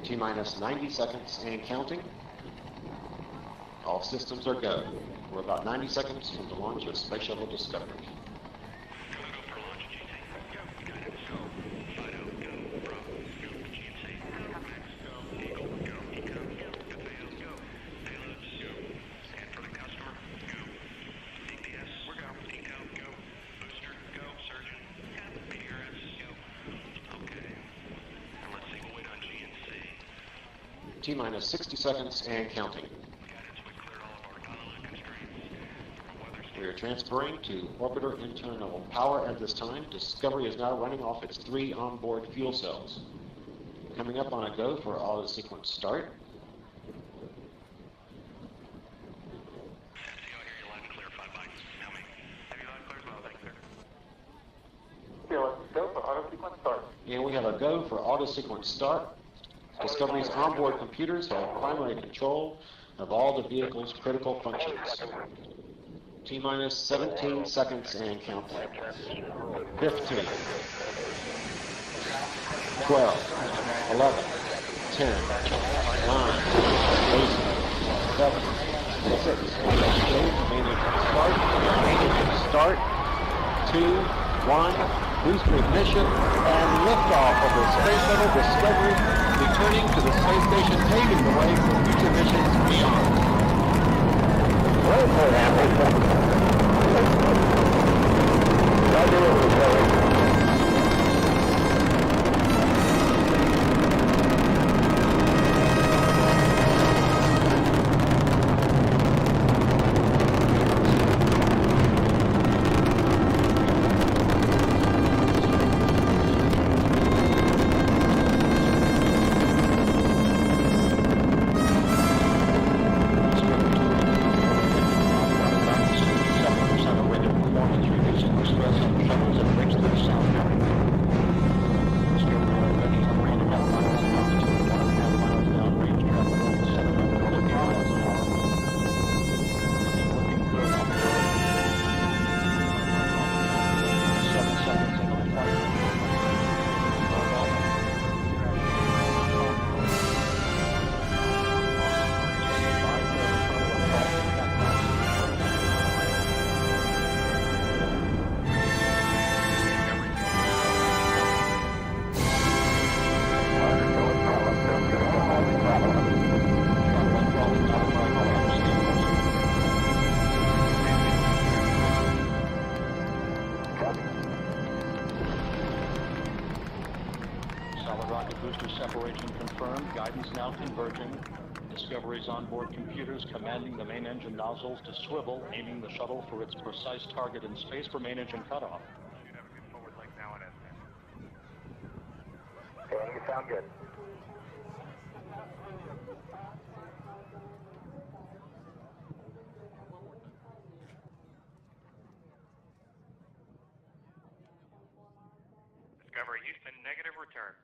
T-minus 90 seconds and counting. All systems are go. We're about 90 seconds from the launch of Space Shuttle Discovery. T-minus 60 seconds and counting. We are transferring to orbiter internal power at this time. Discovery is now running off its 3 onboard fuel cells. Coming up on a go for auto sequence start. And we have a go for auto sequence start. Discovery's onboard computers have primary control of all the vehicle's critical functions. T-minus 17 seconds and counting. 15, 12, 11, 10, 9, 8, 7, 6, start, 2, 1, booster ignition, and liftoff of the Space Shuttle Discovery, returning to the space station, paving the way for future missions beyond. Discovery's onboard computers commanding the main engine nozzles to swivel, aiming the shuttle for its precise target in space for main engine cutoff. Okay, you sound good. Discovery Houston, negative return.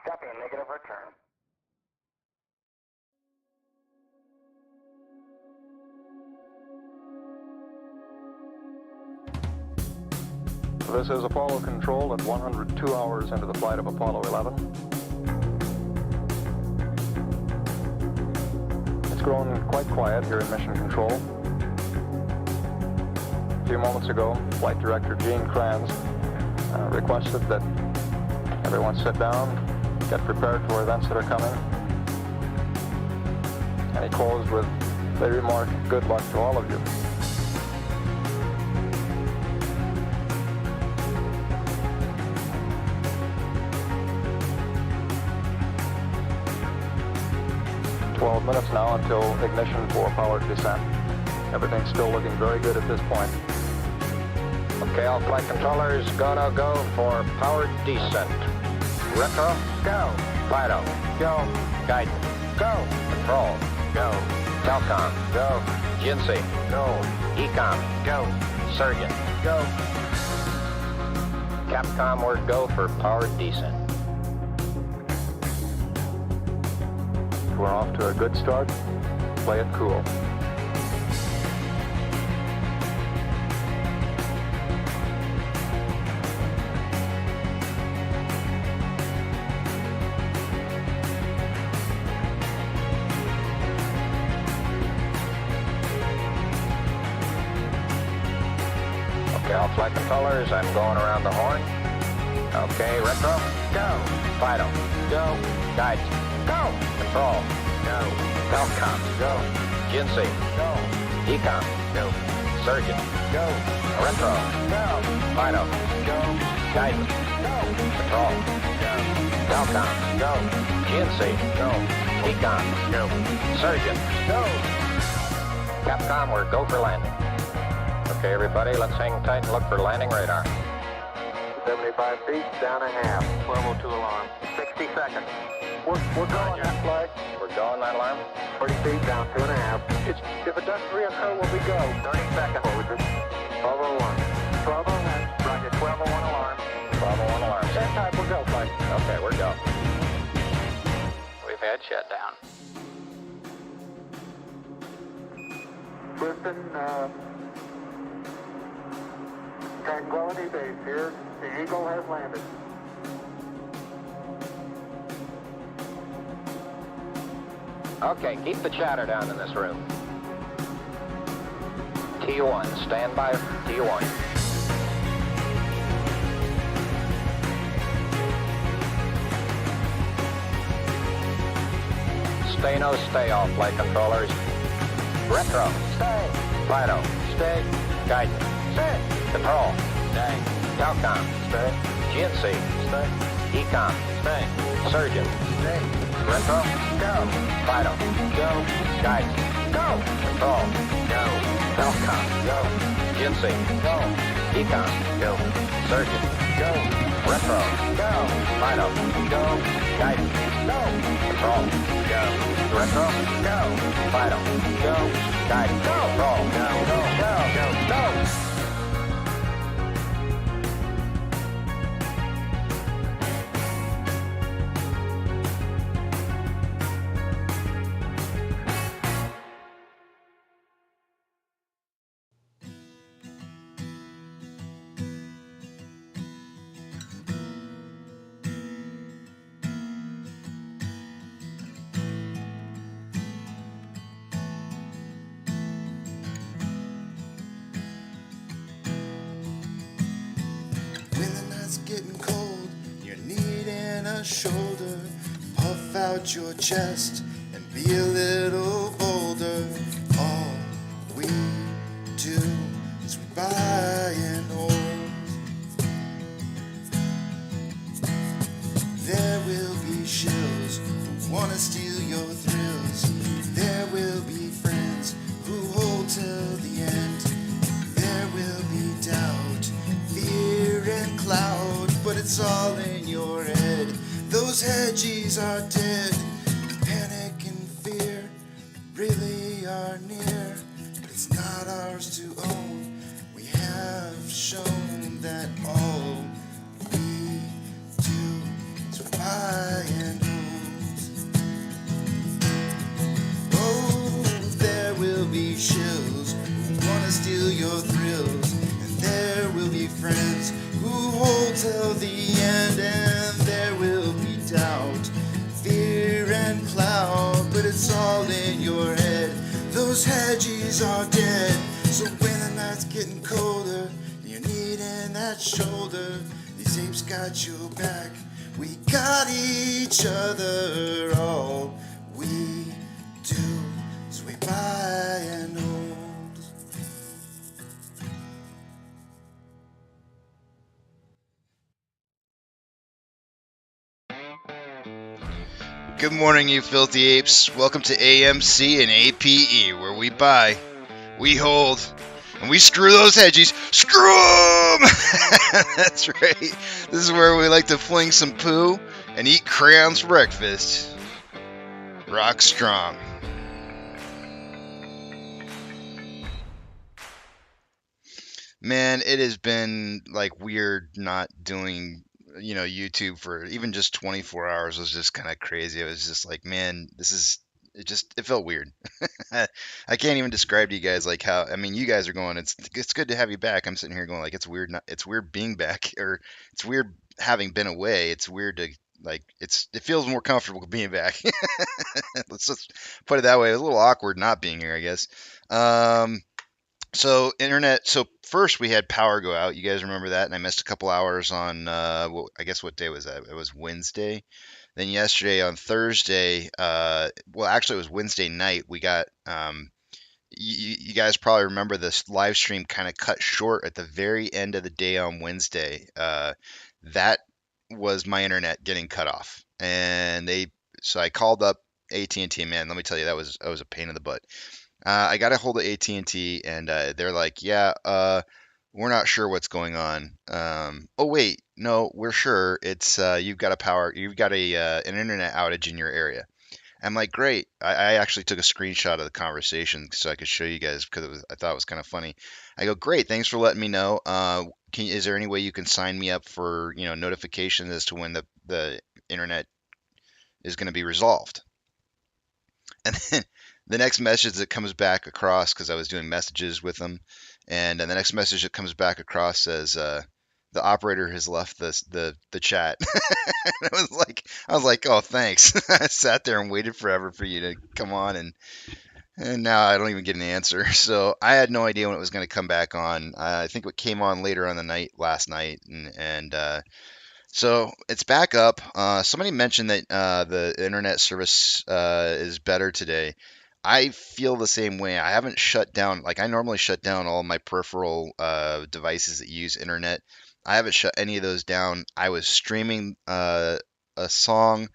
Copy, a negative return. This is Apollo Control at 102 hours into the flight of Apollo 11. It's grown quite quiet here in Mission Control. A few moments ago, Flight Director Gene Kranz requested that everyone sit down, get prepared for events that are coming. And he closed with the remark, "Good luck to all of you." Minutes now until ignition for powered descent. Everything's still looking very good at this point. Okay, all flight controllers, gonna go for powered descent. Retro, go. Fido, go. Guidance, go. Control, go. Telcom, go. GNC, go. Ecom, go. Surgeon, go. Capcom, word go for powered descent. We're off to a good start. Play it cool. flight controllers, I'm going around the horn. Okay, retro, go. Fido, go. Guidance, go. Control, go. Telcom, go. GNC, go. Econ, go. Surgeon, go. Retro, go. Fido, go. Guidance, go. Control, go. Telcom, go. GNC, go. Econ, go. Surgeon, go. Capcom, we're go for landing. Okay, everybody, let's hang tight and look for landing radar. 75 feet, down a half. 1202 alarm. 60 seconds. We're going that flight. We're going that alarm. 40 feet, down 2.5. If it doesn't reoccur, will we go? 30 seconds. 1201. 1201. Roger, 1201 alarm. 1201 alarm. Same time, we're go flight. Okay, we're go. We've had shutdown. Listen, Tranquility Base here. The Eagle has landed. Okay, keep the chatter down in this room. T1, stand by T1. Stay no, stay off, flight controllers. Retro, stay. Fido, stay. Guidance, stay. Control, stay. Telcom, stay. GNC, stay. Econ, stay. Surgeon, stay. Retro, go. Fido, go. Guidance, go. Control, go. Telcom, go. GNC, go. Econ, go. Surgeon, go. Retro, go. Fido, go. Guidance, go. Control, go. Retro, go. Fido, go. Guidance, go. Control, go. When the night's getting cold, you're needing a shoulder. Puff out your chest and be a little bolder. All we do is we buy and hold. There will be shills who wanna steal your thrills. There will be friends who hold till the end. There will be doubt, fear and cloud, but it's all in your head. Those hedges are dead. Panic and fear really are near, but it's not ours to own. We have shown that all we do is buy and hold. Oh, there will be shills who wanna steal your thrills, and there will be friends who hold till the end, and there will be doubt, fear and cloud, but it's all in your head. Those hedges are dead. So when the night's getting colder, you're needing that shoulder. These apes got your back. We got each other. All we do is we buy and hold. Good morning, you filthy apes. Welcome to AMC and APE, where we buy, we hold, and we screw those hedgies. Screw them! That's right. This is where we like to fling some poo and eat crayons for breakfast. Rock strong. Man, it has been like weird not doing YouTube for even just 24 hours. Was just kind of crazy. It was just like, man, it felt weird. I can't even describe to you guys like how, I mean, you guys are going, it's good to have you back. I'm sitting here going like, it's weird being back, or it's weird having been away. It's weird to like, it feels more comfortable being back. Let's just put it that way. It was a little awkward not being here, I guess. So first we had power go out. You guys remember that? And I missed a couple hours on, I guess what day was that? It was Wednesday. Then yesterday on Thursday, well, actually it was Wednesday night. We got, you guys probably remember this live stream kind of cut short at the very end of the day on Wednesday. That was my internet getting cut off, and so I called up AT&T. Man, let me tell you, that was a pain in the butt. I got a hold of AT&T, and they're like, yeah, we're not sure what's going on. Oh wait, no, we're sure. It's you've got an internet outage in your area. I'm like, great. I actually took a screenshot of the conversation so I could show you guys because I thought it was kind of funny. I go, great, thanks for letting me know. Is there any way you can sign me up for notifications as to when the internet is going to be resolved? And then the next message that comes back across, because I was doing messages with them, and the next message that comes back across says the operator has left the chat. And I was like, oh, thanks. I sat there and waited forever for you to come on, and now I don't even get an answer. So I had no idea when it was going to come back on. I think it came on later on the night last night, and so it's back up. Somebody mentioned that the internet service is better today. I feel the same way. I haven't shut down, like I normally shut down all my peripheral devices that use internet. I haven't shut any of those down. I was streaming a song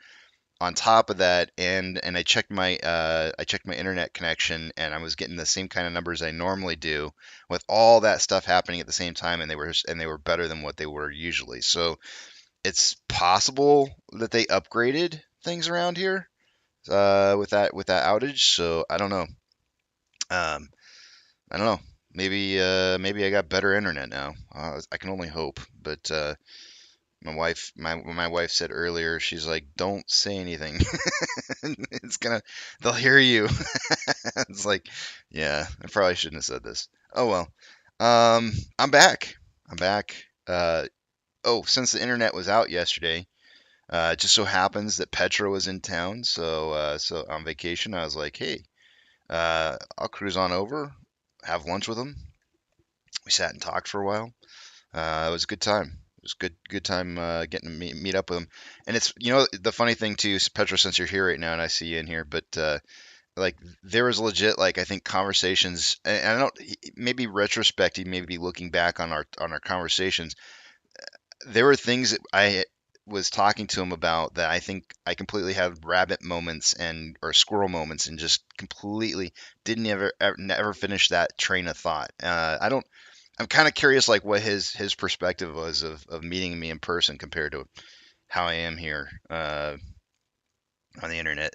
on top of that, and I checked my internet connection, and I was getting the same kind of numbers I normally do with all that stuff happening at the same time, and they were better than what they were usually. So it's possible that they upgraded things around here with that outage. So I don't know. I don't know. Maybe I got better internet now. I can only hope. But my wife said earlier, she's like, "Don't say anything. They'll hear you." It's like, yeah, I probably shouldn't have said this. Oh well. I'm back. Since the internet was out yesterday, it just so happens that Petra was in town, so on vacation, I was like, hey, I'll cruise on over, have lunch with him. We sat and talked for a while. It was a good time. It was good time getting to meet up with him. And it's the funny thing too, Petra, since you're here right now and I see you in here, but like there was legit I think conversations, and I don't maybe retrospective, maybe looking back on our conversations, there were things that I was talking to him about that I think I completely had rabbit moments or squirrel moments and just completely didn't never finish that train of thought. I'm kind of curious like what his perspective was of meeting me in person compared to how I am here on the internet.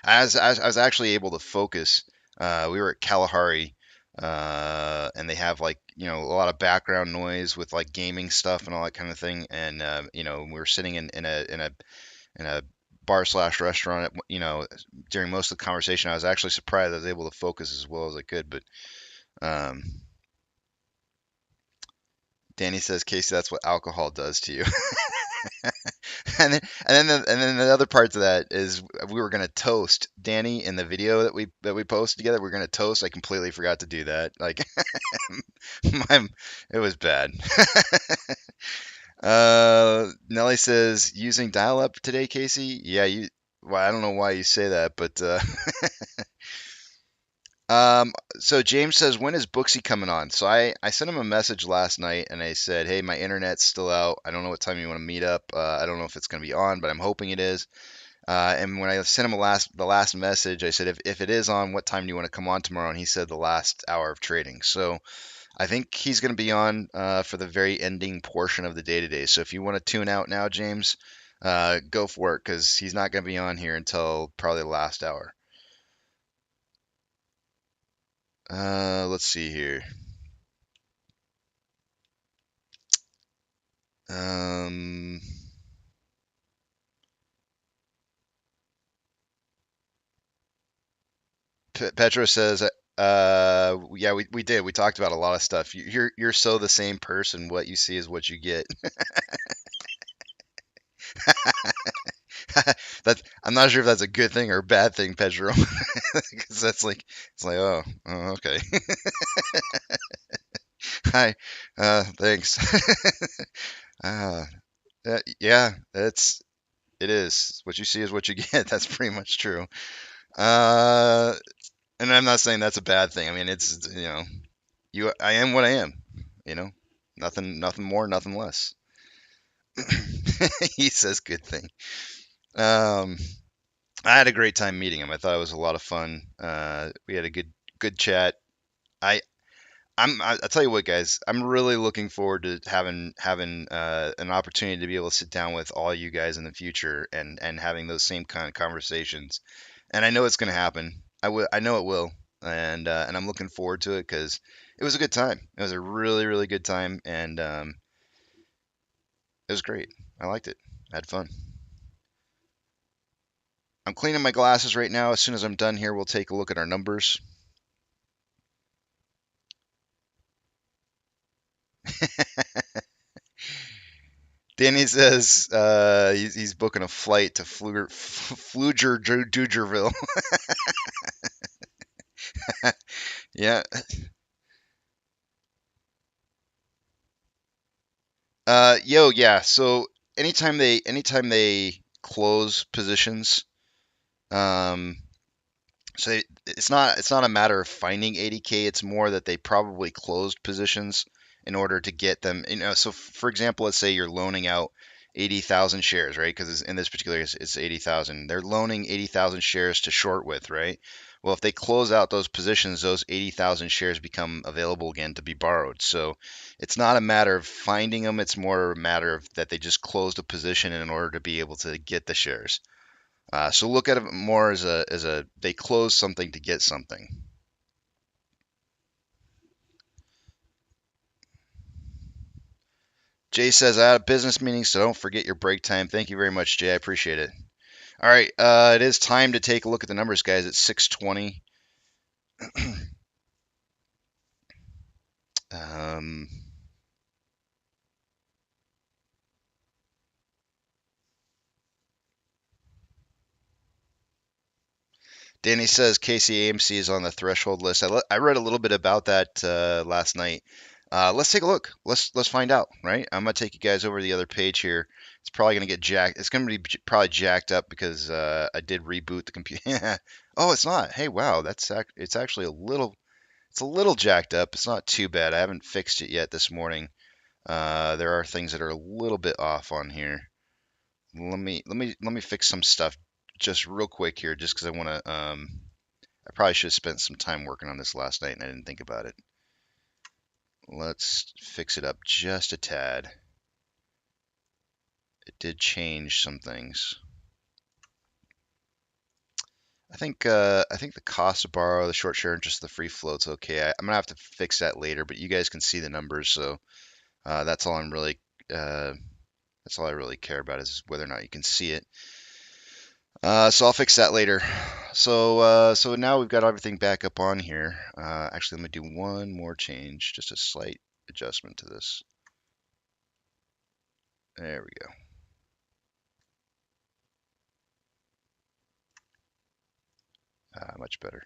I was actually able to focus. We were at Kalahari, and they have a lot of background noise with like gaming stuff and all that kind of thing. And we were sitting in a bar / restaurant. During most of the conversation, I was actually surprised I was able to focus as well as I could. But Danny says, Casey, that's what alcohol does to you. And then the other part of that is we were gonna toast Danny in the video that we posted together. We're gonna toast. I completely forgot to do that. Like, it was bad. Nelly says using dial-up today, Casey. Yeah, well, I don't know why you say that, but so James says, when is Booksy coming on? So I sent him a message last night and I said, hey, my internet's still out. I don't know what time you want to meet up. I don't know if it's going to be on, but I'm hoping it is. And when I sent him the last message, I said, if it is on, what time do you want to come on tomorrow? And he said the last hour of trading. So I think he's going to be on for the very ending portion of the day today. So if you want to tune out now, James, go for it, because he's not going to be on here until probably the last hour. Let's see here. Petra says, yeah, we did. We talked about a lot of stuff. You're so the same person. What you see is what you get. I'm not sure if that's a good thing or a bad thing, Pedro. Because it's like, oh, okay. Hi. Thanks. Yeah, it is. What you see is what you get. That's pretty much true. Uh, and I'm not saying that's a bad thing. I mean, it's, I am what I am, you know, nothing more, nothing less. He says good thing. Um, I had a great time meeting him. I thought it was a lot of fun. We had a good chat. I I'll tell you what, guys. I'm really looking forward to having an opportunity to be able to sit down with all you guys in the future and having those same kind of conversations. And I know it's going to happen. I know it will. And I'm looking forward to it because it was a good time. It was a really really good time, and it was great. I liked it. I had fun. I'm cleaning my glasses right now. As soon as I'm done here, we'll take a look at our numbers. Danny says he's booking a flight to Dugerville. Yeah. Yeah. So anytime they close positions, um, so it's not a matter of finding 80K. It's more that they probably closed positions in order to get them. So for example, let's say you're loaning out 80,000 shares, right? Because in this particular case, it's 80,000. They're loaning 80,000 shares to short with, right? Well, if they close out those positions, those 80,000 shares become available again to be borrowed. So it's not a matter of finding them. It's more a matter of that they just closed a position in order to be able to get the shares. So look at it more as a they close something to get something. Jay says I had a business meeting, so don't forget your break time. Thank you very much, Jay. I appreciate it. All right, it is time to take a look at the numbers, guys. It's 6:20. um, Danny says Casey AMC is on the threshold list. I read a little bit about that last night. Let's take a look. Let's find out, right? I'm gonna take you guys over to the other page here. It's probably gonna get jacked. It's gonna be probably jacked up because I did reboot the computer. Oh, it's not. Hey, wow, it's actually it's a little jacked up. It's not too bad. I haven't fixed it yet this morning. There are things that are a little bit off on here. Let me fix some stuff just real quick here, just because I want to. I probably should have spent some time working on this last night, and I didn't think about it. Let's fix it up just a tad. It did change some things. I think the cost to borrow, the short share interest, the free float's okay. I'm gonna have to fix that later, but you guys can see the numbers, so that's all that's all I really care about is whether or not you can see it. So I'll fix that later. So now we've got everything back up on here. Actually, let me do one more change, just a slight adjustment to this. There we go. Much better.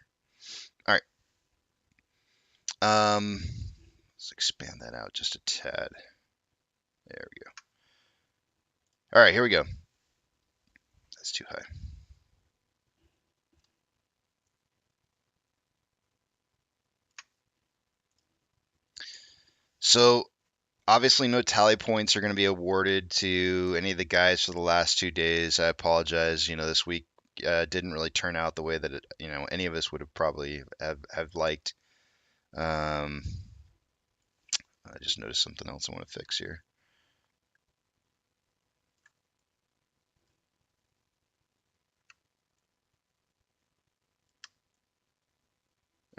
All right. Let's expand that out just a tad. There we go. All right, here we go. That's too high. So obviously no tally points are going to be awarded to any of the guys for the last 2 days. I apologize. This week didn't really turn out the way that any of us would have probably have liked. I just noticed something else I want to fix here.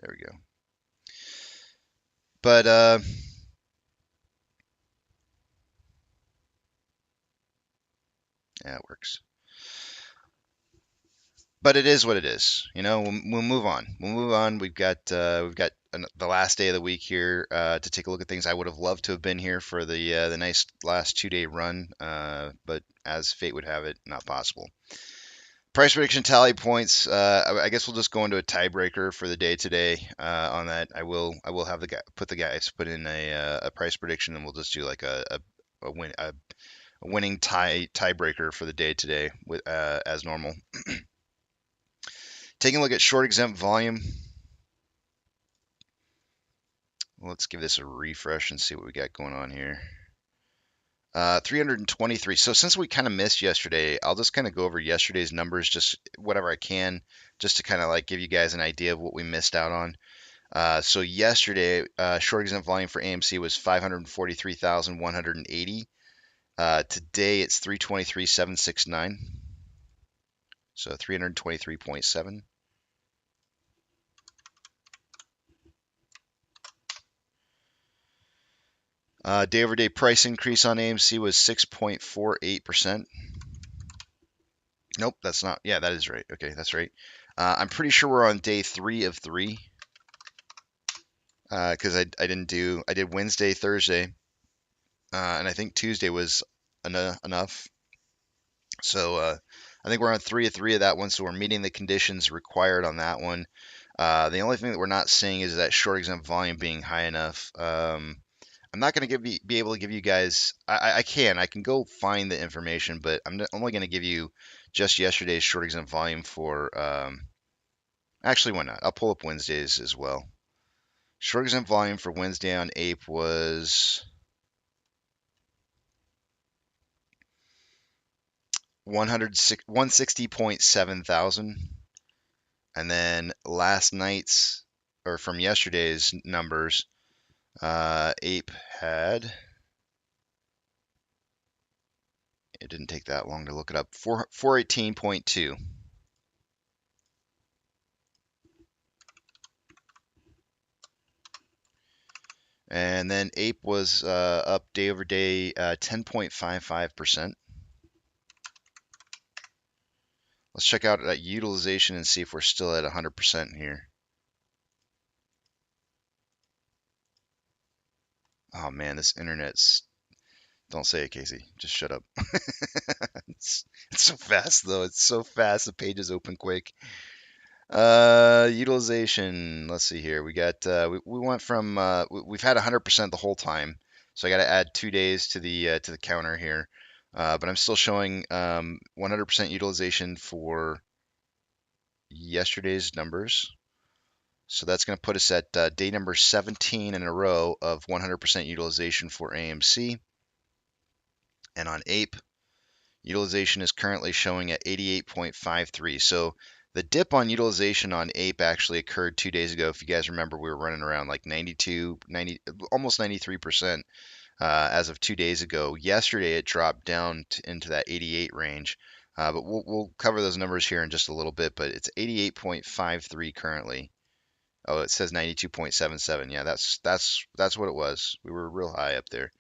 There we go. But yeah, it works. But it is what it is. We'll move on. We'll move on. We've got the last day of the week here to take a look at things. I would have loved to have been here for the nice last 2-day run, but as fate would have it, not possible. Price prediction tally points. I guess we'll just go into a tiebreaker for the day today. On that, I will have the guys put in a price prediction, and we'll just do like a winning tiebreaker for the day today with as normal. Taking a look at short exempt volume. Let's give this a refresh and see what we got going on here. 323. So since we kind of missed yesterday, I'll just kind of go over yesterday's numbers, just whatever I can, just to kind of like give you guys an idea of what we missed out on. So yesterday, short exempt volume for AMC was 543,180. Today it's 323,769. So 323.7. Day over day price increase on AMC was 6.48%. Nope, that's not. Yeah, that is right. Okay, that's right. I'm pretty sure we're on day 3 of 3 because I did Wednesday, Thursday, and I think Tuesday was enough. So I think we're on 3 of 3 of that one. So we're meeting the conditions required on that one. The only thing that we're not seeing is that short exempt volume being high enough. I'm not going to be able to give you guys. I can go find the information, but I'm only going to give you just yesterday's short exempt volume for. Actually, why not? I'll pull up Wednesdays as well. Short exempt volume for Wednesday on APE was 160.7 thousand, and then last night's or from yesterday's numbers, APE had. It didn't take that long to look it up. 418.2. And then APE was up day over day 10.55%. Let's check out utilization and see if we're still at 100% here. Oh man, this internet's. Don't say it, Casey. Just shut up. It's so fast though. It's so fast. The pages open quick. Utilization. Let's see here. We got we went from we've had 100% the whole time. So I got to add 2 days to the counter here. But I'm still showing 100% utilization for yesterday's numbers. So that's going to put us at day number 17 in a row of 100% utilization for AMC. And on APE, utilization is currently showing at 88.53. So the dip on utilization on APE actually occurred 2 days ago. If you guys remember, we were running around like 92, 90, almost 93% as of 2 days ago. Yesterday, it dropped down into that 88 range. But we'll cover those numbers here in just a little bit. But it's 88.53 currently. Oh, it says 92.77. Yeah, that's what it was. We were real high up there.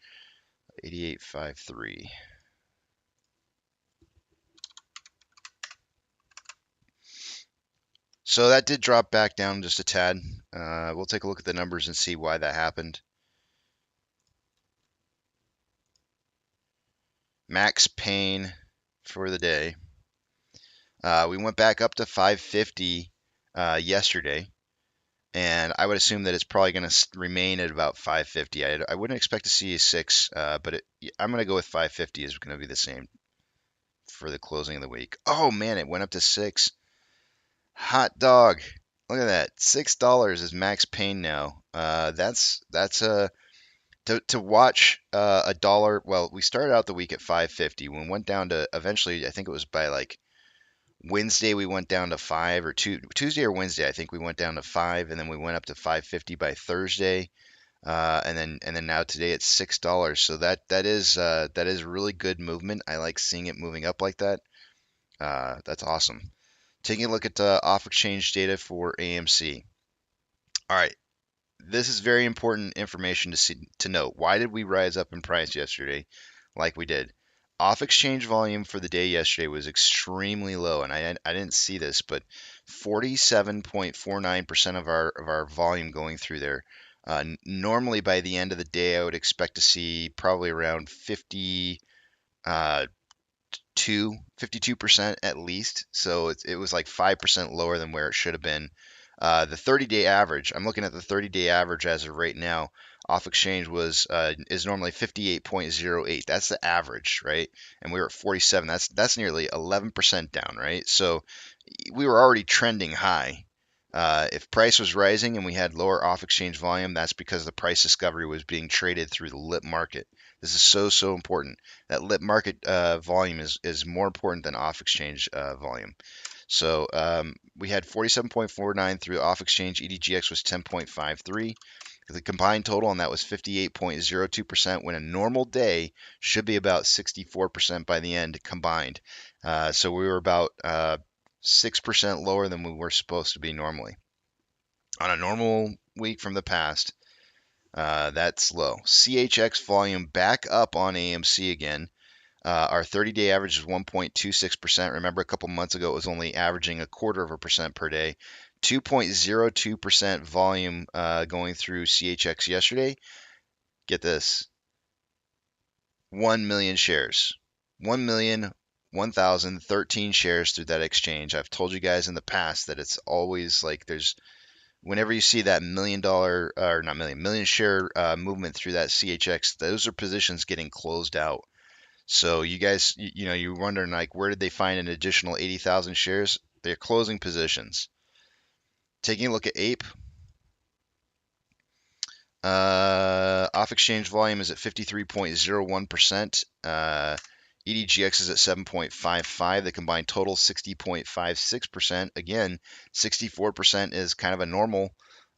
88.53. So that did drop back down just a tad. We'll take a look at the numbers and see why that happened. Max pain for the day. We went back up to 550 yesterday, and I would assume that it's probably going to remain at about 550. I wouldn't expect to see a 6, but I'm going to go with 550 is going to be the same for the closing of the week. Oh man, it went up to 6. Hot dog. Look at that. $6 is max pain now. That's to watch a dollar. Well, we started out the week at 550. We went down to eventually, I think it was by like Wednesday we went down to 5, or Tuesday or Wednesday I think we went down to 5, and then we went up to 550 by Thursday, and then now today it's $6. So that is really good movement. I like seeing it moving up like that. That's awesome. Taking a look at the off-exchange data for AMC. All right, this is very important information to note. Why did we rise up in price yesterday like we did? Off-exchange volume for the day yesterday was extremely low, and I didn't see this, but 47.49% of our volume going through there. Normally, by the end of the day, I would expect to see probably around 52% 52% at least. So it was like 5% lower than where it should have been. The 30-day average, I'm looking at the 30-day average as of right now, off exchange is normally 58.08. That's the average, right? And we were at 47. That's nearly 11% down, right? So we were already trending high. If price was rising and we had lower off exchange volume, that's because the price discovery was being traded through the lit market. This is so important. That lit market volume is more important than off exchange volume. So we had 47.49 through off exchange. EDGX was 10.53. The combined total on that was 58.02%, when a normal day should be about 64% by the end combined. So we were about 6% lower than we were supposed to be normally. On a normal week from the past, that's low. CHX volume back up on AMC again. Our 30-day average is 1.26%. Remember, a couple months ago, it was only averaging 0.25% per day. 2.02% volume going through CHX yesterday. Get this. 1 million shares. 1,001,013 shares through that exchange. I've told you guys in the past that it's always like whenever you see that million share movement through that CHX, those are positions getting closed out. So you guys, you're wondering, like, where did they find an additional 80,000 shares? They're closing positions. Taking a look at APE, off exchange volume is at 53.01%. EDGX is at 7.55. The combined total 60.56%. Again, 64% is kind of a normal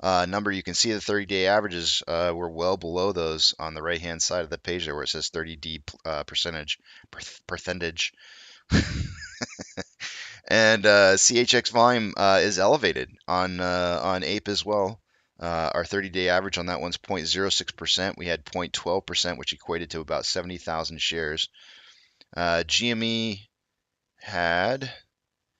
number. You can see the 30-day averages were well below those on the right-hand side of the page there, where it says 30D percentage. And CHX volume is elevated on APE as well. Our 30-day average on that one's 0.06%. We had 0.12%, which equated to about 70,000 shares. GME had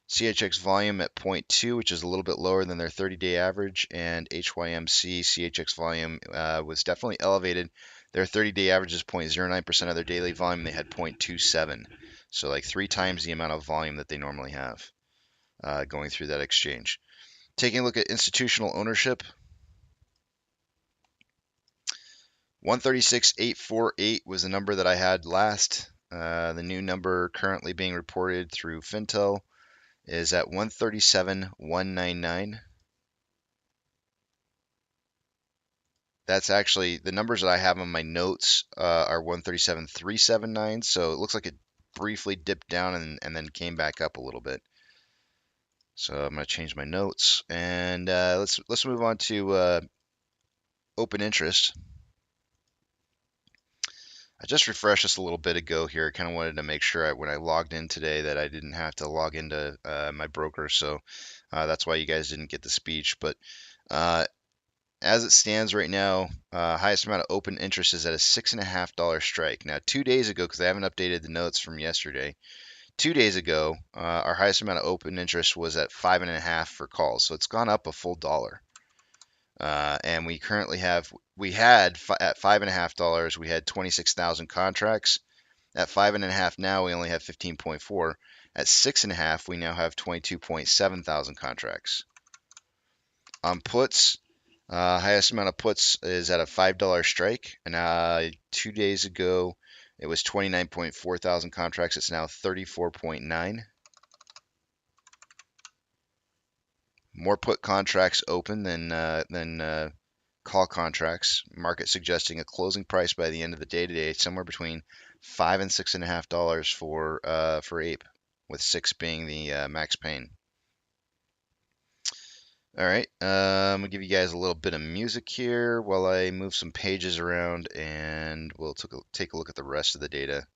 CHX volume at 0.2, which is a little bit lower than their 30-day average, and HYMC CHX volume was definitely elevated. Their 30-day average is 0.09% of their daily volume. They had 0.27, so like 3 times the amount of volume that they normally have going through that exchange. Taking a look at institutional ownership, 136,848 was the number that I had last. The new number currently being reported through Fintel is at 137,199. That's actually the numbers that I have on my notes are 137,379. So it looks like it briefly dipped down and then came back up a little bit. So I'm going to change my notes, and let's move on to open interest. I just refreshed this a little bit ago here. I kind of wanted to make sure when I logged in today that I didn't have to log into my broker, so that's why you guys didn't get the speech. But as it stands right now, highest amount of open interest is at a $6.50 strike. Now, 2 days ago, because I haven't updated the notes from yesterday, 2 days ago, our highest amount of open interest was at 5.50 for calls, so it's gone up a full $1. And we currently at $5.50, we had 26,000 contracts. At 5.50 now, we only have 15.4. At 6.50, we now have 22.7 thousand contracts. On puts, highest amount of puts is at a $5 strike, and 2 days ago, it was 29.4 thousand contracts. It's now 34.9. More put contracts open than call contracts. Market suggesting a closing price by the end of the day today somewhere between $5 and $6.50 for APE, with 6 being the max pain. All right, I'm gonna give you guys a little bit of music here while I move some pages around, and we'll take a look at the rest of the data.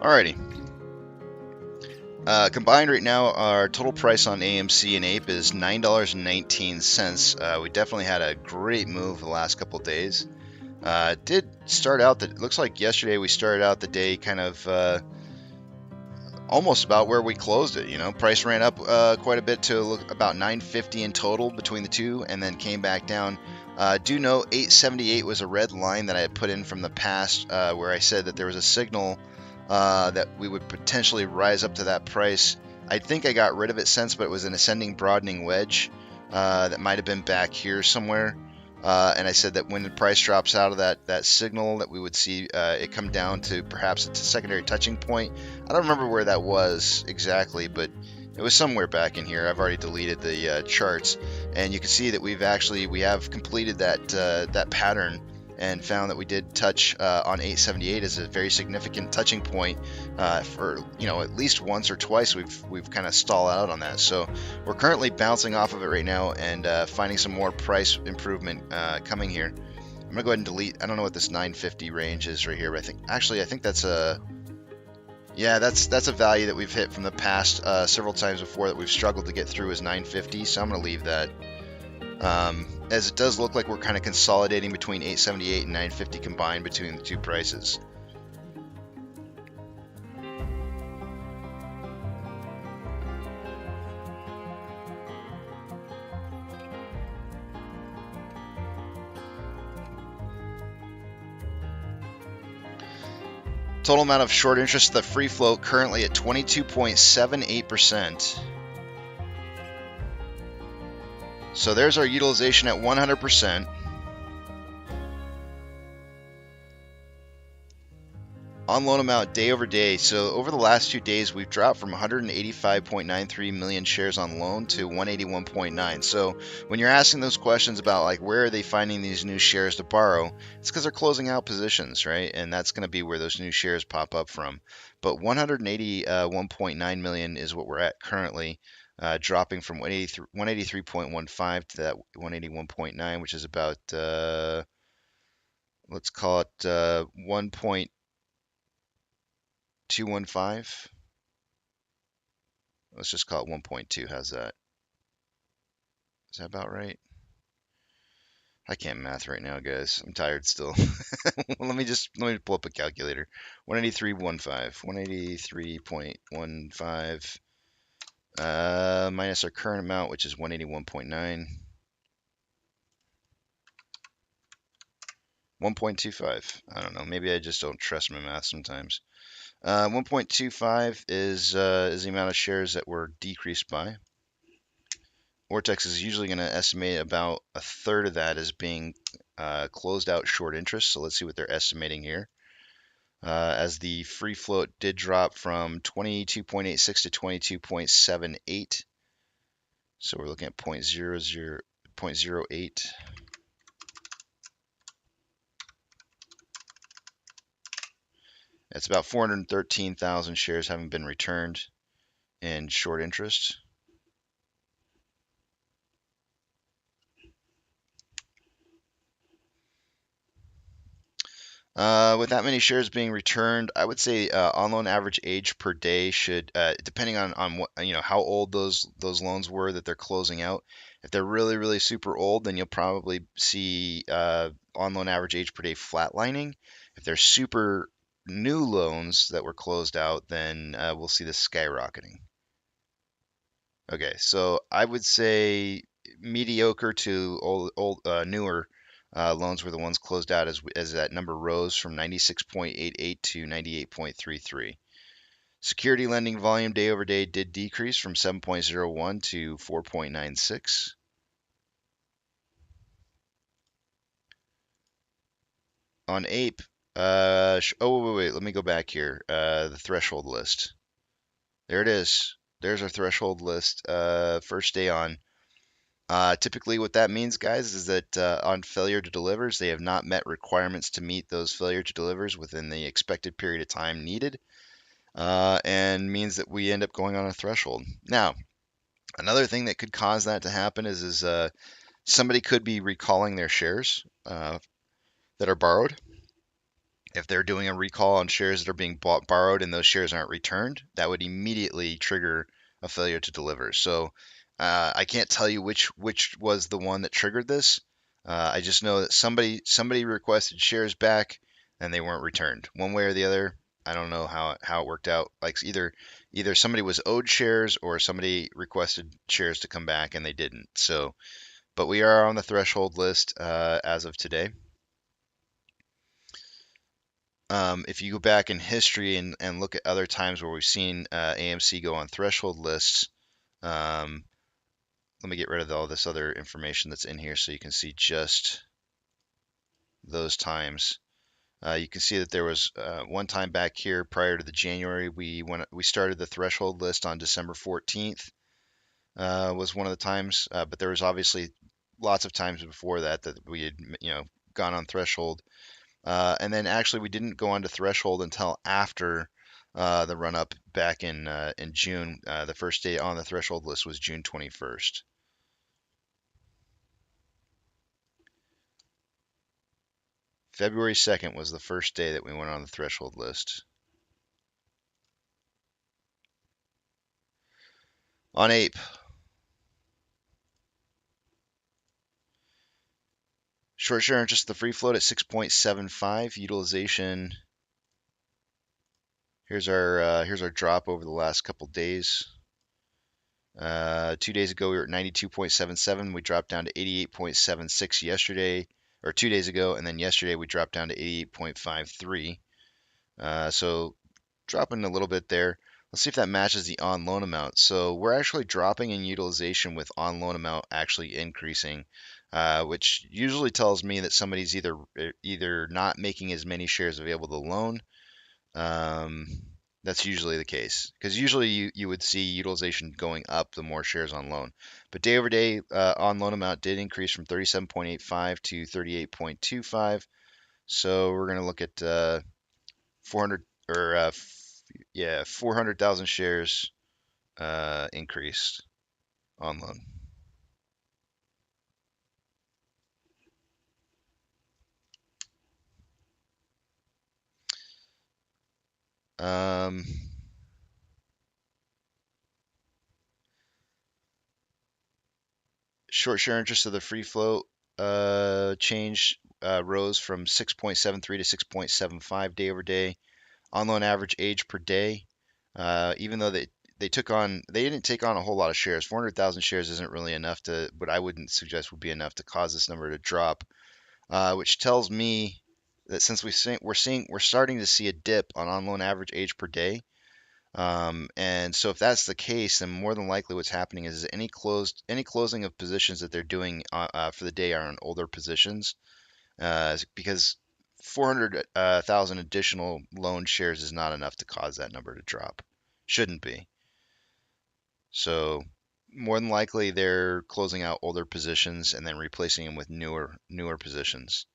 Alrighty. Combined right now, our total price on AMC and APE is $9.19. We definitely had a great move the last couple days. Did start out that looks like yesterday we started out the day kind of almost about where we closed it. You know, price ran up quite a bit to about 950 in total between the two, and then came back down. Do know 878 was a red line that I had put in from the past, where I said that there was a signal that we would potentially rise up to that price. I think I got rid of it since, but it was an ascending broadening wedge that might have been back here somewhere. And I said that when the price drops out of that signal, that we would see it come down to perhaps a secondary touching point. I don't remember where that was exactly, but it was somewhere back in here. I've already deleted the charts, and you can see that we have completed that pattern and found that we did touch on 878 as a very significant touching point for at least once or twice we've kind of stalled out on that. So we're currently bouncing off of it right now and finding some more price improvement coming here. I'm gonna go ahead and delete. I don't know what this 950 range is right here, but I think that's a that's a value that we've hit from the past several times before that we've struggled to get through is 950. So I'm gonna leave that. As it does look like we're kind of consolidating between 878 and 950 combined between the two prices. Total amount of short interest of the free float currently at 22.78%. So there's our utilization at 100%. On loan amount day over day. So over the last 2 days, we've dropped from 185.93 million shares on loan to 181.9. So when you're asking those questions about like where are they finding these new shares to borrow, it's because they're closing out positions, right? And that's going to be where those new shares pop up from. But 181.9 million is what we're at currently. Dropping from 183.15 to that 181.9, which is about, let's call it 1.215. Let's just call it 1.2. How's that? Is that about right? I can't math right now, guys. I'm tired still. let me pull up a calculator. 183.15. 183.15. Minus our current amount, which is 181.9. 1.25. I don't know. Maybe I just don't trust my math sometimes. 1.25 is the amount of shares that were decreased by. Vortex is usually going to estimate about a third of that as being closed out short interest. So let's see what they're estimating here. As the free float did drop from 22.86 to 22.78. So we're looking at 0.08. That's about 413,000 shares having been returned in short interest. With that many shares being returned, I would say on loan average age per day should, depending on what how old those loans were that they're closing out. If they're really super old, then you'll probably see on loan average age per day flatlining. If they're super new loans that were closed out, then we'll see this skyrocketing. Okay, so I would say mediocre to old newer loans were the ones closed out as that number rose from 96.88 to 98.33. Security lending volume day over day did decrease from 7.01 to 4.96. On APE, wait, let me go back here. The threshold list. There it is. There's our threshold list. First day on. Typically what that means, guys, is that on failure to delivers, they have not met requirements to meet those failure to delivers within the expected period of time needed, and means that we end up going on a threshold. Now, another thing that could cause that to happen is somebody could be recalling their shares that are borrowed, If they're doing a recall on shares that are being borrowed and those shares aren't returned, that would immediately trigger a failure to deliver. So I can't tell you which was the one that triggered this. I just know that somebody requested shares back and they weren't returned. One way or the other, I don't know how it worked out. Like either somebody was owed shares or somebody requested shares to come back and they didn't. So, but we are on the threshold list as of today. If you go back in history and look at other times where we've seen AMC go on threshold lists, let me get rid of all this other information that's in here so you can see just those times. You can see that there was one time back here prior to the January, we started the threshold list on December 14th, was one of the times, but there was obviously lots of times before that we had gone on threshold. And then actually we didn't go onto threshold until after the run up back in June. The first day on the threshold list was June 21st. February 2nd was the first day that we went on the threshold list. On Ape, short share interest, the free float at 6.75. Utilization. Here's our drop over the last couple days. 2 days ago we were at 92.77. We dropped down to 88.76 yesterday, or 2 days ago, and then yesterday we dropped down to 88.53. So dropping a little bit there. Let's see if that matches the on loan amount. So we're actually dropping in utilization with on loan amount actually increasing, which usually tells me that somebody's either not making as many shares available to loan. That's usually the case because usually you would see utilization going up the more shares on loan. But day over day, on loan amount did increase from 37.85 to 38.25. So we're going to look at 400,000 shares increased on loan. Short share interest of the free float change rose from 6.73 to 6.75 day over day. On loan average age per day, even though they didn't take on a whole lot of shares. 400,000 shares isn't really enough to, but I wouldn't suggest would be enough to cause this number to drop, which tells me that since we're starting to see a dip on loan average age per day. And so if that's the case, then more than likely what's happening is any closing of positions that they're doing for the day are on older positions, because 400,000 additional loan shares is not enough to cause that number to drop. Shouldn't be. So more than likely they're closing out older positions and then replacing them with newer positions.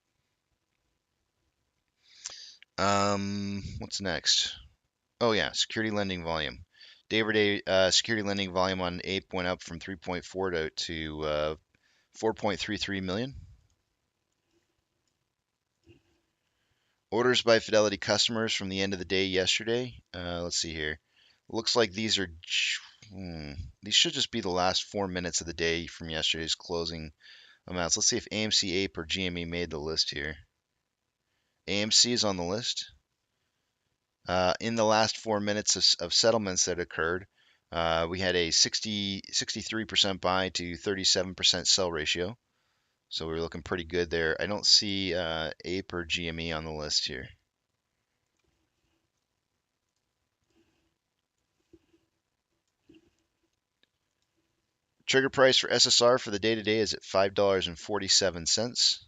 What's next? Oh yeah, security lending volume. Day over day, security lending volume on Ape went up from 3.4 to 4.33 million. Orders by Fidelity customers from the end of the day yesterday. Let's see here. Looks like these should just be the last 4 minutes of the day from yesterday's closing amounts. Let's see if AMC Ape or GME made the list here. AMC is on the list. In the last 4 minutes of settlements that occurred, we had a 63% buy to 37% sell ratio. So we're looking pretty good there. I don't see Ape or GME on the list here. Trigger price for SSR for the day today is at $5.47.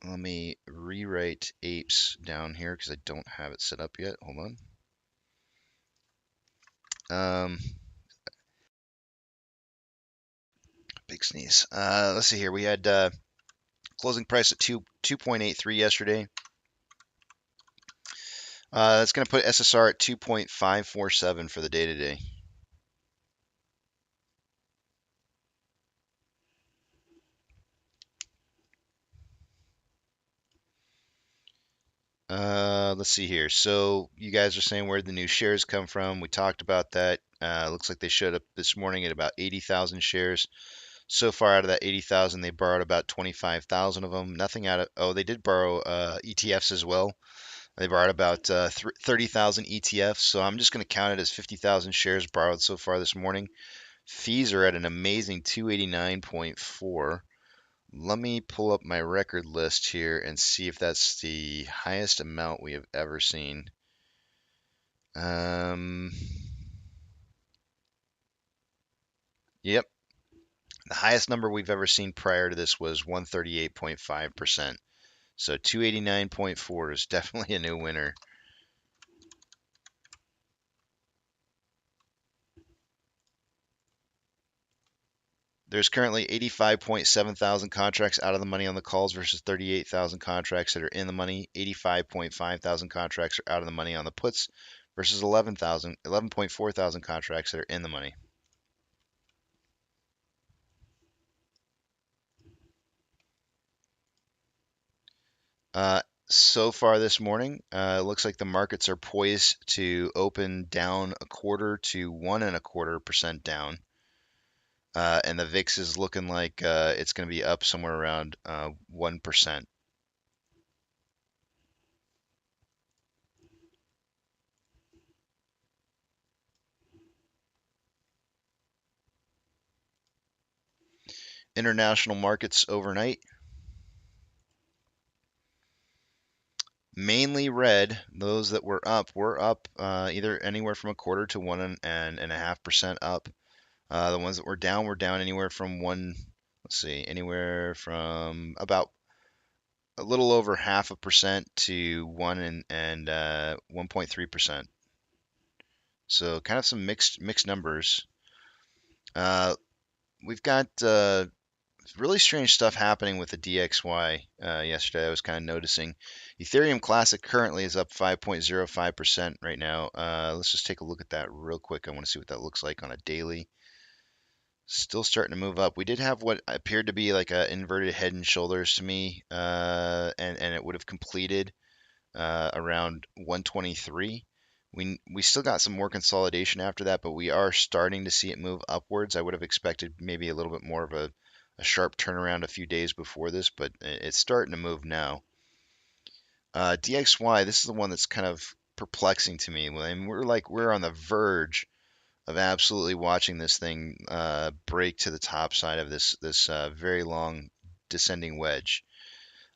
Let me rewrite Apes down here because I don't have it set up yet. Hold on. Big sneeze. Let's see here. We had closing price at 2.83 yesterday. That's going to put SSR at 2.547 for the day today. let's see here. So you guys are saying where the new shares come from. We talked about that. Looks like they showed up this morning at about 80,000 shares. So far out of that 80,000, they borrowed about 25,000 of them. Nothing out of, oh, they did borrow ETFs as well. They borrowed about 30,000 ETFs. So I'm just going to count it as 50,000 shares borrowed so far this morning. Fees are at an amazing 289.4. Let me pull up my record list here and see if that's the highest amount we have ever seen. Yep. The highest number we've ever seen prior to this was 138.5%. So 289.4 is definitely a new winner. There's currently 85.7 thousand contracts out of the money on the calls versus 38,000 contracts that are in the money. 85.5 thousand contracts are out of the money on the puts versus 11.4 thousand contracts that are in the money. So far this morning, it looks like the markets are poised to open down 0.25 to 1.25% down. And the VIX is looking like it's going to be up somewhere around 1%. International markets overnight. Mainly red. Those that were up either anywhere from 0.25 to 1.5% up. The ones that were down anywhere from anywhere from about a little over 0.5% to 1.3%. So kind of some mixed numbers. We've got really strange stuff happening with the DXY yesterday. I was kind of noticing. Ethereum Classic currently is up 5.05% right now. Let's just take a look at that real quick. I want to see what that looks like on a daily. Still starting to move up. We did have what appeared to be like an inverted head and shoulders to me, and it would have completed around 123. We still got some more consolidation after that, but we are starting to see it move upwards. I would have expected maybe a little bit more of a sharp turnaround a few days before this, but it's starting to move now. DXY, this is the one that's kind of perplexing to me. I mean, we're on the verge of absolutely watching this thing break to the top side of this very long descending wedge.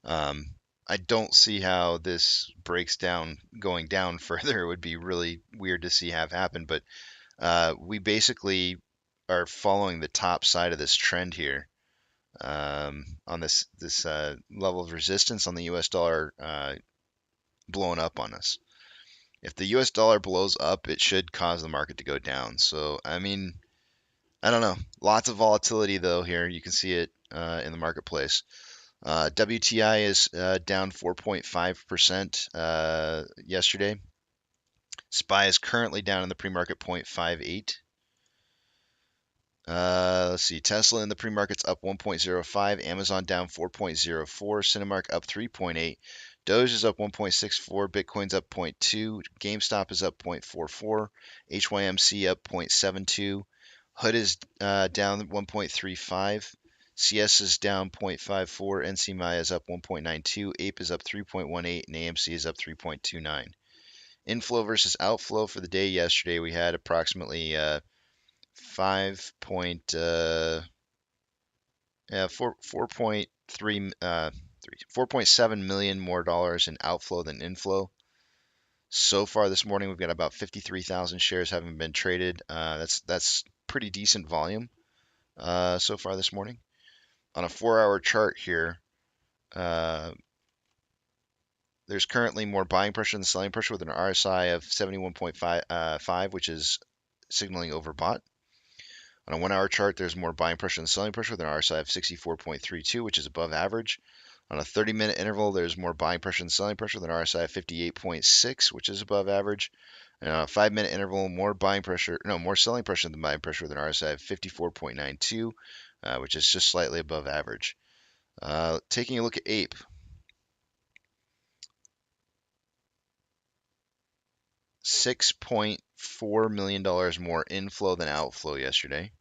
I don't see how this breaks down going down further. It would be really weird to see have happen, but we basically are following the top side of this trend here on this level of resistance on the US dollar blowing up on us. If the US dollar blows up, it should cause the market to go down. So, I mean, I don't know. Lots of volatility, though, here. You can see it in the marketplace. WTI is down 4.5% yesterday. SPY is currently down in the pre-market 0.58. Let's see. Tesla in the pre-market's up 1.05. Amazon down 4.04. Cinemark up 3.8. Doge is up 1.64, Bitcoin's up 0.2, GameStop is up 0.44, HYMC up 0.72, HUD is down 1.35, CS is down 0.54, NCMI is up 1.92, APE is up 3.18, and AMC is up 3.29. Inflow versus outflow for the day yesterday, we had approximately 4.7 million more dollars in outflow than inflow. So far this morning, we've got about 53,000 shares having been traded. That's pretty decent volume so far this morning. On a 4-hour chart here, there's currently more buying pressure than selling pressure with an RSI of 71.5, which is signaling overbought. On a 1-hour chart, there's more buying pressure than selling pressure with an RSI of 64.32, which is above average. On a 30-minute interval, there's more buying pressure than selling pressure with an RSI of 58.6, which is above average. And on a 5-minute interval, more selling pressure than buying pressure with an RSI of 54.92, which is just slightly above average. Taking a look at APE. $6.4 million more inflow than outflow yesterday.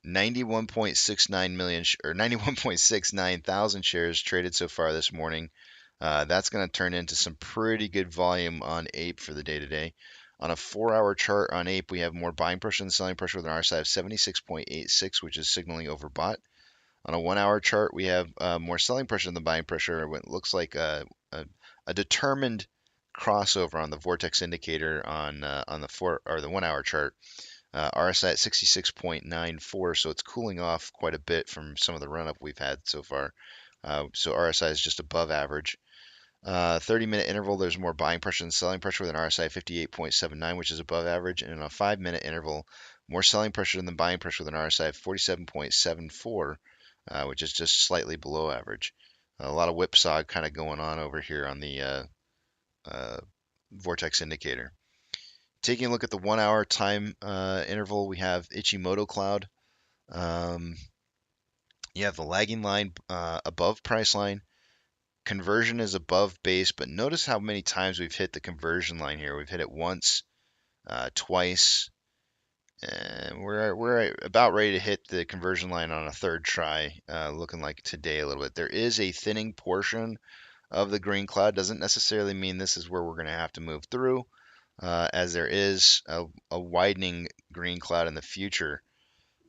91.69 million or 91.69 thousand shares traded so far this morning. That's going to turn into some pretty good volume on Ape for the day today. On a 4-hour chart on Ape, we have more buying pressure than selling pressure with an RSI of 76.86, which is signaling overbought. On a 1-hour chart, we have more selling pressure than buying pressure. What looks like a determined crossover on the vortex indicator on the 1-hour chart. RSI at 66.94, so it's cooling off quite a bit from some of the run-up we've had so far. So RSI is just above average. 30-minute interval, there's more buying pressure than selling pressure with an RSI of 58.79, which is above average. And in a 5-minute interval, more selling pressure than buying pressure with an RSI of 47.74, which is just slightly below average. A lot of whipsaw kind of going on over here on the vortex indicator. Taking a look at the 1-hour time interval, we have Ichimoto cloud. You have the lagging line above price line. Conversion is above base, but notice how many times we've hit the conversion line here. We've hit it once, twice, and we're about ready to hit the conversion line on a third try, looking like today a little bit. There is a thinning portion of the green cloud. Doesn't necessarily mean this is where we're going to have to move through. As there is a widening green cloud in the future.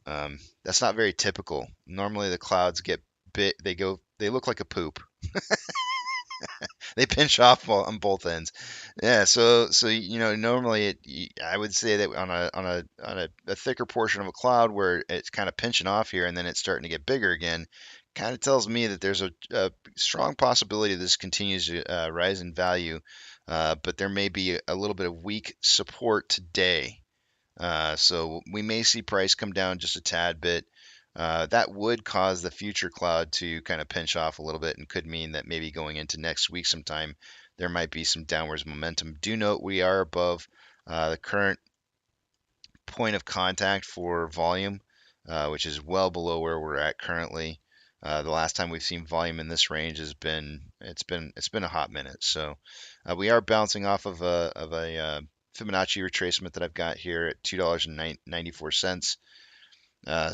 That's not very typical. Normally the clouds get bit, they look like a poop. They pinch off on both ends. Yeah, so normally I would say that on a thicker portion of a cloud where it's kind of pinching off here and then it's starting to get bigger again, kind of tells me that there's a strong possibility this continues to rise in value. But there may be a little bit of weak support today. So we may see price come down just a tad bit. That would cause the future cloud to kind of pinch off a little bit and could mean that maybe going into next week sometime, there might be some downwards momentum. Do note we are above the current point of contact for volume, which is well below where we're at currently. The last time we've seen volume in this range has been a hot minute. So we are bouncing off of a Fibonacci retracement that I've got here at $2.94.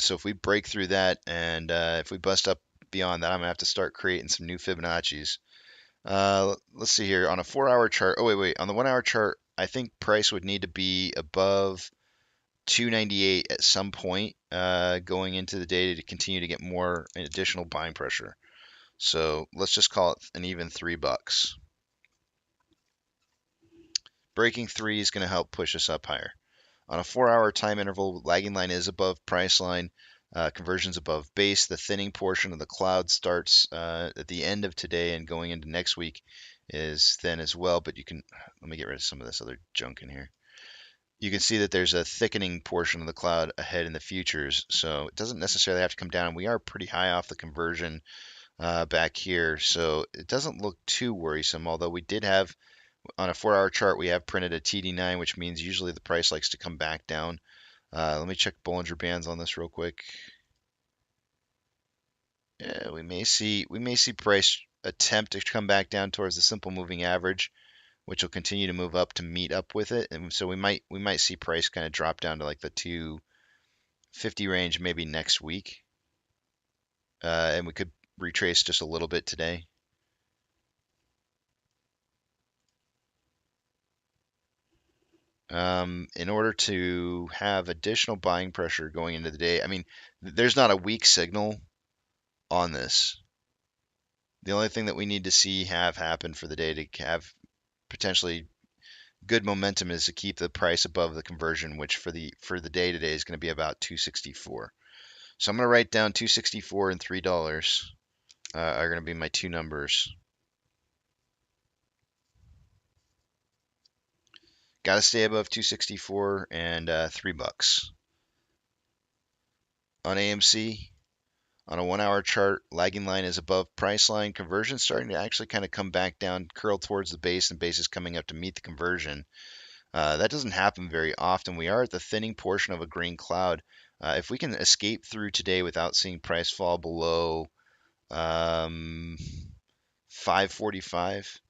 So if we break through that and if we bust up beyond that, I'm gonna have to start creating some new Fibonacci's. Let's see here on a 4-hour chart. Oh wait, on the 1-hour chart, I think price would need to be above 298 at some point going into the day to continue to get more additional buying pressure. So let's just call it an even $3. Breaking 3 is going to help push us up higher. On a 4-hour time interval, lagging line is above price line. Conversions above base. The thinning portion of the cloud starts at the end of today and going into next week is thin as well. But let me get rid of some of this other junk in here. You can see that there's a thickening portion of the cloud ahead in the futures, so it doesn't necessarily have to come down. We are pretty high off the conversion back here, so it doesn't look too worrisome, although we did have, on a 4-hour chart, we have printed a TD9, which means usually the price likes to come back down. Let me check Bollinger Bands on this real quick. Yeah, we may see price attempt to come back down towards the simple moving average, which will continue to move up to meet up with it. And so we might see price kind of drop down to like the 250 range maybe next week. And we could retrace just a little bit today. In order to have additional buying pressure going into the day, I mean, there's not a weak signal on this. The only thing that we need to see have happen for the day to have potentially good momentum is to keep the price above the conversion, which for the day today is going to be about 264. So I'm going to write down 264 and $3 are going to be my two numbers. Got to stay above 264 and $3. On AMC, on a 1-hour chart, lagging line is above price line. Conversion starting to actually kind of come back down, curl towards the base, and base is coming up to meet the conversion. That doesn't happen very often. We are at the thinning portion of a green cloud. If we can escape through today without seeing price fall below 545,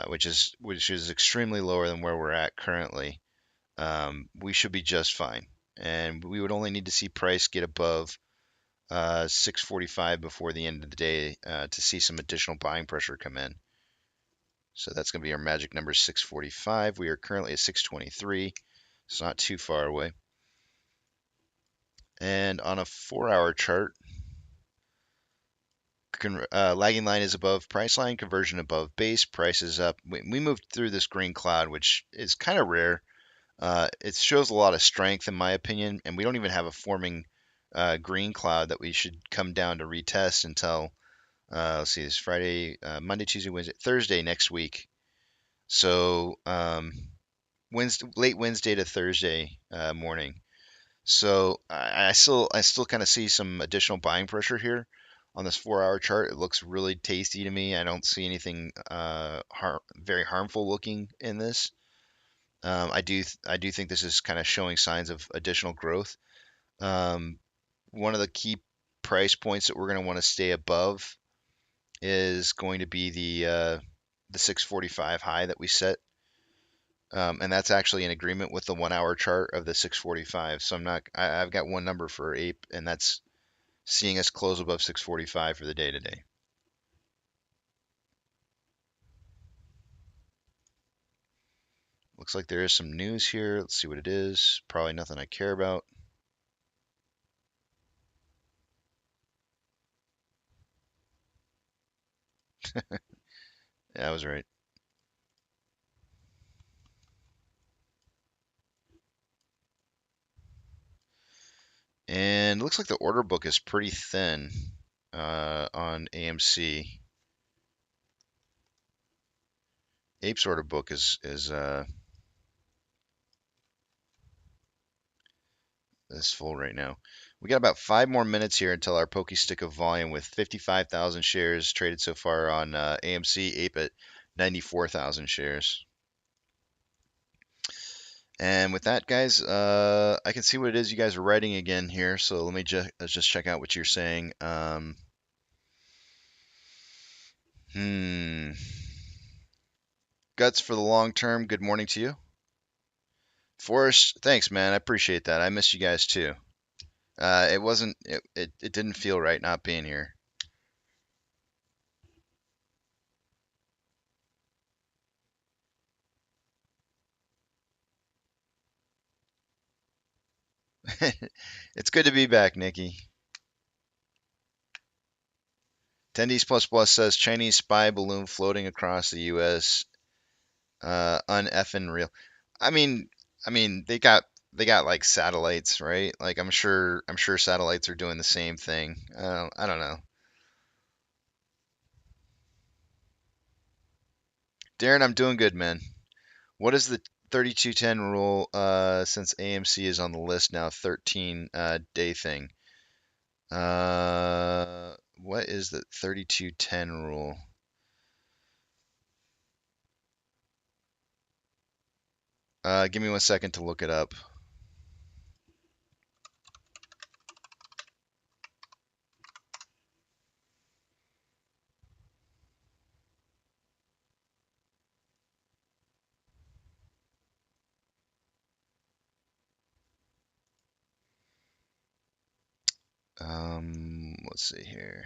which is extremely lower than where we're at currently, we should be just fine. And we would only need to see price get above 645 before the end of the day to see some additional buying pressure come in. So that's going to be our magic number, 645. We are currently at 623. It's not too far away. And on a 4-hour chart, lagging line is above price line, conversion above base, price is up. We moved through this green cloud, which is kind of rare. It shows a lot of strength, in my opinion, and we don't even have a forming green cloud that we should come down to retest until, let's see, it's Friday, Monday, Tuesday, Wednesday, Thursday next week. So late Wednesday to Thursday morning. So I still kind of see some additional buying pressure here on this 4-hour chart. It looks really tasty to me. I don't see anything very harmful looking in this. I do think this is kind of showing signs of additional growth. One of the key price points that we're going to want to stay above is going to be the 645 high that we set. And that's actually in agreement with the 1-hour chart of the 645. So I've got one number for Ape, and that's seeing us close above 645 for the day today. Looks like there is some news here. Let's see what it is. Probably nothing I care about. Yeah, I was right. And it looks like the order book is pretty thin on AMC. Ape's order book is full right now. We got about 5 more minutes here until our pokey stick of volume, with 55,000 shares traded so far on AMC Ape at 94,000 shares. And with that, guys, I can see what it is you guys are writing again here. So let me let's just check out what you're saying. Guts for the long term. Good morning to you. Forrest, thanks, man. I appreciate that. I miss you guys too. It didn't feel right not being here. It's good to be back, Nikki. Tendies Plus Plus says Chinese spy balloon floating across the U.S. Uneffin' real. I mean, they got like satellites, right? Like I'm sure satellites are doing the same thing. I don't know. Darren, I'm doing good, man. What is the 3210 rule since AMC is on the list now, 13 day thing? What is the 3210 rule? Give me 1 second to look it up. Let's see here.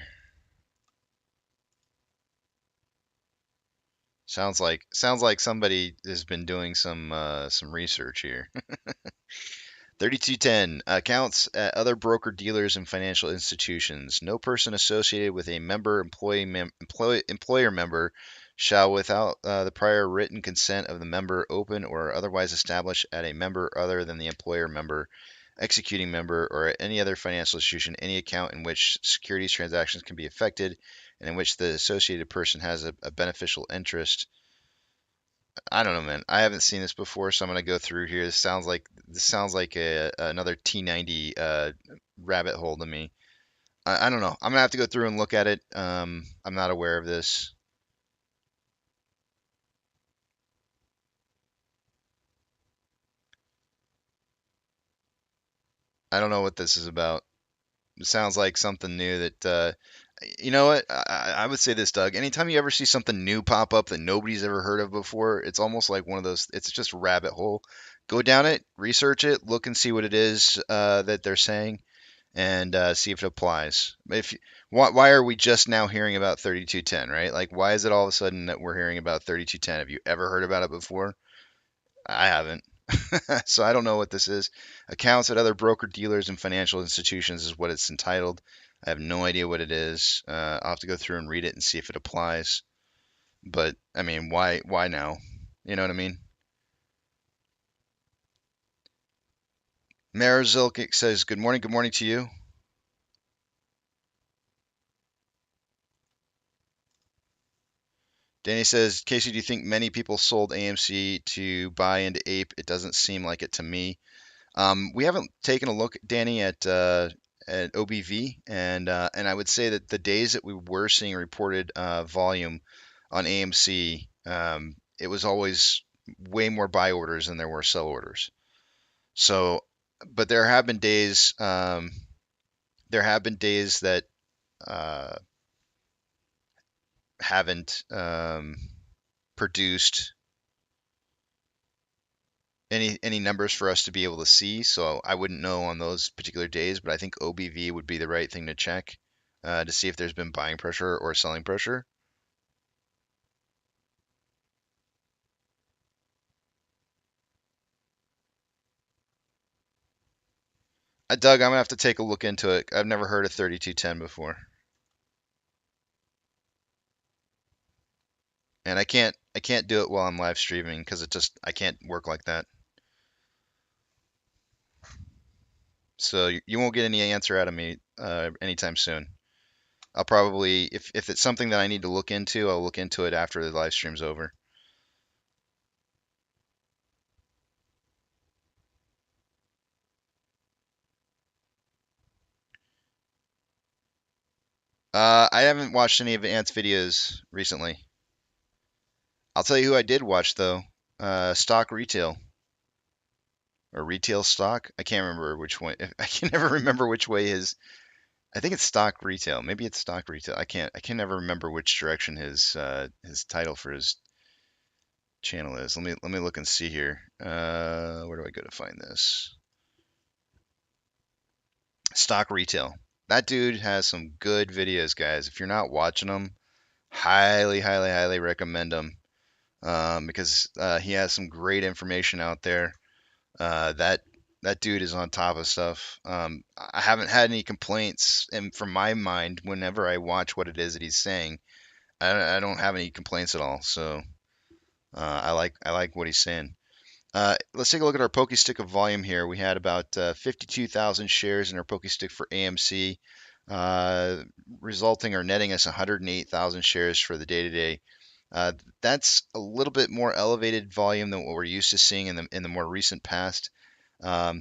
Sounds like somebody has been doing some research here. 3210 accounts at other broker dealers and financial institutions. No person associated with a member employer member shall, without the prior written consent of the member, open or otherwise establish at a member other than the employer member, executing member, or at any other financial institution any account in which securities transactions can be effected and in which the associated person has a beneficial interest. I don't know, man. I haven't seen this before, so I'm gonna go through here. This sounds like another T90 rabbit hole to me. I don't know. I'm gonna have to go through and look at it. I'm not aware of this. I don't know what this is about. It sounds like something new that You know what? I would say this, Doug. Anytime you ever see something new pop up that nobody's ever heard of before, it's almost like one of those. It's just a rabbit hole. Go down it, research it, look and see what it is that they're saying, and see if it applies. If why are we just now hearing about 3210, right? Like, why is it all of a sudden that we're hearing about 3210? Have you ever heard about it before? I haven't. So I don't know what this is. Accounts at other broker dealers and financial institutions is what it's entitled. I have no idea what it is. I'll have to go through and read it and see if it applies. But I mean, why now? You know what I mean? Marazilk says, good morning to you. Danny says, Casey, do you think many people sold AMC to buy into Ape? It doesn't seem like it to me. We haven't taken a look, Danny, at OBV, and I would say that the days that we were seeing reported volume on AMC, it was always way more buy orders than there were sell orders. So, but there have been days that uh, haven't produced any numbers for us to be able to see, so I wouldn't know on those particular days, but I think OBV would be the right thing to check to see if there's been buying pressure or selling pressure. Doug, I'm gonna have to take a look into it. I've never heard of 3210 before, and I can't do it while I'm live streaming because I can't work like that. So you won't get any answer out of me anytime soon. I'll probably, if it's something that I need to look into, I'll look into it after the live stream's over. I haven't watched any of Ant's videos recently. I'll tell you who I did watch though. Stock Retail or Retail Stock. I can't remember which one. I can never remember which way his. I think it's Stock Retail. Maybe it's Stock Retail. I can't. I can never remember which direction his title for his channel is. Let me look and see here. Where do I go to find this? Stock Retail. That dude has some good videos, guys. If you're not watching them, highly, highly, highly recommend them because he has some great information out there. That dude is on top of stuff. I haven't had any complaints, and from my mind, whenever I watch what it is that he's saying, I don't have any complaints at all. So I like what he's saying. Let's take a look at our Poke Stick of volume here. We had about 52,000 shares in our Poke Stick for AMC, resulting or netting us 108,000 shares for the day-to-day. That's a little bit more elevated volume than what we're used to seeing in the more recent past. I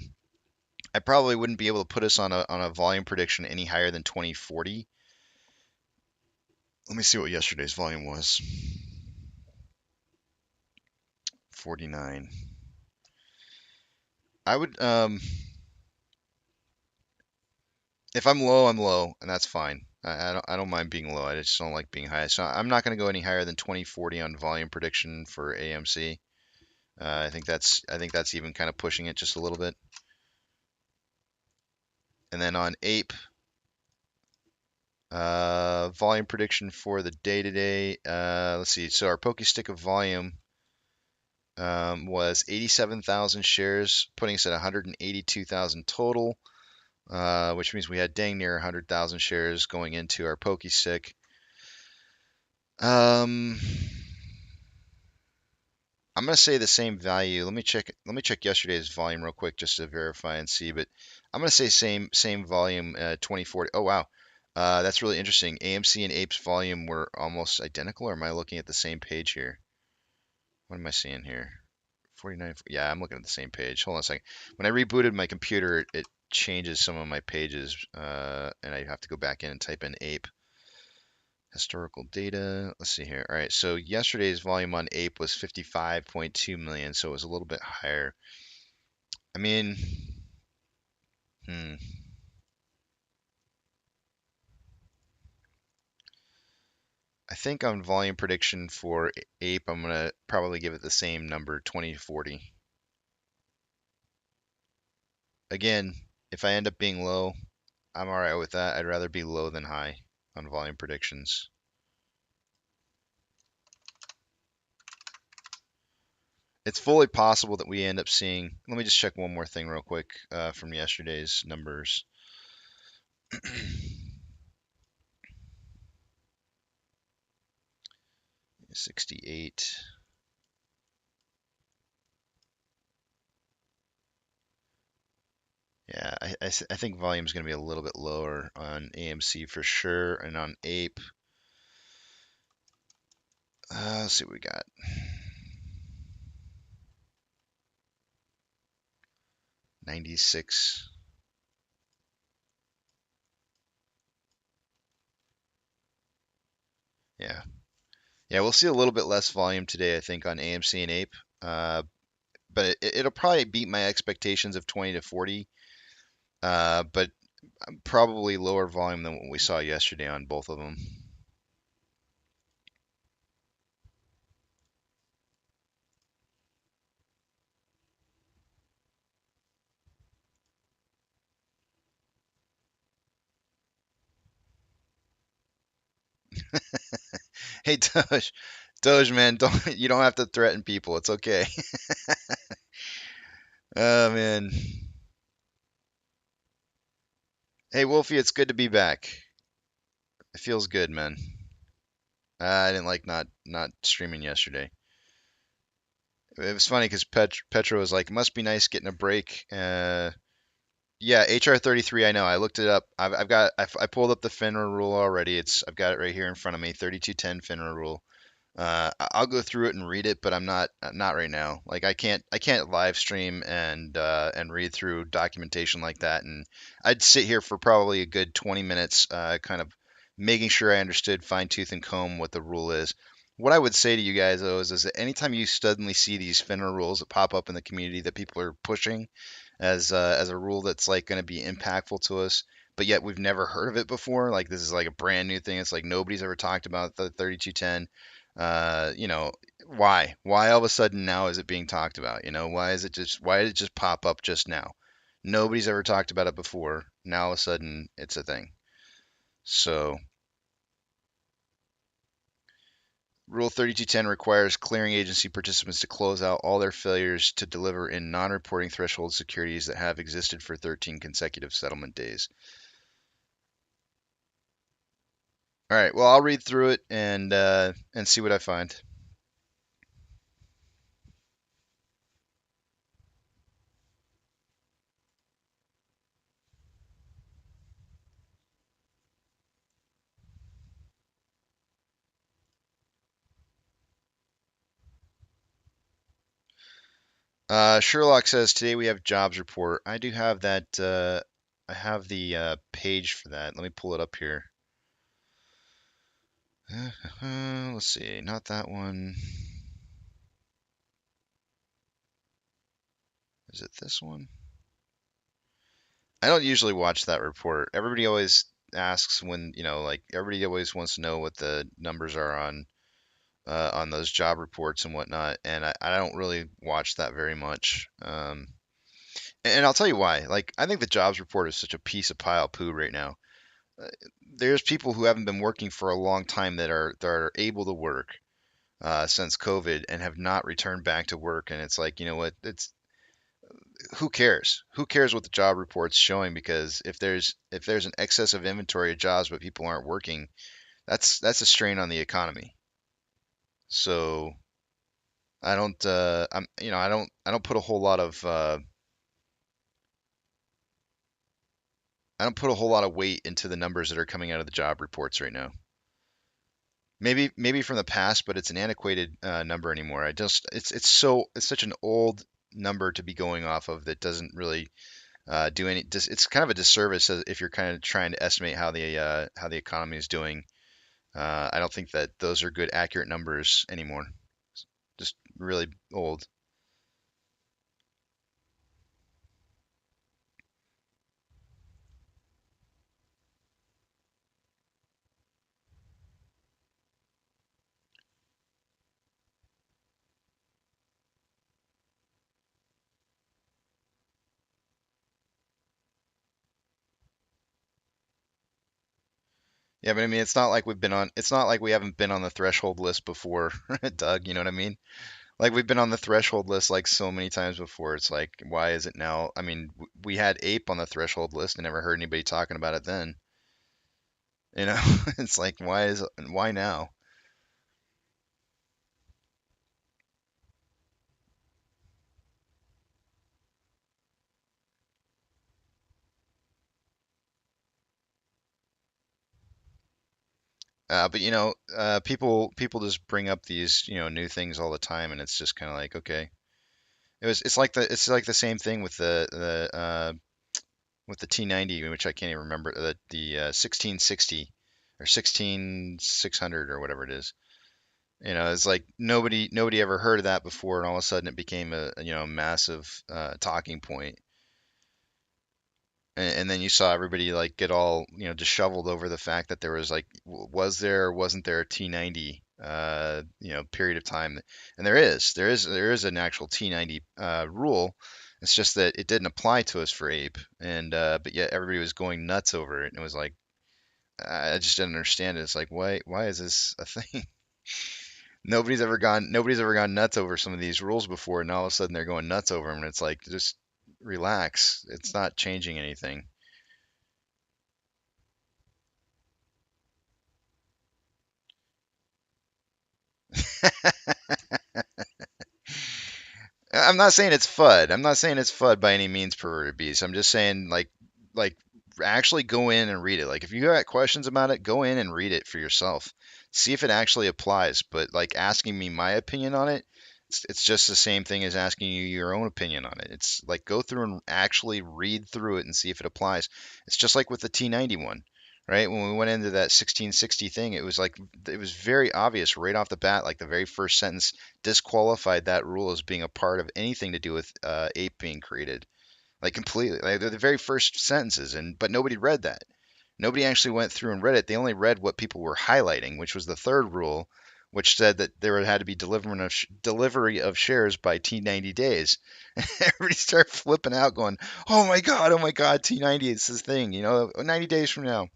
probably wouldn't be able to put us on a volume prediction any higher than 2040. Let me see what yesterday's volume was. 49. I would if I'm low, I'm low, and that's fine. I don't mind being low. I just don't like being high. So I'm not going to go any higher than 2040 on volume prediction for AMC. I think that's even kind of pushing it just a little bit. And then on Ape, volume prediction for the day to day. Let's see. So our Poke Stick of volume was 87,000 shares, putting us at 182,000 total, which means we had dang near 100,000 shares going into our Poke Stick. I'm gonna say the same value. Let me check yesterday's volume real quick just to verify and see. But I'm gonna say same volume, 2040. Oh wow, that's really interesting. AMC and Ape's volume were almost identical. Or am I looking at the same page here? What am I seeing here? 49. Yeah, I'm looking at the same page. Hold on a second. When I rebooted my computer, it changes some of my pages, and I have to go back in and type in Ape. Historical data. Let's see here. All right, so yesterday's volume on Ape was 55.2 million, so it was a little bit higher. I mean, I think on volume prediction for Ape, I'm gonna probably give it the same number, 20 to 40. Again, if I end up being low, I'm all right with that. I'd rather be low than high on volume predictions. It's fully possible that we end up seeing. Let me just check one more thing real quick from yesterday's numbers. 68. Yeah, I think volume is going to be a little bit lower on AMC for sure, and on Ape. Let's see what we got. 96. Yeah. Yeah, we'll see a little bit less volume today, I think, on AMC and Ape. But it'll probably beat my expectations of 20 to 40. But probably lower volume than what we saw yesterday on both of them. Hey, Doge, man, you don't have to threaten people. It's okay. Oh man. Hey, Wolfie, it's good to be back. It feels good, man. I didn't like not streaming yesterday. It was funny because Petro was like, "Must be nice getting a break." Yeah, HR 33. I know. I looked it up. I pulled up the FINRA rule already. I've got it right here in front of me. 3210 FINRA rule. I'll go through it and read it, but I'm not right now. Like I can't live stream and read through documentation like that. And I'd sit here for probably a good 20 minutes, kind of making sure I understood fine tooth and comb what the rule is. What I would say to you guys though is that anytime you suddenly see these FINRA rules that pop up in the community that people are pushing as a rule that's like going to be impactful to us, but yet we've never heard of it before. Like this is like a brand new thing. It's like nobody's ever talked about the 3210. You know, why? Why all of a sudden now is it being talked about? You know, why did it just pop up just now? Nobody's ever talked about it before. Now all of a sudden it's a thing. So Rule 3210 requires clearing agency participants to close out all their failures to deliver in non-reporting threshold securities that have existed for 13 consecutive settlement days. All right, well, I'll read through it and see what I find. Sherlock says today we have jobs report. I do have that. I have the page for that. Let me pull it up here. Let's see, not that one. Is it this one? I don't usually watch that report. Everybody always asks when, like everybody always wants to know what the numbers are on those job reports and whatnot, and I don't really watch that very much. And I'll tell you why. Like, I think the jobs report is such a piece of pile poo right now. Uh, there's people who haven't been working for a long time that are able to work since COVID and have not returned back to work, and it's like, you know what? It's who cares? Who cares what the job report's showing? Because if there's an excess of inventory of jobs but people aren't working, that's a strain on the economy. So I don't I don't put a whole lot of I don't put a whole lot of weight into the numbers that are coming out of the job reports right now. Maybe from the past, but it's an antiquated number anymore. It's such an old number to be going off of that doesn't really do any. It's kind of a disservice if you're kind of trying to estimate how the economy is doing. I don't think that those are good accurate numbers anymore. Just really old. Yeah, but I mean, it's not like it's not like we haven't been on the threshold list before, Doug, you know what I mean? Like we've been on the threshold list like so many times before. It's like, why is it now? I mean, we had Ape on the threshold list and never heard anybody talking about it then. You know, it's like, why now? But people just bring up these, new things all the time, and it's just kind of like, okay, it's like the same thing with the T90, which I can't even remember the 1660 or 16600 or whatever it is. It's like nobody ever heard of that before, and all of a sudden it became a massive talking point. And then you saw everybody like get all disheveled over the fact that there was like was there or wasn't there a T90 period of time, and there is an actual T90 rule. It's just that it didn't apply to us for Ape, and but yet everybody was going nuts over it, and it was like I just didn't understand it. It's like why is this a thing? Nobody's ever gone nuts over some of these rules before, and all of a sudden they're going nuts over them, and it's like just relax. It's not changing anything. I'm not saying it's FUD. I'm not saying it's FUD by any means, perverted beast. I'm just saying like actually go in and read it. Like if you got questions about it, go in and read it for yourself. See if it actually applies. But like asking me my opinion on it, it's just the same thing as asking you your own opinion on it. It's like go through and actually read through it and see if it applies. It's just like with the T91, right? When we went into that 1660 thing, it was like it was very obvious right off the bat, like the very first sentence disqualified that rule as being a part of anything to do with ape being created, like completely. Like they're the very first sentences, and but nobody read that. Nobody actually went through and read it. They only read what people were highlighting, which was the third rule, which said that there had to be delivery of shares by T90 days. Everybody started flipping out, going, oh my God, T90, it's this thing, 90 days from now. And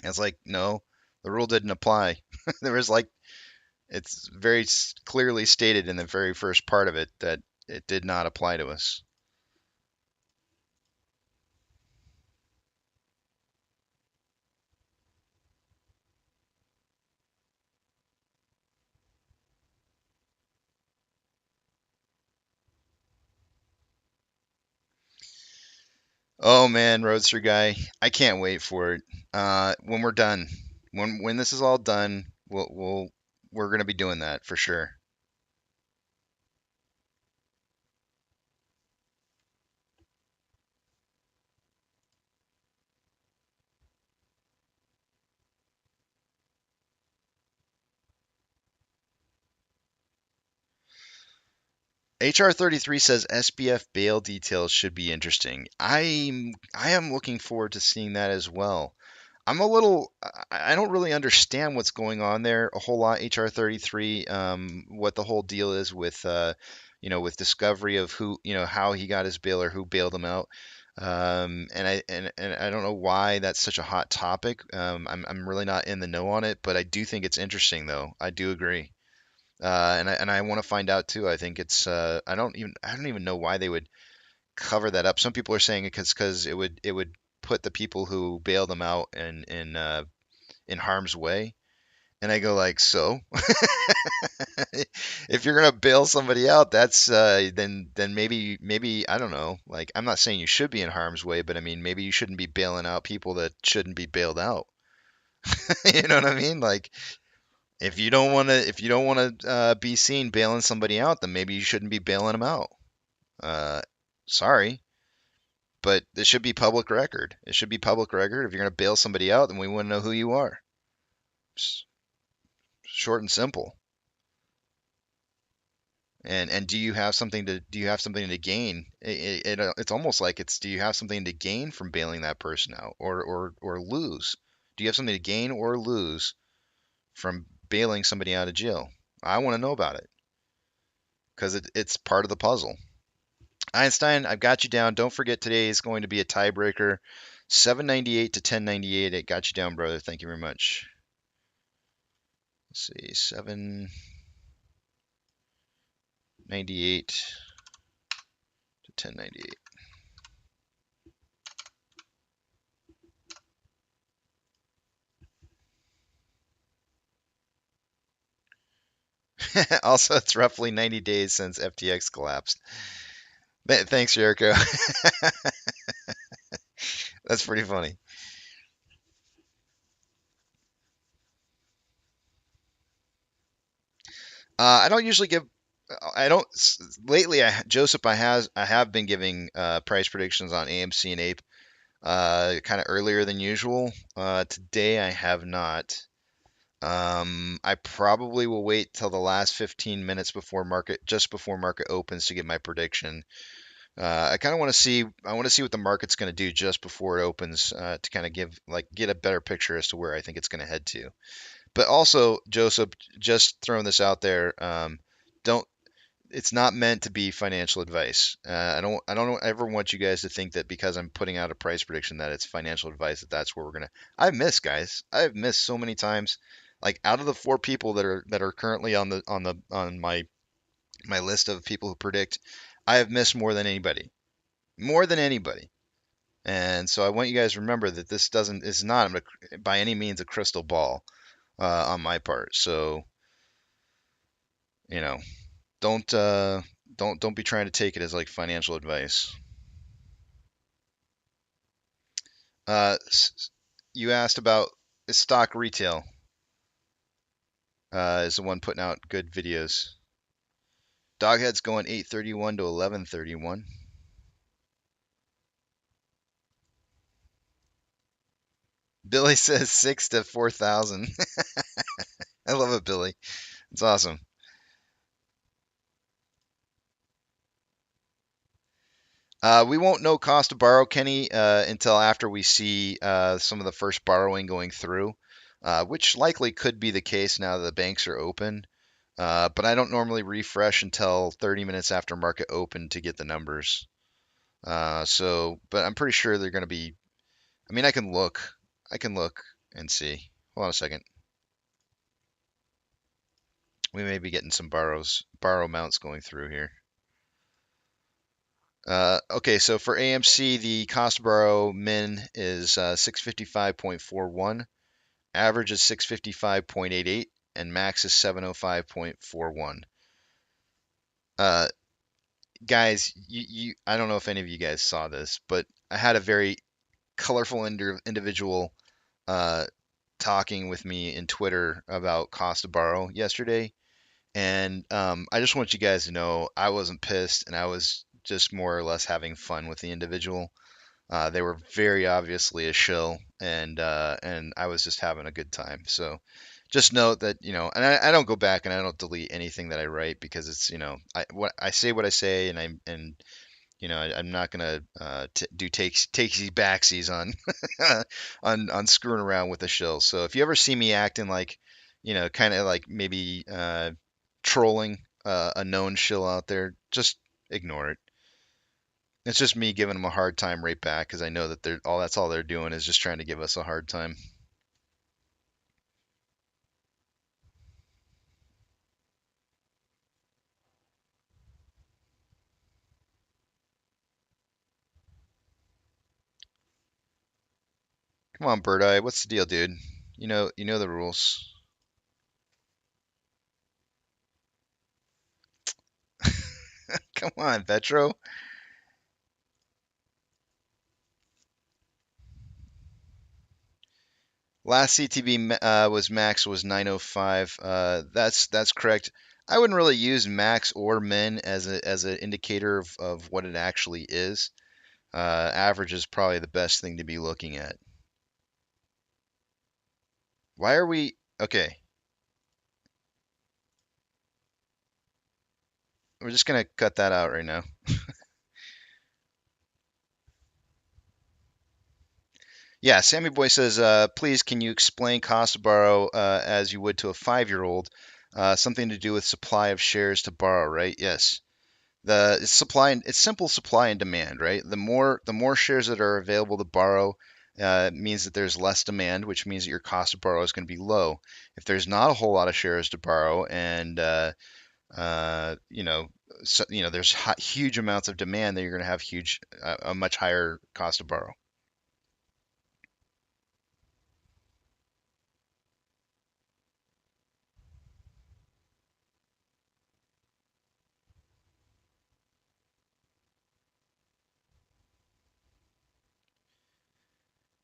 it's like, no, the rule didn't apply. There was like, it's very clearly stated in the very first part of it that it did not apply to us. Oh man, Roadster guy, I can't wait for it. When we're done, when this is all done, we're gonna be doing that for sure. HR 33 says SBF bail details should be interesting. I am looking forward to seeing that as well. I don't really understand what's going on there a whole lot. HR 33, what the whole deal is with with discovery of who, how he got his bail or who bailed him out. And I don't know why that's such a hot topic. I'm really not in the know on it, but I do think it's interesting though. I do agree. And I want to find out too. I think it's I don't even know why they would cover that up. Some people are saying because it would put the people who bailed them out in harm's way. And I go like, so if you're gonna bail somebody out, that's then maybe I don't know. Like I'm not saying you should be in harm's way, but I mean maybe you shouldn't be bailing out people that shouldn't be bailed out. You know what I mean? Like if you don't want to be seen bailing somebody out, then maybe you shouldn't be bailing them out. Uh, Sorry, but it should be public record. It should be public record. If you're going to bail somebody out, then we want to know who you are. Short and simple. And do you have something to gain? It's almost like it's do you have something to gain from bailing that person out, or lose? Do you have something to gain or lose from bailing somebody out of jail? I want to know about it because it's part of the puzzle. Einstein, I've got you down. Don't forget today is going to be a tiebreaker. 798 to 1098. It got you down, brother. Thank you very much. Let's see, 798 to 1098. Also, it's roughly 90 days since FTX collapsed. Thanks, Jericho. That's pretty funny. I don't usually give. I don't lately. Joseph, I have been giving price predictions on AMC and Ape kind of earlier than usual. Today I have not. I probably will wait till the last 15 minutes just before market opens to get my prediction. I kind of want to see. I want to see what the market's going to do just before it opens to kind of get a better picture as to where I think it's going to head to. But also, Joseph, just throwing this out there, don't. It's not meant to be financial advice. I don't ever want you guys to think that because I'm putting out a price prediction that it's financial advice that's where we're gonna. I've missed, guys. I've missed so many times. Like out of the 4 people that are currently on my list of people who predict, I have missed more than anybody. And so I want you guys to remember that this doesn't is not by any means a crystal ball on my part. So you know, don't don't be trying to take it as like financial advice. You asked about stock retail is the one putting out good videos. Doghead's going 831 to 1131. Billy says 6 to 4,000. I love it, Billy. It's awesome. We won't know cost to borrow, Kenny, until after we see some of the first borrowing going through, which likely could be the case now that the banks are open. But I don't normally refresh until 30 minutes after market open to get the numbers. But I'm pretty sure they're going to be. I mean, I can look and see. Hold on a second. We may be getting some borrow amounts going through here. Okay, so for AMC, the cost to borrow min is 655.41, average is 655.88, and max is 705.41. Guys, I don't know if any of you guys saw this, but I had a very colorful individual talking with me in Twitter about cost to borrow yesterday. And I just want you guys to know I wasn't pissed, and I was just more or less having fun with the individual. They were very obviously a shill, and I was just having a good time. So just note that, and I don't go back and I don't delete anything that I write because it's, I say what I say, and I'm not gonna do takesy backsies on on screwing around with the shill. So if you ever see me acting like, kind of like maybe trolling a known shill out there, just ignore it. It's just me giving them a hard time right back because I know that that's all they're doing is just trying to give us a hard time. Come on, Bird Eye, what's the deal, dude? You know the rules. Come on, Vetro. Last CTB was max was 905. That's correct. I wouldn't really use max or min as an indicator of what it actually is. Average is probably the best thing to be looking at. Why are we okay? We're just gonna cut that out right now. Yeah, Sammy Boy says, please can you explain cost to borrow as you would to a 5-year-old? Something to do with supply of shares to borrow, right? Yes. It's simple supply and demand, right? The more shares that are available to borrow, means that there's less demand, which means that your cost to borrow is going to be low. If there's not a whole lot of shares to borrow, and you know, so, you know, there's huge amounts of demand, then you're going to have a much higher cost to borrow.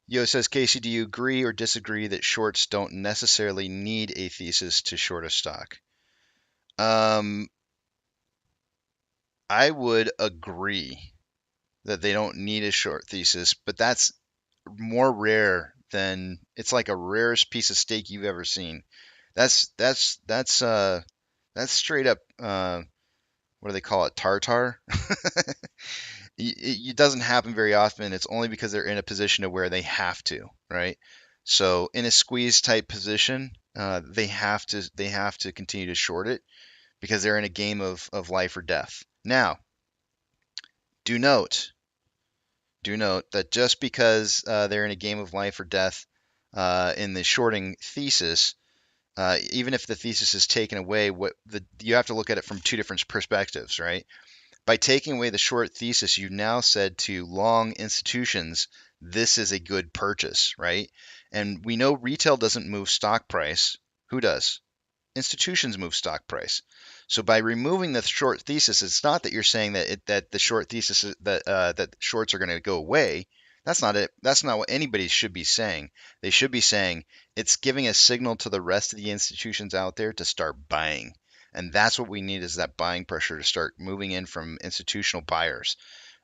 Yo says, Casey, do you agree or disagree that shorts don't necessarily need a thesis to short a stock? Um, I would agree that they don't need a short thesis, but that's more rare than it's like a rarest piece of steak you've ever seen. That's straight up what do they call it? Tartar. It doesn't happen very often. It's only because they're in a position to where they have to, right? So in a squeeze type position, they have to continue to short it because they're in a game of life or death. Now, do note, do note that just because they're in a game of life or death in the shorting thesis, even if the thesis is taken away, you have to look at it from two different perspectives, right? By taking away the short thesis, you've now said to long institutions, this is a good purchase, right? And we know retail doesn't move stock price. Who does? Institutions move stock price. So by removing the short thesis, it's not that you're saying that the short thesis that shorts are going to go away. That's not it. That's not what anybody should be saying. They should be saying it's giving a signal to the rest of the institutions out there to start buying. And that's what we need is that buying pressure to start moving in from institutional buyers.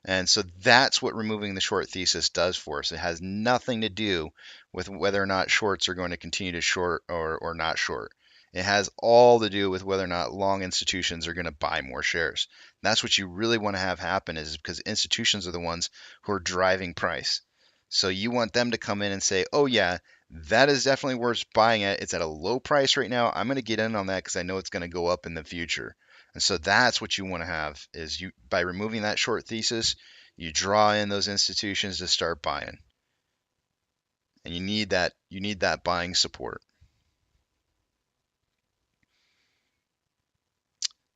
And so that's what removing the short thesis does for us. It has nothing to do with whether or not shorts are going to continue to short or not short. It has all to do with whether or not long institutions are going to buy more shares. And that's what you really want to have happen is because institutions are the ones who are driving price. So you want them to come in and say, oh, yeah, that is definitely worth buying at. It's at a low price right now. I'm going to get in on that because I know it's going to go up in the future. And so that's what you want to have is you by removing that short thesis, you draw in those institutions to start buying. And you need that buying support.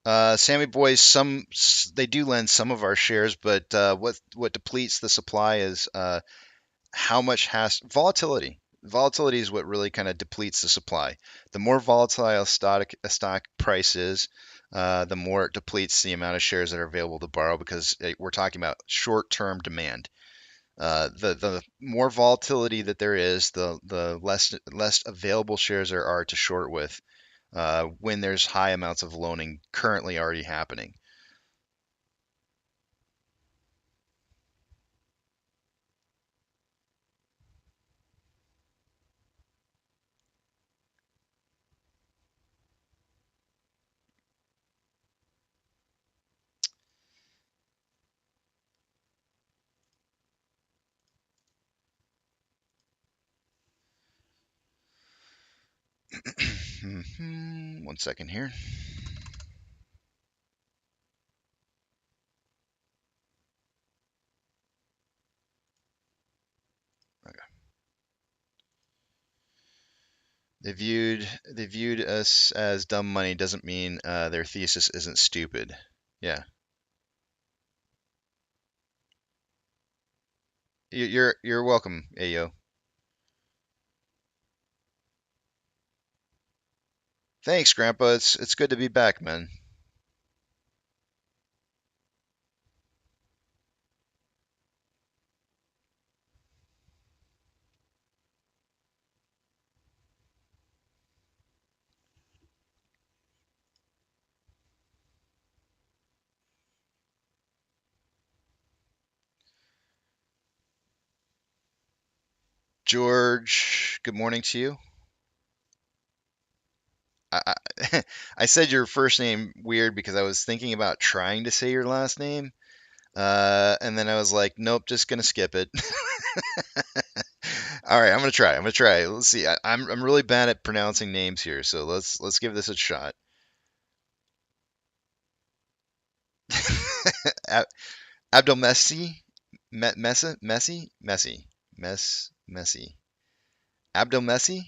Sammy boys, they do lend some of our shares, but what depletes the supply is how much has volatility. Volatility is what really kind of depletes the supply. The more volatile a stock price is, the more it depletes the amount of shares that are available to borrow because we're talking about short-term demand. The more volatility that there is, the less available shares there are to short with when there's high amounts of loaning currently already happening. One second here. Okay. They viewed us as dumb money doesn't mean their thesis isn't stupid. Yeah. You're welcome, Ayo. Thanks, Grandpa. It's good to be back, man. George, good morning to you. I said your first name weird because I was thinking about trying to say your last name, and then I was like, nope, just gonna skip it. All right, I'm gonna try. I'm gonna try. Let's see. I'm really bad at pronouncing names here, so let's give this a shot. Abdel Messi, Messi, Messi, Messi, Mess. Messi. Abdel Messi?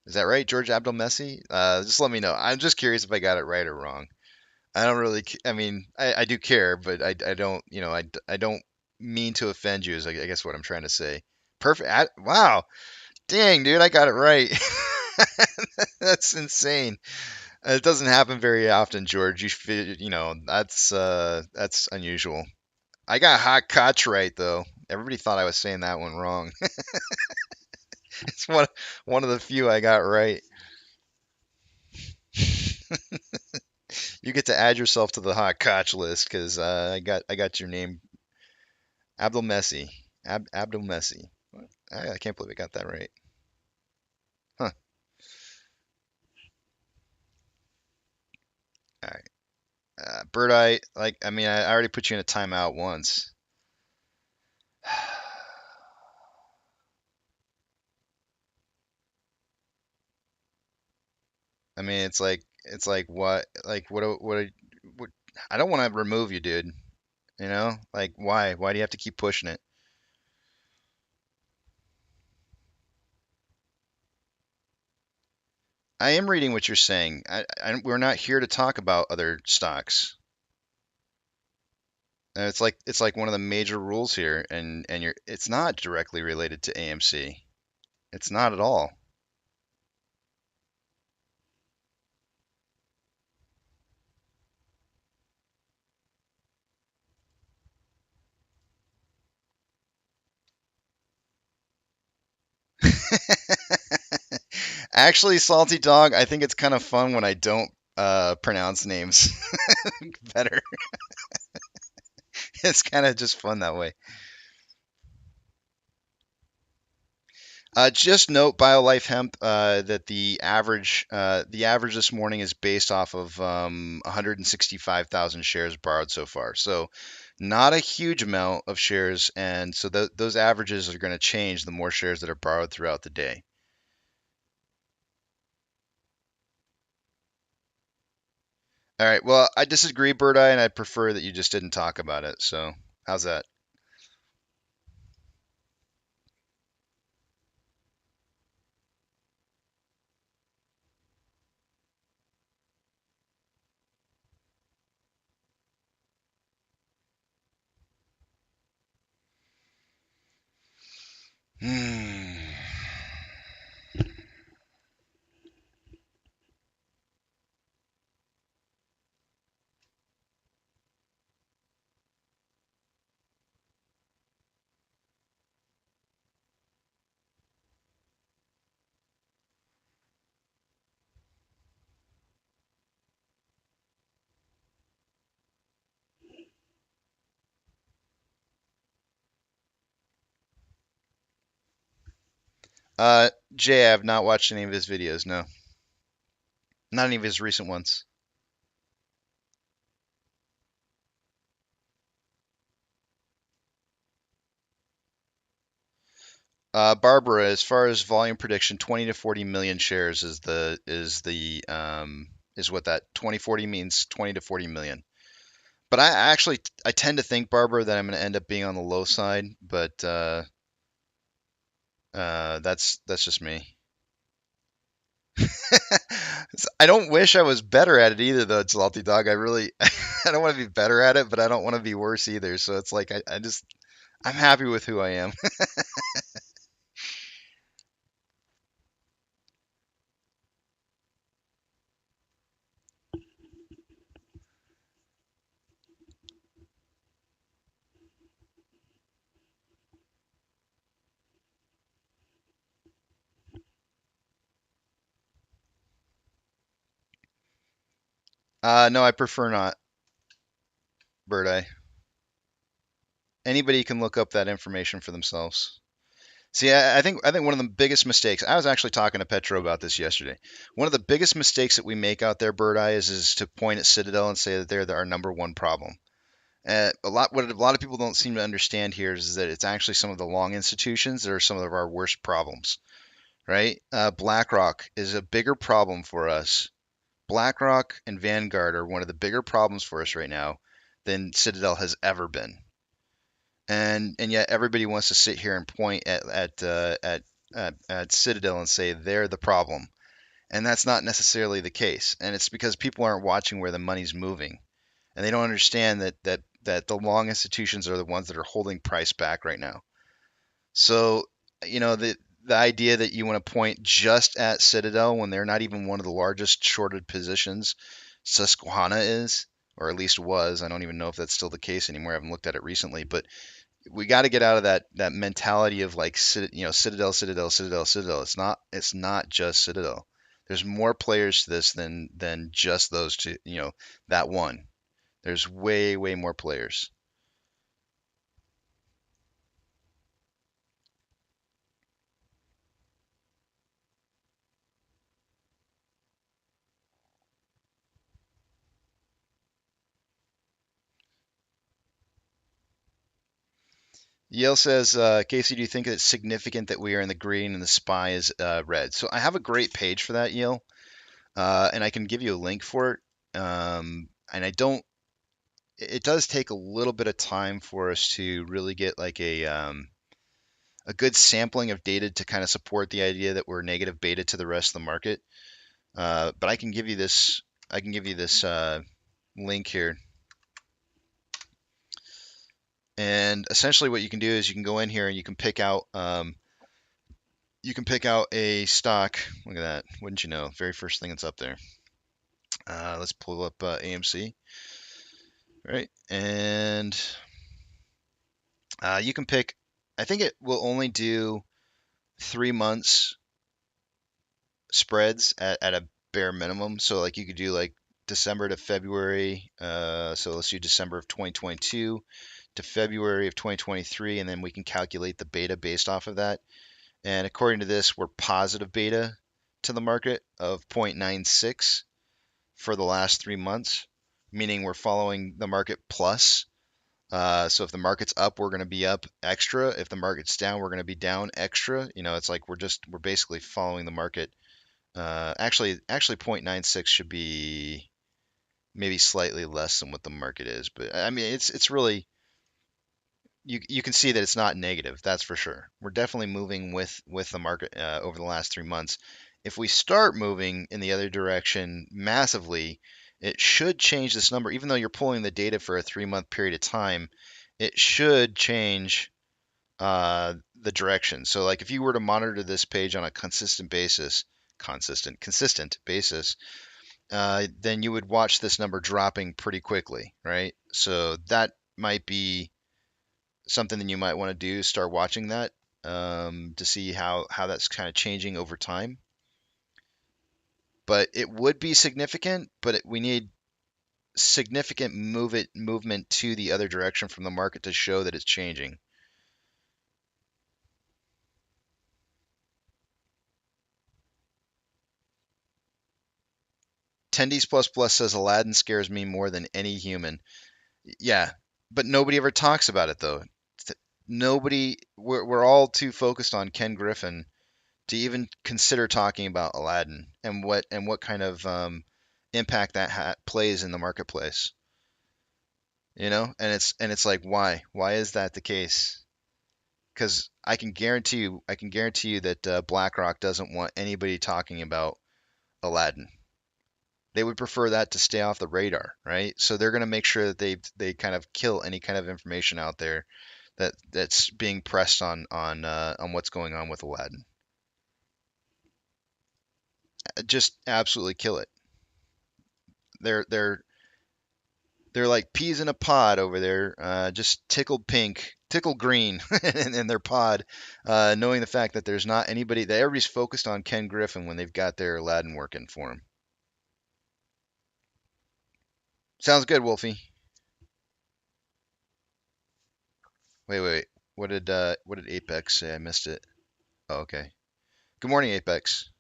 Is that right? George Abdel Messi? Just let me know. I'm just curious if I got it right or wrong. I don't really, I mean, I do care, but I don't, I don't mean to offend you, is I guess what I'm trying to say. Perfect. Wow. Dang, dude, I got it right. That's insane. It doesn't happen very often, George. That's unusual. I got hot Koch right though. Everybody thought I was saying that one wrong. It's one of the few I got right. You get to add yourself to the hot Koch list because I got your name, Abdul Messi. Abdul Messi. I can't believe I got that right. Huh. All right. Bird Eye, like, I mean, I already put you in a timeout once. I mean, what I don't want to remove you, dude. You know, like, why? Why do you have to keep pushing it? I am reading what you're saying. We're not here to talk about other stocks. It's like one of the major rules here, and it's not directly related to AMC. It's not at all. Actually, Salty Dog, I think it's kind of fun when I don't pronounce names better. It's kind of just fun that way. Just note, BioLife Hemp, that the average this morning is based off of 165,000 shares borrowed so far. So not a huge amount of shares, and so those averages are going to change the more shares that are borrowed throughout the day. All right. Well, I disagree, Bird Eye, and I prefer that you just didn't talk about it. So how's that? Hmm. Jay, I have not watched any of his videos. No, not any of his recent ones. Barbara, as far as volume prediction, 20 to 40 million shares is what that 2040 means, 20 to 40 million. But I tend to think, Barbara, that I'm going to end up being on the low side, but that's just me. I don't wish I was better at it either, though, Salty Dog. I really I don't want to be better at it, but I don't want to be worse either. So it's like I'm happy with who I am. No, I prefer not, Bird Eye. Anybody can look up that information for themselves. See, I think one of the biggest mistakes. I was actually talking to Petro about this yesterday. One of the biggest mistakes that we make out there, Bird Eye, is to point at Citadel and say that they're our number one problem. What a lot of people don't seem to understand here is that it's actually some of the long institutions that are some of our worst problems, right? BlackRock is a bigger problem for us. BlackRock and Vanguard are one of the bigger problems for us right now than Citadel has ever been. and yet everybody wants to sit here and point at Citadel and say they're the problem, and that's not necessarily the case. And it's because people aren't watching where the money's moving, and they don't understand that the long institutions are the ones that are holding price back right now. So, the idea that you want to point just at Citadel when they're not even one of the largest shorted positions, Susquehanna is, or at least was. I don't even know if that's still the case anymore. I haven't looked at it recently, but we got to get out of that mentality of like Citadel, Citadel, Citadel, Citadel. It's not just Citadel. There's more players to this than just those two. That one. There's way more players. Yale says, Casey, do you think it's significant that we are in the green and the SPY is red? So I have a great page for that, Yale, and I can give you a link for it. And it does take a little bit of time for us to really get like a good sampling of data to kind of support the idea that we're negative beta to the rest of the market. But I can give you this. Link here. And essentially, what you can do is you can go in here and you can pick out a stock. Look at that! Wouldn't you know? Very first thing that's up there. Let's pull up AMC. Right, and you can pick. I think it will only do 3 months spreads at a bare minimum. So like you could do like December to February. So let's do December of 2022 to February of 2023, and then we can calculate the beta based off of that. And according to this, we're positive beta to the market of 0.96 for the last 3 months, meaning we're following the market plus. So if the market's up, we're going to be up extra. If the market's down, we're going to be down extra. It's like we're basically following the market. Actually 0.96 should be maybe slightly less than what the market is, but I mean it's really you can see that it's not negative. That's for sure. We're definitely moving with the market over the last 3 months. If we start moving in the other direction massively, it should change this number. Even though you're pulling the data for a 3-month period of time, it should change the direction. So like if you were to monitor this page on a consistent basis, then you would watch this number dropping pretty quickly, right? So that might be something that you might want to do, start watching that to see how that's kind of changing over time. But it would be significant, but we need significant movement to the other direction from the market to show that it's changing. Tendies++ says Aladdin scares me more than any human. Yeah, but nobody ever talks about it though. We're all too focused on Ken Griffin to even consider talking about Aladdin and what kind of impact that plays in the marketplace. And it's like why is that the case? Because I can guarantee you that BlackRock doesn't want anybody talking about Aladdin. They would prefer that to stay off the radar, right? So they're going to make sure that they kind of kill any kind of information out there that's being pressed on what's going on with Aladdin. Just absolutely kill it. They're like peas in a pod over there, just tickled green in their pod, knowing the fact that there's not anybody, that everybody's focused on Ken Griffin when they've got their Aladdin working for them. Sounds good, Wolfie. Wait. What did Apex say? I missed it. Oh, okay. Good morning, Apex.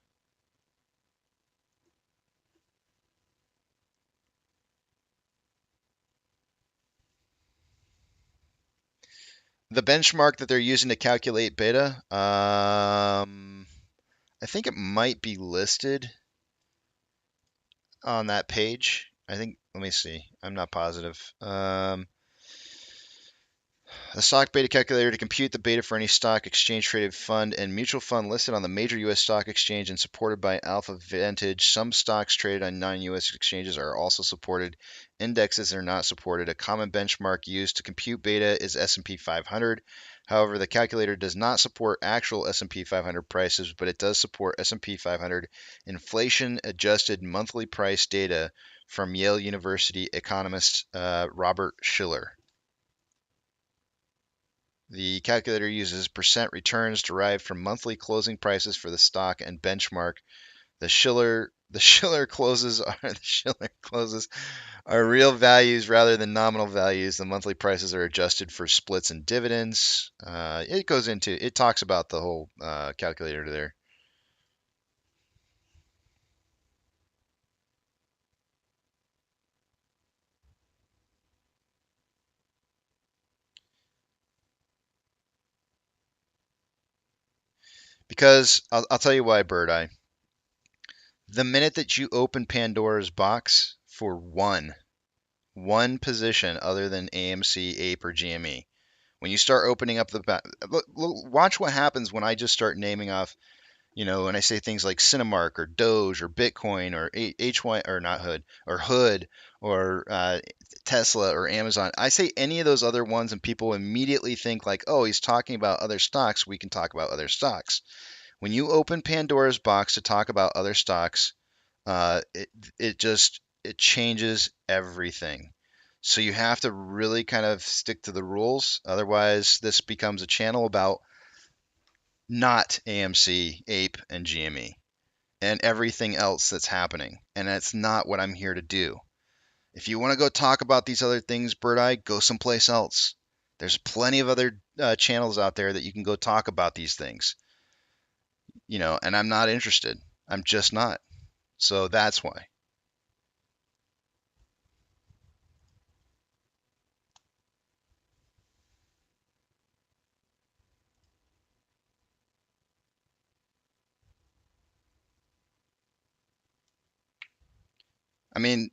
The benchmark that they're using to calculate beta, I think it might be listed on that page. Let me see. I'm not positive. A stock beta calculator to compute the beta for any stock, exchange traded fund, and mutual fund listed on the major U.S. stock exchange and supported by Alpha Vantage. Some stocks traded on non-U.S. exchanges are also supported. Indexes are not supported. A common benchmark used to compute beta is S&P 500. However, the calculator does not support actual S&P 500 prices, but it does support S&P 500 inflation-adjusted monthly price data from Yale University economist Robert Shiller. The calculator uses percent returns derived from monthly closing prices for the stock and benchmark. The Shiller closes are real values rather than nominal values. The monthly prices are adjusted for splits and dividends. It talks about the whole calculator there. Because I'll tell you why, Bird Eye. The minute that you open Pandora's box for one position other than AMC, APE, or GME, when you start opening up watch what happens when I just start naming off, when I say things like Cinemark or Doge or Bitcoin or HY or not Hood or Hood or Tesla or Amazon. I say any of those other ones and people immediately think like, oh, he's talking about other stocks. We can talk about other stocks. When you open Pandora's box to talk about other stocks, it changes everything. So you have to really kind of stick to the rules. Otherwise, this becomes a channel about not AMC, APE, and GME and everything else that's happening. And that's not what I'm here to do. If you want to go talk about these other things, Bird Eye, go someplace else. There's plenty of other channels out there that you can go talk about these things. And I'm not interested. I'm just not. So that's why. I mean,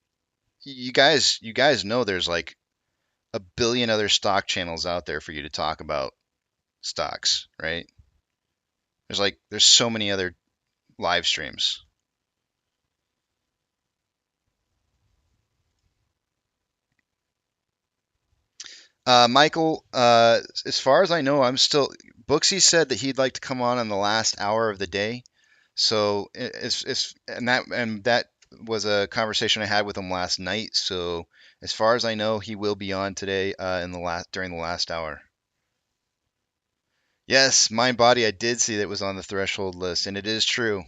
you guys know there's like a billion other stock channels out there for you to talk about stocks, right? There's so many other live streams. Michael, as far as I know, Booksy said that he'd like to come on in the last hour of the day. So that was a conversation I had with him last night. So as far as I know, he will be on today during the last hour. Yes, Mind Body, I did see that it was on the threshold list, and it is true.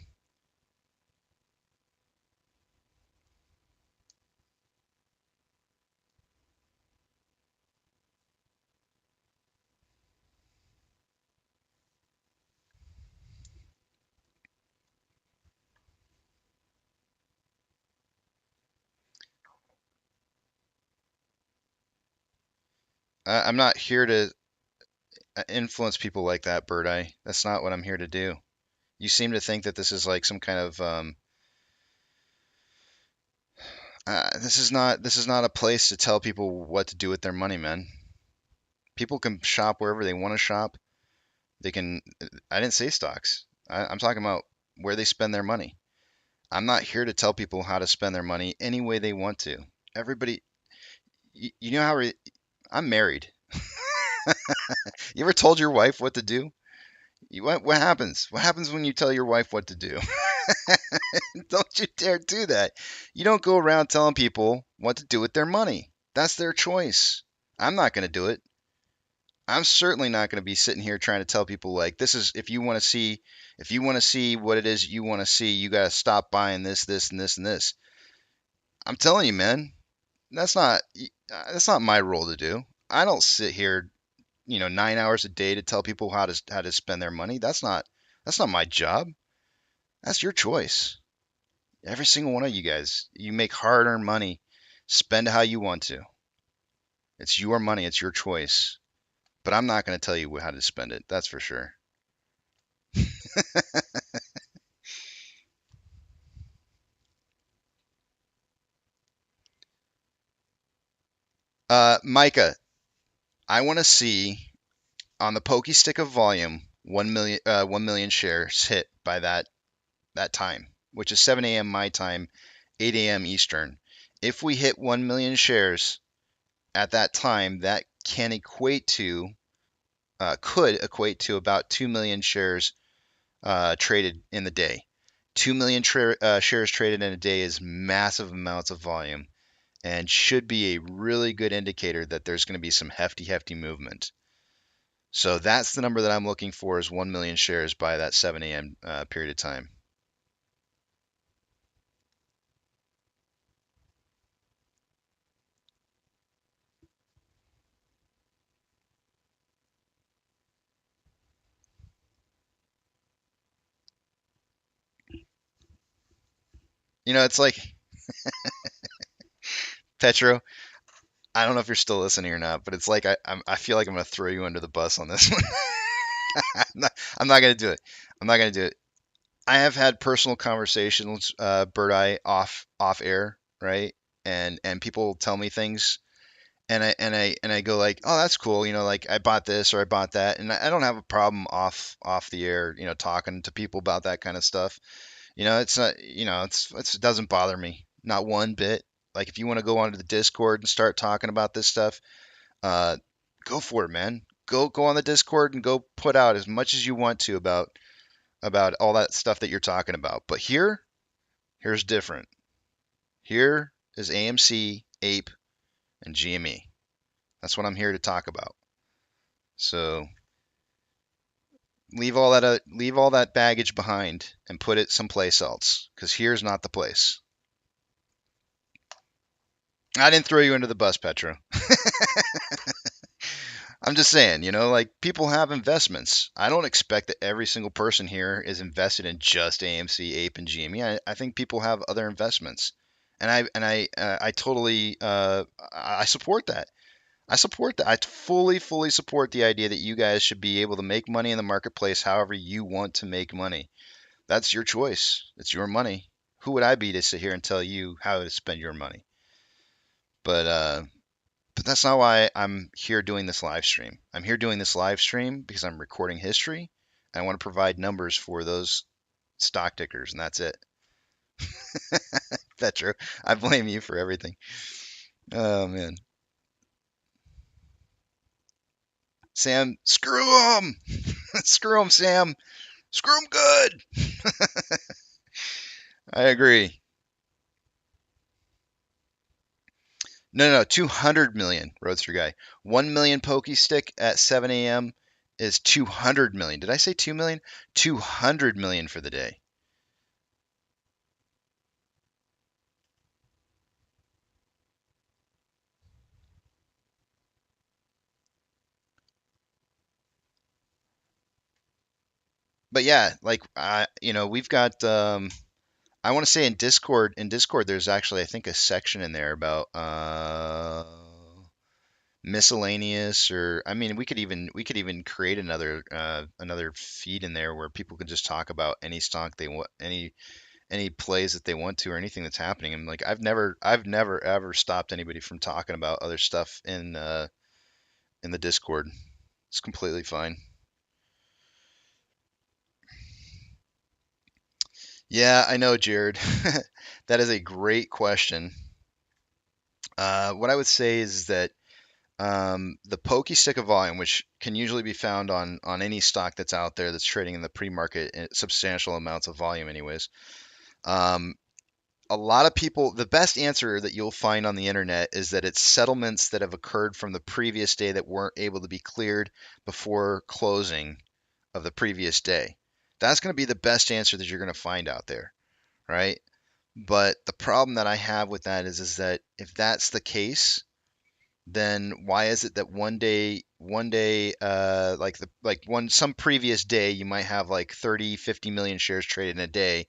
I'm not here to influence people like that, Bird Eye. That's not what I'm here to do. You seem to think that this is like some kind of this is not a place to tell people what to do with their money, man. People can shop wherever they want to shop. They can. I didn't say stocks. I'm talking about where they spend their money. I'm not here to tell people how to spend their money any way they want to. Everybody, you know how I'm married. You ever told your wife what to do? What happens? What happens when you tell your wife what to do? Don't you dare do that. You don't go around telling people what to do with their money. That's their choice. I'm not going to do it. I'm certainly not going to be sitting here trying to tell people like this is if you want to see what it is you want to see, you got to stop buying this, this, and this, and this. I'm telling you, man, that's not my role to do. I don't sit here, 9 hours a day to tell people how to spend their money. That's not my job. That's your choice. Every single one of you guys, you make hard-earned money. Spend how you want to. It's your money. It's your choice. But I'm not going to tell you how to spend it. That's for sure. Micah, I want to see on the pokey stick of volume 1 million shares hit by that time, which is 7 a.m. my time, 8 a.m. Eastern. If we hit 1 million shares at that time, that can equate to could equate to about 2 million shares traded in the day. 2 million shares traded in a day is massive amounts of volume and should be a really good indicator that there's going to be some hefty movement. So that's the number that I'm looking for, is 1 million shares by that 7 a.m. Period of time. You know, it's like, Petro, I don't know if you're still listening or not, but it's like I feel like I'm going to throw you under the bus on this one. I'm not going to do it. I'm not going to do it. I have had personal conversations, Bird Eye, off air, right? And people tell me things, and I go like, oh, that's cool, like I bought this or I bought that, and I don't have a problem off the air, talking to people about that kind of stuff. It's not, it doesn't bother me, not one bit. Like if you want to go onto the Discord and start talking about this stuff, uh, go for it, man. Go on the Discord and go put out as much as you want to about all that stuff that you're talking about. But here's different. Here is AMC, APE, and GME. That's what I'm here to talk about. So leave all that baggage behind and put it someplace else, because here's not the place. I didn't throw you under the bus, Petro. I'm just saying, like people have investments. I don't expect that every single person here is invested in just AMC, APE, and GME. I think people have other investments, and I totally I support that. I support that. I fully support the idea that you guys should be able to make money in the marketplace however you want to make money. That's your choice. It's your money. Who would I be to sit here and tell you how to spend your money? But that's not why I'm here doing this live stream. I'm here doing this live stream because I'm recording history, and I want to provide numbers for those stock tickers, and that's it. That's true. I blame you for everything. Oh man, Sam, screw them. Screw them, Sam. Screw them good. I agree. No, 200 million, Roadster guy. 1 million pokey stick at 7 a.m. is 200 million. Did I say 2 million? 200 million for the day. But yeah, like we've got I want to say in Discord there's actually, I think, a section in there about miscellaneous, or I mean we could even create another feed in there where people can just talk about any stock they want, any plays that they want to, or anything that's happening. And like I've never ever stopped anybody from talking about other stuff in the Discord. It's completely fine. Yeah, I know, Jared. That is a great question. What I would say is that the pokey stick of volume, which can usually be found on any stock that's out there that's trading in the pre-market in substantial amounts of volume, anyways. Um, a lot of people, the best answer that you'll find on the internet is that it's settlements that have occurred from the previous day that weren't able to be cleared before closing of the previous day. That's going to be the best answer that you're going to find out there, right? But the problem that I have with that is that if that's the case, then why is it that one day, like some previous day, you might have like 30, 50 million shares traded in a day,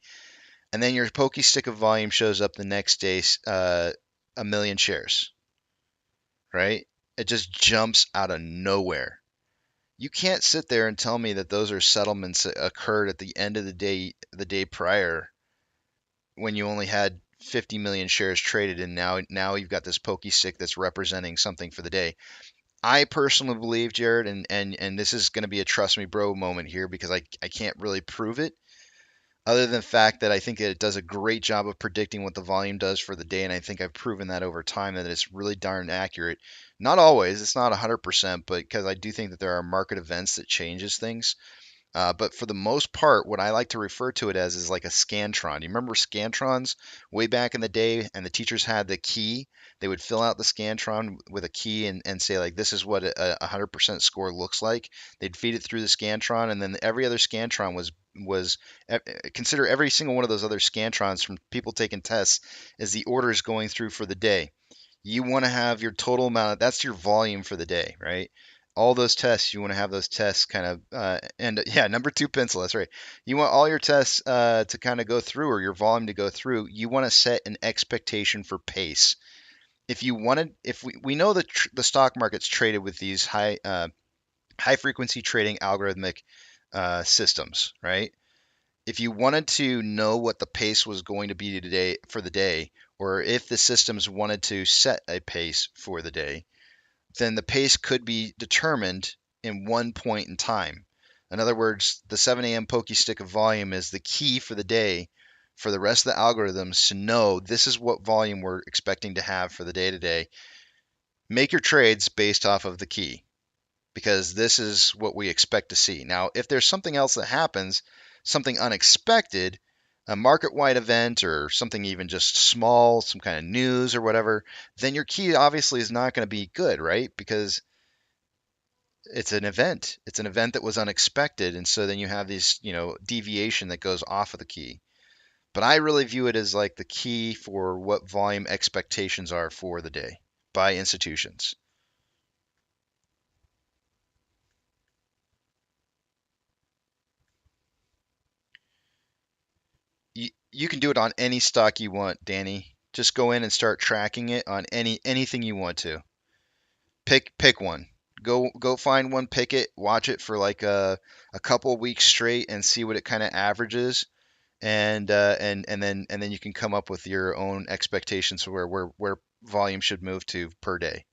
and then your pokey stick of volume shows up the next day, a million shares, right? It just jumps out of nowhere. You can't sit there and tell me that those are settlements that occurred at the end of the day prior, when you only had 50 million shares traded, and now you've got this pokey stick that's representing something for the day. I personally believe, Jared, and this is going to be a trust me bro moment here because I can't really prove it other than the fact that I think that it does a great job of predicting what the volume does for the day, and I think I've proven that over time that it's really darn accurate. Not always, it's not 100%, but because I do think that there are market events that changes things. But for the most part, what I like to refer to it as is like a scantron. You remember scantrons way back in the day, and the teachers had the key. They would fill out the scantron with a key and say like, this is what a 100% score looks like. They'd feed it through the scantron, and then every other scantron was consider every single one of those other scantrons from people taking tests as the orders going through for the day. You want to have your total amount, that's your volume for the day, right? All those tests, you want to have those tests kind of, and yeah, number two pencil, that's right. You want all your tests to kind of go through, or your volume to go through. You want to set an expectation for pace. If you wanted, if we know that the stock market's traded with these high frequency trading algorithmic systems, right? If you wanted to know what the pace was going to be today for the day, or if the systems wanted to set a pace for the day, then the pace could be determined in one point in time. In other words, the 7 a.m. pokey stick of volume is the key for the day for the rest of the algorithms to know this is what volume we're expecting to have for the day to day. Make your trades based off of the key because this is what we expect to see. Now, if there's something else that happens, something unexpected, a market-wide event or something even just small, some kind of news or whatever, then your key obviously is not going to be good, right? Because it's an event. It's an event that was unexpected, and so then you have these, deviation that goes off of the key. But I really view it as like the key for what volume expectations are for the day by institutions. You can do it on any stock you want, Danny. Just go in and start tracking it on anything you want to. Pick one. Go find one, pick it, watch it for like a couple of weeks straight and see what it kind of averages, and then you can come up with your own expectations for where volume should move to per day.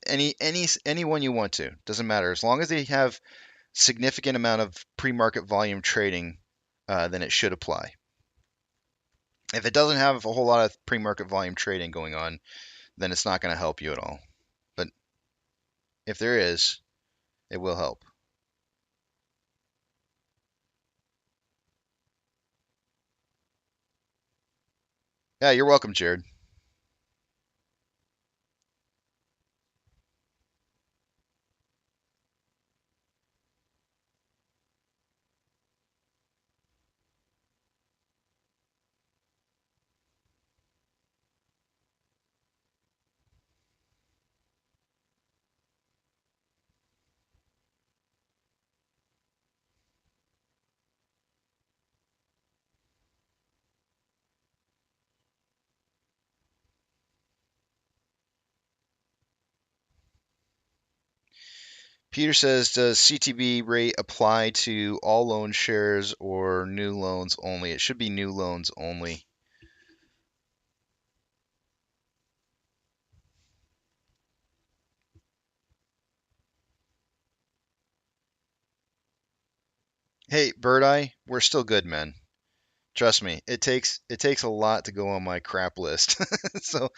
Any one you want to, doesn't matter as long as they have significant amount of pre-market volume trading, then it should apply. If it doesn't have a whole lot of pre-market volume trading going on, then it's not going to help you at all. But if there is, it will help. Yeah, you're welcome, Jared. Peter says, does CTB rate apply to all loan shares or new loans only? It should be new loans only. Hey, Bird Eye, we're still good, man. Trust me, it takes a lot to go on my crap list. So,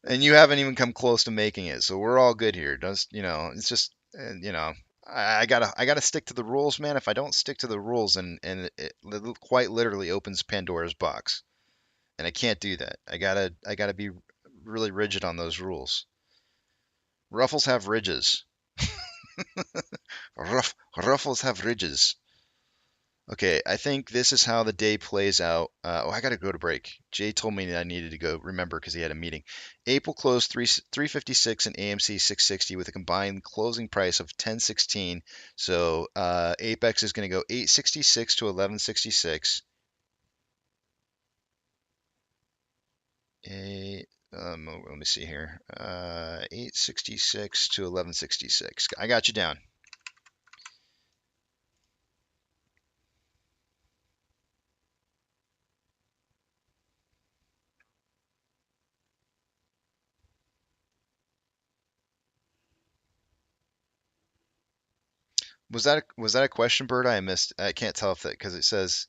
and you haven't even come close to making it. So we're all good here. Just, it's just, I gotta stick to the rules, man. If I don't stick to the rules, and it quite literally opens Pandora's box, and I can't do that. I gotta be really rigid on those rules. Ruffles have ridges. Ruffles have ridges. Okay, I think this is how the day plays out. I got to go to break. Jay told me that I needed to go. Remember, because he had a meeting. Ape will close 356 and AMC 660 with a combined closing price of 1016. So Apex is going to go 866 to 1166. Let me see here. 866 to 1166. I got you down. Was that a question, Bird? I missed. I can't tell if that because it says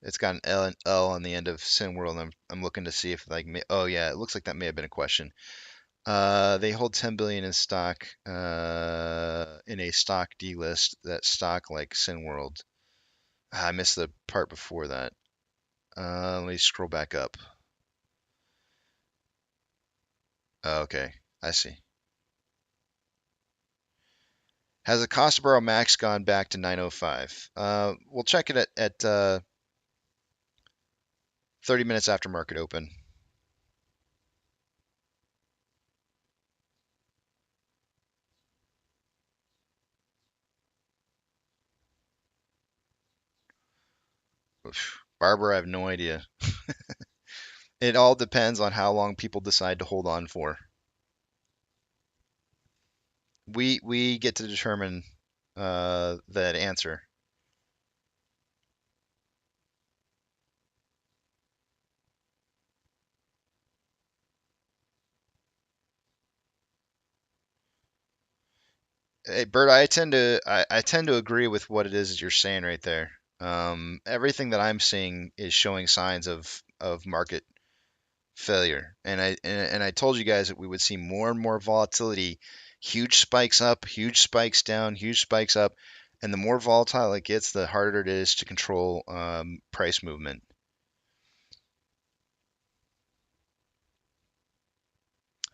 it's got an L on the end of Cineworld, and I'm looking to see if like oh yeah, it looks like that may have been a question. They hold 10 billion in stock in a stock delist. That stock like Cineworld. I missed the part before that. Let me scroll back up. Oh, okay, I see. Has the cost to borrow max gone back to 905? We'll check it at 30 minutes after market open. Oof. Barbara, I have no idea. It all depends on how long people decide to hold on for. We get to determine that answer. Hey, Bert, I tend to agree with what it is that you're saying right there. Everything that I'm seeing is showing signs of market failure, and I told you guys that we would see more and more volatility, huge spikes up, huge spikes down, huge spikes up, and the more volatile it gets, the harder it is to control price movement.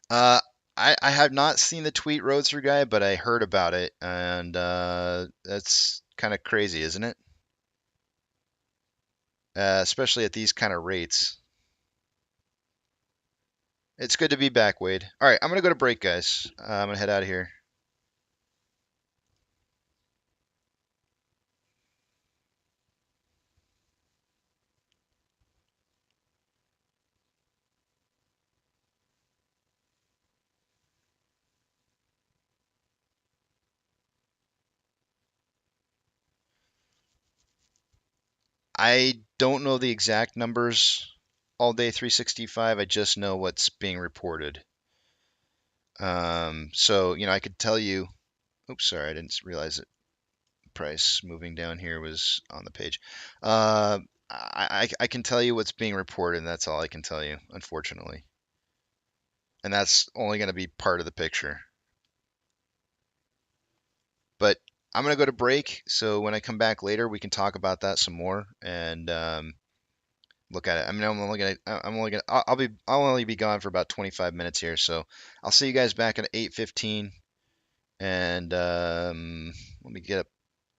Uh, I have not seen the tweet road through guy, but I heard about it, and that's kind of crazy, isn't it? Especially at these kind of rates. It's good to be back, Wade. All right, I'm gonna go to break, guys. I'm gonna head out of here. I don't know the exact numbers all day 365. I just know what's being reported. So I could tell you. Oops, sorry, I didn't realize that price moving down here was on the page. I can tell you what's being reported, and that's all I can tell you, unfortunately. And that's only going to be part of the picture. But I'm going to go to break, so when I come back later, we can talk about that some more and look at it. I mean, I'll only be gone for about 25 minutes here, so I'll see you guys back at 8:15. And let me get up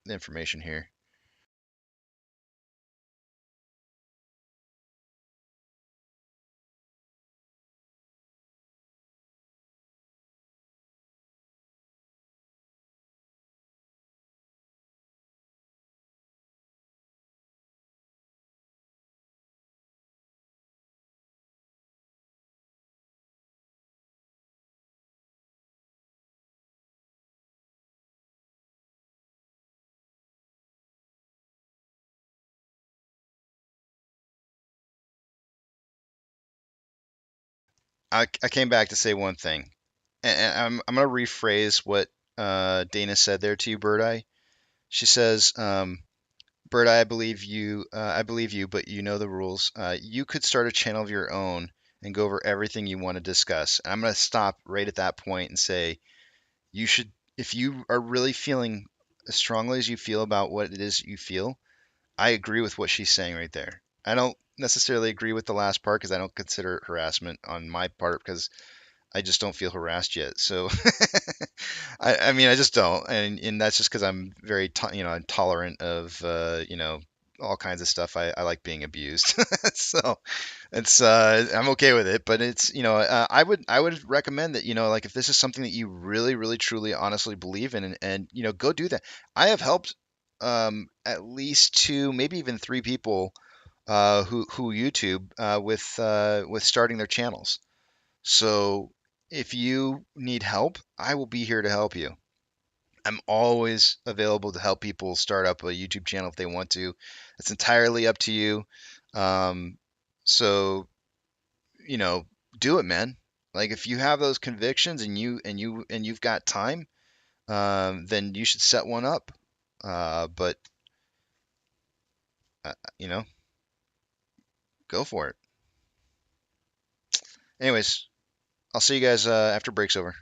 the information here. I came back to say one thing, and I'm going to rephrase what Dana said there to you, Bird Eye. She says, Bird Eye, I believe you, but you know the rules. You could start a channel of your own and go over everything you want to discuss. And I'm going to stop right at that point and say, you should, if you are really feeling as strongly as you feel about what it is you feel, I agree with what she's saying right there. I don't necessarily agree with the last part because I don't consider it harassment on my part because I just don't feel harassed yet. So, I mean, I just don't, and that's just because I'm very, intolerant of, all kinds of stuff. I like being abused, so it's I'm okay with it. But it's, I would recommend that, like if this is something that you really, really, truly, honestly believe in, and go do that. I have helped at least two, maybe even three people who YouTube with starting their channels. So if you need help, I will be here to help you. I'm always available to help people start up a YouTube channel if they want to. It's entirely up to you. Um, so do it, man. Like if you have those convictions and you've got time, then you should set one up. But you know, go for it. Anyways, I'll see you guys after break's over.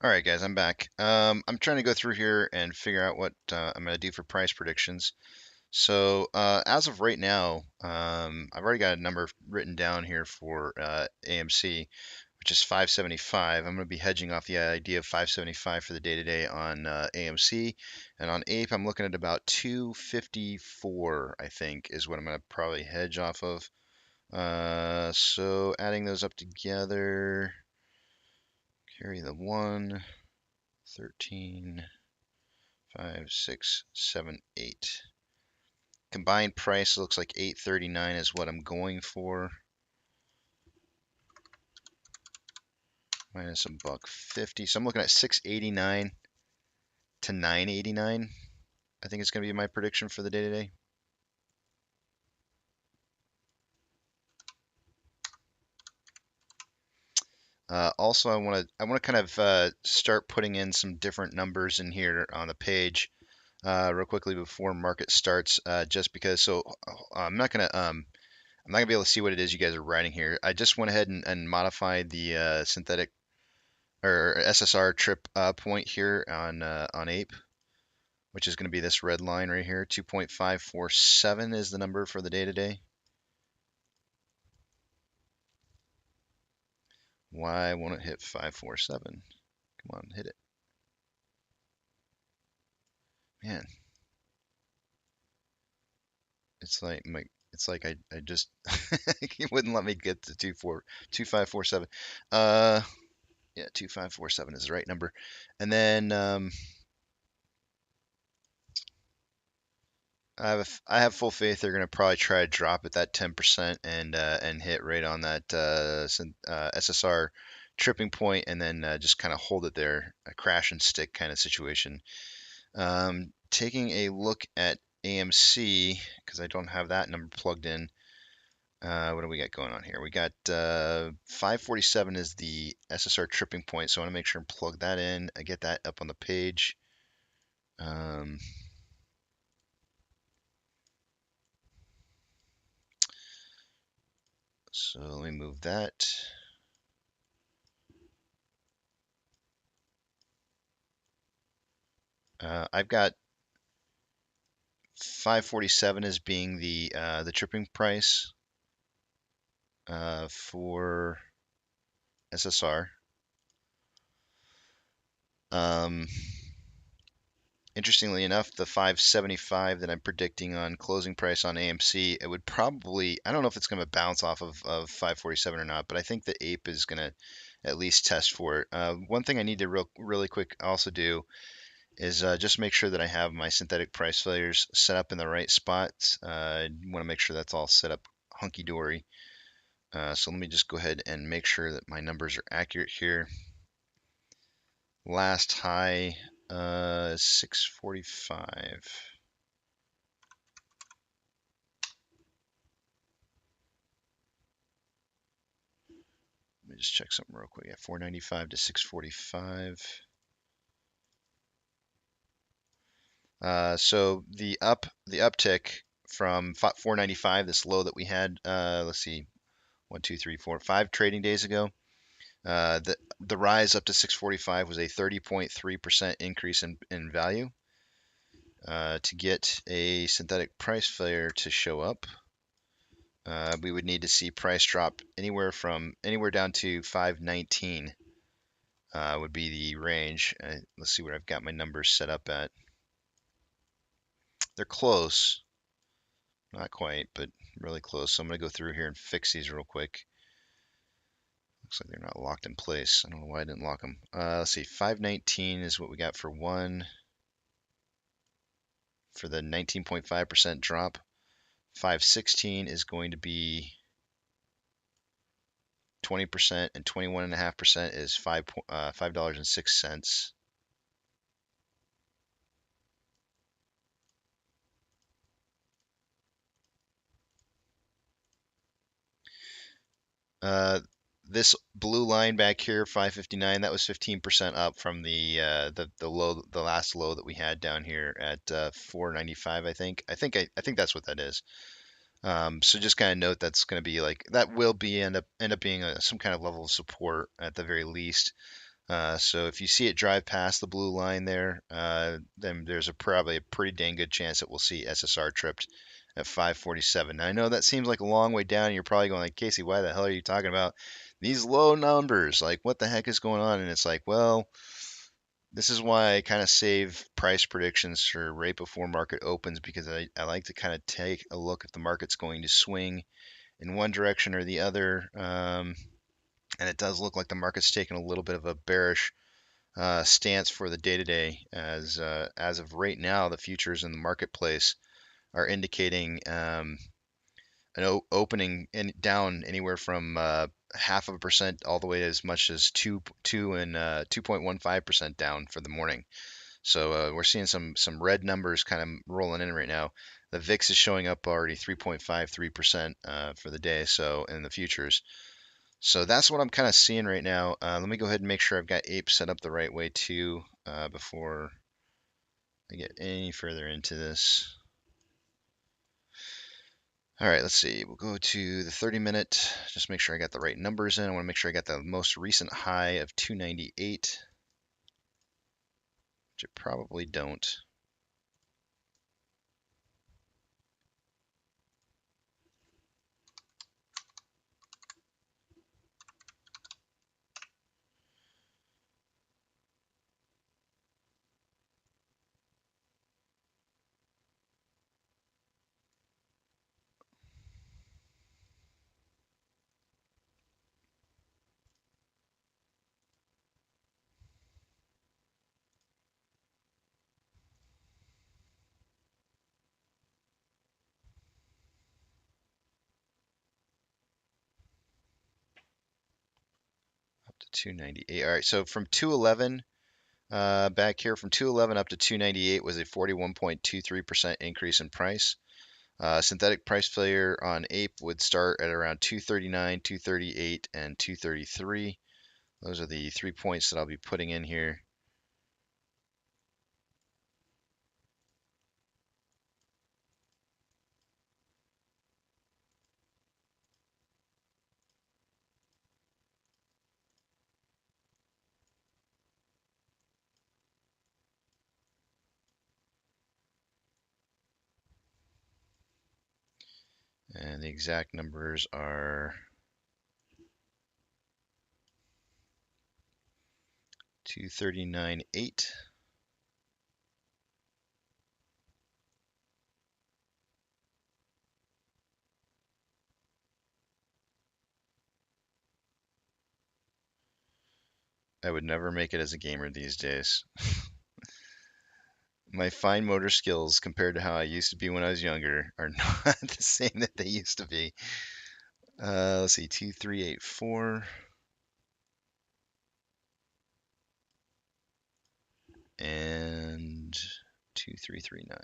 All right, guys, I'm back. I'm trying to go through here and figure out what I'm going to do for price predictions. So as of right now, I've already got a number written down here for AMC, which is 575. I'm going to be hedging off the idea of 575 for the day-to-day on AMC. And on APE, I'm looking at about 254, I think, is what I'm going to probably hedge off of. So adding those up together, carry the 1, 13, 5, 6, 7, 8. Combined price looks like 839 is what I'm going for. Minus $1.50. So I'm looking at 689 to 989. I think it's going to be my prediction for the day today. Also, I want to kind of start putting in some different numbers in here on the page real quickly before market starts, just because. So I'm not gonna be able to see what it is you guys are writing here. I just went ahead and modified the synthetic or SSR trip point here on APE, which is going to be this red line right here. 2.547 is the number for the day today. Why won't it hit 547? Come on, hit it. Man. It's like I just it wouldn't let me get to 2547. Yeah, 2547 is the right number. And then I have full faith they're gonna probably try to drop at that 10% and hit right on that SSR tripping point, and then just kind of hold it there, a crash and stick kind of situation. Taking a look at AMC, because I don't have that number plugged in. What do we got going on here? We got 547 is the SSR tripping point, so I want to make sure and plug that in. I get that up on the page. So let me move that. I've got 547 as being the tripping price for SSR. Interestingly enough, the 575 that I'm predicting on closing price on AMC, it would probably, I don't know if it's going to bounce off of 547 or not, but I think the APE is going to at least test for it. One thing I need to really quick also do is just make sure that I have my synthetic price failures set up in the right spots. I want to make sure that's all set up hunky-dory. So let me just go ahead and make sure that my numbers are accurate here. Last high, 645. Let me just check something real quick. Yeah, 495 to 645. So the uptick from 495, this low that we had, let's see, 1, 2, 3, 4, 5 trading days ago. The rise up to 645 was a 30.3% increase in value. To get a synthetic price failure to show up, we would need to see price drop anywhere down to 519 would be the range. Let's see what I've got my numbers set up at. They're close, not quite, but really close. So I'm going to go through here and fix these real quick. Looks like they're not locked in place. I don't know why I didn't lock them. Let's see, 519 is what we got for one. For the 19.5% drop, 516 is going to be 20%, and 21.5% is $5.06. This blue line back here, 559, that was 15% up from the last low that we had down here at 495. I think that's what that is. So just kind of note that's going to be like that will be end up being some kind of level of support at the very least. So if you see it drive past the blue line there, then there's probably a pretty dang good chance that we'll see SSR tripped at 547. Now, I know that seems like a long way down. And you're probably going like, Casey, why the hell are you talking about these low numbers? Like, what the heck is going on? And it's like, well, this is why I kind of save price predictions for right before market opens, because I like to kind of take a look if the market's going to swing in one direction or the other. And it does look like the market's taking a little bit of a bearish stance for the day-to-day, as of right now, the futures in the marketplace are indicating an opening down anywhere from 0.5% all the way to as much as 2.15% down for the morning. So we're seeing some red numbers kind of rolling in right now. The VIX is showing up already 3.53% for the day, so in the futures. So that's what I'm kind of seeing right now. Let me go ahead and make sure I've got Ape set up the right way too, before I get any further into this. All right, let's see. We'll go to the 30-minute. Just make sure I got the right numbers in. I want to make sure I got the most recent high of 298, which I probably don't. Up to 298. All right, so from 211, back here from 211 up to 298 was a 41.23% increase in price. Synthetic price failure on Ape would start at around 239, 238, and 233. Those are the 3 points that I'll be putting in here. And the exact numbers are 239.8. I would never make it as a gamer these days. My fine motor skills compared to how I used to be when I was younger are not the same that they used to be. Let's see, 2384 and 2339.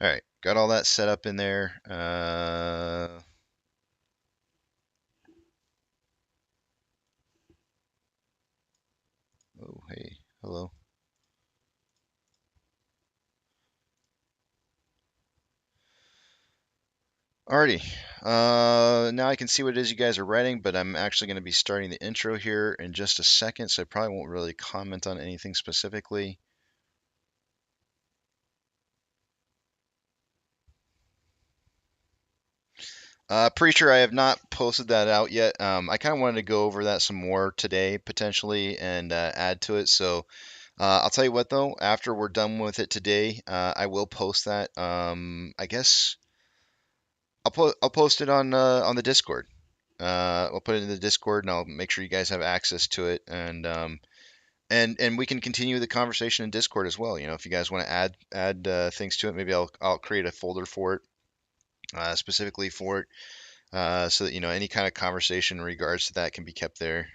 All right, got all that set up in there. Oh, hey, hello. Alrighty, now I can see what it is you guys are writing, but I'm actually going to be starting the intro here in just a second, so I probably won't really comment on anything specifically. Preacher, I have not posted that out yet. I kind of wanted to go over that some more today, potentially, and add to it. So I'll tell you what, though, after we're done with it today, I will post that. I guess I'll post it on the Discord. I'll put it in the Discord, and I'll make sure you guys have access to it, and we can continue the conversation in Discord as well. You know, if you guys want to add things to it, maybe I'll create a folder for it, specifically for it. So that, you know, any kind of conversation in regards to that can be kept there.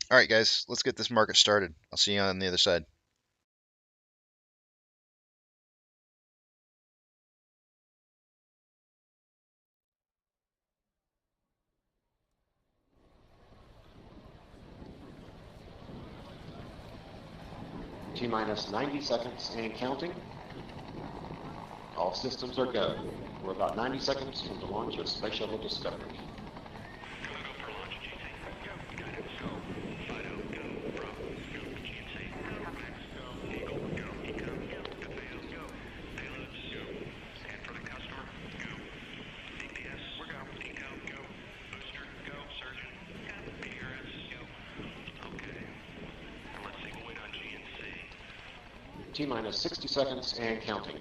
All right, guys, let's get this market started. I'll see you on the other side. T-minus 90 seconds and counting. All systems are go. We're about 90 seconds from the launch of Space Shuttle Discovery. T-minus 60 seconds and counting.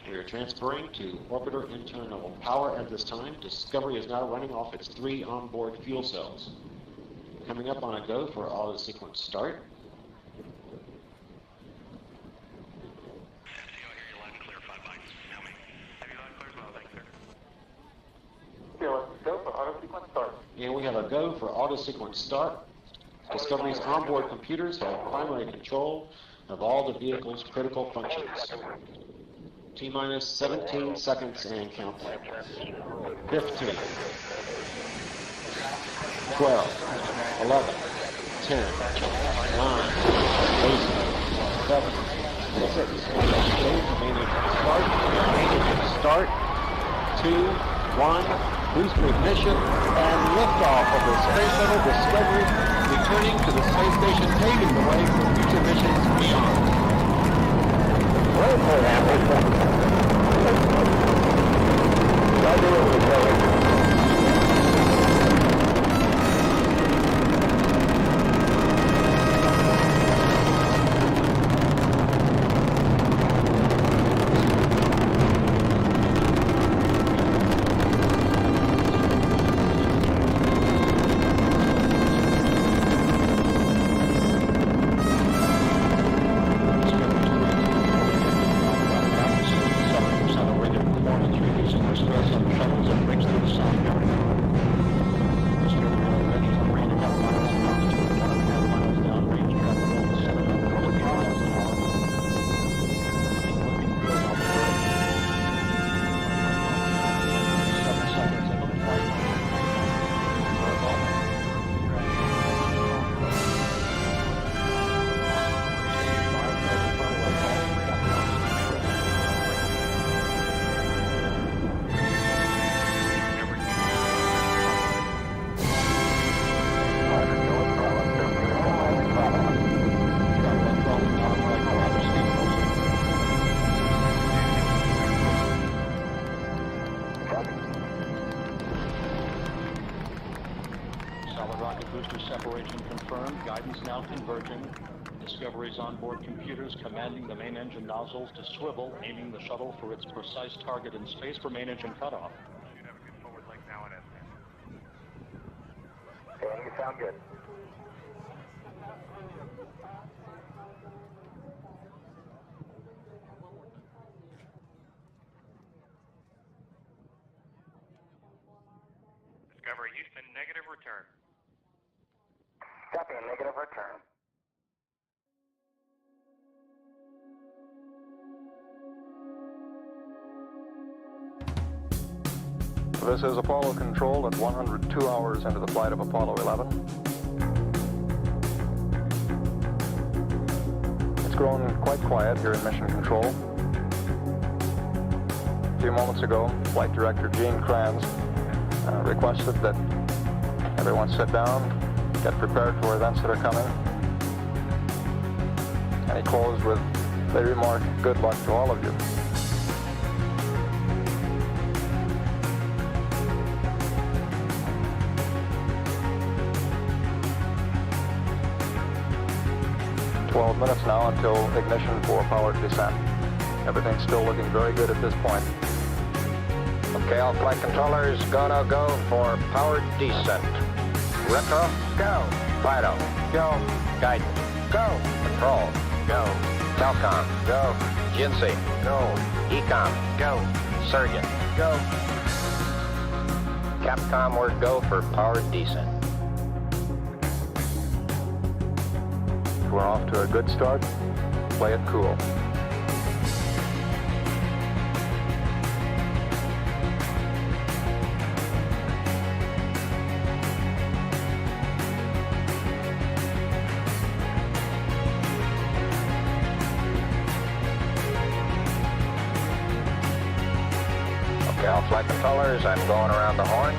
We are transferring to orbiter internal power at this time. Discovery is now running off its 3 onboard fuel cells. Coming up on a go for auto sequence start. Okay, let's go for auto sequence start. And we have a go for auto sequence start. Discovery's onboard computers have primary control of all the vehicle's critical functions. T-minus 17 seconds and counting. 15, 12, 11, 10, 9, 8, 7, 6, start, 2, 1, booster ignition, and liftoff of the Space Shuttle Discovery, returning to the space station, paving the way for future missions beyond. Discovery's onboard computers commanding the main engine nozzles to swivel, aiming the shuttle for its precise target in space for main engine cutoff. Should have a good forward leg now at SM. Okay, you sound good. Discovery Houston, negative return. Copy, a negative return. This is Apollo Control at 102 hours into the flight of Apollo 11. It's grown quite quiet here in Mission Control. A few moments ago, Flight Director Gene Kranz requested that everyone sit down, get prepared for events that are coming. And he closed with the remark, "Good luck to all of you." Minutes now until ignition for powered descent. Everything's still looking very good at this point. Okay, all flight controllers, go for powered descent. Retro, go. Fido, go. Guidance, go. Control, go. Telcom, go. GNC, go. Ecom, go. Surgeon, go. Capcom, we're go for powered descent. We're off to a good start. Play it cool. all flight controllers. I'm going around the horn.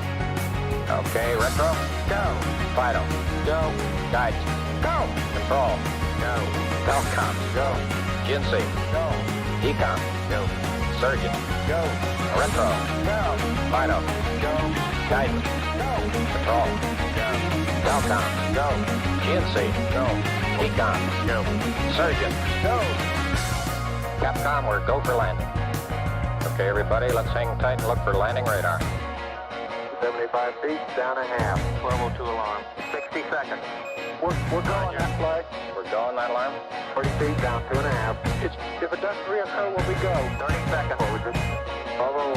Okay, retro. Go. Fido. Go. Guidance. Go. Control. Go. Telcom. Go. GNC. Go. Econ. Go. Surgeon. Go. Retro. Go. Fido. Go. Guidance. Go. Control. Go. Telcom. Go. GNC. Go. Econ. Go. Surgeon. Go. Capcom, we're go for landing. Okay, everybody, let's hang tight and look for landing radar. 75 feet, down a half. 1202 alarm. 60 seconds. We're going that flight. We're going that alarm. 40 feet, down 2.5. If it doesn't reoccur, will we go? 30 seconds. What was it? 1201.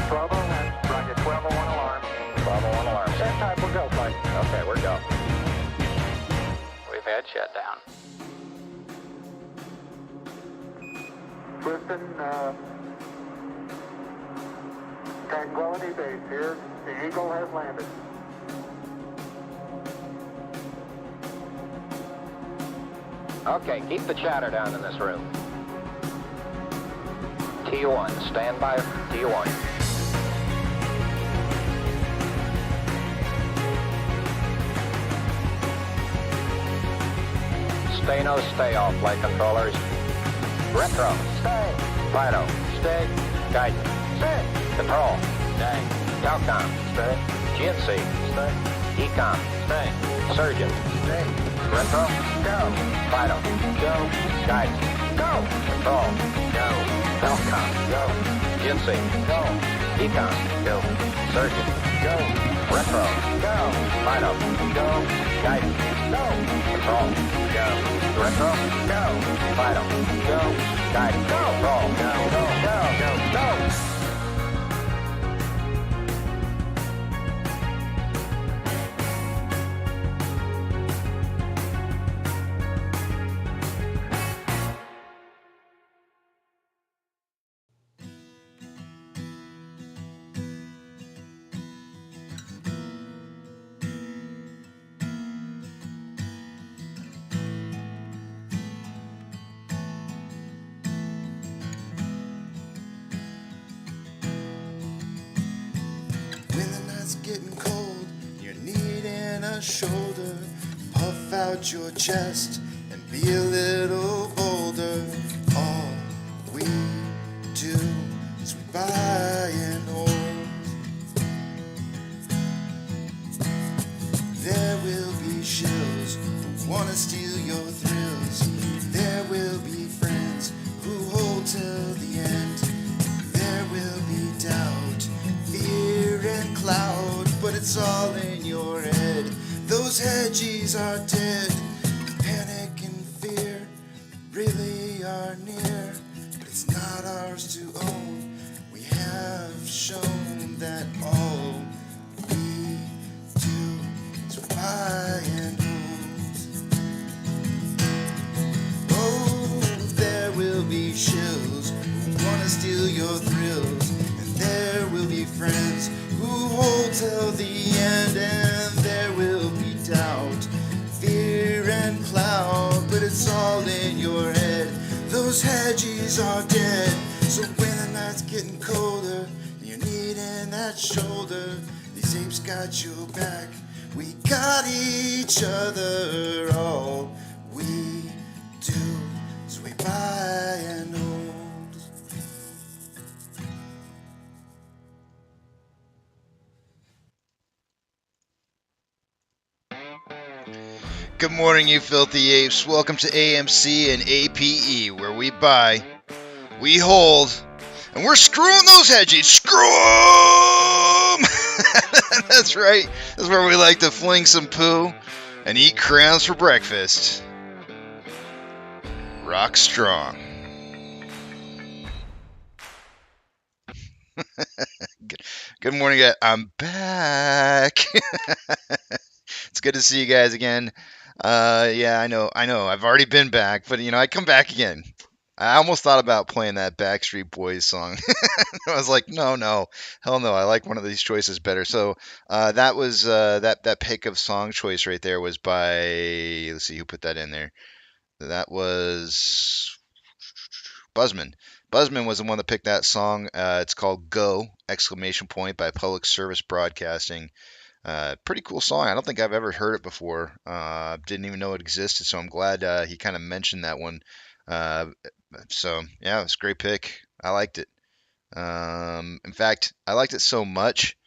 1201. Roger, 1201 alarm. 1201 alarm. That time, we'll go, flight. Okay, we're go. We've had shutdown. Houston, Tranquility Base here. The Eagle has landed. Okay, keep the chatter down in this room. T1, stand by. T1. Stay no stay all flight controllers. Retro. Stay. Fido. Stay. Guidance. Stay. Control. Stay. Telcom. Stay. GNC. Stay. Econ. Stay. Surgeon. Stay. Retro. Go. Fido. Go. Guidance. Go. Control. Go. Telcom. Go. GNC. Go. Econ. Go. Surgeon. Go. Retro. Go. Fido. Go. Guidance. Go. Control. Go. Retro. Go. Fido. Go. Guidance. Go. Control. Go. Go. Go. Go. Go. When the night's getting cold, you're needing a shoulder. Puff out your chest and be a little bolder. All we do is we buy and hold. There will be shills who wanna steal your thrills. There will be friends who hold till the end. There will be doubt, fear and cloud, but it's all in your head. Those hedges are dead. Panic and fear really are near, but it's not ours to own. We have shown that all we do is buy and hold. Oh, there will be shills who wanna steal your thrills, and there will be friends who hold till the end, and there will be doubt, fear and cloud, but it's all in your head. Those hedges are dead. So when the night's getting colder, you're needing that shoulder. These apes got your back. We got each other. All we do is we buy and hold. Good morning, you filthy apes. Welcome to AMC and APE, where we buy, we hold, and we're screwing those hedges. Screw 'em! That's right. That's where we like to fling some poo and eat crowns for breakfast. Rock strong. Good morning, guys. I'm back. It's good to see you guys again. Yeah, I know. I've already been back, but I come back again. I almost thought about playing that Backstreet Boys song. I was like, no, hell no. I like one of these choices better. So that was that pick of song choice right there was by, let's see who put that in there. That was Buzzman. Buzzman was the one that picked that song. It's called Go! Exclamation point by Public Service Broadcasting. Pretty cool song. I don't think I've ever heard it before. Didn't even know it existed, so I'm glad he kind of mentioned that one. Uh, so yeah, it's a great pick. I liked it. In fact, I liked it so much,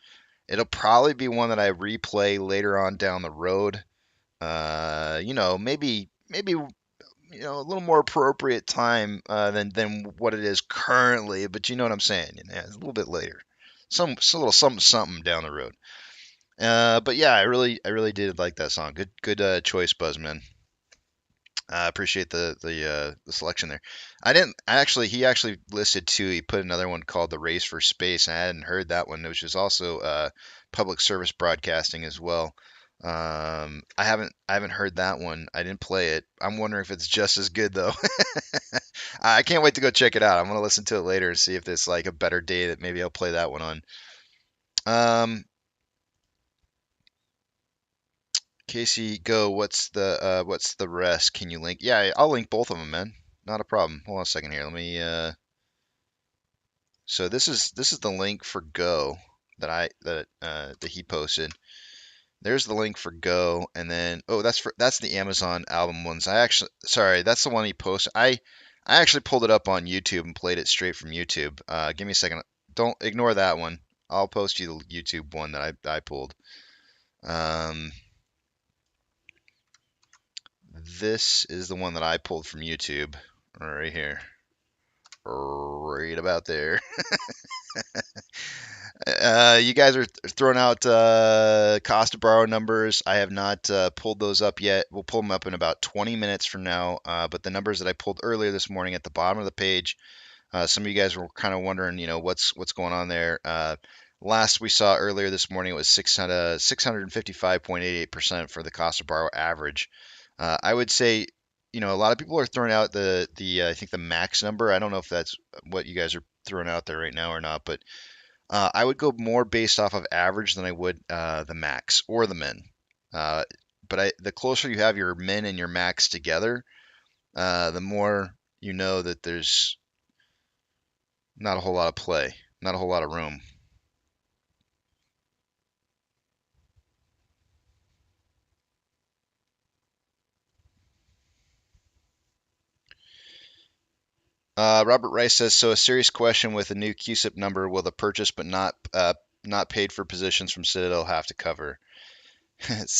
it'll probably be one that I replay later on down the road. Maybe a little more appropriate time than what it is currently, but you know what I'm saying. It's a little bit later, a little something down the road. But yeah, I really did like that song. Good choice, Buzzman. I appreciate the selection there. He actually listed two. He put another one called The Race for Space, and I hadn't heard that one, which is also public service broadcasting as well. I haven't heard that one. I didn't play it. I'm wondering if it's just as good though. I can't wait to go check it out. I'm gonna listen to it later and see if there's like a better day that maybe I'll play that one on. Casey, go. What's the rest? Can you link? Yeah, I'll link both of them, man. Not a problem. Hold on a second here. Let me. So this is the link for Go that he posted. There's the link for Go, and then that's the Amazon album ones. Sorry, that's the one he posted. I actually pulled it up on YouTube and played it straight from YouTube. Give me a second. Don't ignore that one. I'll post you the YouTube one that I pulled. This is the one that I pulled from YouTube right here. Right about there. You guys are throwing out cost to borrow numbers. I have not pulled those up yet. We'll pull them up in about 20 minutes from now. But the numbers that I pulled earlier this morning at the bottom of the page, some of you guys were kind of wondering, what's going on there. Last we saw earlier this morning, it was 655.88% for the cost of borrow average. I would say, a lot of people are throwing out the I think the max number. I don't know if that's what you guys are throwing out there right now or not, but I would go more based off of average than I would the max or the min. But the closer you have your min and your max together, the more you know that there's not a whole lot of play, not a whole lot of room. Robert Rice says, so a serious question with a new QSIP number, will the purchase but not paid for positions from Citadel have to cover?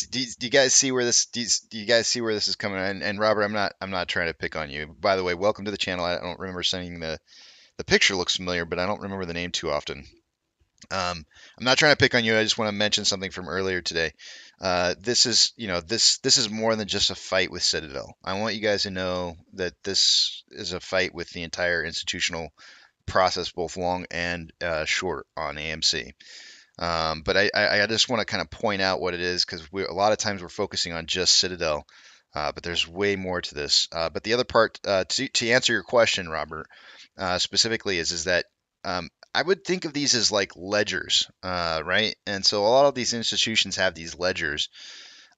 do you guys see where this is coming? And Robert, I'm not trying to pick on you. By the way, welcome to the channel. I don't remember sending the picture looks familiar, but I don't remember the name too often. I'm not trying to pick on you. I just want to mention something from earlier today. This is more than just a fight with Citadel. I want you guys to know that this is a fight with the entire institutional process, both long and short on AMC. But I just want to kind of point out what it is, because a lot of times we're focusing on just Citadel, but there's way more to this. But the other part, to answer your question, Robert, specifically is that I would think of these as like ledgers, right? And so a lot of these institutions have these ledgers.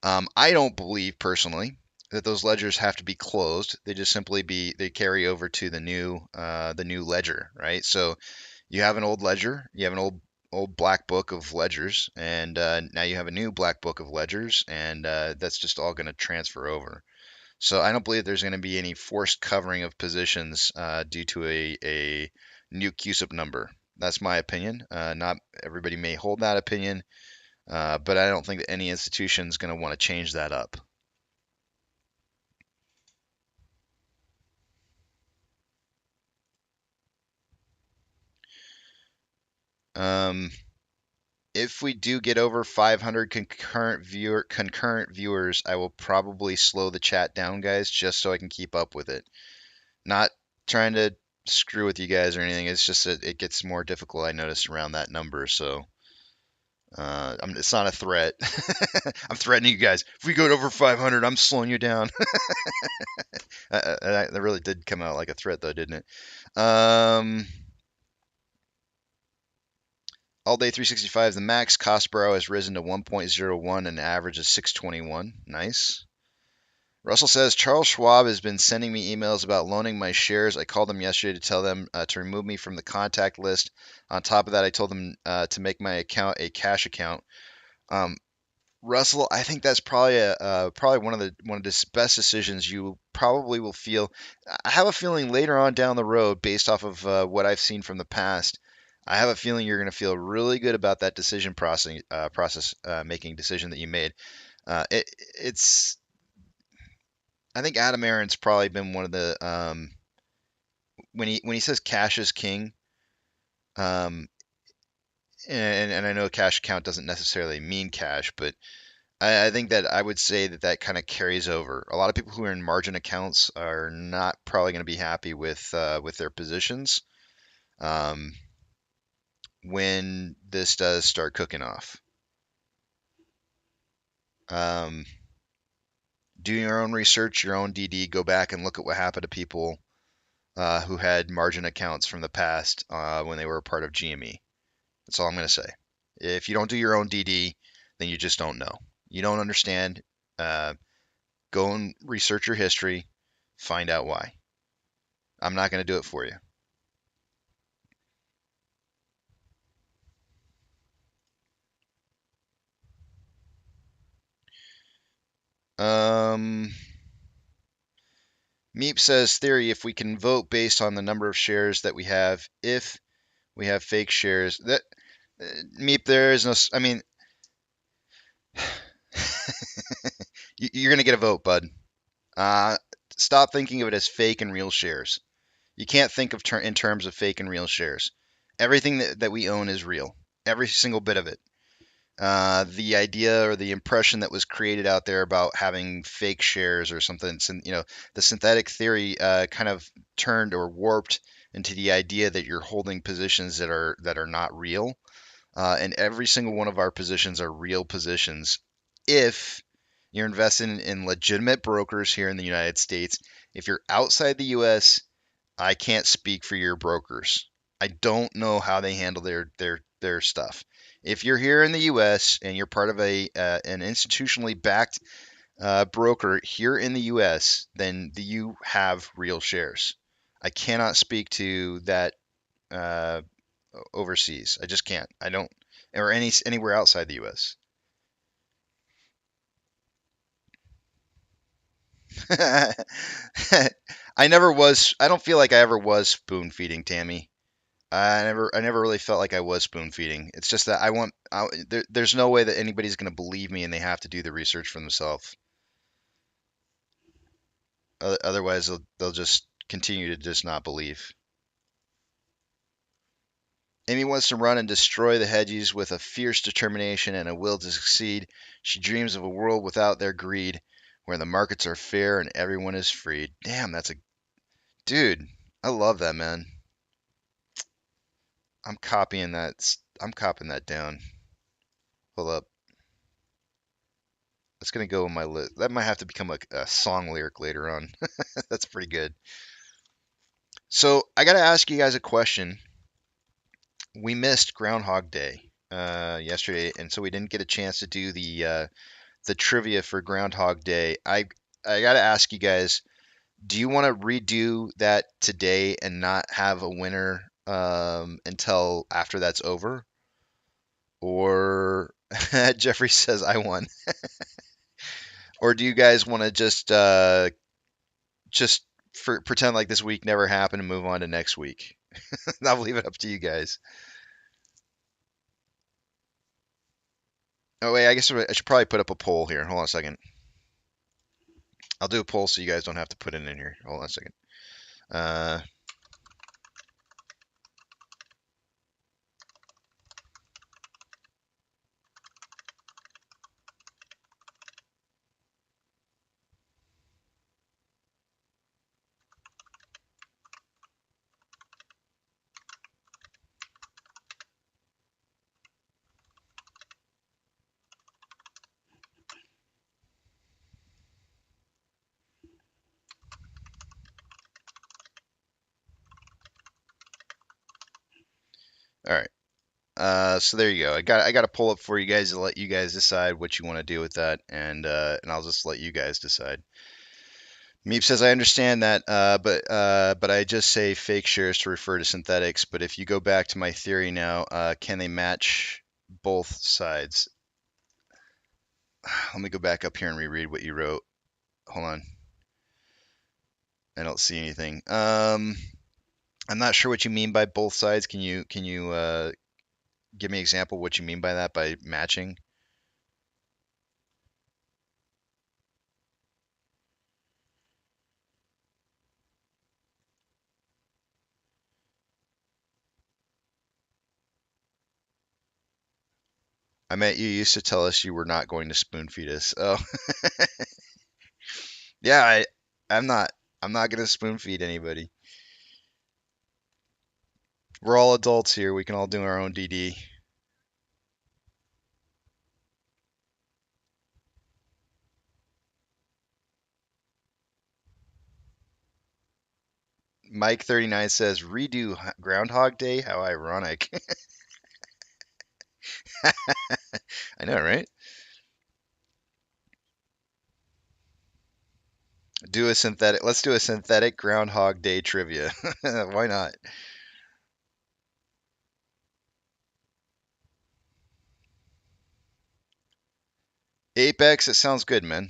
I don't believe personally that those ledgers have to be closed. They just simply they carry over to the new ledger, right? So you have an old ledger, you have an old black book of ledgers, and now you have a new black book of ledgers, and that's just all going to transfer over. So I don't believe there's going to be any forced covering of positions due to a new QSIP number. That's my opinion. Not everybody may hold that opinion, but I don't think that any institution is going to want to change that up. If we do get over 500 concurrent viewers, I will probably slow the chat down, guys, just so I can keep up with it. Not trying to screw with you guys or anything. It's just that it gets more difficult, I noticed, around that number. So it's not a threat. I'm threatening you guys. If we go over 500, I'm slowing you down. That really did come out like a threat, though, didn't it? All day 365, the max cost per hour has risen to 1.01 and an average of 621. Nice. Russell says, Charles Schwab has been sending me emails about loaning my shares. I called them yesterday to tell them to remove me from the contact list. On top of that, I told them to make my account a cash account. Russell, I think that's probably one of the best decisions you probably will feel. I have a feeling later on down the road, based off of what I've seen from the past, I have a feeling you're going to feel really good about that decision process making decision that you made. It's I think Adam Aaron's probably been one of the when he says cash is king, um, and I know cash account doesn't necessarily mean cash, but I think that I would say that that kind of carries over. A lot of people who are in margin accounts are not probably going to be happy with their positions when this does start cooking off. Do your own research, your own DD. Go back and look at what happened to people who had margin accounts from the past when they were a part of GME. That's all I'm going to say. If you don't do your own DD, then you just don't know. You don't understand. Go and research your history. Find out why. I'm not going to do it for you. Meep says, theory, if we can vote based on the number of shares that we have, if we have fake shares, that Meep, there is no, I mean, you're going to get a vote, bud. Stop thinking of it as fake and real shares. You can't think of in terms of fake and real shares. Everything that we own is real. Every single bit of it. The idea or the impression that was created out there about having fake shares or something, the synthetic theory kind of turned or warped into the idea that you're holding positions that are not real. And every single one of our positions are real positions if you're investing in legitimate brokers here in the United States. If you're outside the U.S., I can't speak for your brokers. I don't know how they handle their stuff. If you're here in the U.S. and you're part of an institutionally backed broker here in the U.S., then you have real shares. I cannot speak to that overseas. I just can't. I don't, or anywhere outside the U.S. I never was. I don't feel like I ever was spoon feeding, Tammy. I never really felt like I was spoon feeding. It's just that there's no way that anybody's going to believe me, and they have to do the research for themselves. Otherwise, they'll just continue to just not believe. Amy wants to run and destroy the Hedgies with a fierce determination and a will to succeed. She dreams of a world without their greed, where the markets are fair and everyone is free. Damn, that's a dude. I love that, man. I'm copying that. I'm copying that down. Hold up. That's gonna go in my list. That might have to become a song lyric later on. That's pretty good. So I gotta ask you guys a question. We missed Groundhog Day yesterday, and so we didn't get a chance to do the trivia for Groundhog Day. I gotta ask you guys, do you want to redo that today and not have a winner until after that's over? Or Jeffrey says I won. Or do you guys want to just pretend like this week never happened and move on to next week? I'll leave it up to you guys. Oh wait, I guess I should probably put up a poll here. Hold on a second. I'll do a poll so you guys don't have to put it in here. Hold on a second. All right. So there you go. I got a poll up for you guys to let you guys decide what you want to do with that, and I'll just let you guys decide. Meep says, I understand that, but I just say fake shares to refer to synthetics. But if you go back to my theory now, can they match both sides? Let me go back up here and reread what you wrote. Hold on. I don't see anything. I'm not sure what you mean by both sides. Can you give me an example of what you mean by that, by matching? I meant you used to tell us you were not going to spoon feed us. Oh, yeah, I'm not. I'm not gonna spoon feed anybody. We're all adults here. We can all do our own DD. Mike 39 says redo Groundhog Day. How ironic. I know, right? Do a synthetic. Let's do a synthetic Groundhog Day trivia. Why not? Apex. It sounds good, man.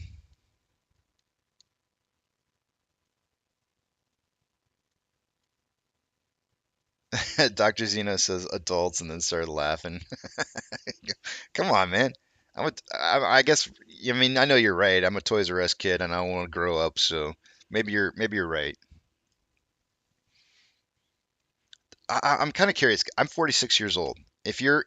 Dr. Zeno says adults and then started laughing. Come on, man. I guess I mean I know you're right. I'm a Toys R Us kid and I want to grow up, so maybe you're right. I'm kind of curious. I'm 46 years old. If you're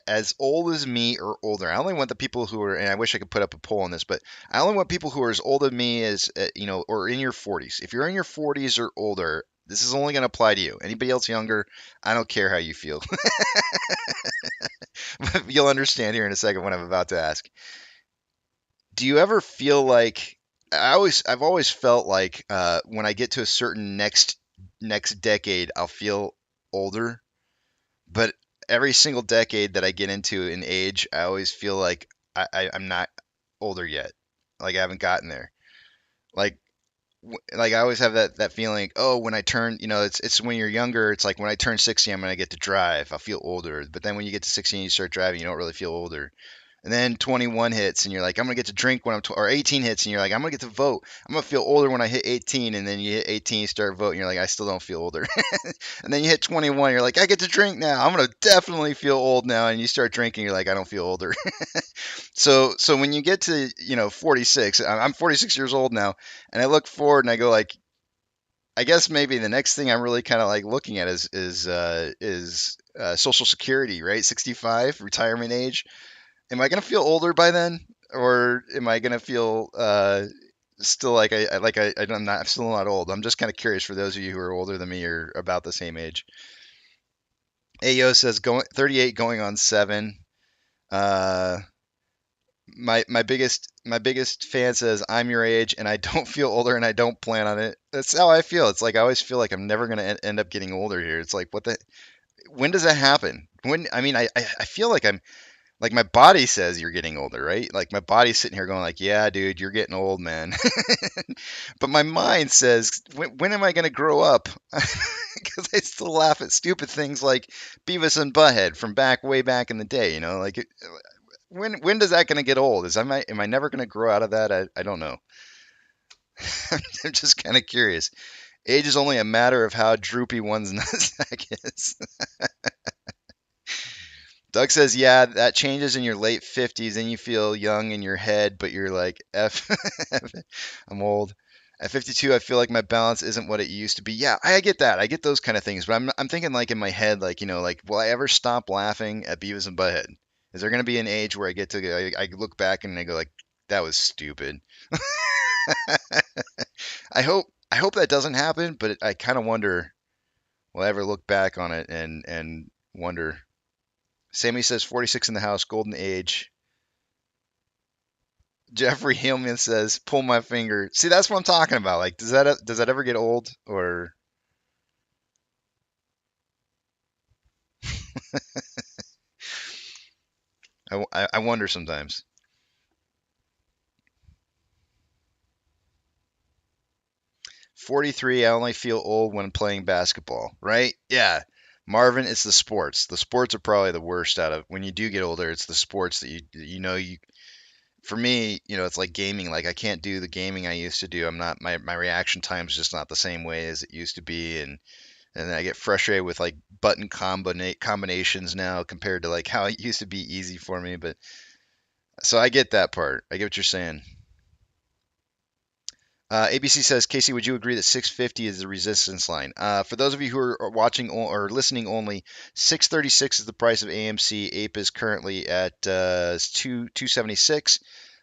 as old as me or older, I only want the people who are, and I wish I could put up a poll on this, but I only want people who are as old as me as or in your 40s. If you're in your 40s or older, this is only going to apply to you. Anybody else younger, I don't care how you feel. You'll understand here in a second what I'm about to ask. Do you ever feel like I've always felt like when I get to a certain next decade, I'll feel older, but every single decade that I get into in age, I always feel like I'm not older yet. Like I haven't gotten there. Like like I always have that feeling. Oh, when I turn, it's when you're younger. It's like when I turn 60, I'm gonna get to drive. I feel older. But then when you get to 60 and you start driving, you don't really feel older. And then 21 hits, and you're like, I'm gonna get to drink when or 18 hits, and you're like, I'm gonna get to vote. I'm gonna feel older when I hit 18, and then you hit 18, you start voting, you're like, I still don't feel older. And then you hit 21, you're like, I get to drink now. I'm gonna definitely feel old now, and you start drinking, you're like, I don't feel older. So when you get to 46, I'm 46 years old now, and I look forward and I go like, I guess maybe the next thing I'm really kind of like looking at is Social Security, right? 65, retirement age. Am I gonna feel older by then, or am I gonna feel still like I'm still not old? I'm just kind of curious for those of you who are older than me or about the same age. Ayo says going 38 going on 7. Uh, my biggest fan says I'm your age and I don't feel older and I don't plan on it. That's how I feel. It's like I always feel like I'm never gonna end up getting older here. It's like when does that happen? When I mean I feel like I'm like my body says you're getting older, right? Like my body's sitting here going like, yeah, dude, you're getting old, man. But my mind says, when am I going to grow up? Because I still laugh at stupid things like Beavis and Butthead from way back in the day. Like when does that going to get old? Am I never going to grow out of that? I don't know. I'm just kind of curious. Age is only a matter of how droopy one's nutsack is. Doug says, yeah, that changes in your late 50s and you feel young in your head, but you're like, I'm old. At 52, I feel like my balance isn't what it used to be. Yeah, I get that. I get those kind of things, but I'm thinking like in my head, like, like, will I ever stop laughing at Beavis and Butthead? Is there going to be an age where I look back and I go like, that was stupid. I hope that doesn't happen, but I kind of wonder, will I ever look back on it and wonder. Sammy says 46 in the house, golden age. Jeffrey Hillman says, pull my finger. See, that's what I'm talking about. Like, does that ever get old? Or I wonder sometimes. 43, I only feel old when playing basketball, right? Yeah. Marvin, it's the sports. The sports are probably the worst out of when you do get older. It's the sports that you for me, it's like gaming. Like I can't do the gaming I used to do. I'm not my reaction time is just not the same way as it used to be, and I get frustrated with like button combinations now compared to like how it used to be easy for me. But so I get that part. I get what you're saying. ABC says, Casey, would you agree that 650 is the resistance line? For those of you who are watching or listening only, 636 is the price of AMC. Ape is currently at 276.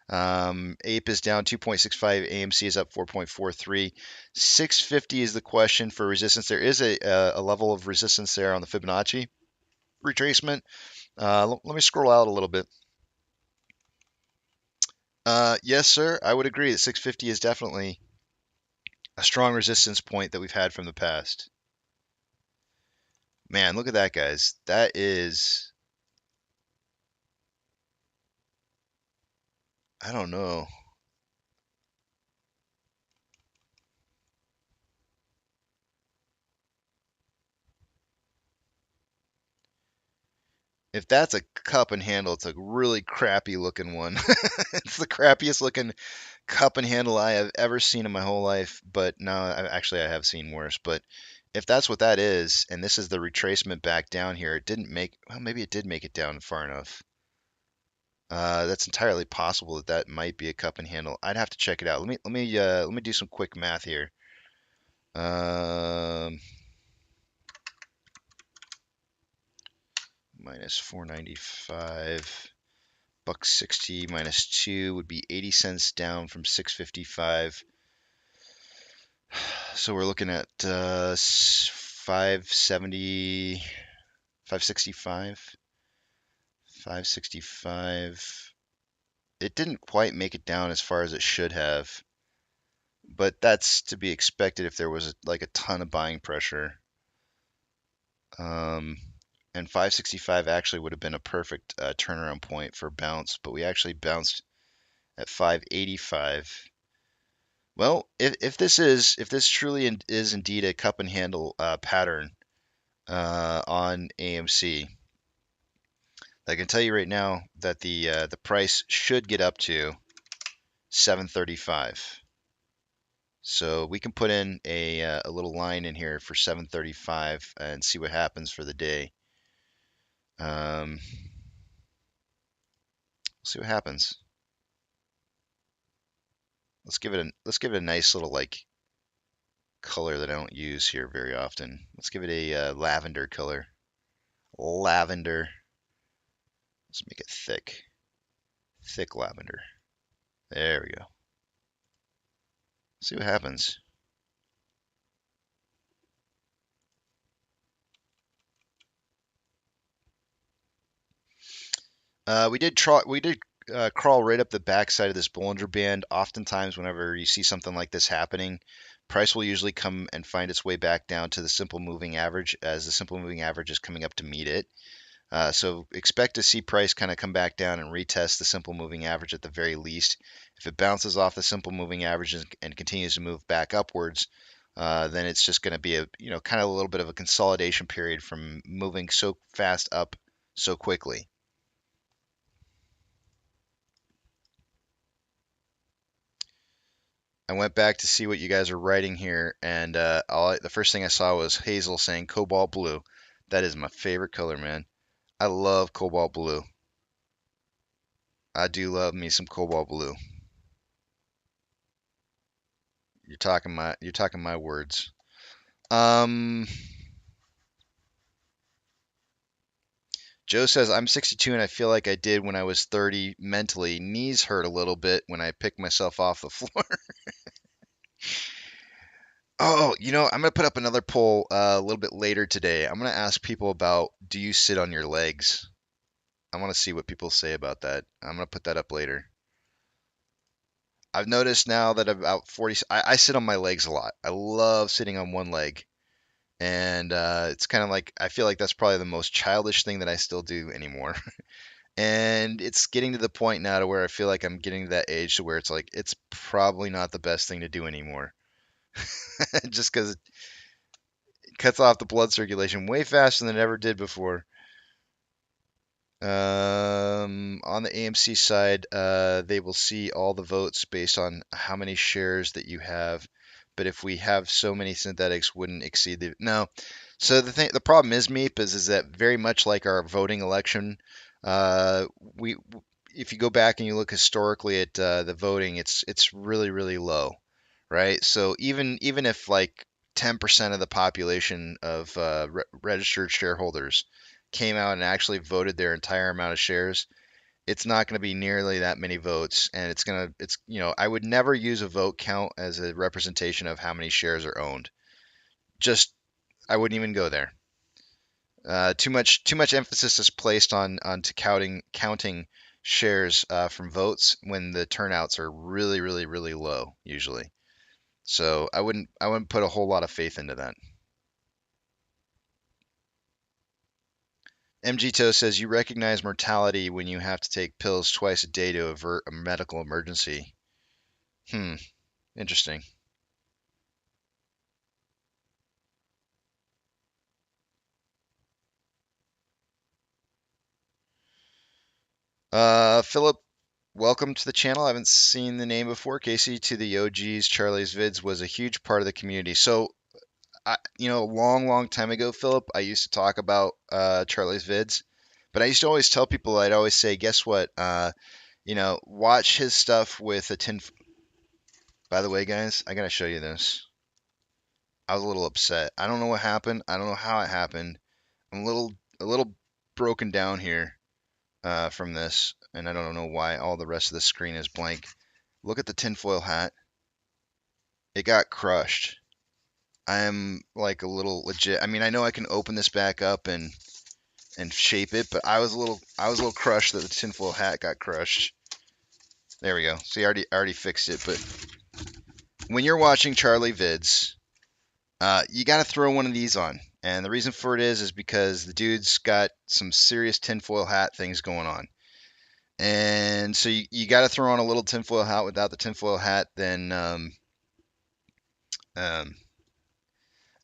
Ape is down 2.65. AMC is up 4.43. 650 is the question for resistance. There is a level of resistance there on the Fibonacci retracement. Let me scroll out a little bit. Yes, sir. I would agree that 650 is definitely a strong resistance point that we've had from the past. Man, look at that, guys. That is, I don't know. If that's a cup and handle, it's a really crappy looking one. It's the crappiest looking cup and handle I have ever seen in my whole life. But no, I have seen worse. But if that's what that is, and this is the retracement back down here, it didn't make, well, maybe it did make it down far enough. That's entirely possible that might be a cup and handle. I'd have to check it out. Let me do some quick math here. Minus 495. $1.60 minus 2 would be 80 cents down from 655. So we're looking at 570, 565. 565. It didn't quite make it down as far as it should have, but that's to be expected if there was like a ton of buying pressure. And 565 actually would have been a perfect turnaround point for bounce, but we actually bounced at 585. Well, if this truly is indeed a cup and handle pattern on AMC, I can tell you right now that the price should get up to 735. So we can put in a little line in here for 735 and see what happens for the day. We'll see what happens. Let's give it a nice little like color that I don't use here very often. Let's give it a lavender color. Lavender. Let's make it thick. Thick lavender. There we go. See what happens. We did crawl right up the backside of this Bollinger Band. Oftentimes, whenever you see something like this happening, price will usually come and find its way back down to the simple moving average as the simple moving average is coming up to meet it. So expect to see price kind of come back down and retest the simple moving average at the very least. If it bounces off the simple moving average and continues to move back upwards, then it's just going to be a kind of a little bit of a consolidation period from moving so fast up so quickly. I went back to see what you guys are writing here, and the first thing I saw was Hazel saying cobalt blue. That is my favorite color, man. I love cobalt blue. I do love me some cobalt blue. You're talking my words. Joe says, I'm 62 and I feel like I did when I was 30 mentally. Knees hurt a little bit when I picked myself off the floor. Oh, I'm going to put up another poll a little bit later today. I'm going to ask people about, do you sit on your legs? I want to see what people say about that. I'm going to put that up later. I've noticed now that about 40, I sit on my legs a lot. I love sitting on one leg. And it's kind of like, I feel like that's probably the most childish thing that I still do anymore. And it's getting to the point now to where I feel like I'm getting to that age to where it's like, it's probably not the best thing to do anymore. just because it cuts off the blood circulation way faster than it ever did before. On the AMC side, they will see all the votes based on how many shares that you have. But if we have so many synthetics, wouldn't exceed the no. So the problem is MEEP is that very much like our voting election, we if you go back and you look historically at the voting, it's really low, right? So even if like 10% of the population of registered shareholders came out and actually voted their entire amount of shares, it's not going to be nearly that many votes, and it's I would never use a vote count as a representation of how many shares are owned. Just I wouldn't even go there. Too much emphasis is placed onto counting shares from votes when the turnouts are really low usually. So I wouldn't put a whole lot of faith into that. MGTO says you recognize mortality when you have to take pills twice a day to avert a medical emergency. Interesting. Philip, welcome to the channel. I haven't seen the name before. Casey, to the OGs, Charlie's Vids was a huge part of the community. So, a long time ago, Philip, I used to talk about Charlie's Vids, but I used to always tell people, I'd always say, guess what? Watch his stuff with a tin. By the way, guys, I gotta show you this. I was a little upset. I don't know what happened. I don't know how it happened. I'm a little broken down here from this, and I don't know why all the rest of the screen is blank. Look at the tinfoil hat. It got crushed. I'm like a little legit. I mean, I know I can open this back up and shape it, but I was a little crushed that the tinfoil hat got crushed. There we go. See, I already fixed it. But when you're watching Charlie vids, you got to throw one of these on. And the reason for it is because the dude's got some serious tinfoil hat things going on. And so you got to throw on a little tinfoil hat. Without the tinfoil hat, then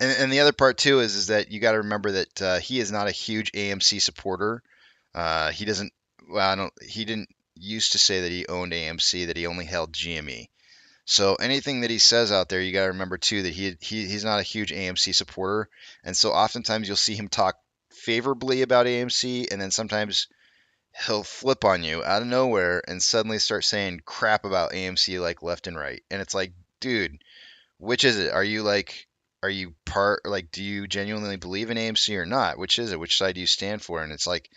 and the other part too is that you got to remember that he is not a huge AMC supporter. He doesn't. Well, I don't. He didn't used to say that he owned AMC, that he only held GME. So anything that he says out there, you got to remember too that he's not a huge AMC supporter, and so oftentimes you'll see him talk favorably about AMC, and then sometimes he'll flip on you out of nowhere and suddenly start saying crap about AMC like left and right, and it's like, dude, which is it? Are you do you genuinely believe in AMC or not? Which is it? Which side do you stand for? And it's like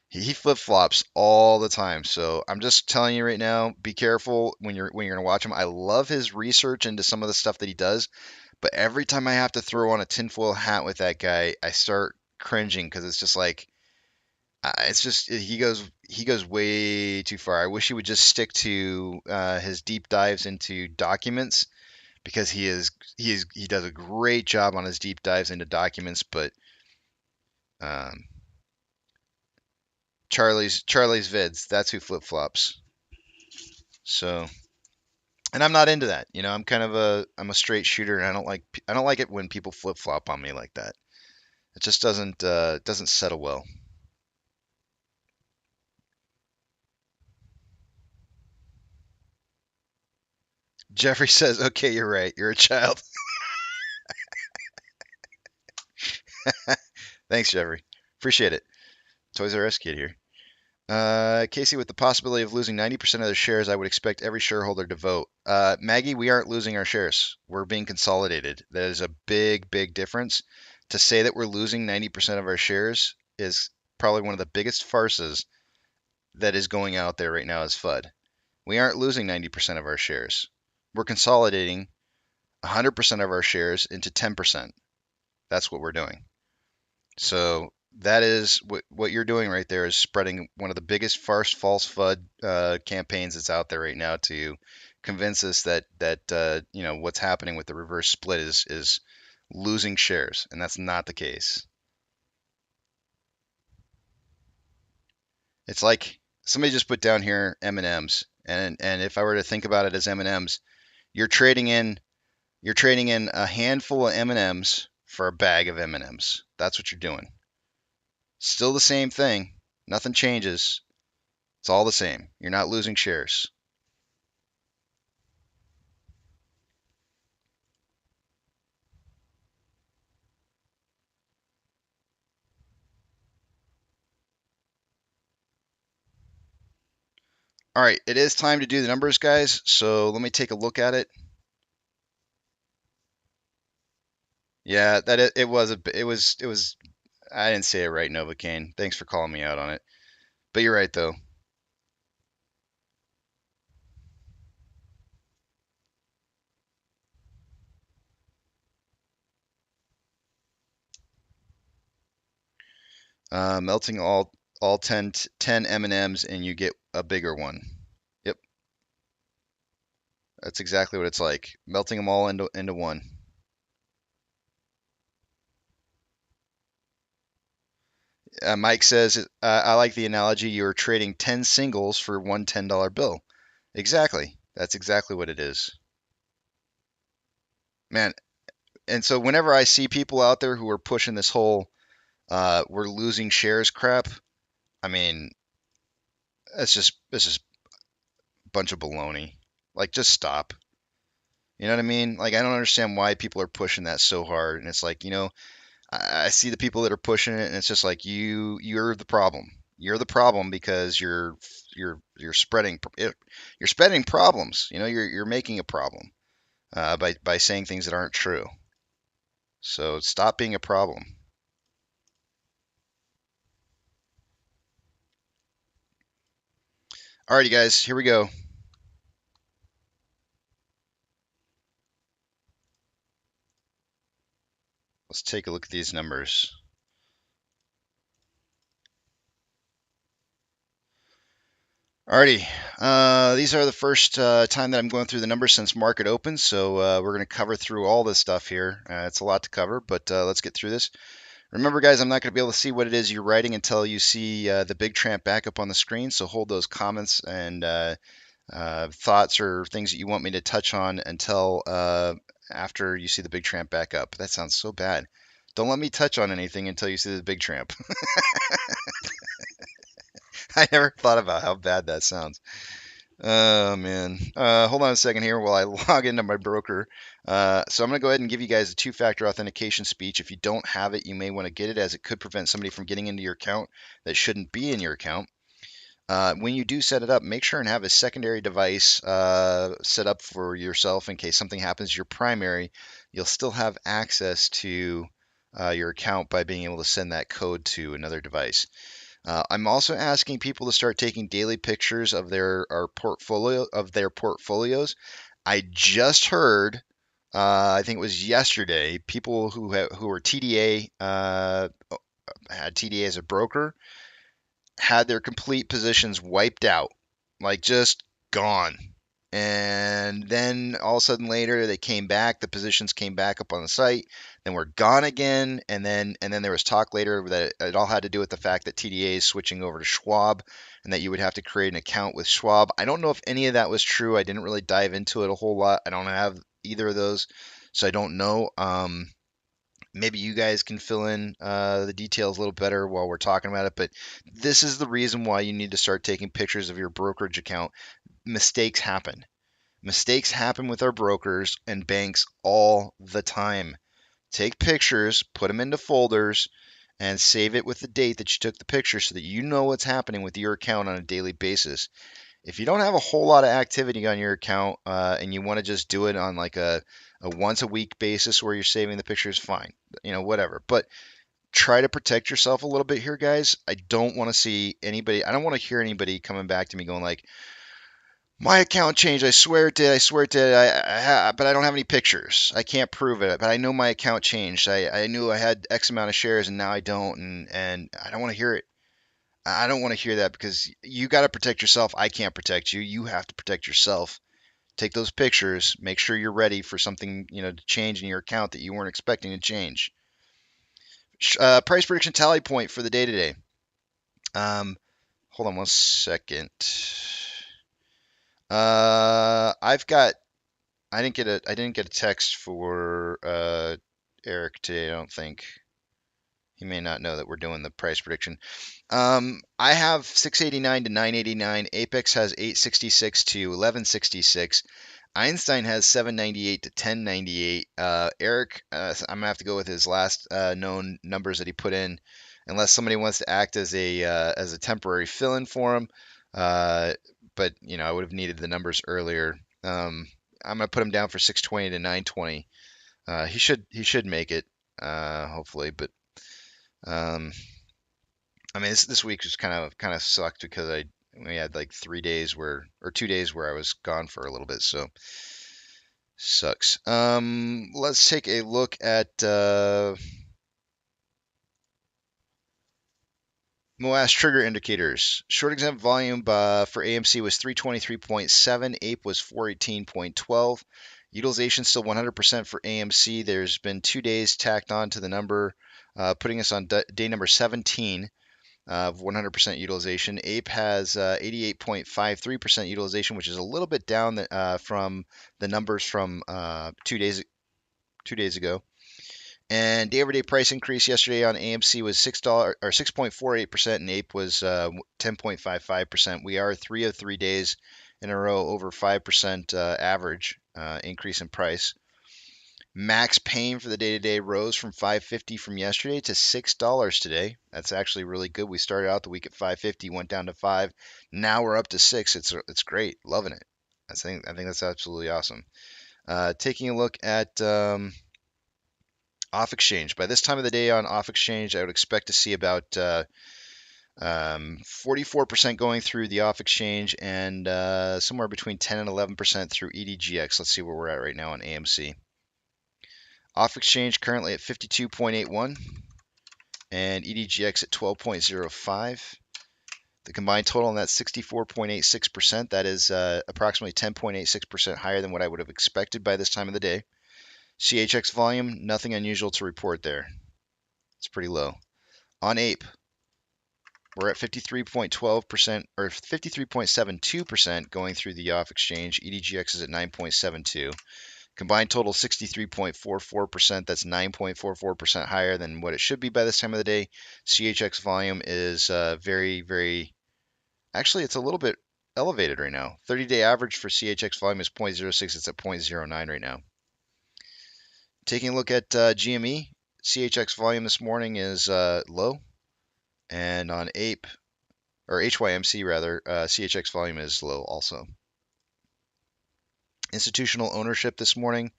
he flip flops all the time. So I'm just telling you right now, be careful when you're gonna watch him. I love his research into some of the stuff that he does, but every time I have to throw on a tinfoil hat with that guy, I start cringing because it's just like it's just he goes way too far. I wish he would just stick to his deep dives into documents because he does a great job on his deep dives into documents, but um, Charlie's vids, that's who flip flops. So, and I'm not into that. I'm a straight shooter, and I don't like it when people flip flop on me like that. It just doesn't settle well. Jeffrey says, "Okay, you're right. You're a child." Thanks, Jeffrey. Appreciate it. Toys R Us kid here. Casey, with the possibility of losing 90% of their shares, I would expect every shareholder to vote. Maggie, we aren't losing our shares. We're being consolidated. That is a big difference. To say that we're losing 90% of our shares is probably one of the biggest farces that is going out there right now as FUD. We aren't losing 90% of our shares. We're consolidating 100% of our shares into 10%. That's what we're doing. So that is what you're doing right there, is spreading one of the biggest false FUD campaigns that's out there right now to convince us that what's happening with the reverse split is losing shares, and that's not the case. It's like somebody just put down here M&Ms, and if I were to think about it as M&Ms, you're trading in You're trading in a handful of M&Ms for a bag of M&Ms. That's what you're doing. Still the same thing. Nothing changes. It's all the same. You're not losing shares. All right, it is time to do the numbers, guys. So let me take a look at it. Yeah, it was. I didn't say it right, Novocaine. Thanks for calling me out on it. But you're right though. Melting all 10 M&Ms and you get a bigger one. Yep, that's exactly what it's like. Melting them all into one. Mike says, I like the analogy. You're trading 10 singles for one $10 bill. Exactly. That's exactly what it is. Man, and so whenever I see people out there who are pushing this whole we're losing shares crap, I mean, it's just a bunch of baloney. Like, just stop. You know what I mean? Like, I don't understand why people are pushing that so hard. And it's like, I see the people that are pushing it, and it's just like you're the problem. You're the problem because you're spreading problems. You're making a problem by saying things that aren't true. So stop being a problem. Alrighty, guys, here we go. Let's take a look at these numbers. Alrighty, these are the first time that I'm going through the numbers since market open, so we're going to cover through all this stuff here. It's a lot to cover, but let's get through this. Remember, guys, I'm not going to be able to see what it is you're writing until you see the big tramp back up on the screen, so hold those comments and thoughts or things that you want me to touch on until after you see the big tramp back up. That sounds so bad. Don't let me touch on anything until you see the big tramp. I never thought about how bad that sounds. Oh, man. Hold on a second here while I log into my broker. So I'm going to go ahead and give you guys a two-factor authentication speech. If you don't have it, you may want to get it, as it could prevent somebody from getting into your account that shouldn't be in your account. When you do set it up, make sure and have a secondary device set up for yourself in case something happens to your primary. You'll still have access to your account by being able to send that code to another device. I'm also asking people to start taking daily pictures of their portfolios. I just heard, I think it was yesterday, people who were TDA had TDA as a broker, had their complete positions wiped out, like just gone. And then all of a sudden later they came back, the positions came back up on the site, then we're gone again, and then there was talk later that it all had to do with the fact that TDA is switching over to Schwab and that you would have to create an account with Schwab. I don't know if any of that was true. I didn't really dive into it a whole lot. I don't have either of those, so I don't know. Maybe you guys can fill in the details a little better while we're talking about it, but this is the reason why you need to start taking pictures of your brokerage account. Mistakes happen. Mistakes happen with our brokers and banks all the time. Take pictures, put them into folders, and save it with the date that you took the picture so that you know what's happening with your account on a daily basis. If you don't have a whole lot of activity on your account and you want to just do it on like a once a week basis where you're saving the pictures, fine, whatever. But try to protect yourself a little bit here, guys. I don't want to hear anybody coming back to me going like, my account changed. I swear it did. But I don't have any pictures. I can't prove it. But I know my account changed. I knew I had X amount of shares and now I don't. And I don't want to hear it. I don't want to hear that because you got to protect yourself. I can't protect you. You have to protect yourself. Take those pictures. Make sure you're ready for something, to change in your account that you weren't expecting to change. Price prediction tally point for the day today. Hold on 1 second. I I didn't get a text for Eric today. I don't think. He may not know that we're doing the price prediction. I have 689 to 989. Apex has 866 to 1166. Einstein has 798 to 1098. Eric, I'm gonna have to go with his last known numbers that he put in, unless somebody wants to act as a temporary fill-in for him. But you know, I would have needed the numbers earlier. I'm gonna put him down for 620 to 920. He should make it, hopefully. But I mean, this week was kind of sucked because we had like 2 days where I was gone for a little bit, so sucks. Let's take a look at MOASS trigger indicators. Short exempt volume for AMC was 323.7, Ape was 418.12. Utilization still 100% for AMC. There's been 2 days tacked on to the number, putting us on day number 17 of 100% utilization. Ape has 88.53% utilization, which is a little bit down from the numbers from 2 days ago. And day-over-day price increase yesterday on AMC was $6 or 6.48%, and Ape was 10.55%. We are 3 of 3 days in a row over 5% average increase in price. Max pain for the day-to-day rose from $5.50 from yesterday to $6 today. That's actually really good. We started out the week at $5.50, went down to $5. Now we're up to $6. It's great. Loving it. I think that's absolutely awesome. Taking a look at off exchange. By this time of the day on off exchange, I would expect to see about 44% going through the off exchange and somewhere between 10 and 11% through EDGX. Let's see where we're at right now on AMC. Off exchange currently at 52.81 and EDGX at 12.05. The combined total on that 64.86%. That is approximately 10.86% higher than what I would have expected by this time of the day. CHX volume, nothing unusual to report there. It's pretty low. On Ape, we're at 53.12% or 53.72% going through the off exchange. EDGX is at 9.72. Combined total 63.44%. That's 9.44% higher than what it should be by this time of the day. CHX volume is very, very. Actually, it's a little bit elevated right now. 30-day average for CHX volume is 0.06. It's at 0.09 right now. Taking a look at GME, CHX volume this morning is low. And on Ape, or HYMC rather, CHX volume is low also. Institutional ownership this morning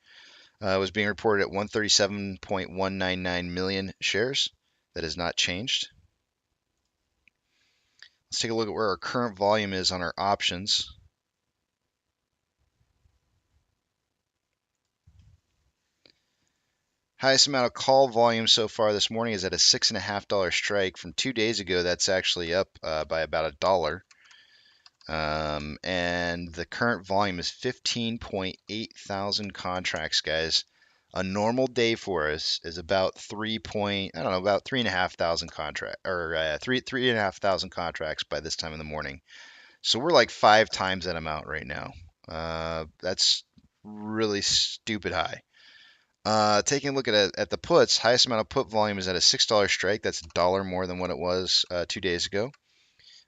was being reported at 137.199 million shares. That has not changed. Let's take a look at where our current volume is on our options. Highest amount of call volume so far this morning is at a $6.50 strike. From 2 days ago, that's actually up by about $1. And the current volume is 15.8 thousand contracts, guys. A normal day for us is about about 3.5 thousand three and a half thousand contracts by this time in the morning. So we're like 5 times that amount right now. That's really stupid high. Taking a look at the puts, highest amount of put volume is at a $6 strike. That's $1 more than what it was 2 days ago.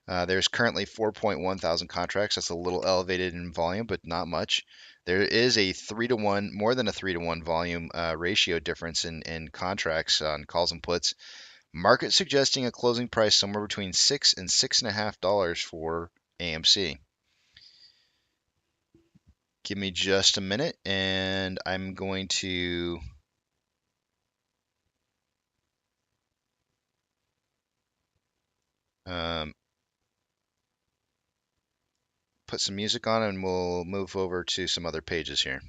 There's currently 4.1 thousand contracts. That's a little elevated in volume, but not much. There is a 3-to-1, more than a 3-to-1 volume ratio difference in contracts on calls and puts. Market suggesting a closing price somewhere between $6 and $6.50 for AMC. Give me just a minute, and I'm going to put some music on, and we'll move over to some other pages here.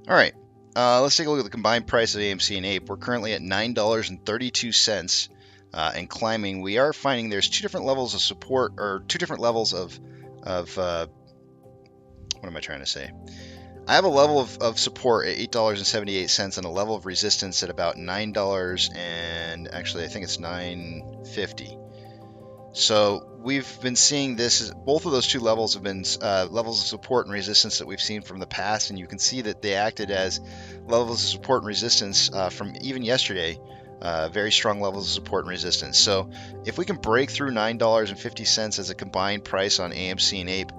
All right, let's take a look at the combined price of AMC and Ape. We're currently at $9.32 and climbing. We are finding there's two different levels of support, or two different levels of what am I trying to say? I have a level of support at $8.78 and a level of resistance at about $9, and actually I think it's $9.50. So we've been seeing this, both of those two levels have been levels of support and resistance that we've seen from the past, and you can see that they acted as levels of support and resistance from even yesterday, very strong levels of support and resistance. So if we can break through $9.50 as a combined price on AMC and Ape,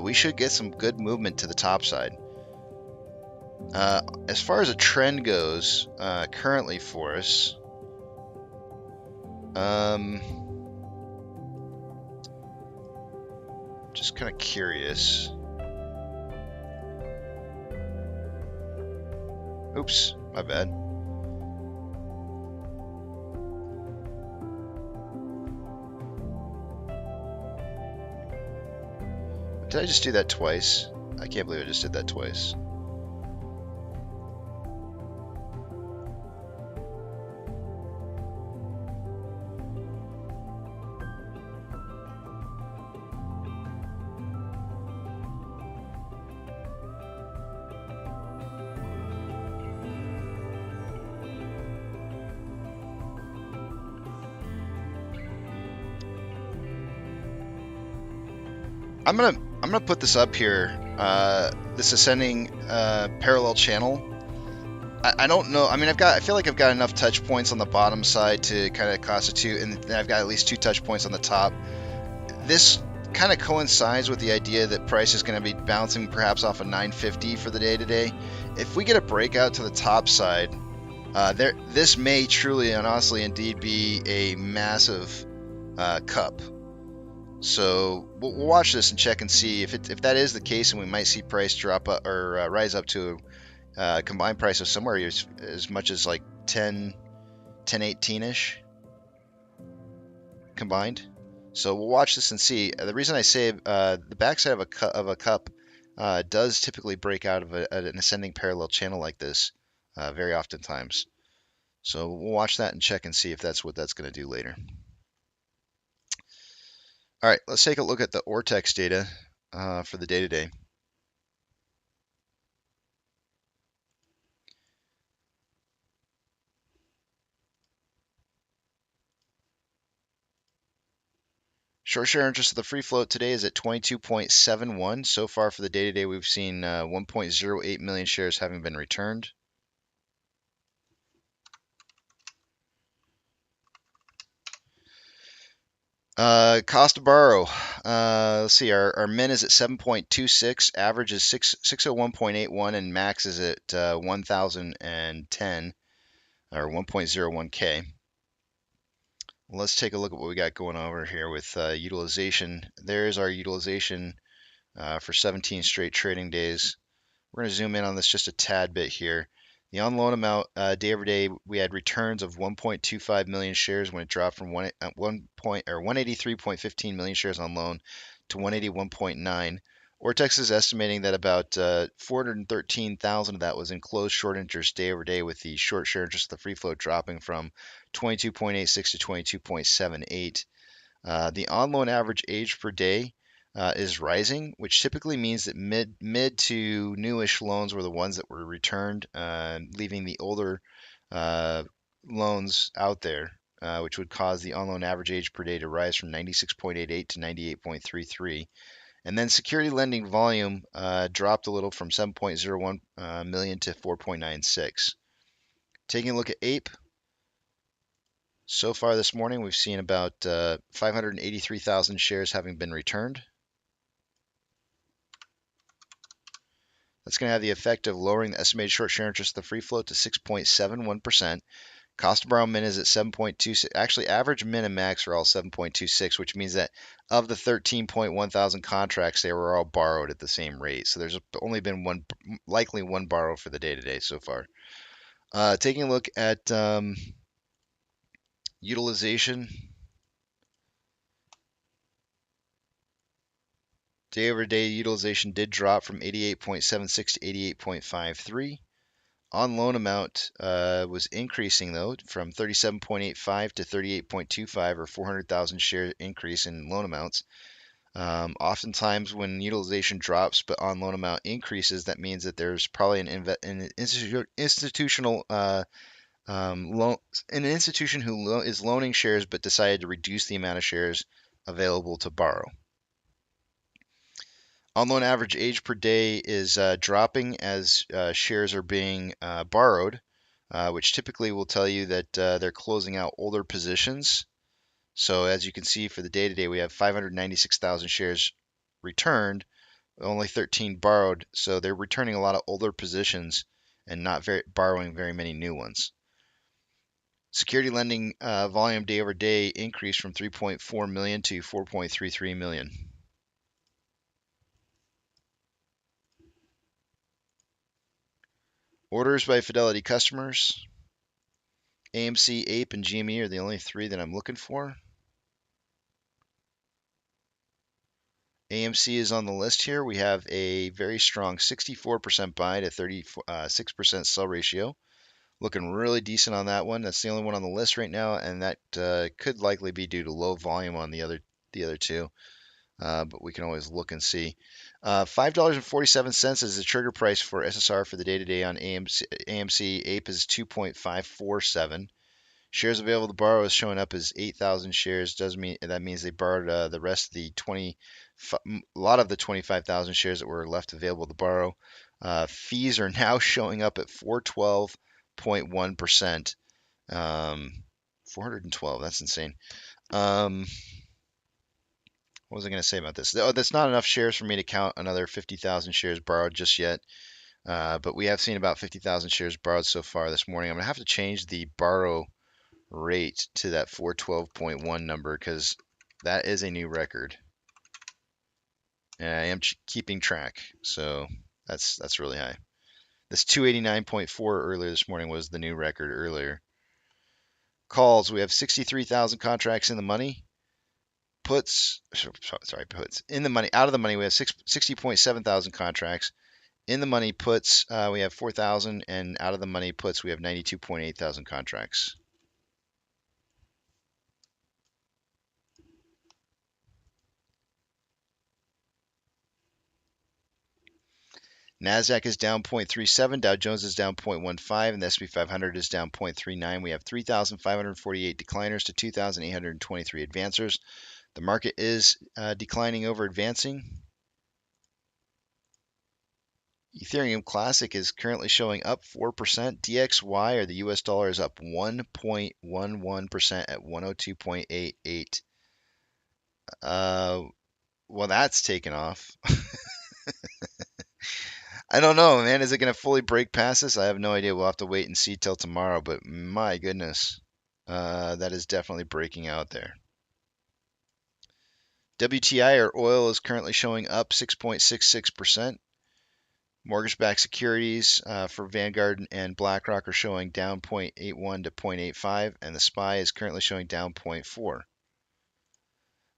we should get some good movement to the top side. As far as a trend goes, currently for us, just kind of curious. Oops, my bad. Did I just do that twice? I can't believe I just did that twice. I'm gonna put this up here. This ascending parallel channel. I don't know. I mean, I feel like I've got enough touch points on the bottom side to kind of constitute, and then I've got at least 2 touch points on the top. This kind of coincides with the idea that price is going to be bouncing perhaps off of 950 for the day today. If we get a breakout to the top side, this may truly and honestly indeed be a massive cup. So we'll watch this and check and see if that is the case, and we might see price drop up or rise up to a combined price of somewhere as much as like 1018-ish combined. So we'll watch this and see. The reason I say the backside of a cup does typically break out of an ascending parallel channel like this very oftentimes. So we'll watch that and check and see if that's what that's going to do later. All right, let's take a look at the Ortex data for the day today. Short share interest of the free float today is at 22.71. So far for the day today, we've seen 1.08 million shares having been returned. Cost to borrow. Let's see. Our min is at 7.26. Average is 601.81, and max is at 1,010 or 1.01K. Let's take a look at what we got going over here with utilization. There's our utilization for 17 straight trading days. We're going to zoom in on this just a tad bit here. The on loan amount day over day, we had returns of 1.25 million shares when it dropped from 183.15 million shares on loan to 181.9. Ortex is estimating that about 413,000 of that was in closed short interest day over day, with the short share interest of the free float dropping from 22.86 to 22.78. The on loan average age per day is rising, which typically means that mid to newish loans were the ones that were returned, leaving the older loans out there, which would cause the on loan average age per day to rise from 96.88 to 98.33. And then security lending volume dropped a little from 7.01 million to 4.96. Taking a look at Ape. So far this morning, we've seen about 583,000 shares having been returned. That's going to have the effect of lowering the estimated short share interest of the free float to 6.71%. Cost to borrow min is at 7.26. Actually, average min and max are all 7.26, which means that of the 13.1 thousand contracts, they were all borrowed at the same rate. So there's only been likely one borrow for the day today so far. Taking a look at utilization. Day over day utilization did drop from 88.76 to 88.53. On loan amount was increasing though from 37.85 to 38.25, or 400,000 share increase in loan amounts. Oftentimes when utilization drops but on loan amount increases, that means that there's probably an institutional loan, an institution who is loaning shares but decided to reduce the amount of shares available to borrow. On loan average age per day is dropping as shares are being borrowed, which typically will tell you that they're closing out older positions. So as you can see for the day to day, we have 596,000 shares returned, only 13 borrowed. So they're returning a lot of older positions and not borrowing very many new ones. Security lending volume day over day increased from 3.4 million to 4.33 million. Orders by Fidelity customers. AMC, APE, and GME are the only three that I'm looking for. AMC is on the list here. We have a very strong 64% buy to 36% sell ratio. Looking really decent on that one. That's the only one on the list right now, and that could likely be due to low volume on the other two. But we can always look and see. $5.47 is the trigger price for SSR for the day-to-day on AMC. APE is 2.547. Shares available to borrow is showing up as 8,000 shares. That means they borrowed the rest of the a lot of the 25,000 shares that were left available to borrow. Fees are now showing up at 412.1%. 412. That's insane. What was I going to say about this? Oh, that's not enough shares for me to count another 50,000 shares borrowed just yet. But we have seen about 50,000 shares borrowed so far this morning. I'm going to have to change the borrow rate to that 412.1 number because that is a new record. And I am keeping track. So that's really high. This 289.4 earlier this morning was the new record earlier. Calls, we have 63,000 contracts in the money. Puts in the money, out of the money, we have 60.7 thousand contracts. In the money puts, we have 4,000, and out of the money puts, we have 92.8 thousand contracts. NASDAQ is down 0.37, Dow Jones is down 0.15, and the S&P 500 is down 0.39. We have 3,548 decliners to 2,823 advancers. The market is declining over advancing. Ethereum Classic is currently showing up 4%. DXY, or the US dollar, is up 1.11% at 102.88. Well, that's taken off. I don't know, man. Is it going to fully break past this? I have no idea. We'll have to wait and see till tomorrow. But my goodness, that is definitely breaking out there. WTI, or oil, is currently showing up 6.66%. Mortgage-backed securities for Vanguard and BlackRock are showing down 0.81 to 0.85, and the SPY is currently showing down 0.4.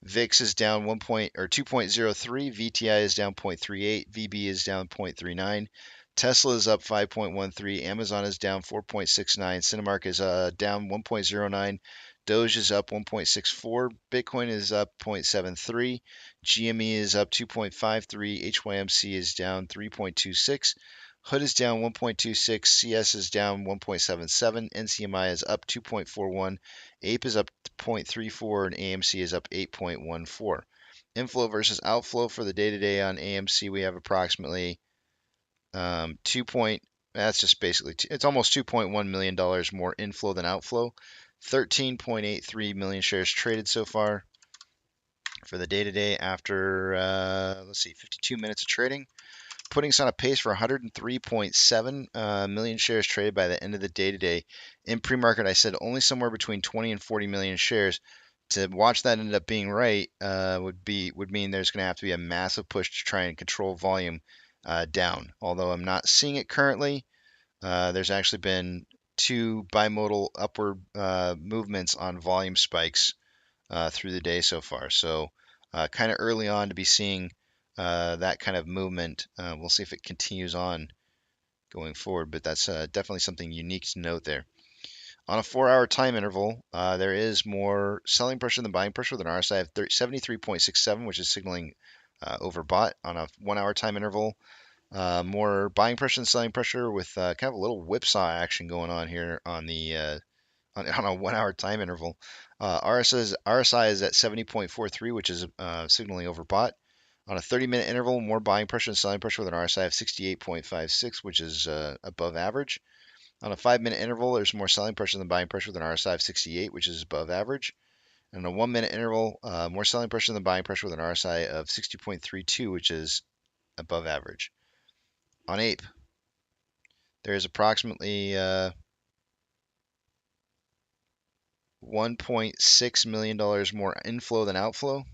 VIX is down 2.03, VTI is down 0.38, VB is down 0.39, Tesla is up 5.13, Amazon is down 4.69, Cinemark is down 1.09, Doge is up 1.64, Bitcoin is up 0.73, GME is up 2.53, HYMC is down 3.26, Hood is down 1.26, CS is down 1.77, NCMI is up 2.41, APE is up 0.34, and AMC is up 8.14. Inflow versus outflow for the day-to-day on AMC, we have approximately that's just basically, it's almost $2.1 million more inflow than outflow. 13.83 million shares traded so far for the day-to-day after, 52 minutes of trading, putting us on a pace for 103.7 million shares traded by the end of the day today. In pre-market, I said only somewhere between 20 and 40 million shares. To watch that end up being right would mean there's going to have to be a massive push to try and control volume down. Although I'm not seeing it currently, there's actually been two bimodal upward movements on volume spikes through the day so far. So kind of early on to be seeing that kind of movement. We'll see if it continues on going forward, but that's definitely something unique to note there. On a 4-hour time interval, there is more selling pressure than buying pressure with an RSI of 73.67, which is signaling overbought. On a 1-hour time interval, more buying pressure than selling pressure with kind of a little whipsaw action going on here on the on a 1-hour time interval. RSI is at 70.43, which is signaling overbought. On a 30-minute interval, more buying pressure than selling pressure with an RSI of 68.56, which is above average. On a 5-minute interval, there's more selling pressure than buying pressure with an RSI of 68, which is above average. And on a 1-minute interval, more selling pressure than buying pressure with an RSI of 60.32, which is above average. On APE, there is approximately $1.6 million more inflow than outflow.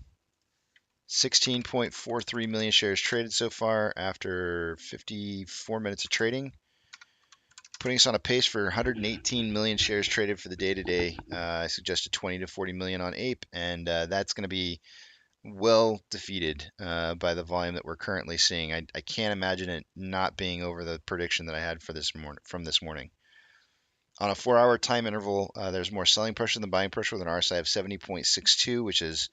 16.43 million shares traded so far after 54 minutes of trading, putting us on a pace for 118 million shares traded for the day today. I suggested 20 to 40 million on APE, and that's going to be well defeated by the volume that we're currently seeing. I can't imagine it not being over the prediction that I had for this morning. On a 4-hour time interval, there's more selling pressure than buying pressure with an RSI of 70.62, which is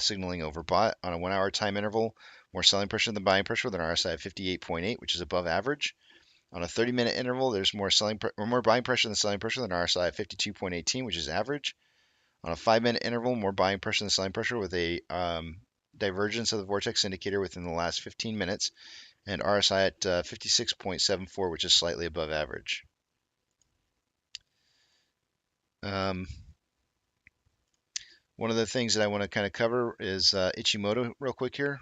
signaling overbought. On a 1-hour time interval, more selling pressure than buying pressure with an RSI of 58.8, which is above average. On a 30-minute interval, there's more buying pressure than selling pressure with an RSI of 52.18, which is average. On a 5-minute interval, more buying pressure than selling pressure with a divergence of the vortex indicator within the last 15 minutes, and RSI at 56.74, which is slightly above average. One of the things that I want to kind of cover is Ichimoto real quick here.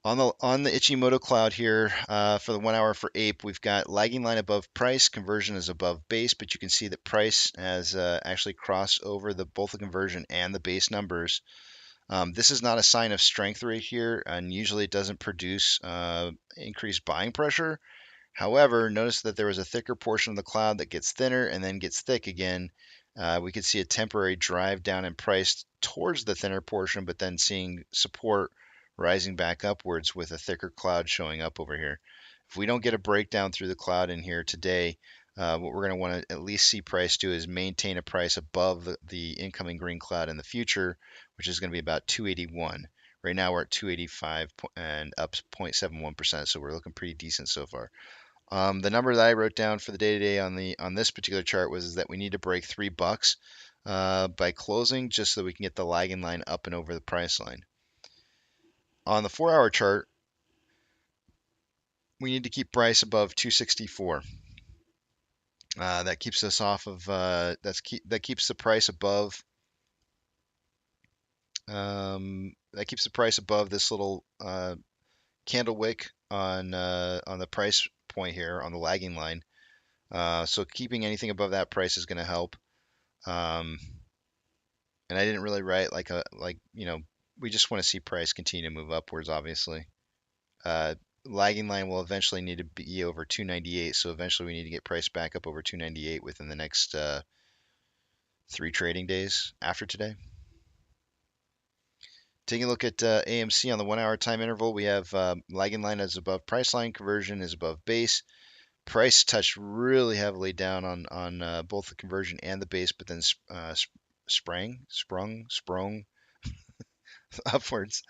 On the Ichimoto cloud here for the 1 hour for APE, we've got lagging line above price, conversion is above base, but you can see that price has actually crossed over both the conversion and the base numbers. This is not a sign of strength right here, and usually it doesn't produce increased buying pressure. However, notice that there was a thicker portion of the cloud that gets thinner and then gets thick again. We could see a temporary drive down in price towards the thinner portion, but then seeing support rising back upwards with a thicker cloud showing up over here. If we don't get a breakdown through the cloud in here today, what we're going to want to at least see price do is maintain a price above the incoming green cloud in the future, which is going to be about 281. Right now we're at 285 and up 0.71%, so we're looking pretty decent so far. The number that I wrote down for the day today on this particular chart was that we need to break $3 by closing, just so we can get the lagging line up and over the price line. On the 4-hour chart, we need to keep price above 264. That keeps us off of that keeps the price above this little candle wick on the price point here on the lagging line. So keeping anything above that price is going to help. And I didn't really write we just want to see price continue to move upwards, obviously. Lagging line will eventually need to be over 298, so eventually we need to get price back up over 298 within the next 3 trading days after today. Taking a look at AMC on the 1-hour time interval, we have lagging line is above price line, conversion is above base. Price touched really heavily down on both the conversion and the base, but then sprung upwards.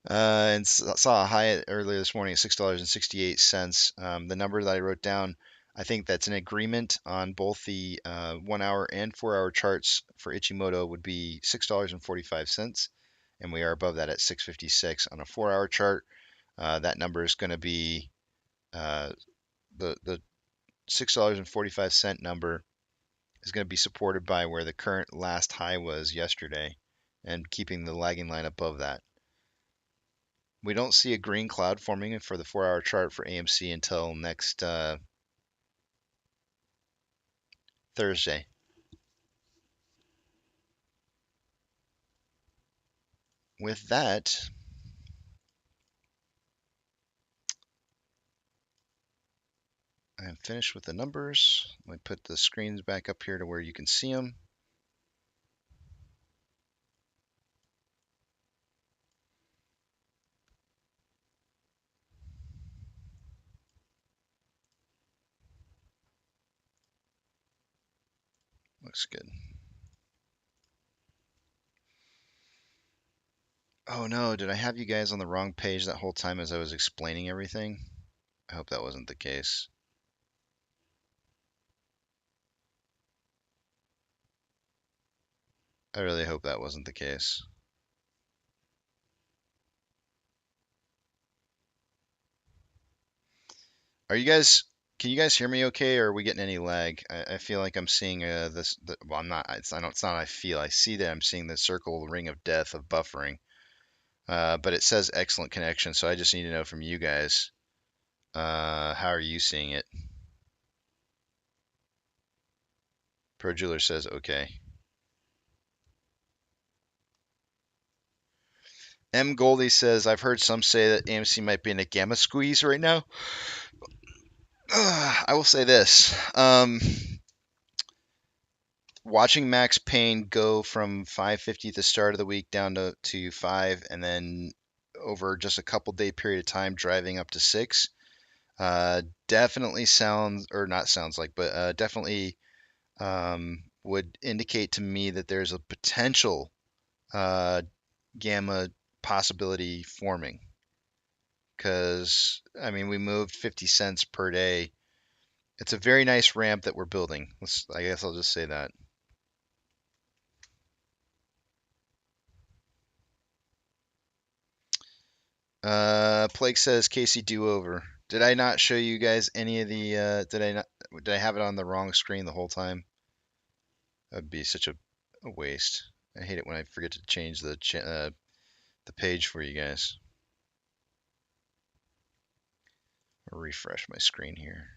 And saw a high earlier this morning at $6.68. The number that I wrote down, I think that's an agreement on both the 1-hour and 4-hour charts for Ichimoto would be $6.45, and we are above that at $6.56. On a 4-hour chart, that number is going to be the $6.45 number is going to be supported by where the current last high was yesterday, and keeping the lagging line above that. We don't see a green cloud forming for the 4-hour chart for AMC until next Thursday. With that, I'm finished with the numbers. Let me put the screens back up here to where you can see them. looks good. Oh no, did I have you guys on the wrong page that whole time as I was explaining everything? I hope that wasn't the case. I really hope that wasn't the case. Are you guys, can you guys hear me okay, or are we getting any lag? I feel like I'm seeing well, I'm not, it's not I feel, I see that I'm seeing the circle ring of death of buffering. But it says excellent connection, so I just need to know from you guys, how are you seeing it? Pro Jeweler says okay. M. Goldie says, I've heard some say that AMC might be in a gamma squeeze right now. I will say this. Watching Max Payne go from 550 at the start of the week down to 5, and then over just a couple day period of time driving up to 6, definitely sounds, or not sounds like, but definitely would indicate to me that there's a potential gamma possibility forming. Because, I mean, we moved 50 cents per day. It's a very nice ramp that we're building. I guess I'll just say that. Plague says Casey do over. Did I not show you guys any of the? Did I have it on the wrong screen the whole time? That'd be such a waste. I hate it when I forget to change the page for you guys. I'll refresh my screen here.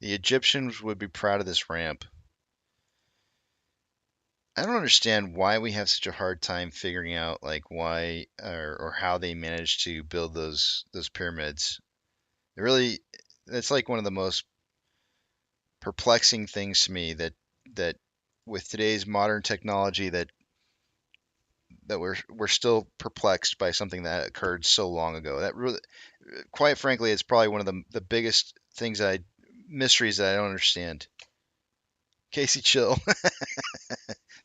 The Egyptians would be proud of this ramp. I don't understand why we have such a hard time figuring out like why or how they managed to build those pyramids. It really, it's like one of the most perplexing things to me that with today's modern technology that we're still perplexed by something that occurred so long ago. That really, quite frankly, it's probably one of the biggest things mysteries that I don't understand. Casey, chill.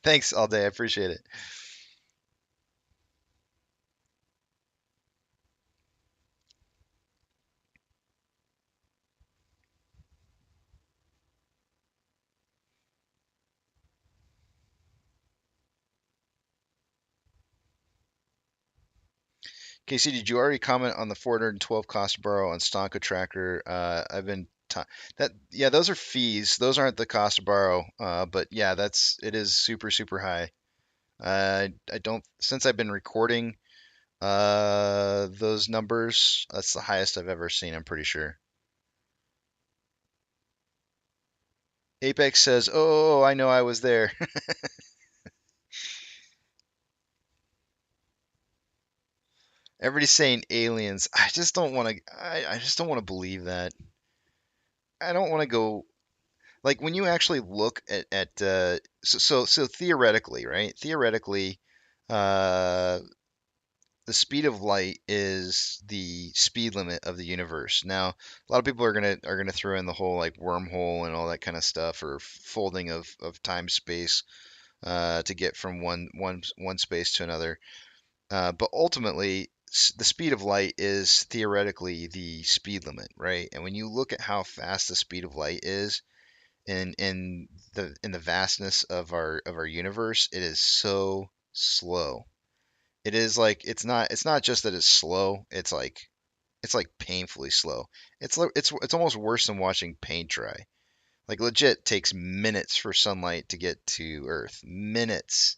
Thanks all day. I appreciate it. Casey, did you already comment on the 412 cost to borrow on Stonka Tracker? I've been yeah, those are fees. Those aren't the cost to borrow. But yeah, it is super super high. I don't since I've been recording those numbers, that's the highest I've ever seen. I'm pretty sure. Apex says, "Oh, I know I was there." Everybody's saying aliens. I just don't want to. I just don't want to believe that. I don't want to go like when you actually look at so theoretically, right? Theoretically, uh, the speed of light is the speed limit of the universe. Now, a lot of people are gonna throw in the whole like wormhole and all that kind of stuff, or folding of time space to get from one space to another. But ultimately, the speed of light is theoretically the speed limit, right? And when you look at how fast the speed of light is in the vastness of our universe, it is so slow. It is like it's not just that it's slow, it's like painfully slow. It's almost worse than watching paint dry. Like legit takes minutes for sunlight to get to Earth. Minutes.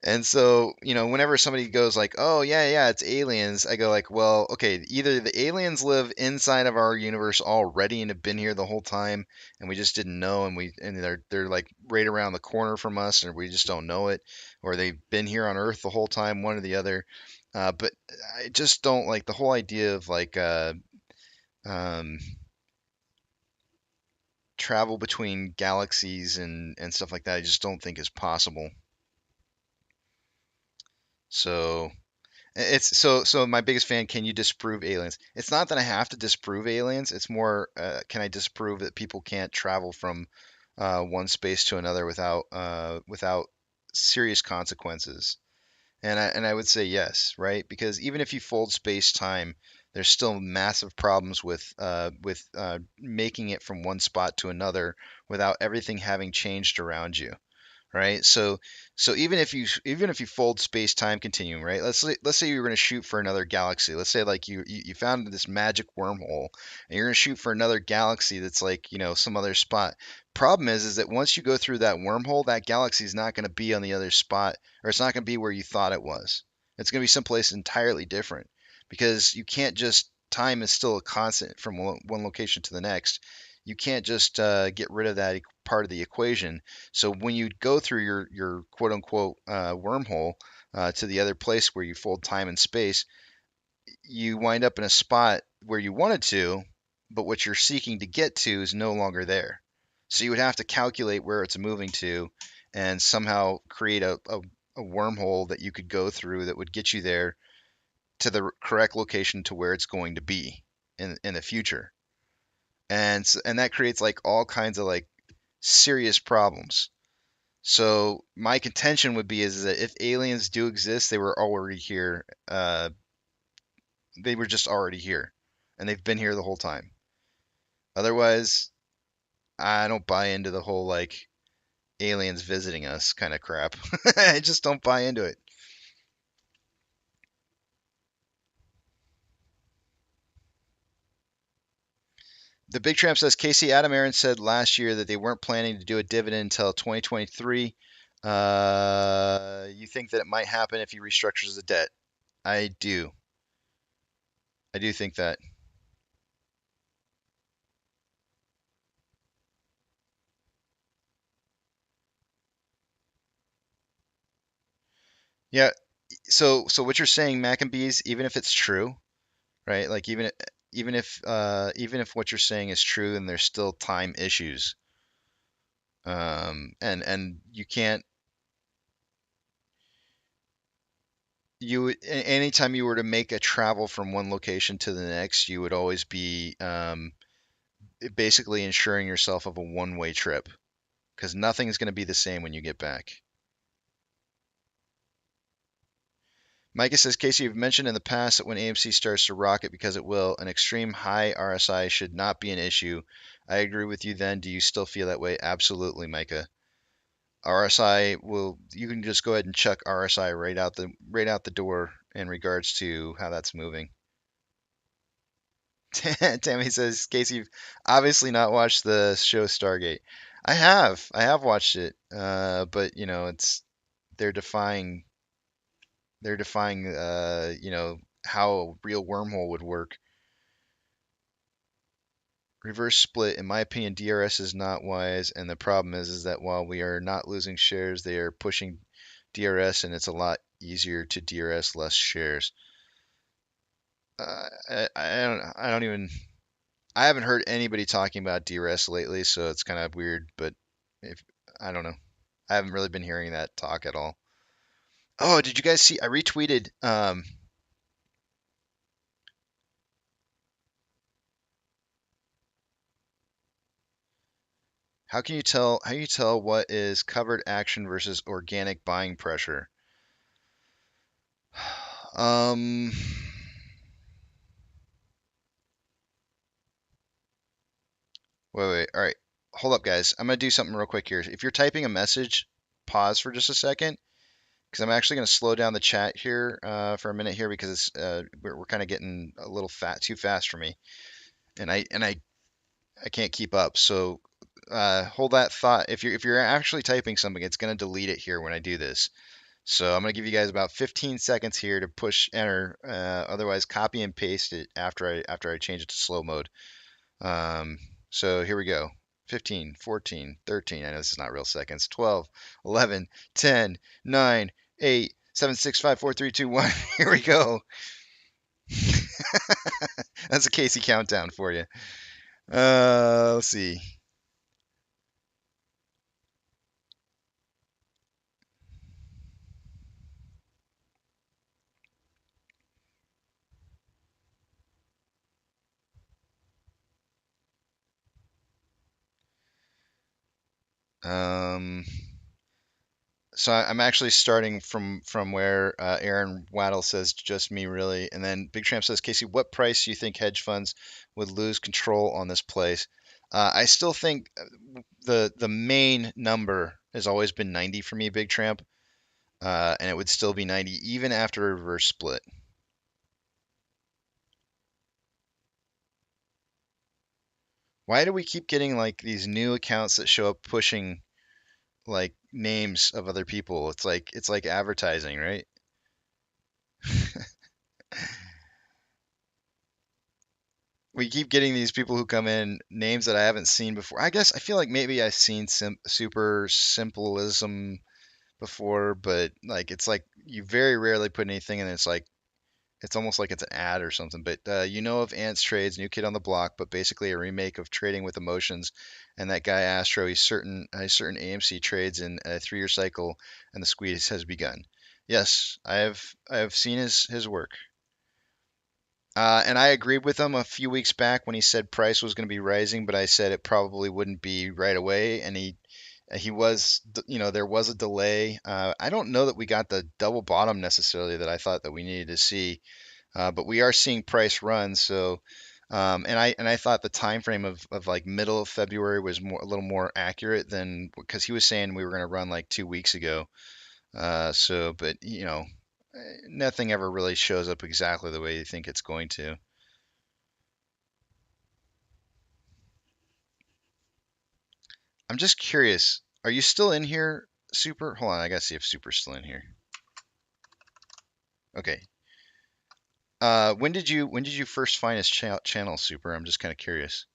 And so, whenever somebody goes like, "Oh yeah, yeah, it's aliens," I go like, "Well, okay, either the aliens live inside of our universe already and have been here the whole time, and we just didn't know, and they're like right around the corner from us, and we just don't know it, or they've been here on Earth the whole time, one or the other." But I just don't like the whole idea of like, um, travel between galaxies and stuff like that. I just don't think is possible. So it's so my biggest fan. Can you disprove aliens? It's not that I have to disprove aliens. It's more, can I disprove that people can't travel from one space to another without serious consequences? And I would say yes, right? Because even if you fold space-time, there's still massive problems with making it from one spot to another without everything having changed around you, right? So even if you fold space-time continuum, right? Let's say you were going to shoot for another galaxy. Let's say like you found this magic wormhole and you're going to shoot for another galaxy that's like, some other spot. Problem is that once you go through that wormhole, that galaxy is not going to be on the other spot, or it's not going to be where you thought it was. It's going to be someplace entirely different because you can't just time is still a constant from one location to the next. You can't just get rid of that part of the equation. So when you go through your quote unquote wormhole to the other place where you fold time and space, you wind up in a spot where you wanted to, but what you're seeking to get to is no longer there. So you would have to calculate where it's moving to and somehow create a wormhole that you could go through that would get you there to the correct location to where it's going to be in the future. And that creates like all kinds of like serious problems. So my contention would be is that if aliens do exist, they were already here. They were just already here, and they've been here the whole time. Otherwise, I don't buy into the whole like aliens visiting us kind of crap. I just don't buy into it. The Big Tramp says Casey Adam Aaron said last year that they weren't planning to do a dividend until 2023. You think that it might happen if he restructures the debt? I do. I do think that. Yeah. So what you're saying, Maccabees, even if it's true, right? Like even if what you're saying is true, then there's still time issues. And you can't anytime you were to make a travel from one location to the next, you would always be basically ensuring yourself of a one-way trip because nothing's going to be the same when you get back. Micah says, Casey, you've mentioned in the past that when AMC starts to rocket, because it will, an extreme high RSI should not be an issue. I agree with you then. Do you still feel that way? Absolutely, Micah. RSI will, you can just go ahead and chuck RSI right out the door in regards to how that's moving. Tammy says, Casey, you've obviously not watched the show Stargate. I have watched it, but they're defying how a real wormhole would work. Reverse split, in my opinion, DRS is not wise, and the problem is that while we are not losing shares, they are pushing DRS, and it's a lot easier to DRS less shares. I haven't heard anybody talking about DRS lately, so it's kind of weird. But I don't know, I haven't really been hearing that talk at all. Oh, did you guys see? I retweeted. How can you tell? How you tell what is covered action versus organic buying pressure? Um, wait. All right, hold up, guys. I'm gonna do something real quick here. If you're typing a message, pause for just a second because I'm actually gonna slow down the chat here for a minute here because we're kind of getting a little too fast for me, and I can't keep up. So hold that thought. If you're actually typing something, it's gonna delete it here when I do this. So I'm going to give you guys about 15 seconds here to push enter. Otherwise, copy and paste it after I change it to slow mode. So here we go. 15, 14, 13. I know this is not real seconds. 12, 11, 10, 9, 8, 7, 6, 5, 4, 3, 2, 1. Here we go. That's a Casey countdown for you. Let's see. Um, so I'm actually starting from where Aaron Waddle says just me really, and then Big Tramp says, Casey, what price do you think hedge funds would lose control on this place? I still think the main number has always been 90 for me, Big Tramp, and it would still be 90 even after a reverse split. Why do we keep getting like these new accounts that show up pushing like names of other people? It's like advertising, right? We keep getting these people who come in names that I haven't seen before. I guess I feel like maybe I've seen super simplism before, but like it's like you very rarely put anything in. It's like it's almost like it's an ad or something. But you know of Ants Trades, New Kid on the Block, but basically a remake of Trading with Emotions. And that guy Astro, he's certain AMC trades in a 3-year cycle, and the squeeze has begun. Yes, I have seen his work. And I agreed with him a few weeks back when he said price was going to be rising, but I said it probably wouldn't be right away. And he was, there was a delay. I don't know that we got the double bottom necessarily that I thought that we needed to see, but we are seeing price run. So, and I thought the time frame of like middle of February was a little more accurate than because he was saying we were going to run like 2 weeks ago. But nothing ever really shows up exactly the way you think it's going to. I'm just curious. Are you still in here, Super? Hold on, I gotta see if Super's still in here. Okay. When did you first find his channel, Super? I'm just kind of curious.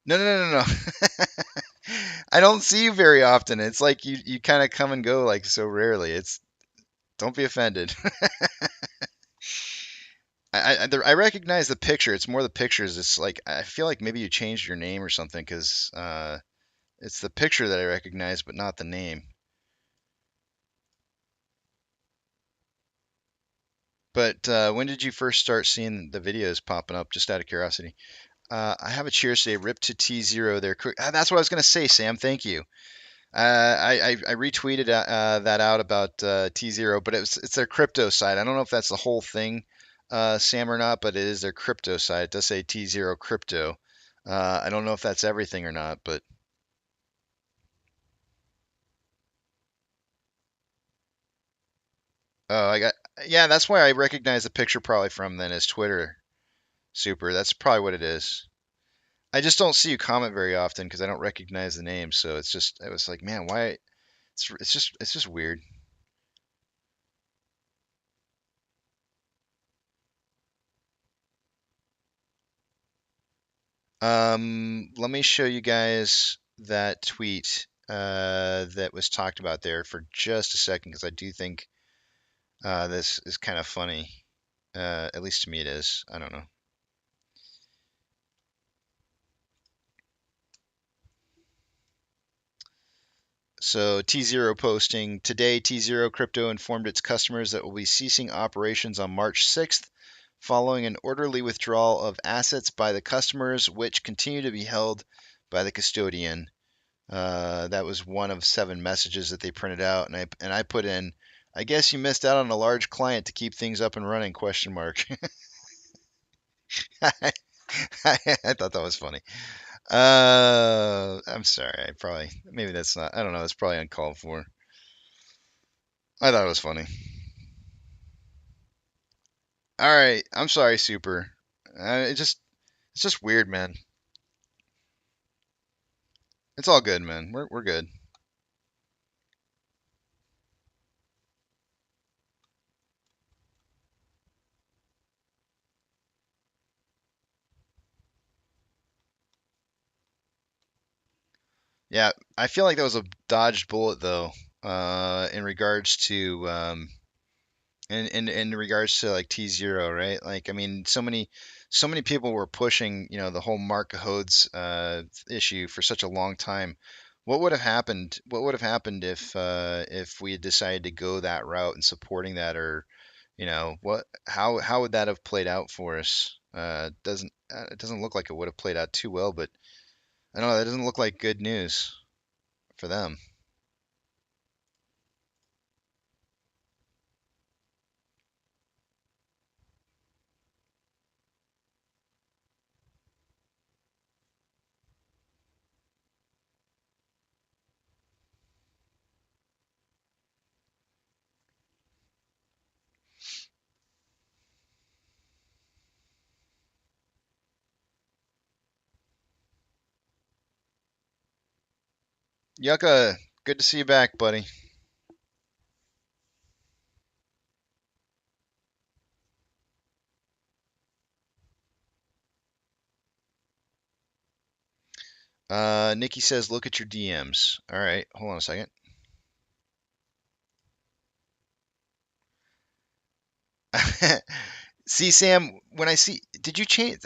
No, no, no, no, no. I don't see you very often. It's like you kind of come and go like so rarely. Don't be offended. I recognize the picture. It's more the pictures. It's like I feel like maybe you changed your name or something because it's the picture that I recognize, but not the name. But when did you first start seeing the videos popping up? Just out of curiosity. I have a cheers today. Rip to T0 there. That's what I was going to say, Sam. Thank you. I retweeted that out about T0, but it's their crypto side. I don't know if that's the whole thing, Sam, or not, but it is their crypto side. It does say T0 crypto. I don't know if that's everything or not, but oh, yeah, that's why I recognize the picture probably from then as Twitter. Super. That's probably what it is. I just don't see you comment very often because I don't recognize the name. So I was like, man, why? It's just weird. Let me show you guys that tweet that was talked about there for just a second because I do think this is kind of funny. At least to me it is. I don't know. So T0 posting today, T0 Crypto informed its customers that will be ceasing operations on March 6th following an orderly withdrawal of assets by the customers, which continue to be held by the custodian. That was one of 7 messages that they printed out, and I put in, I guess you missed out on a large client to keep things up and running? Question mark. I thought that was funny. I'm sorry. Maybe that's not. I don't know. That's probably uncalled for. I thought it was funny. All right. I'm sorry, Super. It's just weird, man. It's all good, man. We're good. Yeah, I feel like that was a dodged bullet though. In regards to in regards to like T0, right? Like, I mean, so many people were pushing, the whole Mark Cahode's issue for such a long time. What would have happened? What would have happened if we had decided to go that route and supporting that, or what? How would that have played out for us? It doesn't look like it would have played out too well, but I don't know. That doesn't look like good news for them. Yucca, good to see you back, buddy. Nikki says, look at your DMs. All right, hold on a second. See, Sam, when I see, did you change?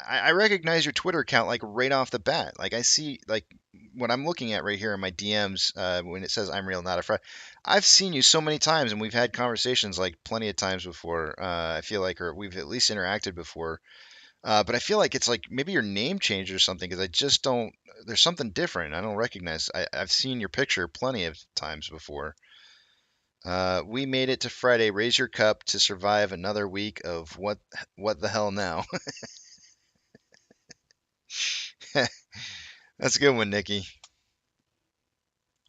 I recognize your Twitter account like right off the bat. Like I see, like what I'm looking at right here in my DMs when it says I'm real, not a fraud. I've seen you so many times, and we've had conversations like plenty of times before. I feel like, or we've at least interacted before. But I feel like it's like maybe your name changed or something because I just don't. There's something different. I don't recognize. I've seen your picture plenty of times before. We made it to Friday. Raise your cup to survive another week of what the hell now? That's a good one, Nikki.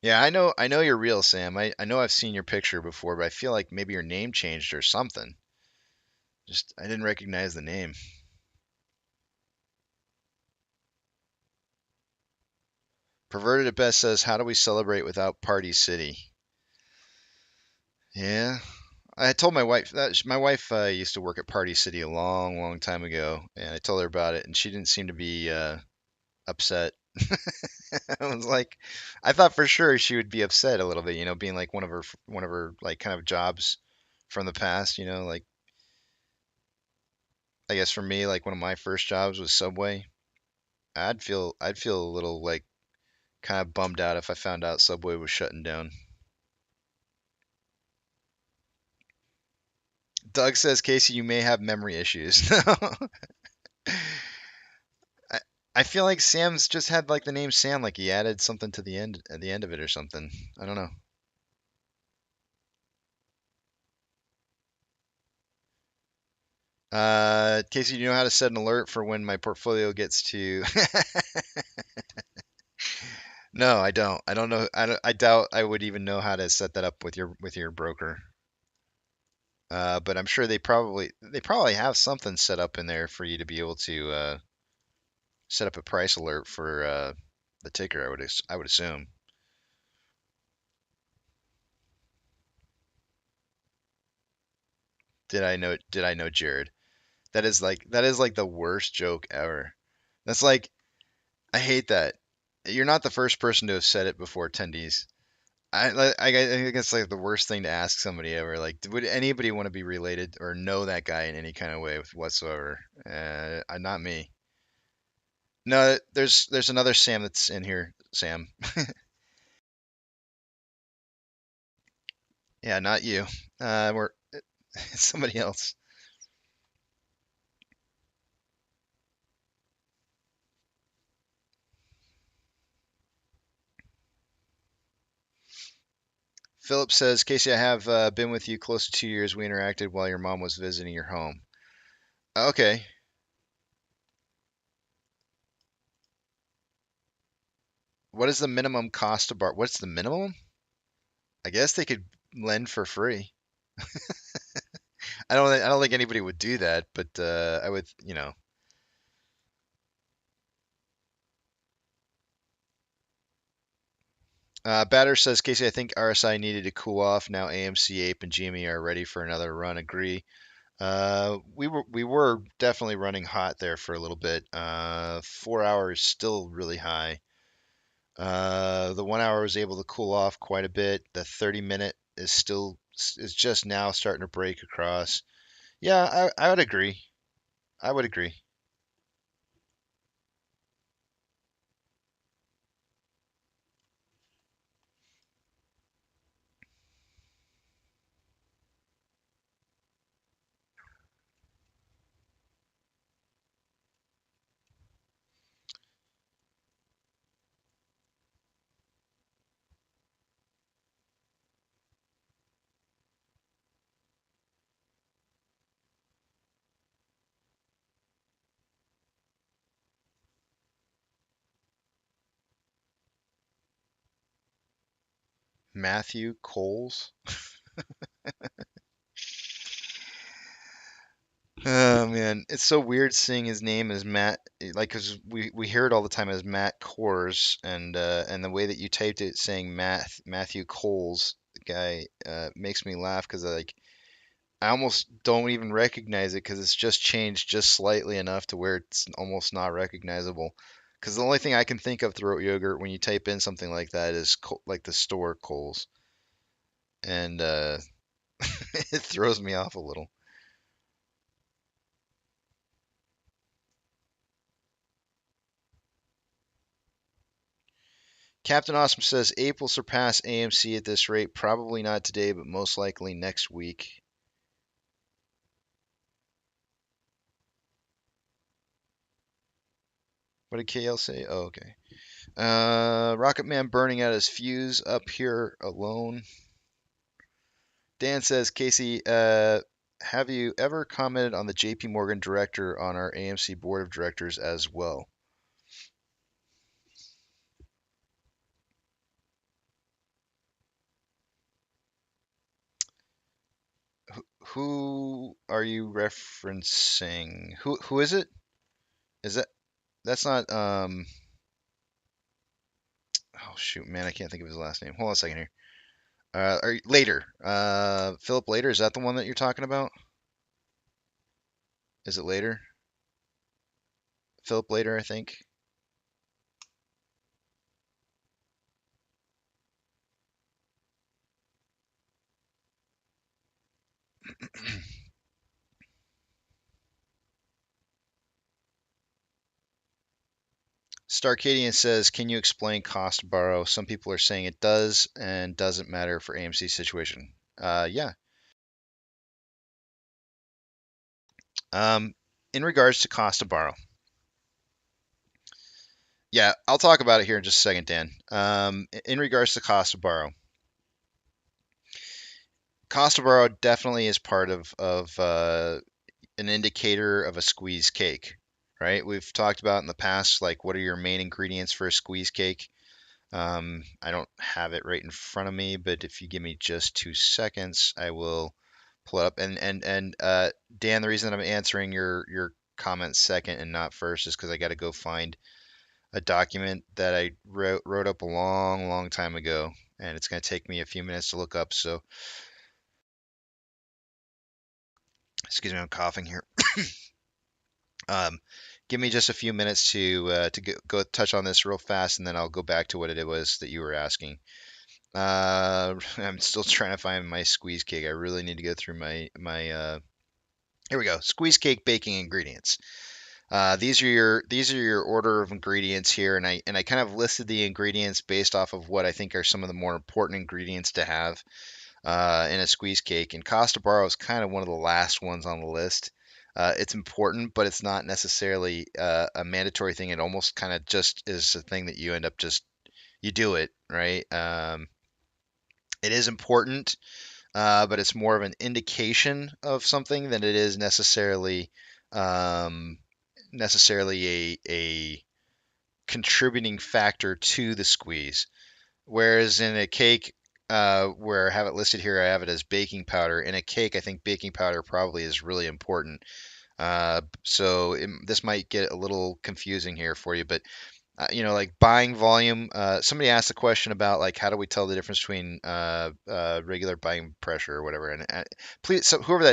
Yeah, I know you're real, Sam. I know I've seen your picture before, but I feel like maybe your name changed or something. Just I didn't recognize the name. Perverted at best says, "How do we celebrate without Party City?" Yeah, I told my wife that my wife used to work at Party City a long, long time ago, and I told her about it, and she didn't seem to be upset. I was like, I thought for sure she would be upset a little bit, being like one of her like kind of jobs from the past, like I guess for me, like one of my first jobs was Subway. I'd feel a little like kind of bummed out if I found out Subway was shutting down. Doug says, Casey, you may have memory issues. I, I feel like Sam's just had like the name Sam, like he added something to the end at the end of it or something. I don't know. Casey, do you know how to set an alert for when my portfolio gets to? No, I don't. I don't know. I doubt I would even know how to set that up with your broker. But I'm sure they probably have something set up in there for you to be able to set up a price alert for the ticker. I would assume. Did I know Jared? That is like the worst joke ever. That's like I hate that. You're not the first person to have said it before attendees. I think it's like the worst thing to ask somebody ever. Like, would anybody want to be related or know that guy in any kind of way whatsoever? Not me. No, there's another Sam that's in here. Sam. Yeah, not you. We're it's somebody else. Philip says, Casey, I have been with you close to 2 years. We interacted while your mom was visiting your home. Okay. What is the minimum cost to bar? What's the minimum? I guess they could lend for free. I don't think anybody would do that, but I would. Batter says, Casey, I think RSI needed to cool off. Now AMC Ape and GME are ready for another run. Agree. We were definitely running hot there for a little bit. 4 hours still really high. The 1 hour was able to cool off quite a bit. The 30-minute is just now starting to break across. Yeah, I would agree. I would agree. Matthew Coles. Oh man, it's so weird seeing his name as Matt, like, 'cause we hear it all the time as Matt Kors, and the way that you typed it saying Matthew Coles, guy, makes me laugh because I almost don't even recognize it because it's just changed just slightly enough to where it's almost not recognizable. Because the only thing I can think of throat yogurt when you type in something like that is like the store Coles, and it throws me off a little. Captain Awesome says Ape will surpass AMC at this rate. Probably not today, but most likely next week. What did KL say? Oh, okay. Rocket Man burning out his fuse up here alone. Dan says, Casey, have you ever commented on the JP Morgan director on our AMC board of directors as well? Who are you referencing? Who is it? Is that's not oh shoot, man, I can't think of his last name. Hold on a second here. Later. Philip Later, is that the one that you're talking about? Is it Later? Philip Later, I think. Starcadian says, can you explain cost to borrow? Some people are saying it does and doesn't matter for AMC situation. Yeah. In regards to cost to borrow. Yeah, I'll talk about it here in just a second, Dan. In regards to cost to borrow. Cost to borrow definitely is part of an indicator of a squeeze cake, right? We've talked about in the past, like, what are your main ingredients for a squeeze cake? I don't have it right in front of me, but if you give me just 2 seconds, I will pull it up. And Dan, the reason that I'm answering your comment second and not first is because I got to go find a document that I wrote up a long, long time ago, and it's going to take me a few minutes to look up. So, excuse me, I'm coughing here. Um, give me just a few minutes to go touch on this real fast, and then I'll go back to what it was that you were asking. I'm still trying to find my squeeze cake. I really need to go through my. Here we go. Squeeze cake baking ingredients. These are your order of ingredients here, and I kind of listed the ingredients based off of what I think are some of the more important ingredients to have in a squeeze cake. And cost to borrow is kind of one of the last ones on the list. It's important, but it's not necessarily a mandatory thing. It almost kind of just is a thing that you end up just you do it, right? It is important, but it's more of an indication of something than it is um, necessarily a contributing factor to the squeeze. Whereas in a cake, where I have it listed here, I have it as baking powder. In a cake, I think baking powder probably is really important. This might get a little confusing here for you, but like buying volume. Somebody asked a question about like how do we tell the difference between regular buying pressure or whatever. And please, so whoever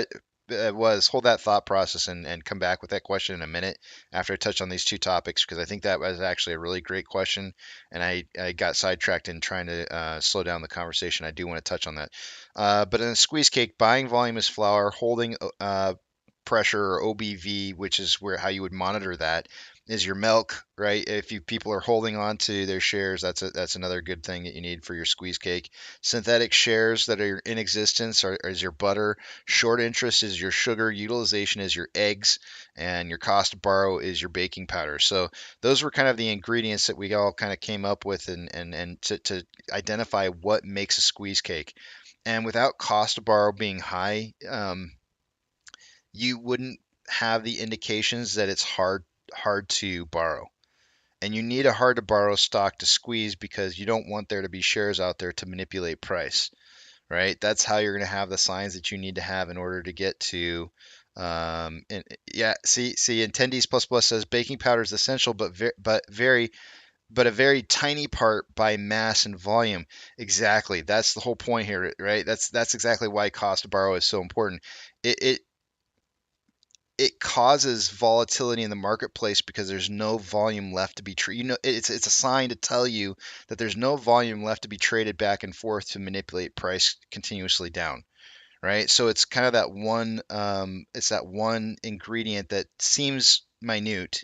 that was, hold that thought process and come back with that question in a minute after I touch on these two topics because I think that was actually a really great question, and I got sidetracked in trying to slow down the conversation. I do want to touch on that. But in a squeeze cake, buying volume is flour, holding pressure or OBV, which is where how you would monitor that is your milk, right? If people are holding on to their shares, that's another good thing that you need for your squeeze cake. Synthetic shares that are in existence is your butter. Short interest is your sugar. Utilization is your eggs, and your cost to borrow is your baking powder. So those were kind of the ingredients that we all kind of came up with, and to identify what makes a squeeze cake. And without cost to borrow being high, you wouldn't have the indications that it's hard to borrow. And you need a hard to borrow stock to squeeze because you don't want there to be shares out there to manipulate price, right? That's how you're going to have the signs that you need to have in order to get to. And yeah, see, attendees plus plus says baking powder is essential, but a very tiny part by mass and volume. Exactly. That's the whole point here, right? That's exactly why cost to borrow is so important. It causes volatility in the marketplace because there's no volume left to be traded. It's a sign to tell you that there's no volume left to be traded back and forth to manipulate price continuously down, right? So it's kind of that one. It's that one ingredient that seems minute,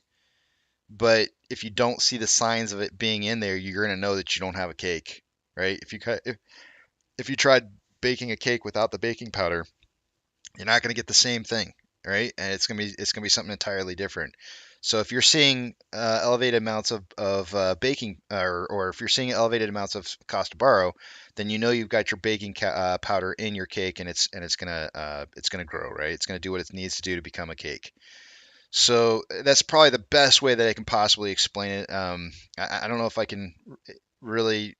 but if you don't see the signs of it being in there, you're going to know that you don't have a cake, right? If you tried baking a cake without the baking powder, you're not going to get the same thing, right? And it's gonna be something entirely different. So if you're seeing elevated amounts of baking, or if you're seeing elevated amounts of cost to borrow, then you know you've got your baking powder in your cake, and it's gonna grow, right? It's gonna do what it needs to do to become a cake. So that's probably the best way that I can possibly explain it. I don't know if I can really.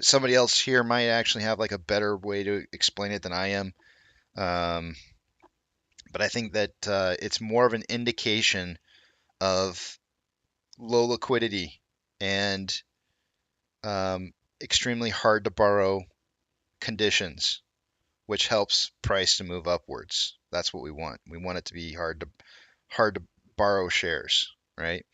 Somebody else here might actually have like a better way to explain it than I am. Um, but I think that it's more of an indication of low liquidity and extremely hard to borrow conditions, which helps price to move upwards. That's what we want. We want it to be hard to borrow shares, right?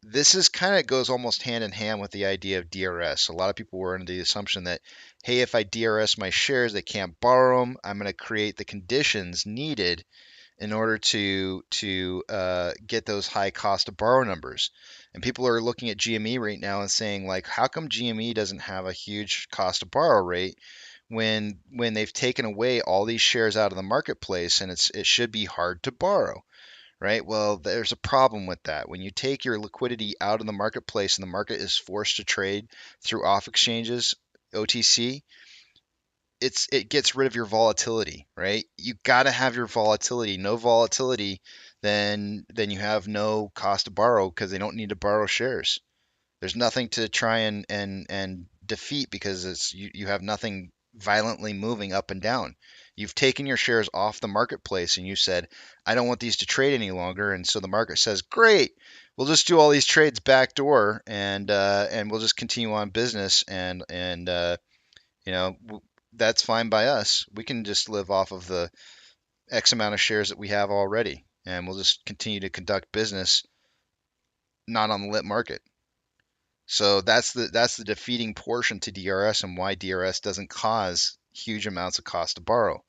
This is kind of goes almost hand in hand with the idea of DRS. A lot of people were under the assumption that, hey, if I DRS my shares, they can't borrow them. I'm going to create the conditions needed in order to get those high cost to borrow numbers. And people are looking at GME right now and saying, like, how come GME doesn't have a huge cost to borrow rate when they've taken away all these shares out of the marketplace, and it should be hard to borrow, right? Well, there's a problem with that. When you take your liquidity out of the marketplace and the market is forced to trade through off exchanges, OTC, it gets rid of your volatility, right? You got to have your volatility. No volatility, then you have no cost to borrow because they don't need to borrow shares. There's nothing to try and defeat because you have nothing violently moving up and down. You've taken your shares off the marketplace and you said, I don't want these to trade any longer. And so the market says, great, we'll just do all these trades backdoor and we'll just continue on business and you know, that's fine by us. We can just live off of the X amount of shares that we have already, and we'll just continue to conduct business not on the lit market. So that's the defeating portion to DRS and why DRS doesn't cause huge amounts of cost to borrow.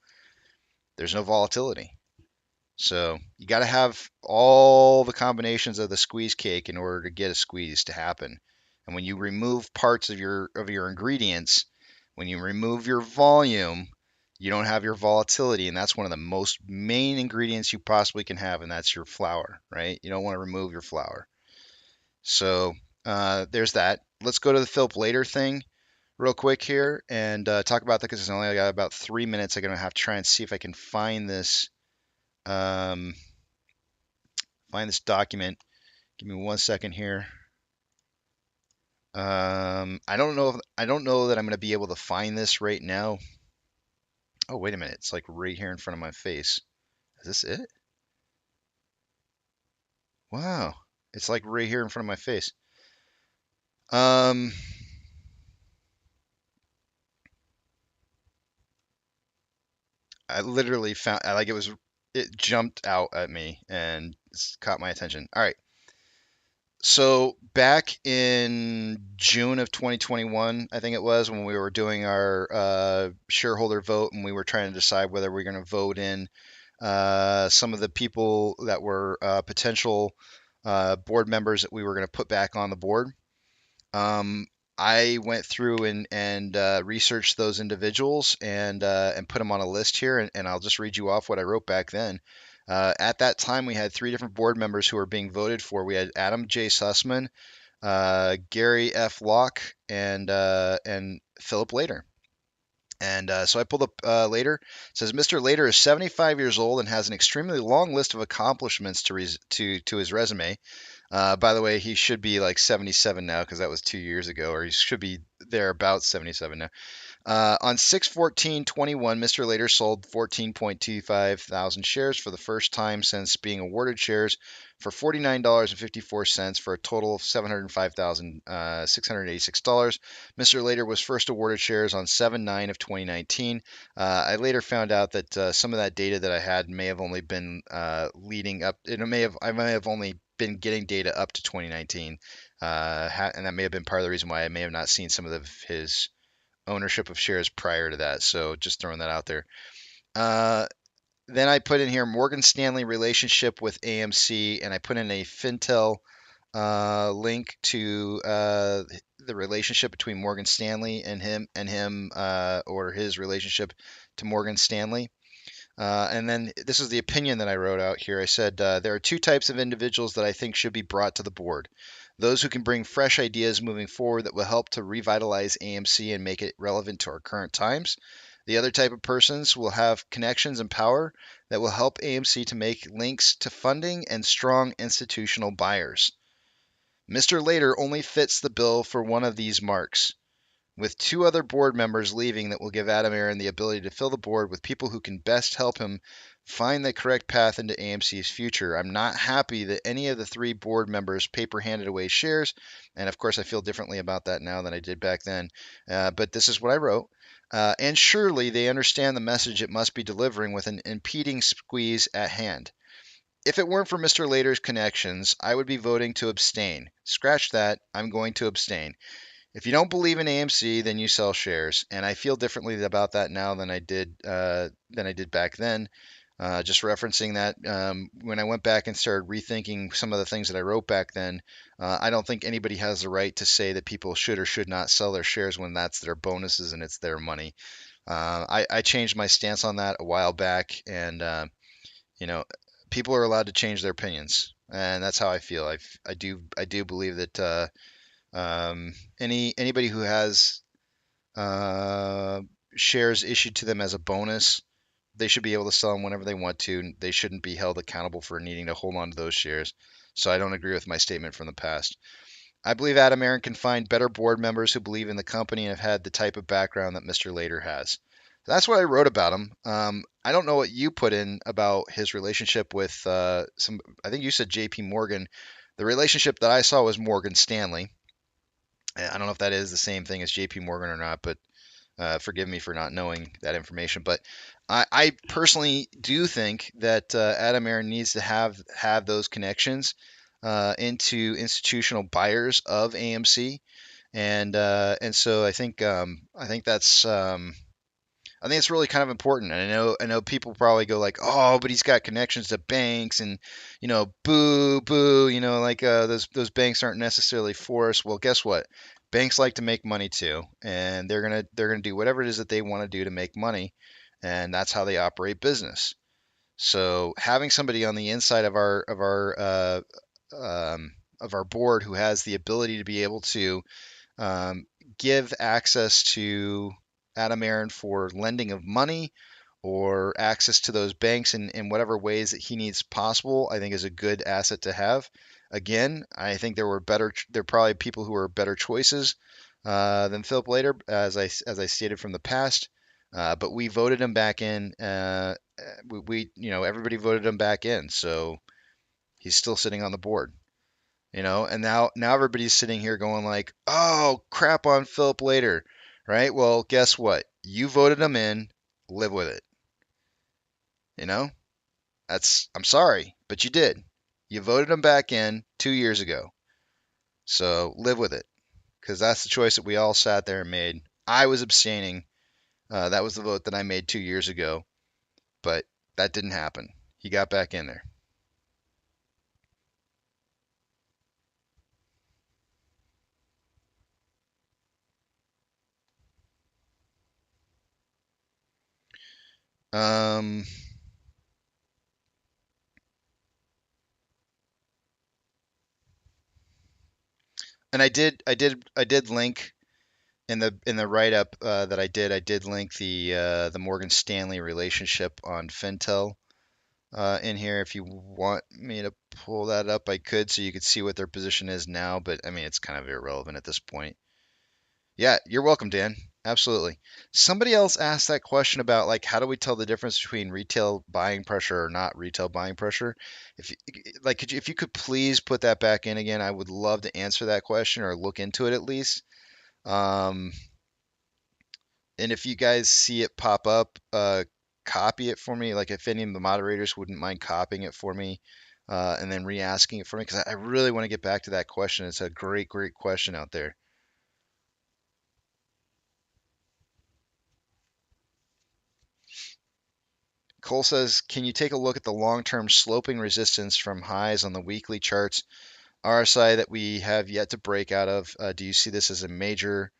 There's no volatility. So you got to have all the combinations of the squeeze cake in order to get a squeeze to happen. And when you remove parts of your ingredients, when you remove your volume, you don't have your volatility, and that's one of the most main ingredients you possibly can have, and that's your flour, right? You don't want to remove your flour. So there's that. Let's go to the Philip later thing real quick here and talk about that because I only got about 3 minutes. I'm going to have to try and see if I can find this document. Give me 1 second here. I don't know that I'm going to be able to find this right now. Oh, wait a minute. It's like right here in front of my face. Is this it? Wow. It's like right here in front of my face. I literally found, like, it jumped out at me and caught my attention. All right. So back in June of 2021, I think it was, when we were doing our shareholder vote and we were trying to decide whether we're going to vote in some of the people that were potential board members that we were going to put back on the board. I went through and researched those individuals and put them on a list here, and I'll just read you off what I wrote back then. At that time, we had 3 different board members who were being voted for. We had Adam J. Sussman, Gary F. Locke, and Philip Later. And so I pulled up Later. It says Mr. Later is 75 years old and has an extremely long list of accomplishments to his resume. By the way, he should be like 77 now because that was 2 years ago, or he should be there about 77 now. On 6/14/21, Mr. Later sold 14.25 thousand shares for the first time since being awarded shares for $49.54 for a total of $705,686. Mr. Later was first awarded shares on 7/9 of 2019. I later found out that some of that data that I had may have only been leading up. I may have only been getting data up to 2019, and that may have been part of the reason why I may have not seen some of his ownership of shares prior to that. So just throwing that out there. Then I put in here Morgan Stanley relationship with AMC, and I put in a Fintel link to the relationship between Morgan Stanley and him, or his relationship to Morgan Stanley. And then this is the opinion that I wrote out here. I said, there are two types of individuals that I think should be brought to the board. Those who can bring fresh ideas moving forward that will help to revitalize AMC and make it relevant to our current times. The other type of persons will have connections and power that will help AMC to make links to funding and strong institutional buyers. Mr. Later only fits the bill for one of these marks, with two other board members leaving that will give Adam Aron the ability to fill the board with people who can best help him find the correct path into AMC's future. I'm not happy that any of the three board members paper handed away shares, and of course I feel differently about that now than I did back then, but this is what I wrote. And surely they understand the message it must be delivering with an impeding squeeze at hand. If it weren't for Mr. Later's connections, I would be voting to abstain. Scratch that, I'm going to abstain. If you don't believe in AMC, then you sell shares, and I feel differently about that now than I did back then. Just referencing that, when I went back and started rethinking some of the things that I wrote back then, I don't think anybody has the right to say that people should or should not sell their shares when that's their bonuses and it's their money. I changed my stance on that a while back, and you know, people are allowed to change their opinions, and that's how I feel. I do believe that. Anybody who has shares issued to them as a bonus, they should be able to sell them whenever they want to. They shouldn't be held accountable for needing to hold on to those shares. So I don't agree with my statement from the past. I believe Adam Aron can find better board members who believe in the company and have had the type of background that Mr. Later has. That's what I wrote about him. I don't know what you put in about his relationship with some. I think you said J.P. Morgan. The relationship that I saw was Morgan Stanley. I don't know if that is the same thing as J.P. Morgan or not, but forgive me for not knowing that information. But I personally do think that Adam Aron needs to have those connections into institutional buyers of AMC, and so I think it's really kind of important. And I know people probably go like, oh, but he's got connections to banks, and boo, boo, like those banks aren't necessarily for us. Well, guess what? Banks like to make money too, and they're gonna do whatever it is that they want to do to make money, and that's how they operate business. So having somebody on the inside of our board who has the ability to be able to give access to Adam Aron for lending of money or access to those banks in whatever ways that he needs possible, I think is a good asset to have. Again, I think there are probably people who are better choices than Philip Later, as I stated from the past. But we voted him back in. Everybody voted him back in, so he's still sitting on the board. And now everybody's sitting here going like, oh, crap on Philip Later, right? Well, guess what? You voted him in, live with it. I'm sorry, but you did. You voted him back in 2 years ago. So live with it, because that's the choice that we all sat there and made. I was abstaining. That was the vote that I made 2 years ago, but that didn't happen. He got back in there. And I did link in the write up that I did link the Morgan Stanley relationship on Fintel. in here. If you want me to pull that up, I could, so you could see what their position is now, but I mean, it's kind of irrelevant at this point. Yeah, you're welcome, Dan. Absolutely. Somebody else asked that question about like how do we tell the difference between retail buying pressure or not retail buying pressure? If you, like if you could please put that back in again, I would love to answer that question or look into it at least. Um, and if you guys see it pop up, copy it for me. Like if any of the moderators wouldn't mind copying it for me, and then re-asking it for me, because I really want to get back to that question. It's a great, great question out there. Cole says, can you take a look at the long-term sloping resistance from highs on the weekly charts, RSI that we have yet to break out of? Do you see this as a major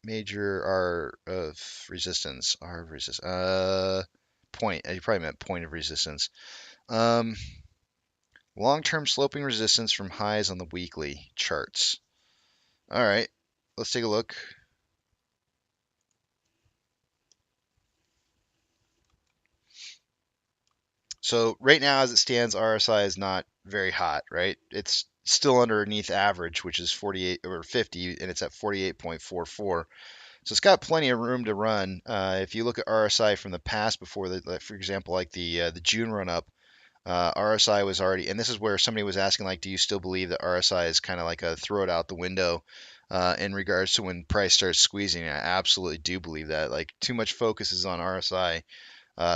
major R of resistance? R of resistance. Point. You probably meant point of resistance. Long-term sloping resistance from highs on the weekly charts. All right, let's take a look. So right now, as it stands, RSI is not very hot, right? It's still underneath average, which is 48 or 50, and it's at 48.44. So it's got plenty of room to run. If you look at RSI from the past, before the, like, for example, like the June run up, RSI was already, and this is where somebody was asking, like, do you still believe that RSI is kind of like a throw it out the window in regards to when price starts squeezing? I absolutely do believe that. Like, too much focus is on RSI.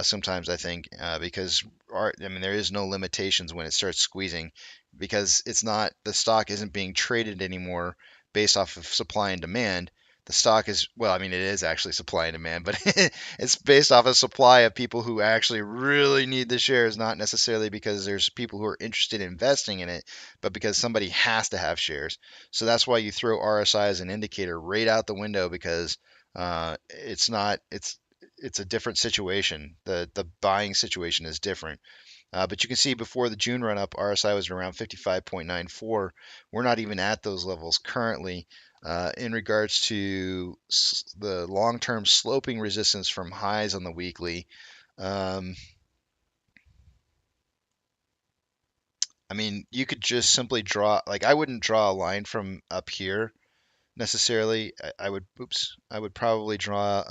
Sometimes I think because I mean there is no limitations when it starts squeezing because it's not the stock isn't being traded anymore based off of supply and demand. The stock is, well, I mean it is actually supply and demand, but it's based off a supply of people who actually really need the shares, not necessarily because there's people who are interested in investing in it, but because somebody has to have shares. So that's why you throw RSI as an indicator right out the window because it's a different situation. The buying situation is different. But you can see before the June run up, RSI was around 55.94. We're not even at those levels currently. In regards to the long-term sloping resistance from highs on the weekly, I mean, you could just simply draw, like I wouldn't draw a line from up here necessarily. I would, I would probably draw,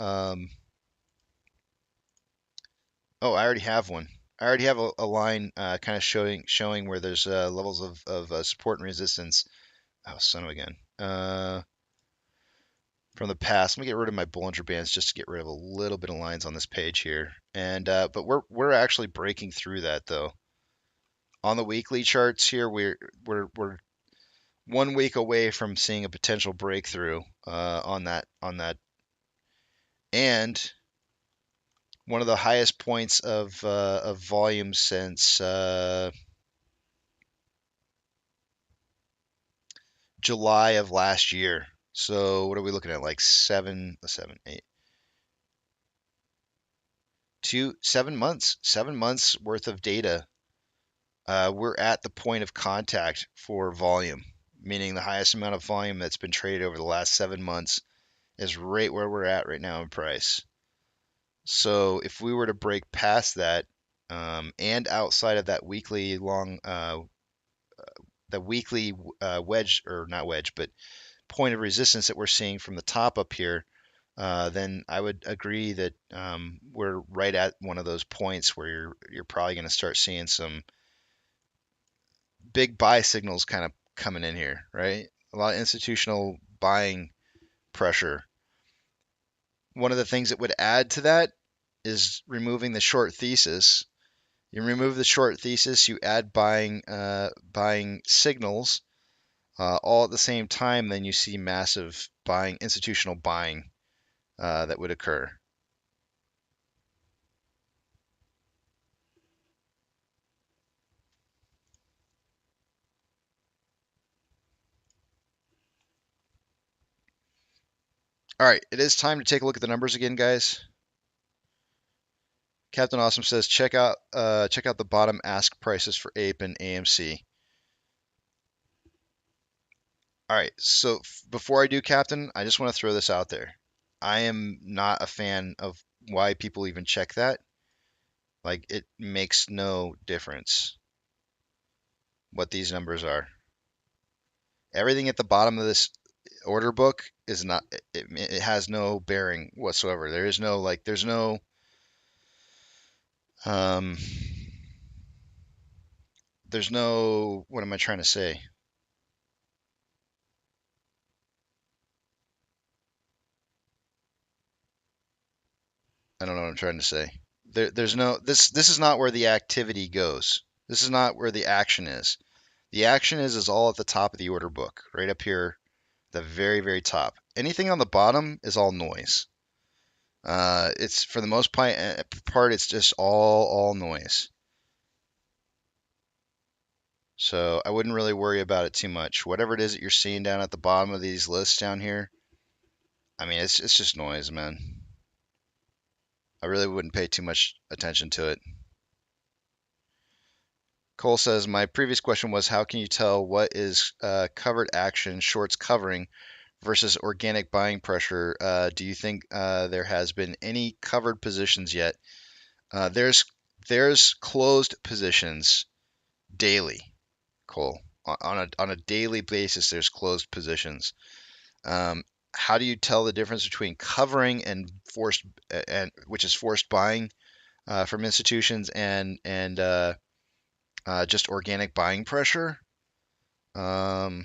oh, I already have one. I already have a line kind of showing where there's levels of support and resistance. Oh, son of a gun. From the past, let me get rid of my Bollinger Bands just to get rid of a little bit of lines on this page here. And but we're actually breaking through that though. On the weekly charts here, we're 1 week away from seeing a potential breakthrough on that and one of the highest points of volume since July of last year. So what are we looking at? Like 7, 8, 7 months, 7 months worth of data. We're at the point of contact for volume, meaning the highest amount of volume that's been traded over the last 7 months is right where we're at right now in price. So if we were to break past that and outside of that weekly wedge, or not wedge, but point of resistance that we're seeing from the top up here, then I would agree that we're right at one of those points where you're probably going to start seeing some big buy signals kind of coming in here, right? A lot of institutional buying pressure. One of the things that would add to that is removing the short thesis. You remove the short thesis, you add buying signals all at the same time, then you see massive buying, institutional buying that would occur. All right, it is time to take a look at the numbers again, guys. Captain Awesome says check out the bottom ask prices for Ape and AMC. All right, so before I do, Captain, I just want to throw this out there. I am not a fan of why people even check that. Like, it makes no difference what these numbers are. Everything at the bottom of this order book is not, it has no bearing whatsoever. There is no, like, there's no, um, what am I trying to say? I don't know what I'm trying to say. There's no, this is not where the activity goes. This is not where the action is. The action is all at the top of the order book, right up here, the very, very top. Anything on the bottom is all noise. It's for the most part, it's just all noise. So I wouldn't really worry about it too much. Whatever it is that you're seeing down at the bottom of these lists down here, I mean, it's just noise, man. I really wouldn't pay too much attention to it. Cole says, my previous question was, how can you tell what is covered action, shorts covering, versus organic buying pressure? Do you think there has been any covered positions yet? There's closed positions daily, Cole. On a daily basis, there's closed positions. How do you tell the difference between covering and forced, which is forced buying from institutions, and just organic buying pressure? I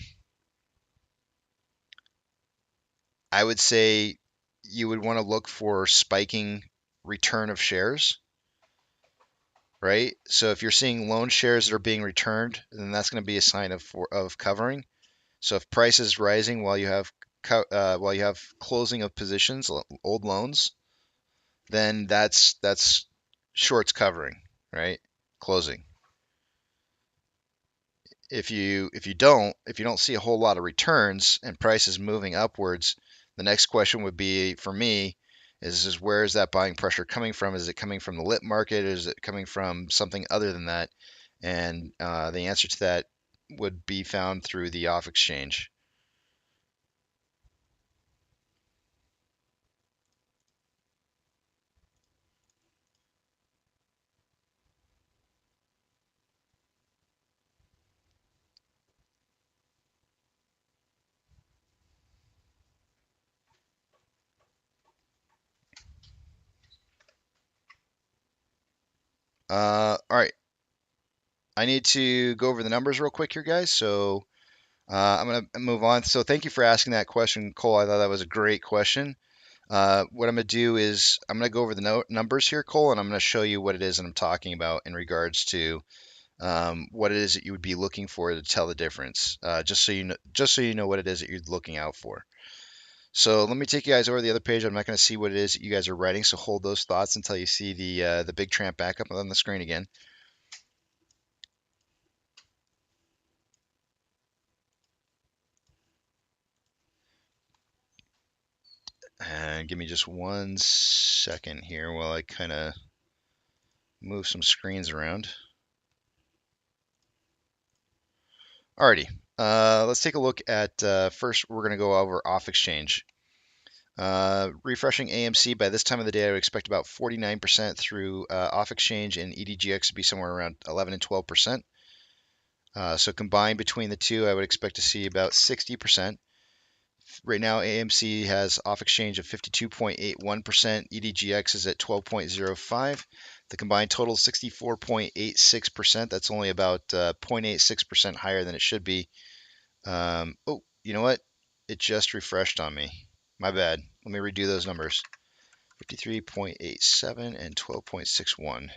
would say you would want to look for spiking return of shares, right? So if you're seeing loan shares that are being returned, then that's going to be a sign of covering. So if price is rising while you have closing of positions, old loans, then that's shorts covering, right? Closing. If you don't see a whole lot of returns and price is moving upwards, the next question would be for me is where is that buying pressure coming from? Is it coming from the lit market? Is it coming from something other than that? And the answer to that would be found through the off exchange. All right. I need to go over the numbers real quick here, guys. So I'm going to move on. So thank you for asking that question, Cole. I thought that was a great question. What I'm going to do is I'm going to go over the numbers here, Cole, and I'm going to show you what it is that I'm talking about in regards to what it is that you would be looking for to tell the difference, just so you know what it is that you're looking out for. So let me take you guys over to the other page. I'm not going to see what it is that you guys are writing, so hold those thoughts until you see the big tramp back up on the screen again. And give me just 1 second here while I kind of move some screens around. Alrighty, let's take a look at, first we're going to go over off exchange. Refreshing AMC, by this time of the day, I would expect about 49% through off exchange, and EDGX to be somewhere around 11 and 12%. So combined between the two, I would expect to see about 60%. Right now, AMC has off exchange of 52.81%. EDGX is at 12.05. The combined total is 64.86%. That's only about 0.86% higher than it should be. Oh, you know what? It just refreshed on me. My bad. Let me redo those numbers. 53.87 and 12.61.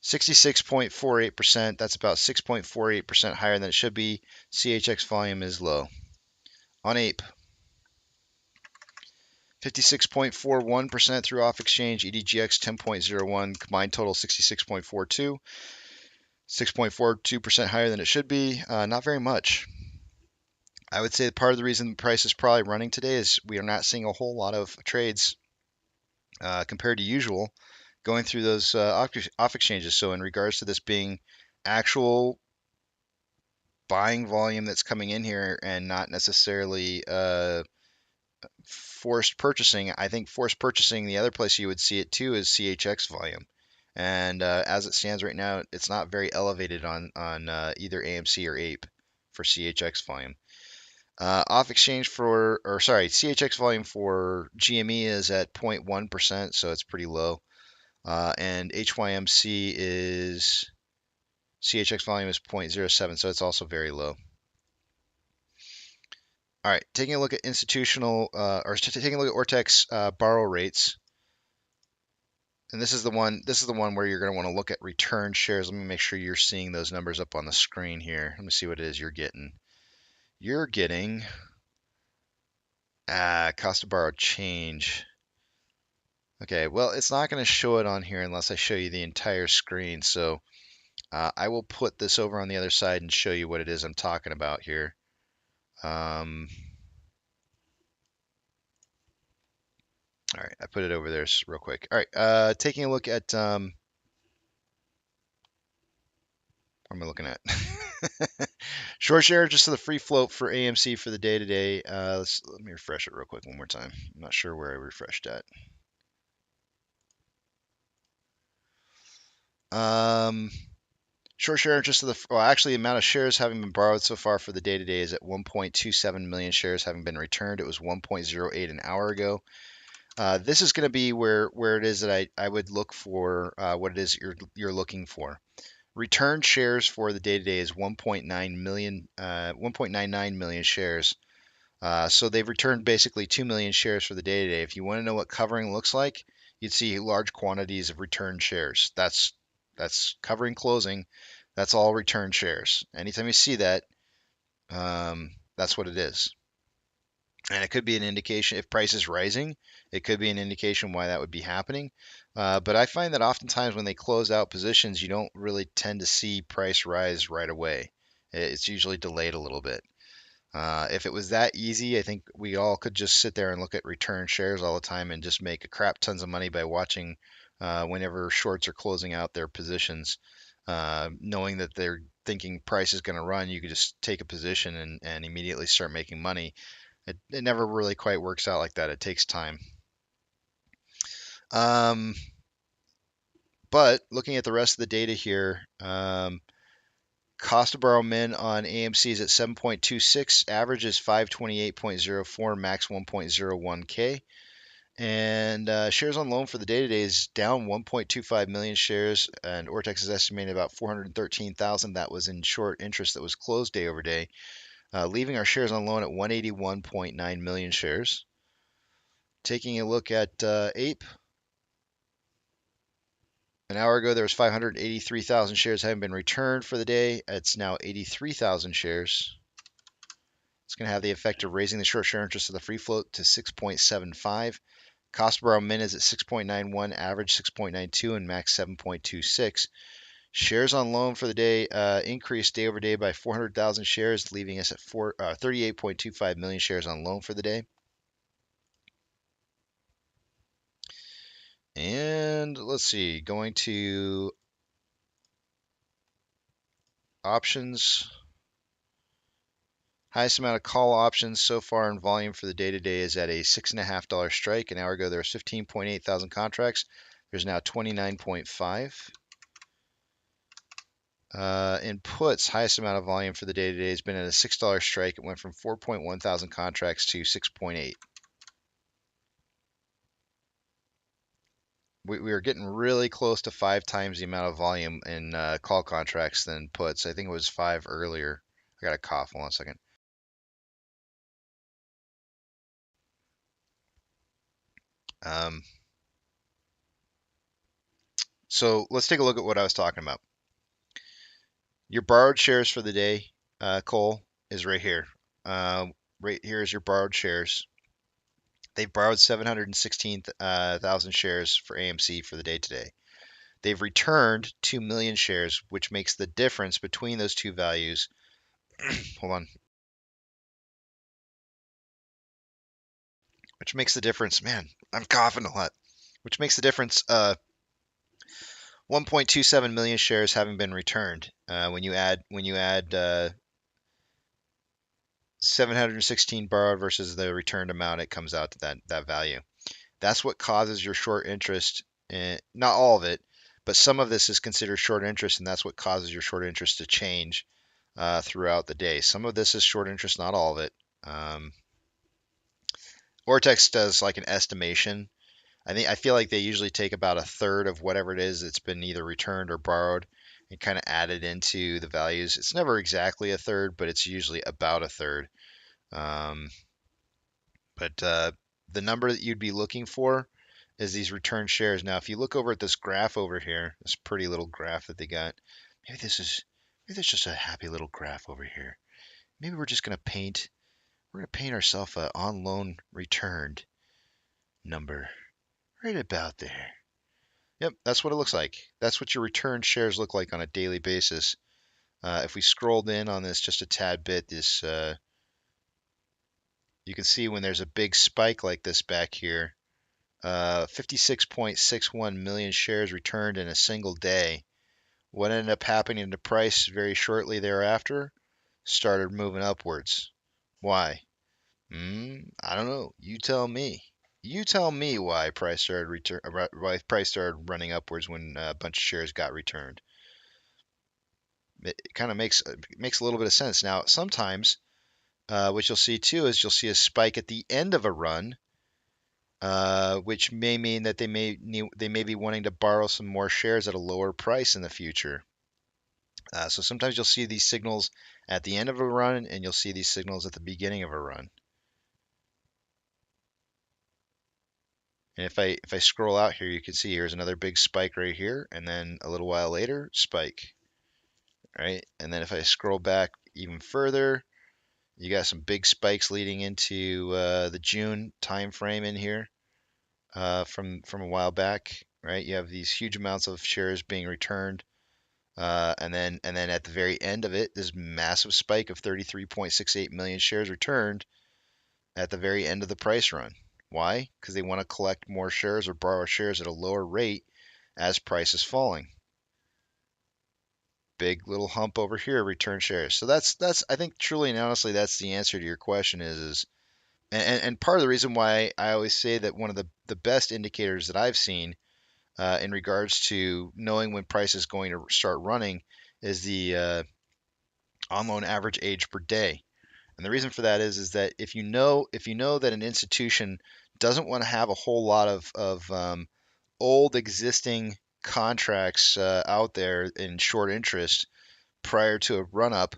66.48%. That's about 6.48% higher than it should be. CHX volume is low. On Ape, 56.41% through off exchange. EDGX 10.01. Combined total 66.42. 6.42% higher than it should be. Not very much. I would say that part of the reason the price is probably running today is we are not seeing a whole lot of trades compared to usual going through those off exchanges. So in regards to this being actual buying volume that's coming in here and not necessarily forced purchasing. I think forced purchasing, the other place you would see it too is CHX volume. And as it stands right now, it's not very elevated on either AMC or APE for CHX volume. Off exchange CHX volume for GME is at 0.1%, so it's pretty low. And HYMC CHX volume is 0.07, so it's also very low. All right, taking a look at taking a look at Ortex borrow rates. And this is the one where you're going to want to look at return shares. Let me make sure you're seeing those numbers up on the screen here. Let me see what it is you're getting. You're getting cost of borrowed change. Okay, well, it's not going to show it on here unless I show you the entire screen. So I will put this over on the other side and show you what it is I'm talking about here. All right, I put it over there real quick. All right, taking a look at what am I looking at? Short share just to the free float for AMC for the day today. Let me refresh it real quick one more time. I'm not sure where I refreshed at. Short share interest to the amount of shares having been borrowed so far for the day today is at 1.27 million shares having been returned. It was 1.08 an hour ago. This is going to be where it is that I would look for what it is you're looking for. Returned shares for the day today is 1.99 million shares. So they've returned basically 2 million shares for the day today. If you want to know what covering looks like, you'd see large quantities of returned shares. That's covering closing. That's all returned shares. Anytime you see that, that's what it is. And it could be an indication, if price is rising, it could be an indication why that would be happening. But I find that oftentimes when they close out positions, you don't really tend to see price rise right away. It's usually delayed a little bit. If it was that easy, I think we all could just sit there and look at return shares all the time and just make a crap tons of money by watching whenever shorts are closing out their positions. Knowing that they're thinking price is going to run, you could just take a position and immediately start making money. It never really quite works out like that. It takes time. But looking at the rest of the data here, cost to borrow min on AMC is at 7.26, average is 528.04, max 1.01K. And shares on loan for the day today is down 1.25 million shares, and Ortex is estimating about 413,000. That was in short interest that was closed day over day, leaving our shares on loan at 181.9 million shares. Taking a look at APE, an hour ago there was 583,000 shares having been returned for the day. It's now 83,000 shares. It's going to have the effect of raising the short share interest of the free float to 6.75. Cost to borrow min is at 6.91, average 6.92, and max 7.26. Shares on loan for the day increased day over day by 400,000 shares, leaving us at 38.25 million shares on loan for the day. And let's see, going to options. Highest amount of call options so far in volume for the day today is at a $6.50 strike. An hour ago, there was 15.8 thousand contracts. There's now 29.5. In puts, highest amount of volume for the day today has been at a $6 strike. It went from 4.1 thousand contracts to 6.8. We are getting really close to 5 times the amount of volume in call contracts than puts. I think it was 5 earlier. I got a cough. Hold on a second. So let's take a look at what I was talking about. Your borrowed shares for the day, Cole, is right here. Right here is your borrowed shares. They've borrowed 716,000 shares for AMC for the day today. They've returned 2 million shares, which makes the difference between those two values. Hold on. Which makes the difference, man, I'm coughing a lot. Which makes the difference 1.27 million shares having been returned. When you add 716 borrowed versus the returned amount, it comes out to that value. That's what causes your short interest. Not all of it, but some of this is considered short interest, and that's what causes your short interest to change throughout the day. Some of this is short interest, not all of it. Ortex does like an estimation. I feel like they usually take about a third of whatever it is that's been either returned or borrowed and kind of add it into the values. It's never exactly a third, but it's usually about a third. But the number that you'd be looking for is these return shares. Now, if you look over at this graph over here, this pretty little graph that they got, maybe there's just a happy little graph over here. Maybe we're going to paint ourselves a on loan returned number right about there. Yep, that's what it looks like. That's what your return shares look like on a daily basis. If we scrolled in on this just a tad bit, this you can see when there's a big spike like this back here, 56.61 million shares returned in a single day. What ended up happening to the price very shortly thereafter? Started moving upwards. Why? I don't know. You tell me. You tell me why price started running upwards when a bunch of shares got returned. It kind of makes a little bit of sense. Now, sometimes what you'll see too is you'll see a spike at the end of a run, which may mean that they may be wanting to borrow some more shares at a lower price in the future. So sometimes you'll see these signals at the end of a run, and you'll see these signals at the beginning of a run. And if I scroll out here, you can see here's another big spike right here, and then a little while later, spike. Right? And then if I scroll back even further, you got some big spikes leading into the June time frame in here from a while back. Right? You have these huge amounts of shares being returned. And then at the very end of it, this massive spike of 33.68 million shares returned at the very end of the price run. Why? Because they want to collect more shares or borrow shares at a lower rate as price is falling. Big little hump over here, return shares. So that's I think truly and honestly that's the answer to your question and part of the reason why I always say that one of the best indicators that I've seen in regards to knowing when price is going to start running is the on loan average age per day. And the reason for that is that if you know that an institution doesn't want to have a whole lot of old existing contracts out there in short interest prior to a run up,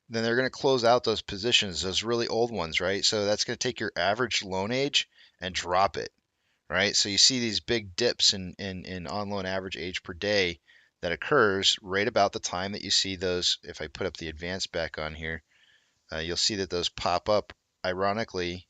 then they're going to close out those positions, those really old ones, right? So that's going to take your average loan age and drop it, right? So you see these big dips in on loan average age per day that occurs right about the time that you see those. If I put up the advanced back on here, you'll see that those pop up ironically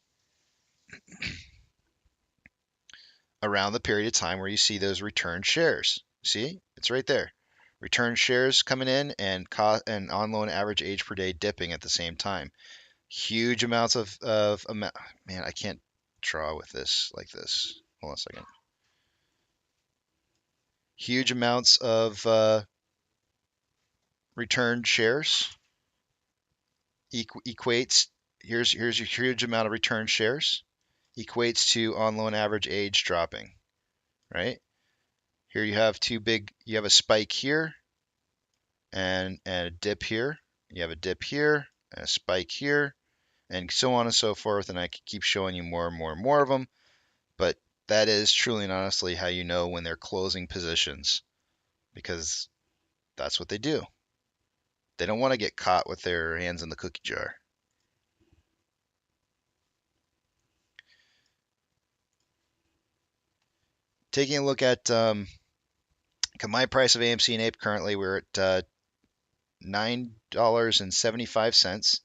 around the period of time where you see those returned shares. See, it's right there. Returned shares coming in and on loan average age per day dipping at the same time. Huge amounts of amount. Man, I can't draw with this like this. Hold on a second. Huge amounts of returned shares equates. Here's your huge amount of returned shares equates to on loan average age dropping, right? Here you have you have a spike here and a dip here. You have a dip here and a spike here and so on and so forth. And I can keep showing you more and more and more of them. But that is truly and honestly how you know when they're closing positions, because that's what they do. They don't want to get caught with their hands in the cookie jar. Taking a look at combined price of AMC and Ape currently, we're at $9.75.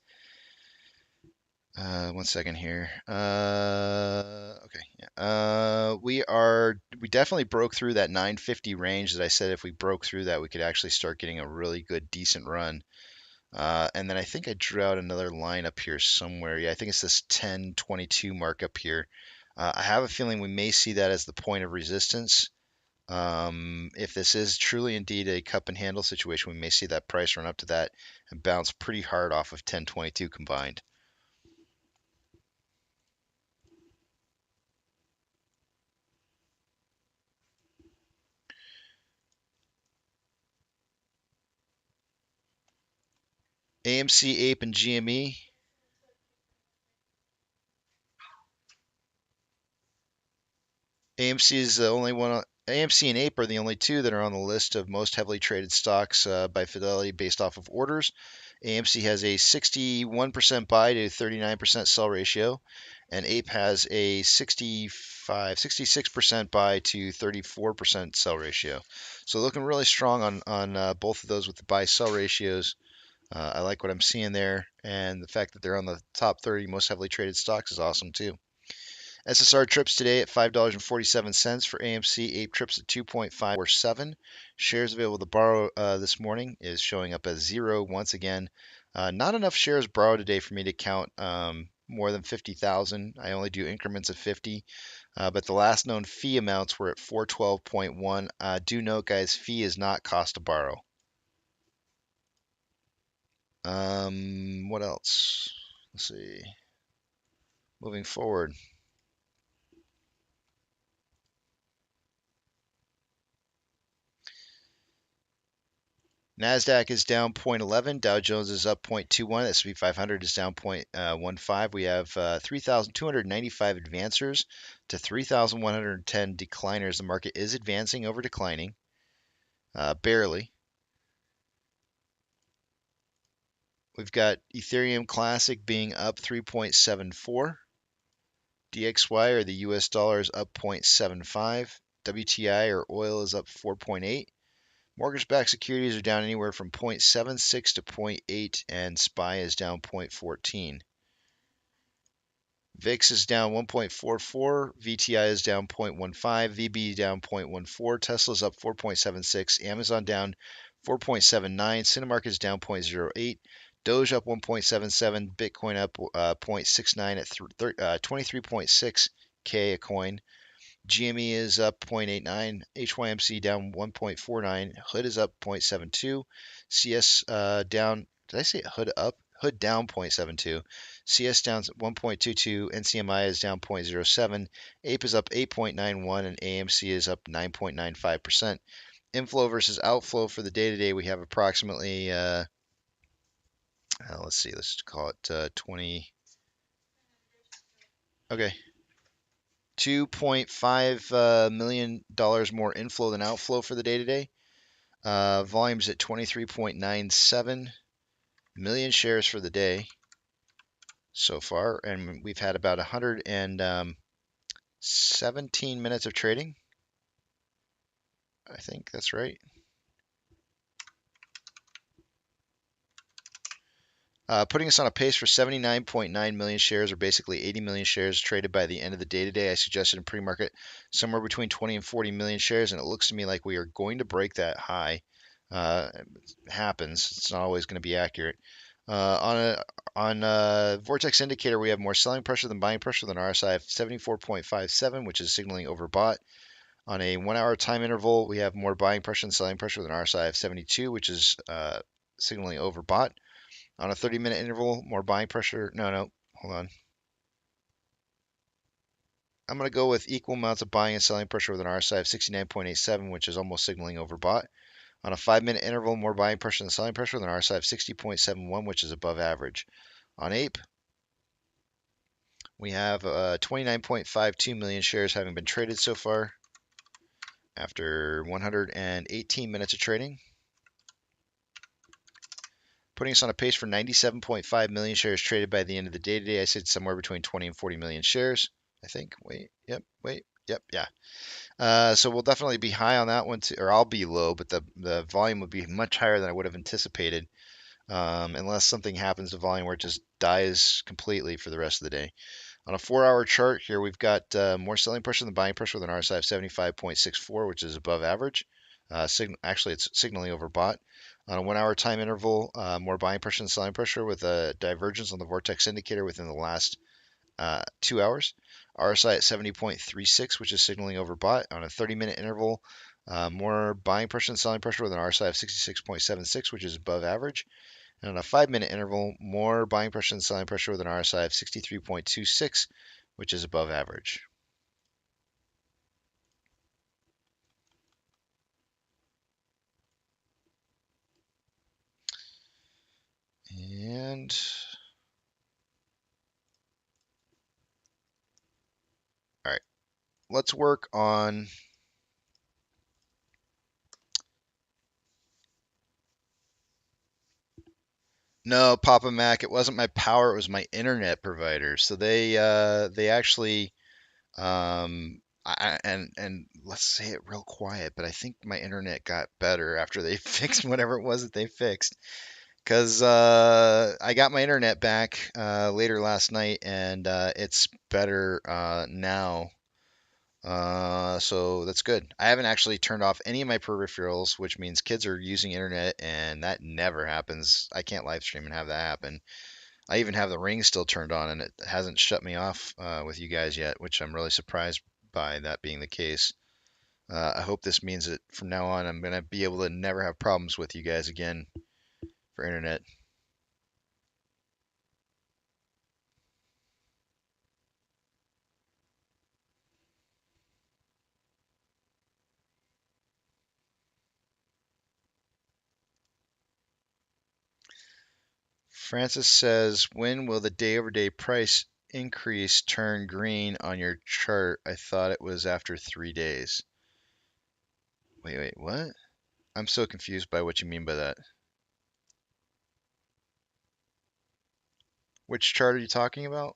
1 second here. Okay. Yeah. We definitely broke through that 950 range that I said if we broke through that, we could actually start getting a really good, decent run. And then I think I drew out another line up here somewhere. Yeah, I think it's this 1022 mark up here. I have a feeling we may see that as the point of resistance. If this is truly indeed a cup and handle situation, we may see that price run up to that and bounce pretty hard off of 1022 combined. AMC, Ape, and GME. AMC is the only one. AMC and Ape are the only two that are on the list of most heavily traded stocks by Fidelity based off of orders. AMC has a 61% buy to 39% sell ratio, and Ape has a 66% buy to 34% sell ratio. So looking really strong on both of those with the buy sell ratios. I like what I'm seeing there, and the fact that they're on the top 30 most heavily traded stocks is awesome too. SSR trips today at $5.47 for AMC. Ape trips at 2.547. Shares available to borrow this morning is showing up as 0 once again. Not enough shares borrowed today for me to count more than 50,000. I only do increments of 50. But the last known fee amounts were at 412.1. Do note, guys, fee is not cost to borrow. What else? Let's see. Moving forward. NASDAQ is down 0.11. Dow Jones is up 0.21. S&P 500 is down 0.15. We have 3,295 advancers to 3,110 decliners. The market is advancing over declining, barely. We've got Ethereum Classic being up 3.74. DXY, or the US dollar, is up 0.75. WTI, or oil, is up 4.8. Mortgage-backed securities are down anywhere from 0.76 to 0.8, and SPY is down 0.14. VIX is down 1.44, VTI is down 0.15, VB down 0.14, Tesla's up 4.76, Amazon down 4.79, Cinemark is down 0.08, Doge up 1.77, Bitcoin up 0.69 at 23.6K a coin. GME is up 0.89, HYMC down 1.49, Hood is up 0.72, CS down, did I say Hood up? Hood down 0.72, CS down 1.22, NCMI is down 0.07, Ape is up 8.91, and AMC is up 9.95%. Inflow versus outflow for the day-to-day, we have approximately, let's see, let's call it 20, okay. $2.5 million more inflow than outflow for the day today. Volumes at 23.97 million shares for the day so far, and we've had about 117 minutes of trading. I think that's right. Putting us on a pace for 79.9 million shares, or basically 80 million shares traded by the end of the day today. I suggested in pre-market somewhere between 20 and 40 million shares, and it looks to me like we are going to break that high. It happens. It's not always going to be accurate. On a Vortex indicator, we have more selling pressure than buying pressure than RSI of 74.57, which is signaling overbought. On a 1 hour time interval, we have more buying pressure than selling pressure than RSI of 72, which is signaling overbought. On a 30-minute interval, more buying pressure. No, hold on. I'm going to go with equal amounts of buying and selling pressure with an RSI of 69.87, which is almost signaling overbought. On a 5-minute interval, more buying pressure than selling pressure with an RSI of 60.71, which is above average. On Ape, we have 29.52 million shares having been traded so far after 118 minutes of trading, putting us on a pace for 97.5 million shares traded by the end of the day today. I said somewhere between 20 and 40 million shares, I think. So we'll definitely be high on that one, too, or I'll be low, but the volume would be much higher than I would have anticipated, unless something happens to volume where it just dies completely for the rest of the day. On a 4-hour chart here, we've got more selling pressure than buying pressure with an RSI of 75.64, which is above average. Actually, it's signaling overbought. On a 1 hour time interval, more buying pressure than selling pressure with a divergence on the Vortex indicator within the last 2 hours. RSI at 70.36, which is signaling overbought. On a 30-minute interval, more buying pressure than selling pressure with an RSI of 66.76, which is above average. And on a 5-minute interval, more buying pressure than selling pressure with an RSI of 63.26, which is above average. And all right, let's work on. No, Papa Mac, it wasn't my power, it was my internet provider. So they actually and let's say it real quiet, but I think my internet got better after they fixed whatever it was that they fixed. Because I got my internet back later last night, and it's better now. So that's good. I haven't actually turned off any of my peripherals, which means kids are using internet, and that never happens. I can't live stream and have that happen. I even have the ring still turned on, and it hasn't shut me off with you guys yet, which I'm really surprised by that being the case. I hope this means that from now on, I'm going to be able to never have problems with you guys again for internet. Francis says, when will the day-over-day price increase turn green on your chart? I thought it was after 3 days. Wait, what? I'm so confused by what you mean by that. Which chart are you talking about?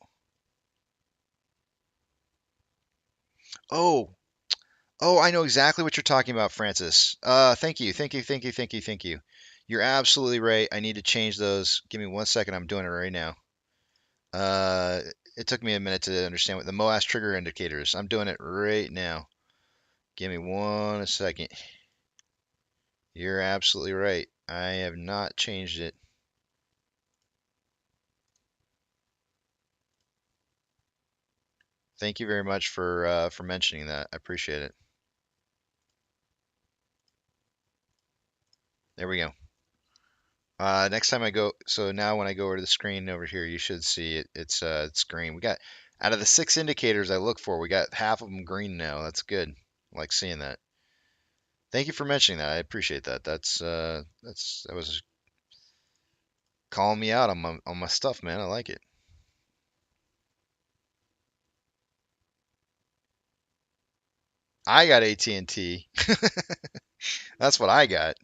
Oh, I know exactly what you're talking about, Francis. Thank you. You're absolutely right. I need to change those. Give me 1 second. I'm doing it right now. It took me a minute to understand what the MOASS trigger indicators. I'm doing it right now. Give me 1 second. You're absolutely right. I have not changed it. Thank you very much for mentioning that. I appreciate it. There we go. Next time I go, so now when I go over to the screen over here, you should see it. It's green. We got out of the 6 indicators I look for, we got half of them green now. That's good. I like seeing that. Thank you for mentioning that. I appreciate that. That was calling me out on my stuff, man. I like it. I got AT&T. That's what I got.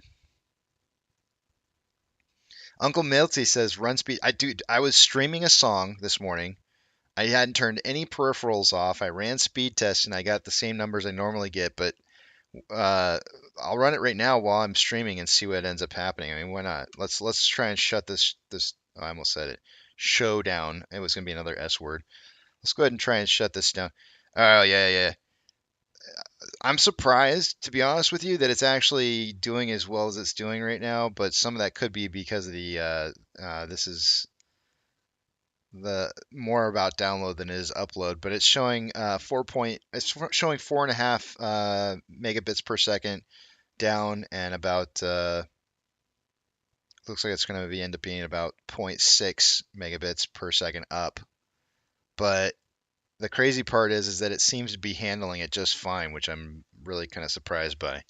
Uncle Milty says run speed. I was streaming a song this morning. I hadn't turned any peripherals off. I ran speed tests and I got the same numbers I normally get, but I'll run it right now while I'm streaming and see what ends up happening. I mean, why not? Let's try and shut this oh, I almost said it. Show down. It was gonna be another S word. Let's go ahead and try and shut this down. Oh yeah. I'm surprised, to be honest with you, that it's actually doing as well as it's doing right now. But some of that could be because of the this is the more about download than it is upload. But it's showing it's showing 4.5 megabits per second down, and about looks like it's going to end up being about 0.6 megabits per second up. But the crazy part is that it seems to be handling it just fine, which I'm really kind of surprised by.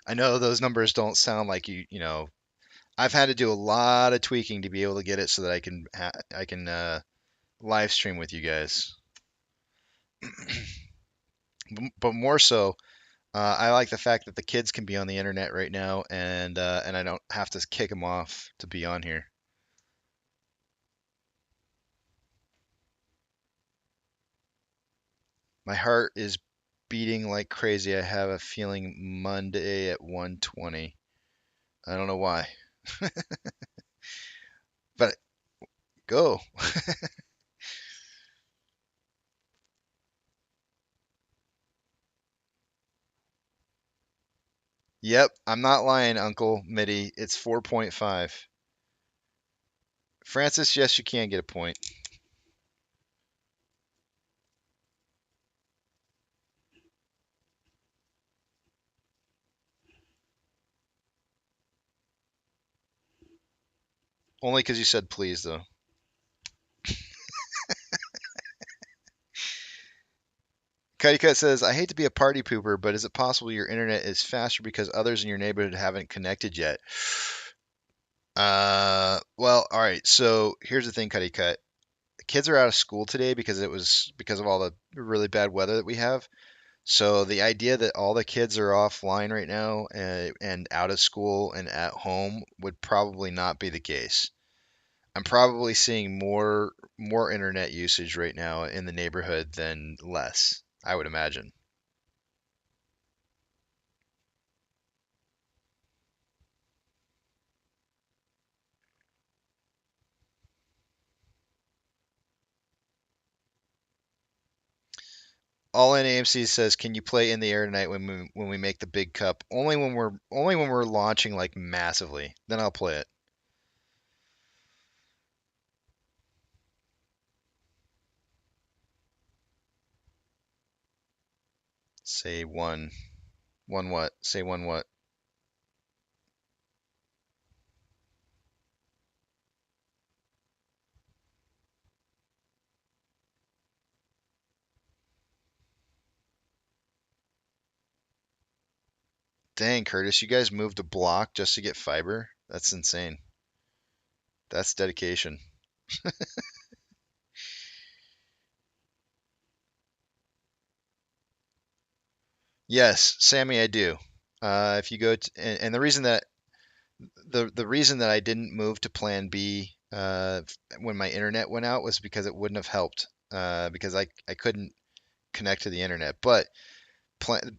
I know those numbers don't sound like you know. I've had to do a lot of tweaking to be able to get it so that I can live stream with you guys. But more so, I like the fact that the kids can be on the internet right now, and I don't have to kick them off to be on here. My heart is beating like crazy. I have a feeling Monday at 1:20. I don't know why. But go. Yep, I'm not lying, Uncle Mitty. It's 4.5. Francis, yes, you can get a point. Only because you said please, though. Cuddy Cut says, I hate to be a party pooper, but is it possible your internet is faster because others in your neighborhood haven't connected yet? Well, all right. So here's the thing, Cuddy Cut. The kids are out of school today because of all the really bad weather that we have. So the idea that all the kids are offline right now and out of school and at home would probably not be the case. I'm probably seeing more internet usage right now in the neighborhood than less, I would imagine. All in AMC says, "Can you play in the air tonight when we make the big cup? Only when we're launching like massively. Then I'll play it." Say one what? Say one what? Dang, Curtis, you guys moved a block just to get fiber? That's insane. That's dedication. Yes, Sammy, I do. If you go to, and the reason that I didn't move to Plan B when my internet went out was because it wouldn't have helped because I couldn't connect to the internet. But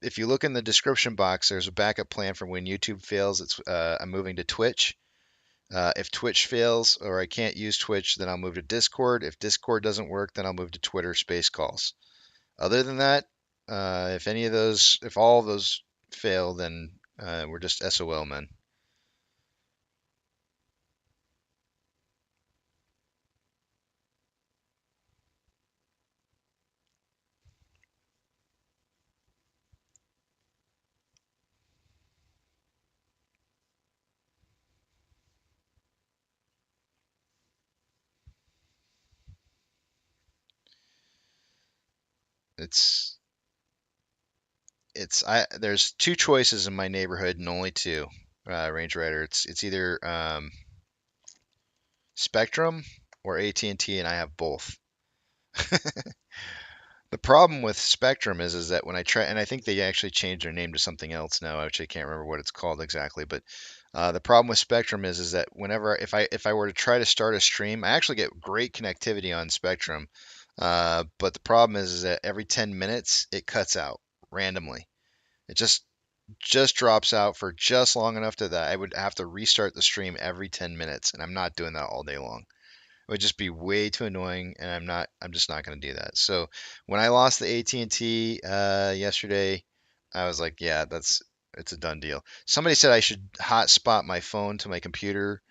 if you look in the description box, there's a backup plan for when YouTube fails. I'm moving to Twitch. If Twitch fails or I can't use Twitch, then I'll move to Discord. If Discord doesn't work, then I'll move to Twitter Space Calls. Other than that, if all of those fail, then we're just SOL, man. It's there's two choices in my neighborhood and only two. Range Rider. It's either Spectrum or AT&T, and I have both. The problem with Spectrum is that when I try, and I think they actually changed their name to something else now, which I can't remember what it's called exactly. But the problem with Spectrum is that whenever if I were to try to start a stream, I actually get great connectivity on Spectrum. But the problem is that every 10 minutes it cuts out randomly. It just drops out for just long enough that I would have to restart the stream every 10 minutes, and I'm not doing that all day long. It would just be way too annoying, and I'm just not going to do that. So when I lost the AT&T yesterday, I was like, yeah, it's a done deal. Somebody said I should hotspot my phone to my computer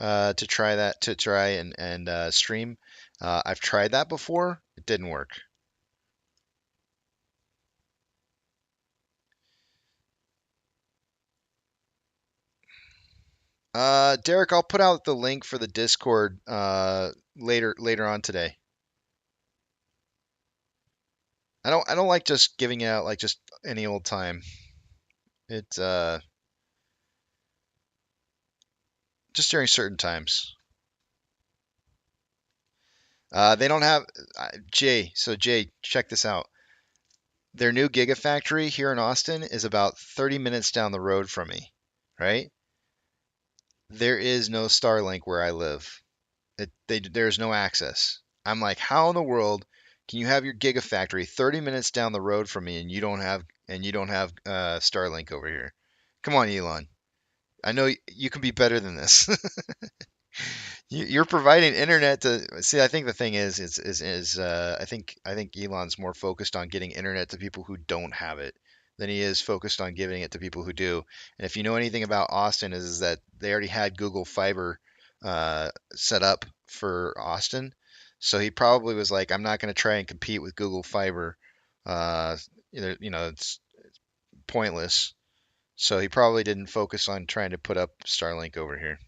to try and stream. I've tried that before. It didn't work. Derek, I'll put out the link for the Discord later on today. I don't like just giving it out like just any old time. It's just during certain times. They don't have Jay. So Jay, check this out. Their new Gigafactory here in Austin is about 30 minutes down the road from me, right? There is no Starlink where I live. There's no access. I'm like, how in the world can you have your Gigafactory 30 minutes down the road from me and you don't have Starlink over here? Come on, Elon. I know you can be better than this. You're providing internet to see. I think the thing is I think Elon's more focused on getting internet to people who don't have it than he is focused on giving it to people who do. And if you know anything about Austin, is that they already had Google Fiber set up for Austin, so he probably was like, I'm not going to try and compete with Google Fiber. Uh, it's pointless. So he probably didn't focus on trying to put up Starlink over here.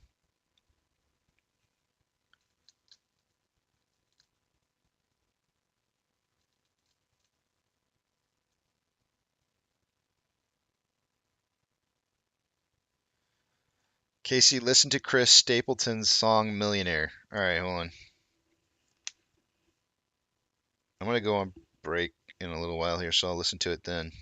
Casey, listen to Chris Stapleton's song Millionaire. All right, hold on. I'm going to go on break in a little while here, so I'll listen to it then.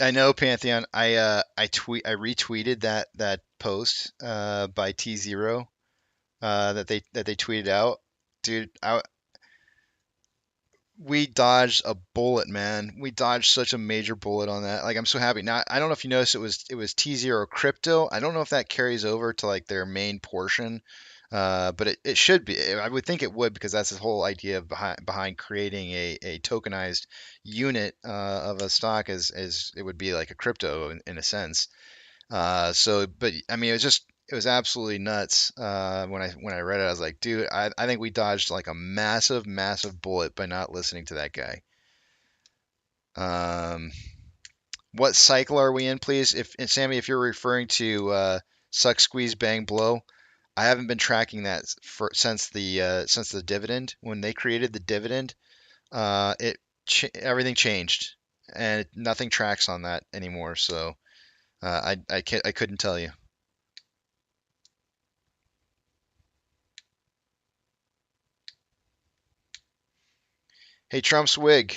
I know, Pantheon. I retweeted that post by T0 that they tweeted out. Dude, we dodged a bullet, man. We dodged such a major bullet on that. Like, I'm so happy. Now, I don't know if you noticed it was T0 crypto. I don't know if that carries over to like their main portion. But it should be. I would think it would, because that's the whole idea behind creating a tokenized unit of a stock, as it would be like a crypto in a sense. But I mean, it was absolutely nuts when I read it. I was like, dude, I think we dodged like a massive, massive bullet by not listening to that guy. Um, what cycle are we in, please? And Sammy, if you're referring to suck, squeeze, bang, blow, I haven't been tracking that since the dividend. When they created the dividend, everything changed, and nothing tracks on that anymore. So I couldn't tell you. Hey, Trump's wig.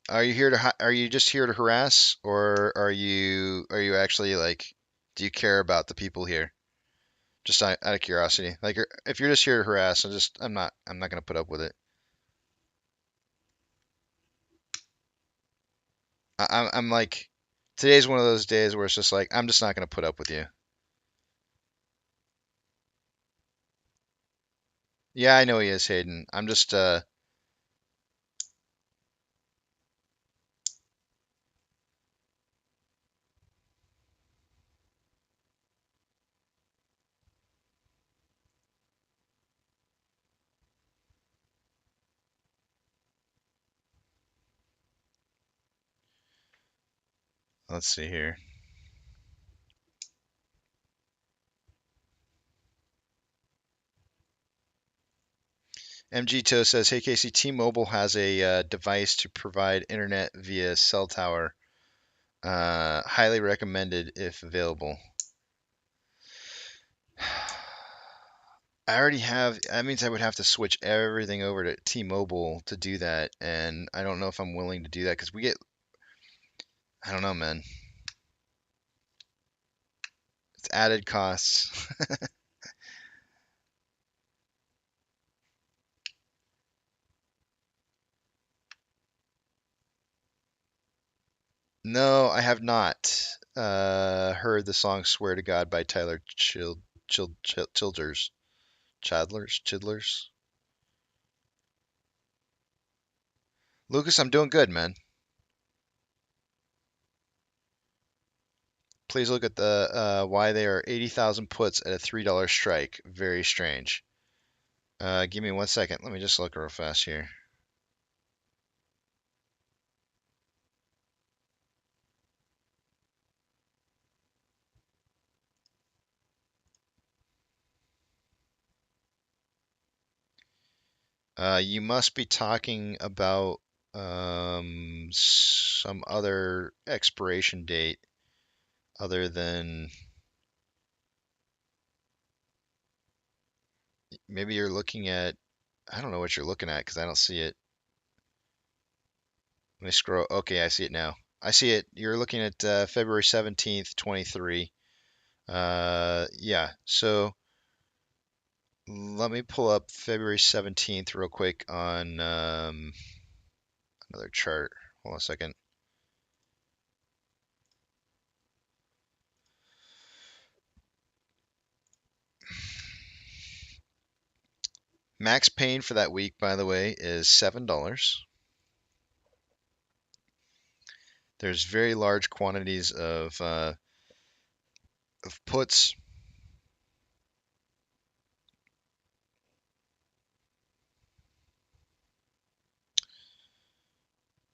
Are you just here to harass, or are you actually like, do you care about the people here? Just out of curiosity. Like, if you're just here to harass, I'm not gonna put up with it. I'm like, today's one of those days where it's just like, I'm just not gonna put up with you. Yeah, I know he is, Hayden. I'm just let's see here. MG Toe says, "Hey Casey, T-Mobile has a device to provide internet via cell tower. Highly recommended if available." I already have. That means I would have to switch everything over to T-Mobile to do that, and I don't know if I'm willing to do that because we get. I don't know, man. It's added costs. No, I have not heard the song "Swear to God" by Tyler Childers. Chidlers. Lucas, I'm doing good, man. Please look at the why they are 80,000 puts at a $3 strike. Very strange. Give me 1 second. Let me just look real fast here. You must be talking about some other expiration date other than, maybe you're looking at, I don't know what you're looking at because I don't see it. Let me scroll. Okay, I see it now. I see it. You're looking at February 17th, 23. Yeah, so let me pull up February 17th real quick on another chart. Hold on a second. Max pain for that week, by the way, is $7. There's very large quantities of puts.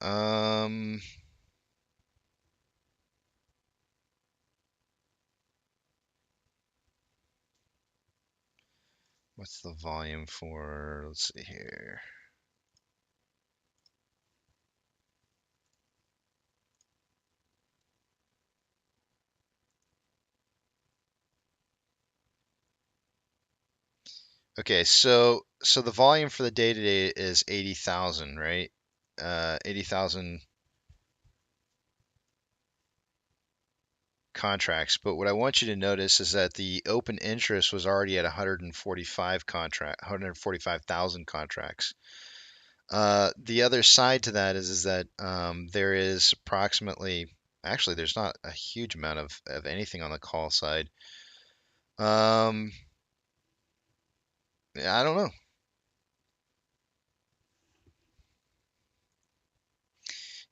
Um, what's the volume for? Let's see here. Okay, so the volume for the day today is 80,000, right? 80,000 contracts. But what I want you to notice is that the open interest was already at 145,000 contracts. The other side to that is that there is approximately, actually, there's not a huge amount of anything on the call side. Um, I don't know.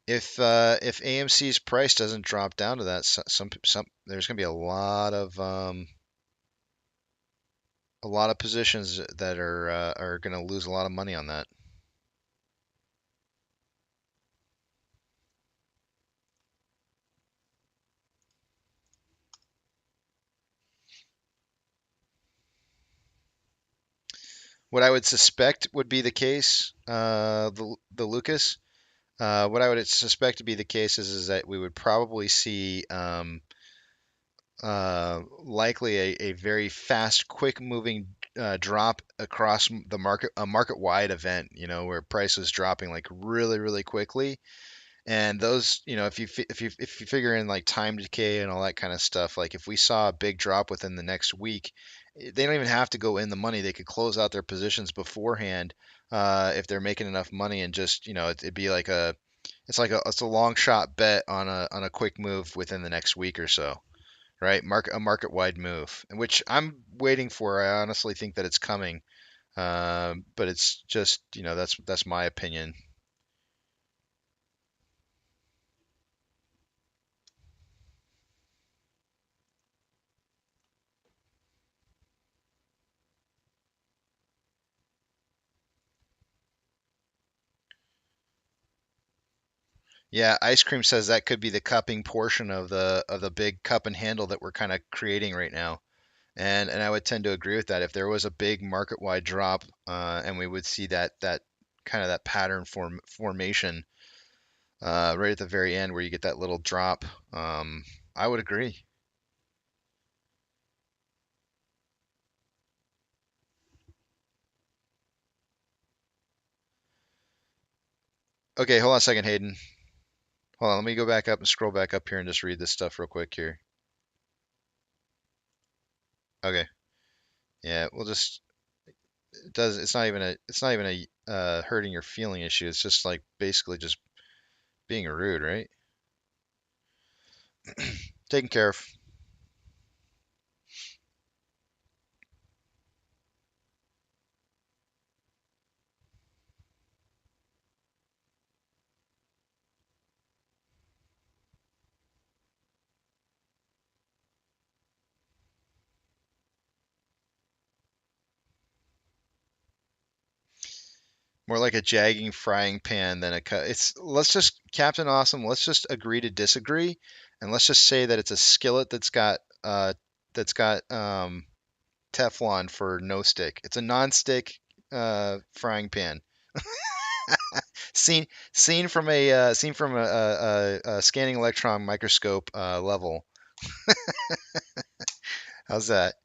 If AMC's price doesn't drop down to that, some there's going to be a lot of positions that are going to lose a lot of money on that. What I would suspect would be the case, the Lucas. What I would suspect to be the case is that we would probably see likely a very fast, quick moving drop across the market, a market wide event, where price is dropping like really, really quickly. And those, if you figure in like time decay and all that kind of stuff, like if we saw a big drop within the next week, they don't even have to go in the money. They could close out their positions beforehand if they're making enough money, and just, it'd be like it's a long shot bet on a quick move within the next week or so, right? A market wide move, which I'm waiting for. I honestly think that it's coming, but it's just, that's my opinion. Yeah, ice cream says that could be the cupping portion of the big cup and handle that we're kind of creating right now. And I would tend to agree with that. If there was a big market wide drop, and we would see that kind of that pattern formation right at the very end where you get that little drop, I would agree. Okay, hold on a second, Hayden. Hold on, let me go back up and scroll back up here and just read this stuff real quick here. Okay. Yeah, we'll just it's not even a hurting your feeling issue. It's just like basically just being rude, right? Taken care of. More like a jagging frying pan than a cut. Let's just, Captain Awesome, let's just agree to disagree, and let's just say that it's a skillet that's got Teflon for no stick. It's a non-stick frying pan. Seen from a scanning electron microscope level. How's that?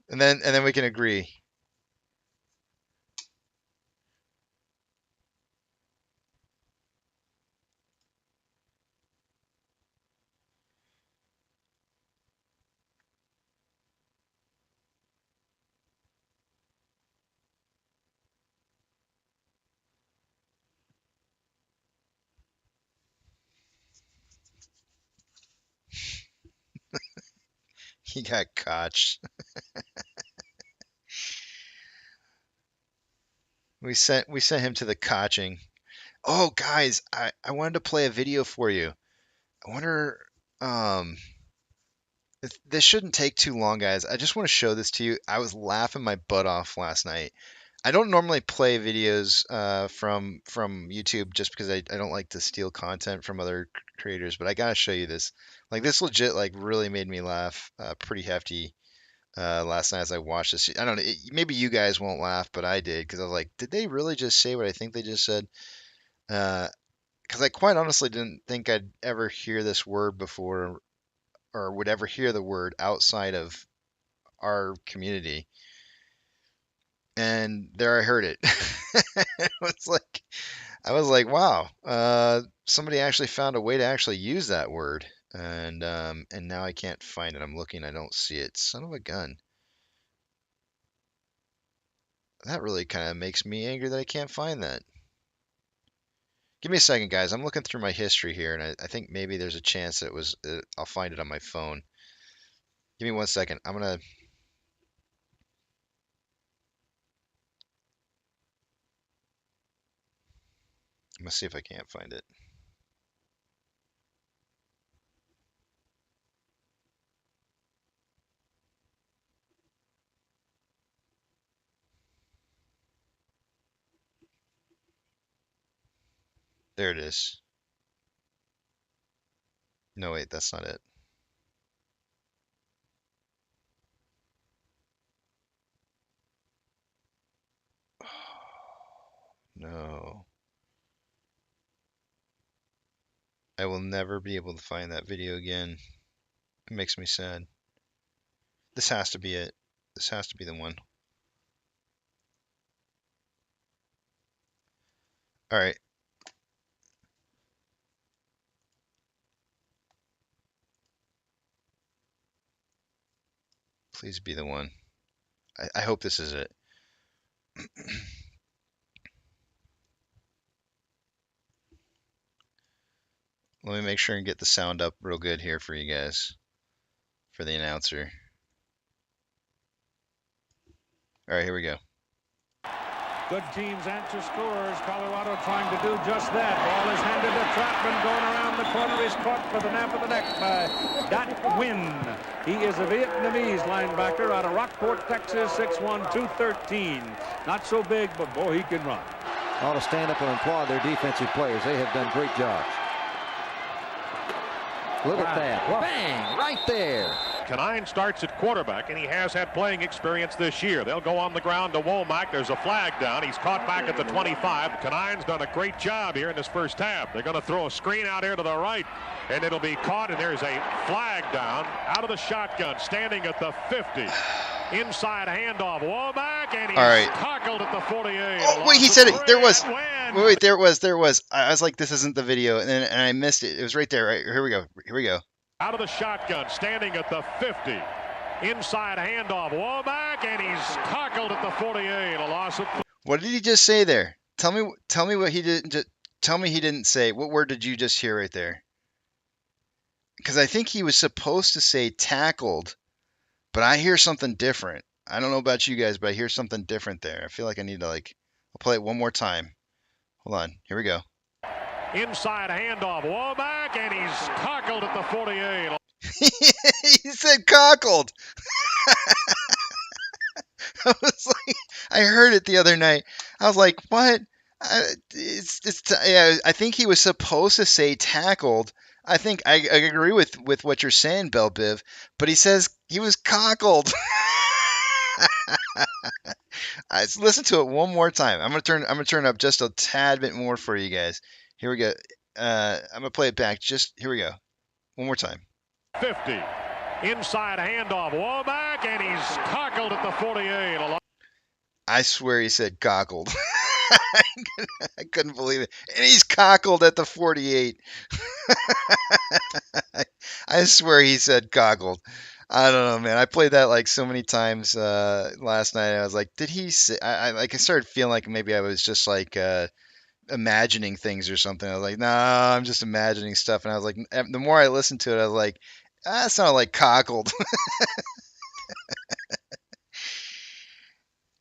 And then we can agree. He got caught. We sent him to the cotching. Oh, guys, I wanted to play a video for you. I wonder, um, this shouldn't take too long, guys. I just want to show this to you. I was laughing my butt off last night. I don't normally play videos from YouTube just because I don't like to steal content from other creators, but I gotta show you this. Like this legit like really made me laugh pretty hefty last night as I watched this. I don't know, maybe you guys won't laugh, but I did because I was like, did they really just say what I think they just said? Because I quite honestly didn't think I'd ever hear this word before or would ever hear the word outside of our community. And there I heard it. It was like I was like, wow, somebody actually found a way to actually use that word, and now I can't find it. I'm looking, I don't see it. Son of a gun. That really kind of makes me angry that I can't find that. Give me a second, guys. I'm looking through my history here, and I think maybe there's a chance that I'll find it on my phone. Give me 1 second. I'm gonna see if I can't find it. There it is. No, wait, that's not it. No. I will never be able to find that video again. It makes me sad. This has to be it. This has to be the one. All right. Please be the one. I hope this is it. Let me make sure and get the sound up real good here for you guys, for the announcer. All right, here we go. Good teams answer scores. Colorado trying to do just that. Ball is handed to Trotman going around the corner. He's caught for the nape of the neck by Dat Nguyen. He is a Vietnamese linebacker out of Rockport, Texas, 6'1", 213. Not so big, but boy, he can run. Ought to stand up and applaud their defensive players. They have done great jobs. Look at that. Bang! Right there. Canine starts at quarterback, and he has had playing experience this year. They'll go on the ground to Womack. There's a flag down. He's caught back at the 25. Canine's done a great job here in this first half. They're going to throw a screen out here to the right, and it'll be caught, and there's a flag down out of the shotgun, standing at the 50. Inside handoff, Womack, and he's tackled at the 48. Oh, wait, he said it. There was. Wait, there was. I was like, this isn't the video, and I missed it. It was right there. Right, here we go. Out of the shotgun, standing at the 50. Inside handoff, Womack, and he's tackled at the 48. A loss of. What did he just say there? Tell me what he didn't. Tell me he didn't say. What word did you just hear right there? Because I think he was supposed to say tackled, but I hear something different. I don't know about you guys, but I hear something different there. I feel like I need to I'll play it one more time. Hold on. Here we go. Inside handoff, Womack, and he's tackled at the 48. He said cockled. I heard it the other night. I was like, what? I think he was supposed to say tackled. I think I agree with what you're saying, Bell Biv, but he says he was cockled. Let's listen to it one more time. I'm gonna turn up just a tad bit more for you guys. Here we go. I'm gonna play it back. Here we go. One more time. 50. Inside handoff, Womack, and he's tackled at the 48. I swear he said cockled. I couldn't believe it. And he's cockled at the 48. I swear he said cockled. I don't know, man. I played that so many times last night. I was like, did he say? I started feeling like maybe I was just imagining things or something. I was like, nah, I'm just imagining stuff. And I was like, the more I listened to it, I was like, that sounded like cockled.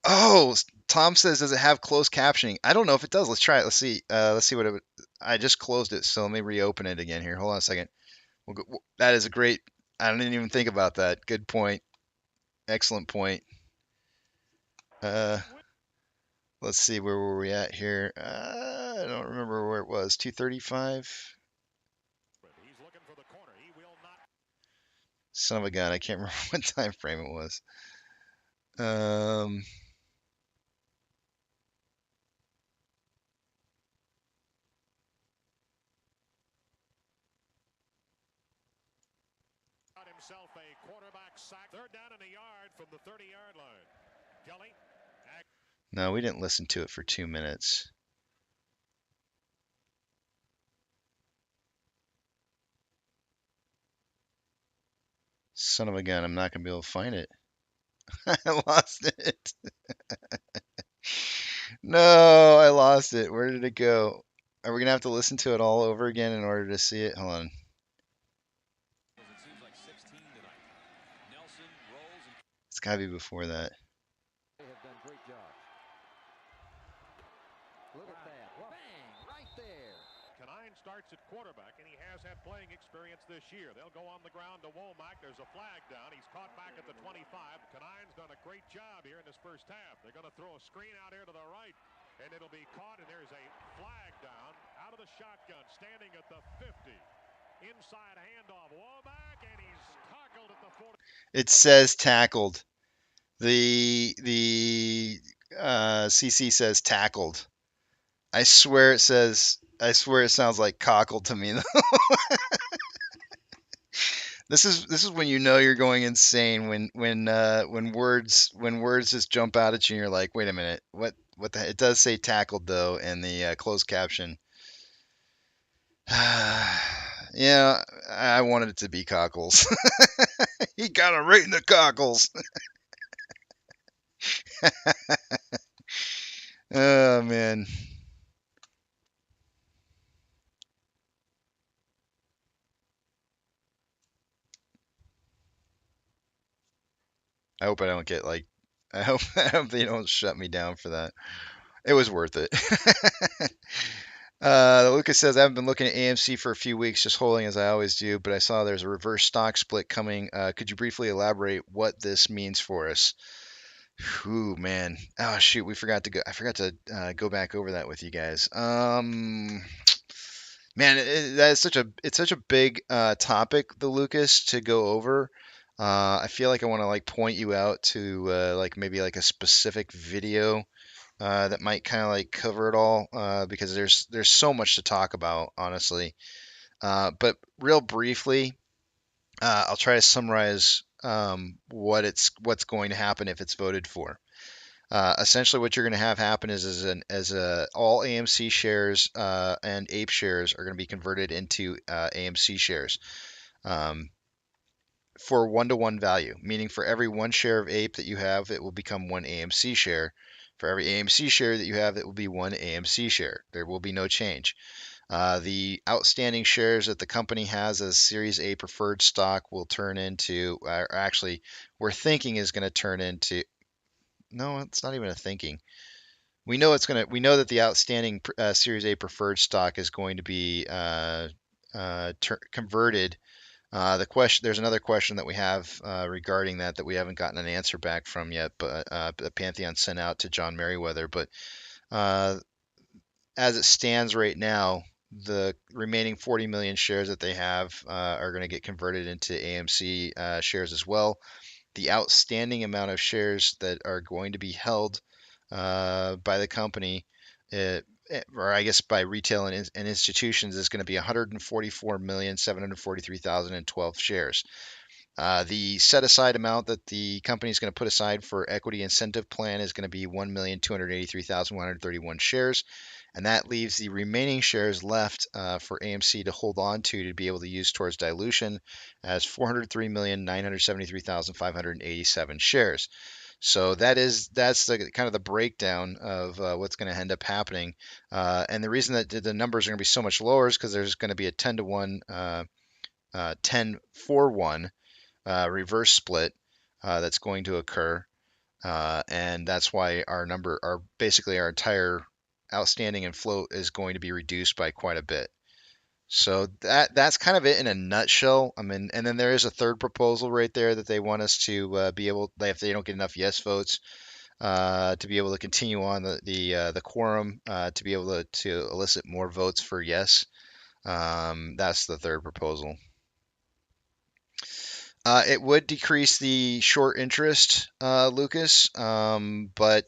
Oh, Tom says, does it have closed captioning? I don't know if it does. Let's try it. Let's see. Let's see what it. I just closed it, so let me reopen it again here. Hold on a second. That is a great. I didn't even think about that. Good point. Excellent point. Let's see, where were we at here? I don't remember where it was. 235. Son of a gun, I can't remember what time frame it was. Himself a quarterback sack. Third down in the yard from the 30-yard line. Kelly. No, we didn't listen to it for 2 minutes. Son of a gun, I'm not going to be able to find it. I lost it. No, I lost it. Where did it go? Are we going to have to listen to it all over again in order to see it? Hold on. It's got to be before that. They have done great jobs. Look at that. Bang! Right there. Canine starts at quarterback, and he has had playing experience this year. They'll go on the ground to Womack. There's a flag down. He's caught back at the 25. Canine's done a great job here in this first half. They're going to throw a screen out here to the right, and it'll be caught, and there's a flag down out of the shotgun, standing at the 50. Inside handoff, Womack, and he's tackled at the 40. It says tackled. The CC says tackled. I swear it sounds like cockled to me though. This is when you know you're going insane, when words just jump out at you and you're like, wait a minute, what the, it does say tackled though in the closed caption. Yeah, I wanted it to be cockles. He got it right in the cockles. Oh man. I hope I don't get like I hope they don't shut me down for that. It was worth it. Lucas says, I haven't been looking at AMC for a few weeks, just holding as I always do, but I saw there's a reverse stock split coming. Could you briefly elaborate what this means for us? Ooh, man. Oh, shoot. I forgot to go back over that with you guys. Man, it's such a big topic, the Lucas, to go over. I feel like I want to like point you out to like maybe like a specific video that might kind of like cover it all because there's so much to talk about, honestly. But real briefly, I'll try to summarize what's going to happen if it's voted for. Essentially, what you're going to have happen is all AMC shares and Ape shares are going to be converted into AMC shares for 1-to-1 value, meaning for every 1 share of Ape that you have, it will become 1 AMC share. For every AMC share that you have, it will be 1 AMC share. There will be no change. The outstanding shares that the company has as Series A preferred stock will turn into, actually, we're thinking is going to turn into, no, it's not even a thinking. We know that the outstanding Series A preferred stock is going to be converted. There's another question that we have regarding that we haven't gotten an answer back from yet, but Pantheon sent out to John Merriweather. But as it stands right now, the remaining 40 million shares that they have are going to get converted into AMC shares as well. The outstanding amount of shares that are going to be held by the company, or I guess by retail and institutions, is going to be 144,743,012 shares. The set aside amount that the company is going to put aside for equity incentive plan is going to be 1,283,131 shares. And that leaves the remaining shares left for AMC to hold on to be able to use towards dilution as 403,973,587 shares. So that's the kind of the breakdown of what's going to end up happening. And the reason that the numbers are going to be so much lower is because there's going to be a 10-to-1, 10-for-1 reverse split that's going to occur. And that's why our entire outstanding and float is going to be reduced by quite a bit. So that's kind of it in a nutshell. I mean, and then there is a third proposal right there that they want us to be able, if they don't get enough yes votes, to be able to continue on the quorum to be able to elicit more votes for yes. That's the third proposal. It would decrease the short interest, Lucas, but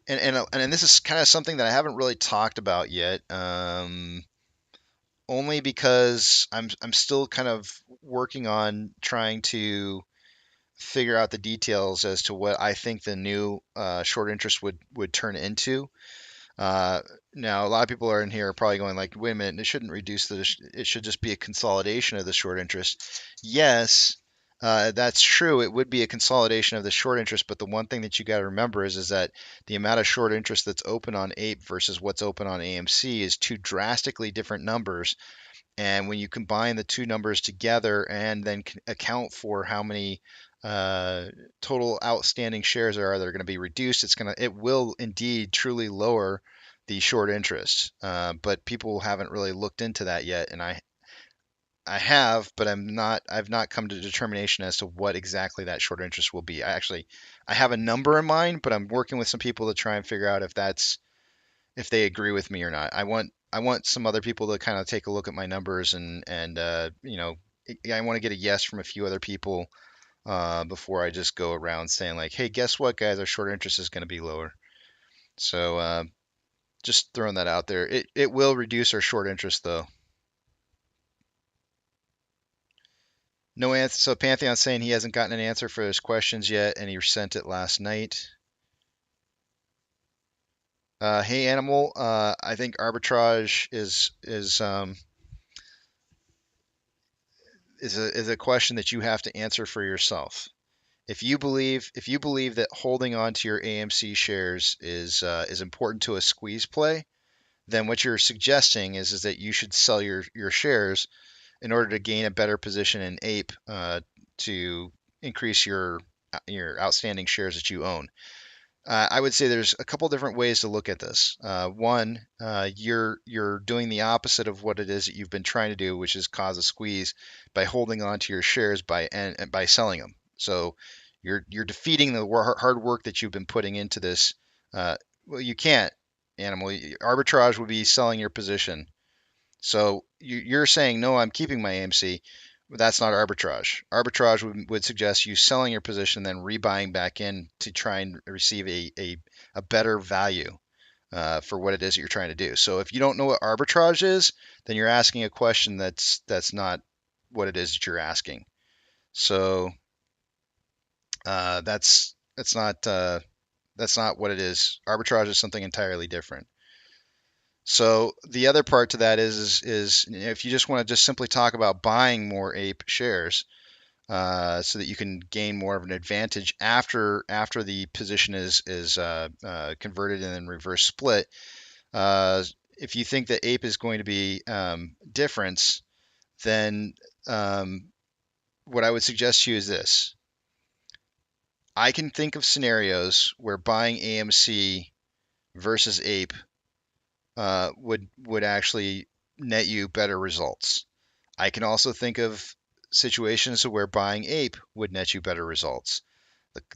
and this is kind of something that I haven't really talked about yet, only because I'm still kind of working on trying to figure out the details as to what I think the new short interest would turn into. Now, a lot of people are in here probably going like, wait a minute, it shouldn't reduce it should just be a consolidation of the short interest. Yes, that's true. It would be a consolidation of the short interest, but the one thing that you got to remember is that the amount of short interest that's open on APE versus what's open on AMC is two drastically different numbers. And when you combine the two numbers together and then account for how many total outstanding shares there are that are going to be reduced, it will indeed truly lower the short interest. But people haven't really looked into that yet, and I have, but I've not come to determination as to what exactly that short interest will be. I have a number in mind, but I'm working with some people to try and figure out if they agree with me or not. I want some other people to kind of take a look at my numbers and I want to get a yes from a few other people before I just go around saying like, hey, guess what, guys, our short interest is going to be lower. So just throwing that out there. It will reduce our short interest though. No answer. So Pantheon's saying he hasn't gotten an answer for his questions yet, and he sent it last night. Hey Animal, I think arbitrage is a question that you have to answer for yourself. If you believe that holding on to your AMC shares is important to a squeeze play, then what you're suggesting is that you should sell your shares in order to gain a better position in APE to increase your outstanding shares that you own. I would say there's a couple different ways to look at this. One, you're doing the opposite of what it is that you've been trying to do, which is cause a squeeze by holding on to your shares by selling them. So you're defeating the hard work that you've been putting into this. Well, you can't, Animal. Arbitrage would be selling your position. So you're saying, no, I'm keeping my AMC. That's not arbitrage. Arbitrage would suggest you selling your position, then rebuying back in to try and receive a better value for what it is that you're trying to do. So if you don't know what arbitrage is, then you're asking a question that's not what it is that you're asking. So that's not what it is. Arbitrage is something entirely different. So the other part to that is if you just want to just simply talk about buying more APE shares so that you can gain more of an advantage after the position is converted and then reverse split. If you think that APE is going to be difference, then what I would suggest to you is this. I can think of scenarios where buying AMC versus APE would actually net you better results. I can also think of situations where buying APE would net you better results.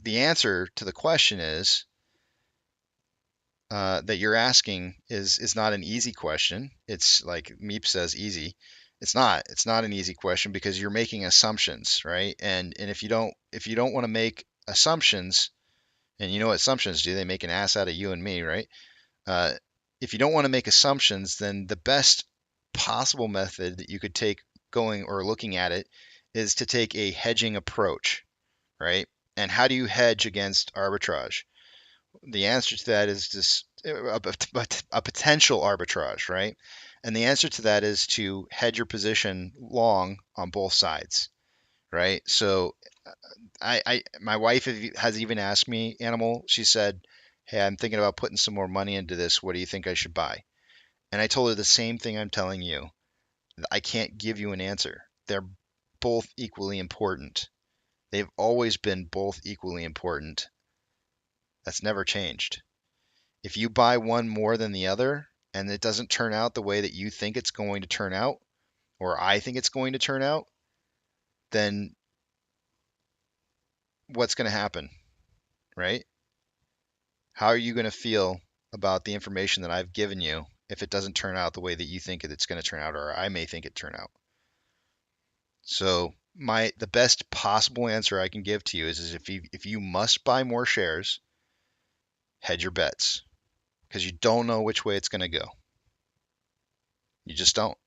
The answer to the question is that you're asking is not an easy question. It's like Meep says, easy. It's not. It's not an easy question because you're making assumptions, right? And if you don't want to make assumptions, and you know what assumptions do, they make an ass out of you and me, right? If you don't want to make assumptions, then the best possible method that you could take going or looking at it is to take a hedging approach, right? And how do you hedge against arbitrage? The answer to that is just a potential arbitrage, right? And the answer to that is to hedge your position long on both sides, right? So my wife has even asked me, Animal, she said, hey, I'm thinking about putting some more money into this. What do you think I should buy? And I told her the same thing I'm telling you. I can't give you an answer. They're both equally important. They've always been both equally important. That's never changed. If you buy one more than the other and it doesn't turn out the way that you think it's going to turn out, or I think it's going to turn out, then what's going to happen, right? How are you going to feel about the information that I've given you if it doesn't turn out the way that you think it's going to turn out, or I may think it turn out? So the best possible answer I can give to you is if you must buy more shares, hedge your bets, because you don't know which way it's going to go. You just don't.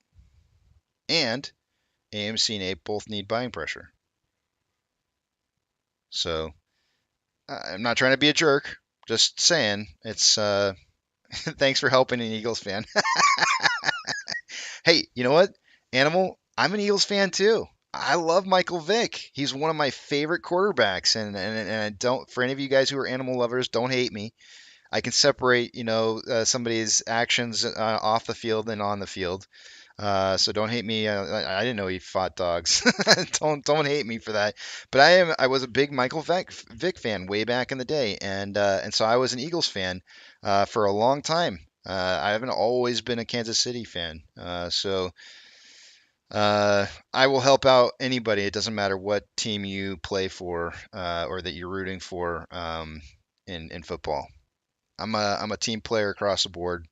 And AMC and APE both need buying pressure. So I'm not trying to be a jerk. Just saying, it's thanks for helping an Eagles fan. Hey, you know what? Animal, I'm an Eagles fan too. I love Michael Vick. He's one of my favorite quarterbacks. And I don't, for any of you guys who are animal lovers, don't hate me. I can separate, somebody's actions off the field and on the field. So don't hate me. I didn't know he fought dogs. Don't hate me for that. But I was a big Michael Vick fan way back in the day, and so I was an Eagles fan for a long time. I haven't always been a Kansas City fan. So I will help out anybody. It doesn't matter what team you play for or that you're rooting for in football. I'm a team player across the board.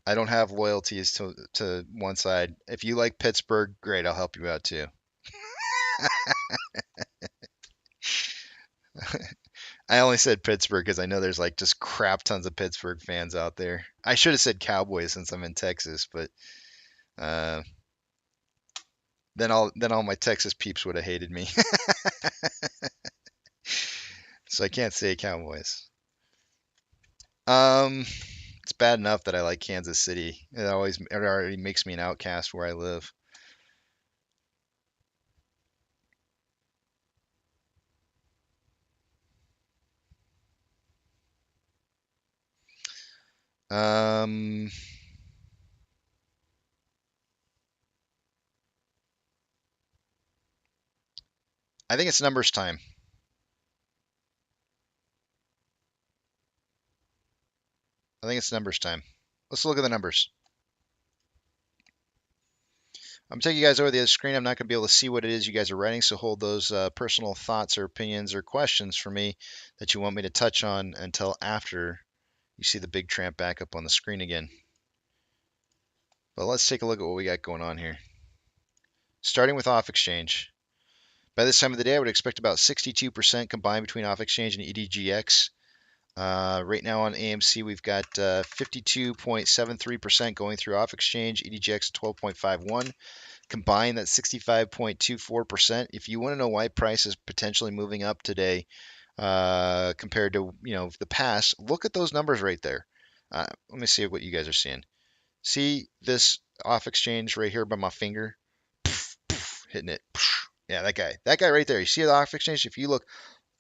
I don't have loyalties to one side. If you like Pittsburgh, great, I'll help you out too. I only said Pittsburgh because I know there's like just crap tons of Pittsburgh fans out there. I should have said Cowboys since I'm in Texas, but then all my Texas peeps would have hated me. So I can't say Cowboys. It's bad enough that I like Kansas City. It already makes me an outcast where I live. I think it's numbers time. I think it's numbers time. Let's look at the numbers. I'm taking you guys over the other screen. I'm not going to be able to see what it is you guys are writing, so hold those personal thoughts or opinions or questions for me that you want me to touch on until after you see the big tramp back up on the screen again. But let's take a look at what we got going on here. Starting with off exchange. By this time of the day, I would expect about 62% combined between off exchange and EDGX. Right now on AMC, we've got 52.73% going through off exchange, EDGX 12.51. Combined, that's 65.24%. If you want to know why price is potentially moving up today compared to the past, look at those numbers right there. Let me see what you guys are seeing. See this off exchange right here by my finger? Hitting it. Yeah, that guy right there. You see the off exchange? If you look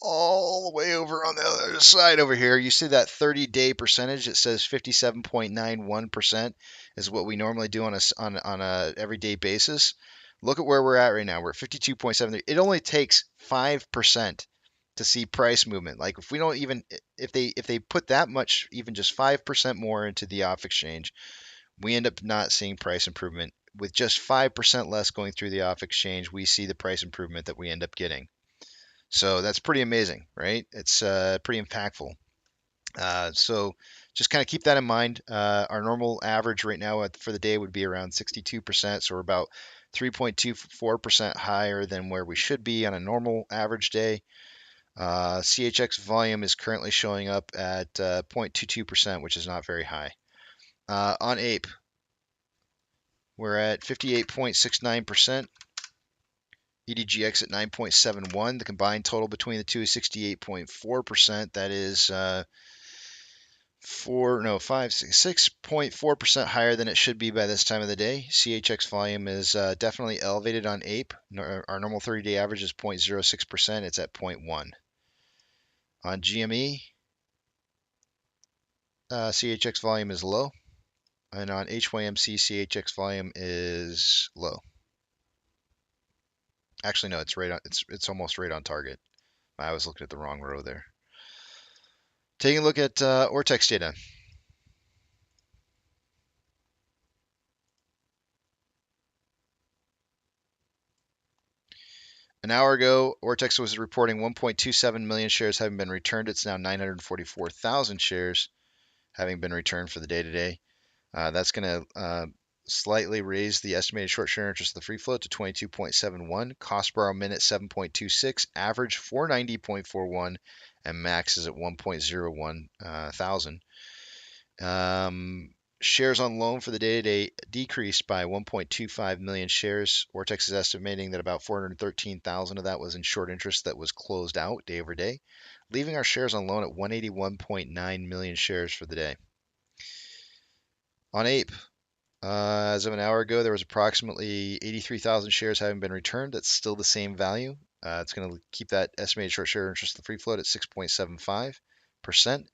all the way over on the other side over here, you see that 30-day percentage. It says 57.91% is what we normally do on a everyday basis. Look at where we're at right now. We're at 52.73. It only takes 5% to see price movement. Like if we don't even if they put that much, even just 5% more into the off exchange, we end up not seeing price improvement. With just 5% less going through the off exchange, we see the price improvement that we end up getting. So that's pretty amazing, right? It's pretty impactful. So just kind of keep that in mind. Our normal average right now for the day would be around 62%. So we're about 3.24% higher than where we should be on a normal average day. CHX volume is currently showing up at 0.22%, which is not very high. On APE, we're at 58.69%. EDGX at 9.71. The combined total between the two is 68.4%. That is 6.4% higher than it should be by this time of the day. CHX volume is definitely elevated on APE. Our normal 30-day average is 0.06%. It's at 0.1. On GME, CHX volume is low. And on HYMC, CHX volume is low. Actually, no, it's right on. It's almost right on target. I was looking at the wrong row there. Taking a look at Ortex data. An hour ago, Ortex was reporting 1.27 million shares having been returned. It's now 944,000 shares having been returned for the day today. That's going to slightly raise the estimated short share interest of the free float to 22.71. Cost per minute 7.26. Average 490.41, and max is at 1.01 thousand. Shares on loan for the day today decreased by 1.25 million shares. Ortex is estimating that about 413,000 of that was in short interest that was closed out day over day, leaving our shares on loan at 181.9 million shares for the day. On Ape, as of an hour ago, there was approximately 83,000 shares having been returned. That's still the same value. It's going to keep that estimated short share interest of the free float at 6.75%.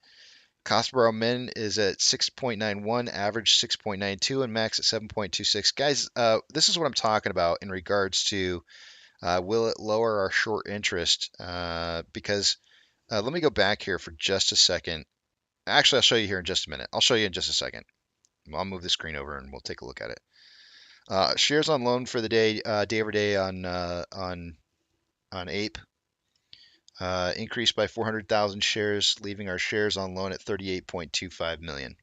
Cost per min is at 6.91, average 6.92, and max at 7.26. Guys, this is what I'm talking about in regards to will it lower our short interest? Because let me go back here for just a second. Actually, I'll show you here in just a minute. I'll show you in just a second. I'll move the screen over and we'll take a look at it. Shares on loan for the day, day over day on Ape. Increased by 400,000 shares, leaving our shares on loan at 38.25 million.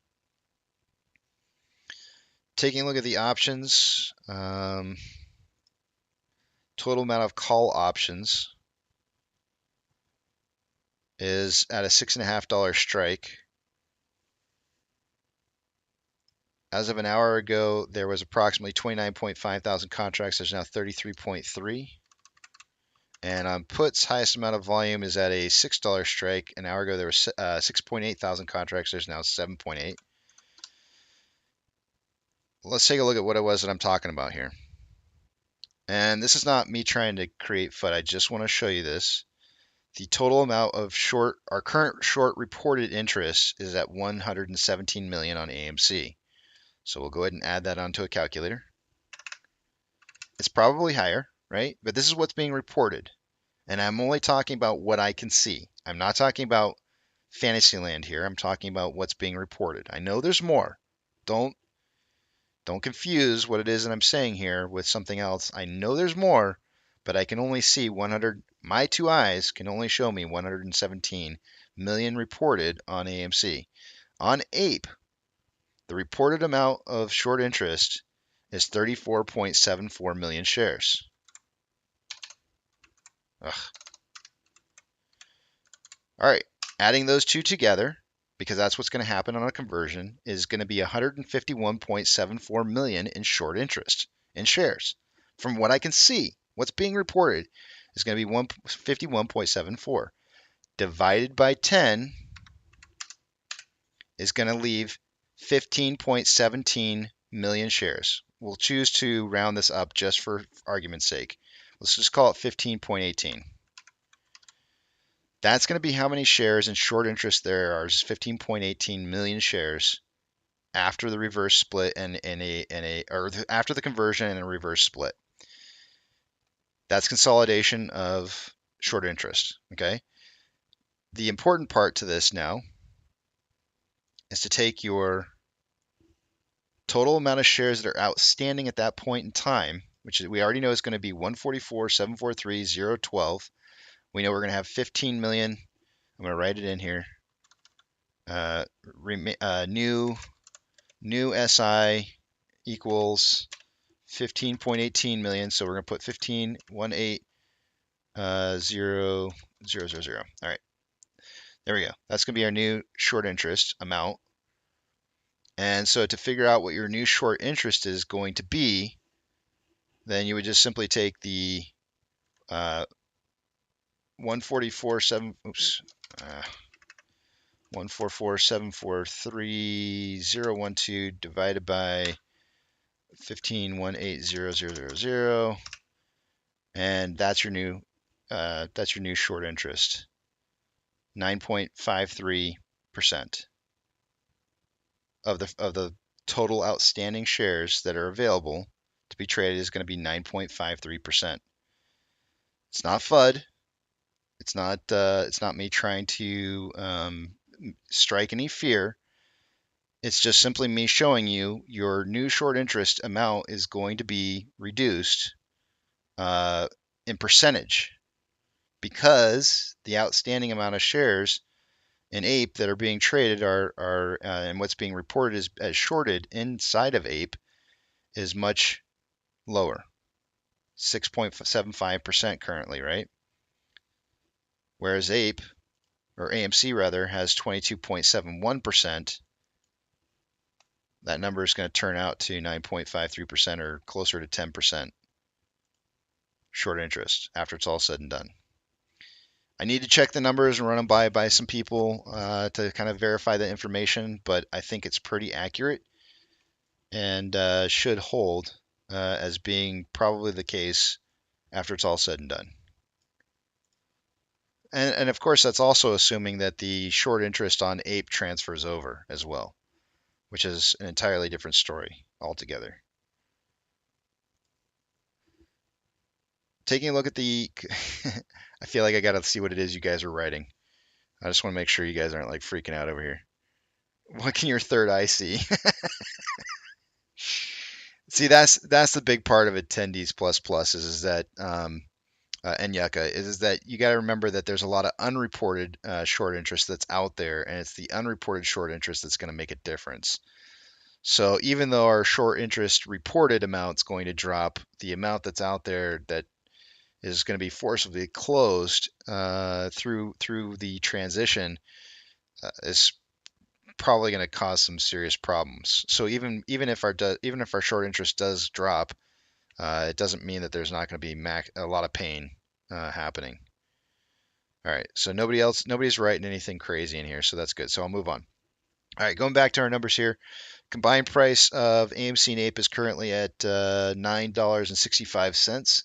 Taking a look at the options, total amount of call options is at a $6.50 strike. As of an hour ago, there was approximately 29.5 thousand contracts. There's now 33.3. And on puts, highest amount of volume is at a $6 strike. An hour ago, there was 6.8 thousand contracts. There's now 7.8. Let's take a look at what it was that I'm talking about here. And this is not me trying to create FUD. I just want to show you this. The total amount of short, our current short reported interest is at 117 million on AMC. So we'll go ahead and add that onto a calculator. It's probably higher, right? But this is what's being reported. And I'm only talking about what I can see. I'm not talking about Fantasyland here. I'm talking about what's being reported. I know there's more. Don't confuse what it is that I'm saying here with something else. I know there's more, but I can only see 100. My two eyes can only show me 117 million reported on AMC. On Ape, the reported amount of short interest is 34.74 million shares. Ugh. All right, adding those two together, because that's what's going to happen on a conversion, is going to be 151.74 million in short interest in shares. From what I can see, what's being reported is going to be 151.74. Divided by 10 is going to leave 15.17 million shares. We'll choose to round this up just for argument's sake. Let's just call it 15.18. That's going to be how many shares in short interest there are. Is 15.18 million shares after the reverse split and after the conversion and a reverse split. That's consolidation of short interest. Okay. The important part to this now is to take your total amount of shares that are outstanding at that point in time, which we already know is going to be 144,743,012. We know we're going to have 15 million. I'm going to write it in here. New SI equals 15.18 million. So we're going to put 15.18,000. All right. There we go. That's going to be our new short interest amount. And so to figure out what your new short interest is going to be, then you would just simply take the 144,743,012 divided by 15.18,000, and that's your new short interest. 9.53% of the total outstanding shares that are available to be traded is going to be 9.53%. It's not FUD. It's not me trying to strike any fear. It's just simply me showing you your new short interest amount is going to be reduced in percentage, because the outstanding amount of shares in APE that are being traded are and what's being reported as shorted inside of APE is much lower, 6.75% currently, right? Whereas APE, or AMC rather, has 22.71%. That number is going to turn out to 9.53% or closer to 10% short interest after it's all said and done. I need to check the numbers and run them by some people to kind of verify the information, but I think it's pretty accurate and should hold as being probably the case after it's all said and done. And of course, that's also assuming that the short interest on APE transfers over as well, which is an entirely different story altogether. Taking a look at the, I feel like I got to see what it is you guys are writing. I just want to make sure you guys aren't like freaking out over here. What can your third eye see? See, that's the big part of attendees plus plus is that and Yucca is that you got to remember that there's a lot of unreported short interest that's out there, and it's the unreported short interest that's going to make a difference. So even though our short interest reported amount's going to drop, the amount that's out there that is going to be forcibly closed through the transition is probably going to cause some serious problems. So even if our short interest does drop, it doesn't mean that there's not going to be a lot of pain happening. All right, so nobody's writing anything crazy in here, so that's good. So I'll move on. All right, going back to our numbers here. Combined price of AMC and APE is currently at $9.65.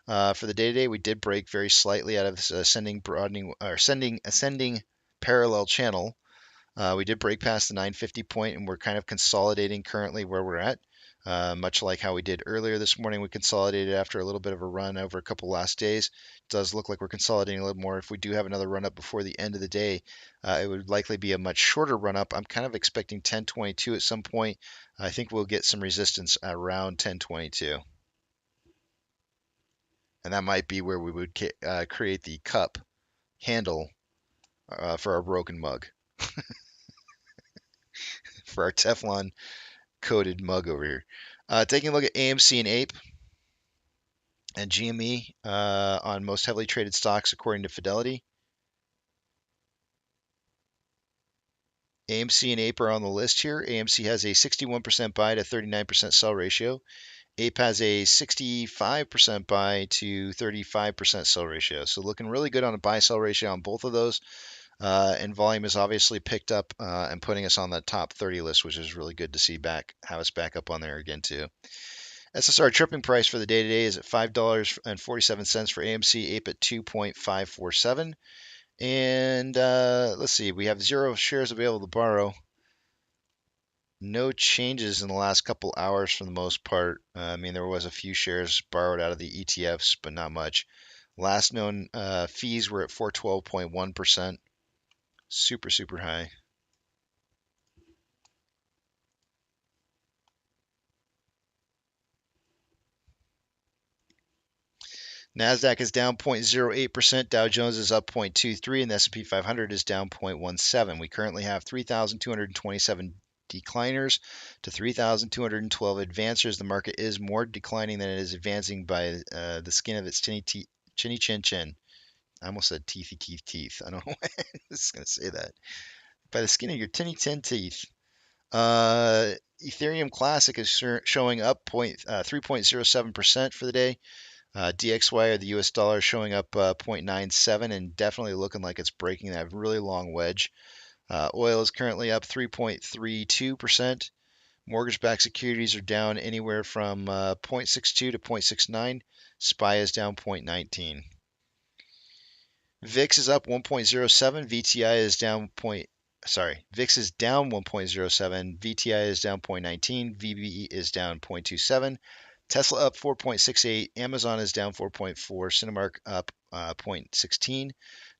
For the day today, we did break very slightly out of this ascending parallel channel. We did break past the 950 point, and we're kind of consolidating currently where we're at. Much like how we did earlier this morning, we consolidated after a little bit of a run over a couple last days. It does look like we're consolidating a little more. If we do have another run up before the end of the day, it would likely be a much shorter run up. I'm kind of expecting 1022 at some point. I think we'll get some resistance around 1022. And that might be where we would create the cup handle for our broken mug. For our Teflon coated mug over here. Taking a look at AMC and APE and GME on most heavily traded stocks according to Fidelity. AMC and APE are on the list here. AMC has a 61% buy to 39% sell ratio. APE has a 65% buy to 35% sell ratio. So looking really good on a buy-sell ratio on both of those. And volume has obviously picked up and putting us on the top 30 list, which is really good to see have us back up on there again too. SSR tripping price for the day today is at $5.47 for AMC, APE at 2.547. And let's see, we have 0 shares available to borrow. No changes in the last couple hours for the most part. I mean, there was a few shares borrowed out of the ETFs, but not much. Last known fees were at 412.1%. Super, super high. NASDAQ is down 0.08%, Dow Jones is up 0.23%, and the S&P 500 is down 0.17%. We currently have 3,227 decliners to 3,212 advancers. The market is more declining than it is advancing by the skin of its chinny chin chin. I almost said teethy teeth. I don't know why I was going to say that. By the skin of your tinny tin teeth. Ethereum Classic is showing up 3.07% for the day. DXY, or the US dollar, showing up 0.97 and definitely looking like it's breaking that really long wedge. Oil is currently up 3.32%. Mortgage-backed securities are down anywhere from 0.62 to 0.69. SPY is down 0.19. VIX is up 1.07. VTI is down VIX is down 1.07. VTI is down 0.19. VBE is down 0.27. Tesla up 4.68. Amazon is down 4.4. Cinemark up 0.16.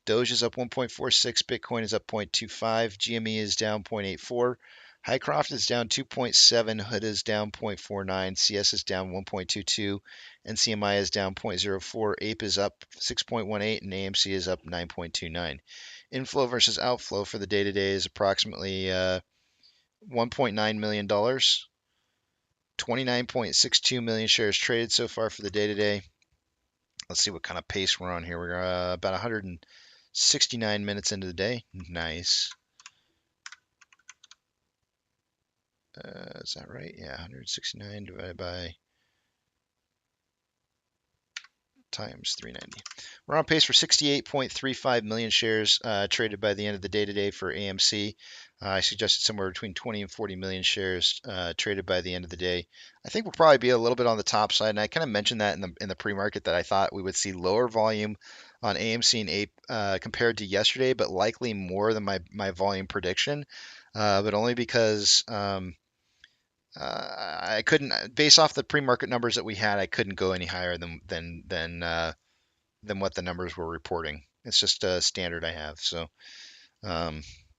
Doge is up 1.46. Bitcoin is up 0.25. GME is down 0.84. Highcroft is down 2.7, Hood is down 0.49, CS is down 1.22, NCMI is down 0.04, Ape is up 6.18, and AMC is up 9.29. Inflow versus outflow for the day-to-day is approximately $1.9 million. 29.62 million shares traded so far for the day-to-day. Let's see what kind of pace we're on here. We're about 169 minutes into the day. Nice. Is that right? Yeah, 169 divided by times 390. We're on pace for 68.35 million shares traded by the end of the day today for AMC. I suggested somewhere between 20 and 40 million shares traded by the end of the day. I think we'll probably be a little bit on the top side, and I kind of mentioned that in the pre-market that I thought we would see lower volume on AMC and Ape compared to yesterday, but likely more than my volume prediction, but only because I couldn't, based off the pre-market numbers that we had, I couldn't go any higher than what the numbers were reporting. It's just a standard I have, so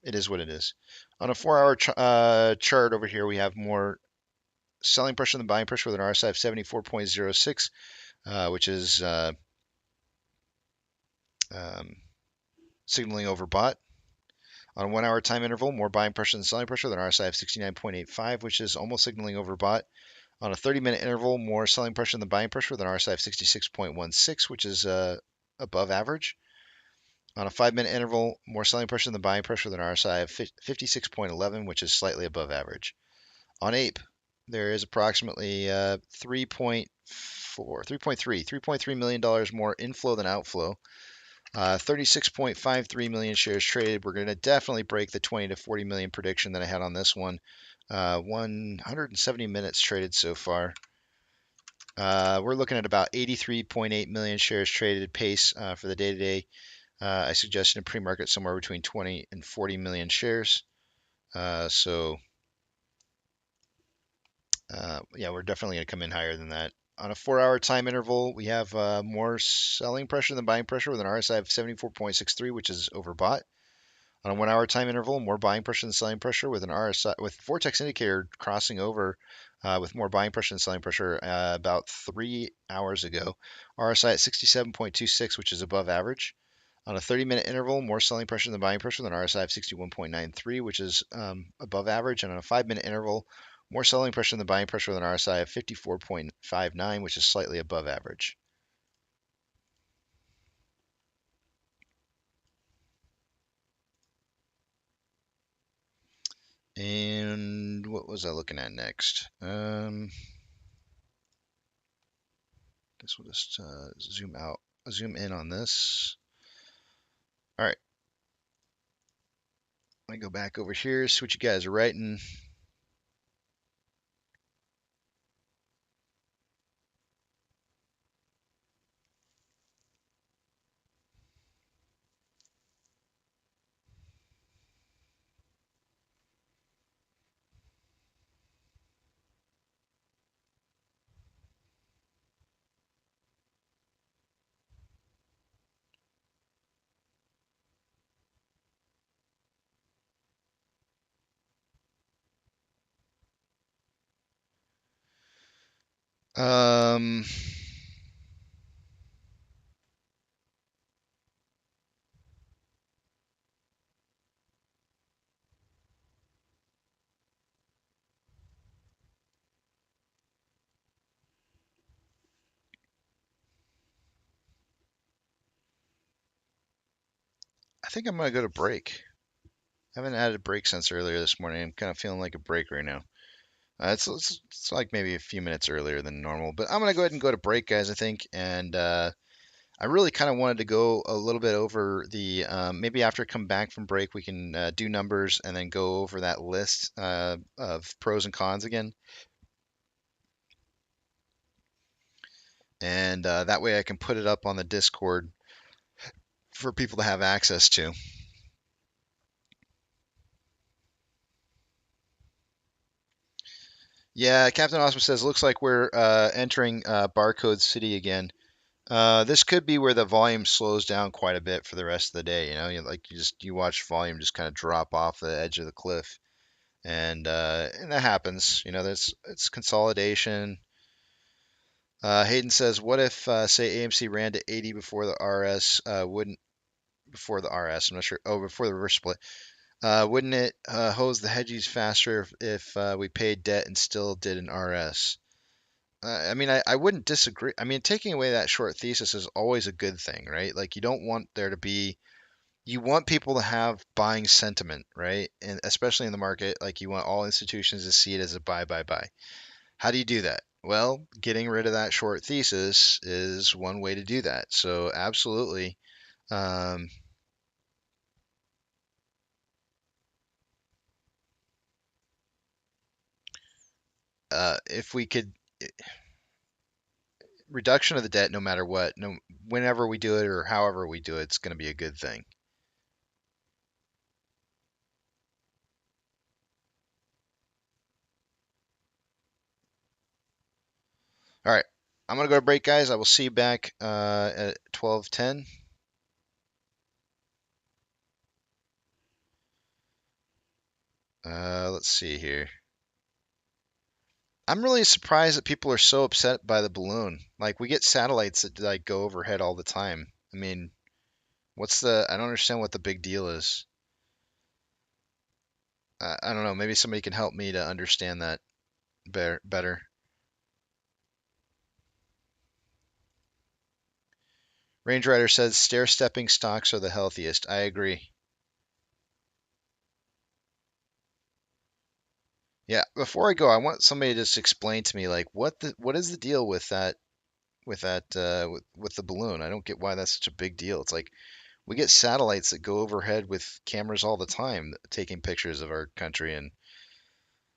it is what it is. On a 4-hour chart over here, we have more selling pressure than buying pressure with an RSI of 74.06, which is signaling overbought. On a 1-hour time interval, more buying pressure than selling pressure with an RSI of 69.85, which is almost signaling overbought. On a 30-minute interval, more selling pressure than buying pressure with an RSI of 66.16, which is above average. On a 5-minute interval, more selling pressure than buying pressure with an RSI of 56.11, which is slightly above average. On Ape, there is approximately $3.3 million more inflow than outflow. 36.53 million shares traded. We're going to definitely break the 20 to 40 million prediction that I had on this one. 170 minutes traded so far. We're looking at about 83.8 million shares traded pace for the day today. I suggested in pre-market somewhere between 20 and 40 million shares. Yeah, we're definitely going to come in higher than that. On a 4-hour time interval, we have more selling pressure than buying pressure with an RSI of 74.63, which is overbought. On a 1-hour time interval, more buying pressure than selling pressure with an RSI with Vortex indicator crossing over with more buying pressure than selling pressure about 3 hours ago. RSI at 67.26, which is above average. On a 30-minute interval, more selling pressure than buying pressure with an RSI of 61.93, which is above average. And on a 5-minute interval, more selling pressure than buying pressure with an RSI of 54.59, which is slightly above average. And what was I looking at next? Guess we'll just zoom in on this. All right. Let me go back over here, see what you guys are writing. I think I'm going to go to break. I haven't had a break since earlier this morning. I'm kind of feeling like a break right now. It's like maybe a few minutes earlier than normal, but I'm going to go ahead and go to break, guys, I think. And I really kind of wanted to go a little bit over the, maybe after I come back from break, we can do numbers and then go over that list of pros and cons again. And that way I can put it up on the Discord for people to have access to. Yeah, Captain Awesome says, looks like we're entering Barcode City again. This could be where the volume slows down quite a bit for the rest of the day. You know, you watch volume just kind of drop off the edge of the cliff. and that happens. You know, it's consolidation. Hayden says, what if say AMC ran to 80 before the RS? Wouldn't before the RS? I'm not sure. Oh, before the reverse split. Wouldn't it hose the hedgies faster if we paid debt and still did an RS? I mean, I wouldn't disagree. I mean, taking away that short thesis is always a good thing, right? Like, you don't want there to be, you want people to have buying sentiment, right? And especially in the market, like, you want all institutions to see it as a buy, buy, buy. How do you do that? Well, getting rid of that short thesis is one way to do that. So, absolutely. Um, if we could, reduction of the debt, no matter what, no, whenever we do it or however we do it, it's going to be a good thing. All right, I'm going to go to break, guys. I will see you back at 12:10. Let's see here. I'm really surprised that people are so upset by the balloon. Like, we get satellites that like go overhead all the time. I mean, I don't understand what the big deal is. I don't know. Maybe somebody can help me to understand that better. Range Rider says stair-stepping stocks are the healthiest. I agree. Yeah, before I go, I want somebody to just explain to me like what is the deal with with the balloon? I don't get why that's such a big deal. It's like we get satellites that go overhead with cameras all the time taking pictures of our country, and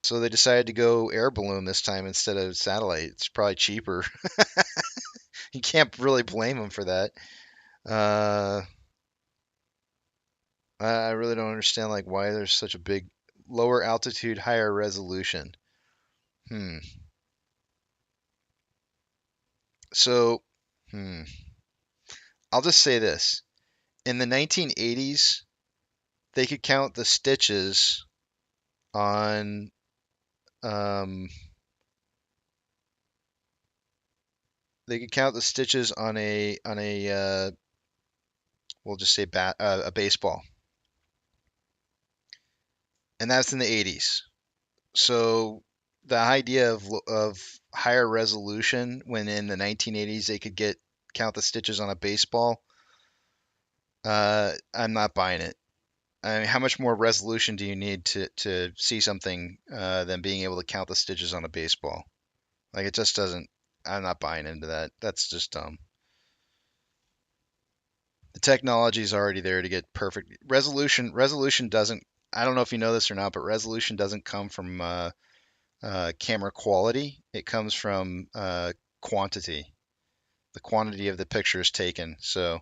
so they decided to go air balloon this time instead of satellite. It's probably cheaper. You can't really blame them for that. Uh, I really don't understand like why there's such a big lower altitude, higher resolution. Hmm. So, hmm. I'll just say this. In the 1980s, they could count the stitches on um, they could count the stitches on a we'll just say a baseball, and that's in the 80s. So the idea of higher resolution when in the 1980s they could get count the stitches on a baseball, I'm not buying it. I mean, how much more resolution do you need to see something than being able to count the stitches on a baseball? Like, it just doesn't. I'm not buying into that. That's just dumb. The technology is already there to get perfect resolution. Resolution doesn't. I don't know if you know this or not, but resolution doesn't come from camera quality. It comes from quantity. The quantity of the pictures taken. So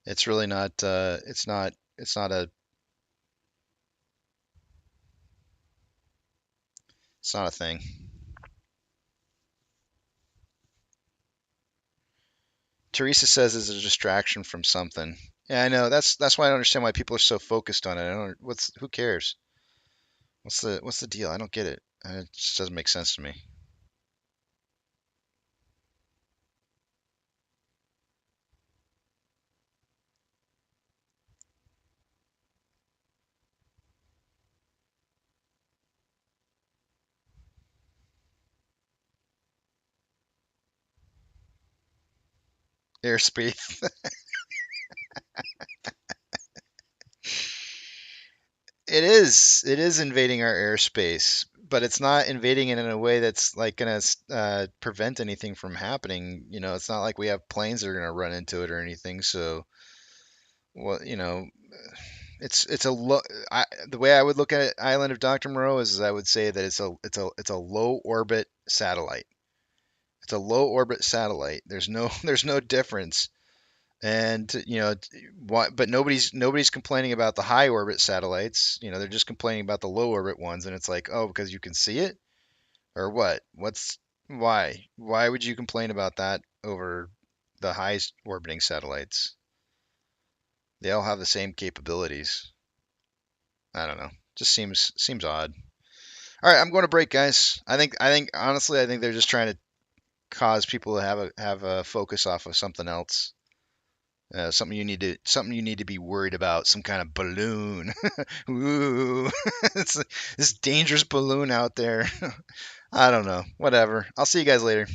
it's really not. It's not. It's not a. It's not a thing. Teresa says it's a distraction from something. Yeah, I know. That's why I don't understand why people are so focused on it. I don't. Who cares? What's the deal? I don't get it. It just doesn't make sense to me. Airspace. It is. It is invading our airspace, but it's not invading it in a way that's like gonna prevent anything from happening. You know, it's not like we have planes that are gonna run into it or anything. So, well, you know, it's a low. The way I would look at it, Island of Dr. Moreau is I would say that it's a low orbit satellite. It's a low orbit satellite. There's no difference. And you know, why, but nobody's complaining about the high orbit satellites. You know, they're just complaining about the low orbit ones, and it's like, oh, because you can see it, or what? Why? Why would you complain about that over the high orbiting satellites? They all have the same capabilities. I don't know. Just seems odd. All right, I'm going to break, guys. I think honestly, I think they're just trying to cause people to have a focus off of something else. Something you need to be worried about. Some kind of balloon. Ooh, it's this dangerous balloon out there. I don't know. Whatever. I'll see you guys later.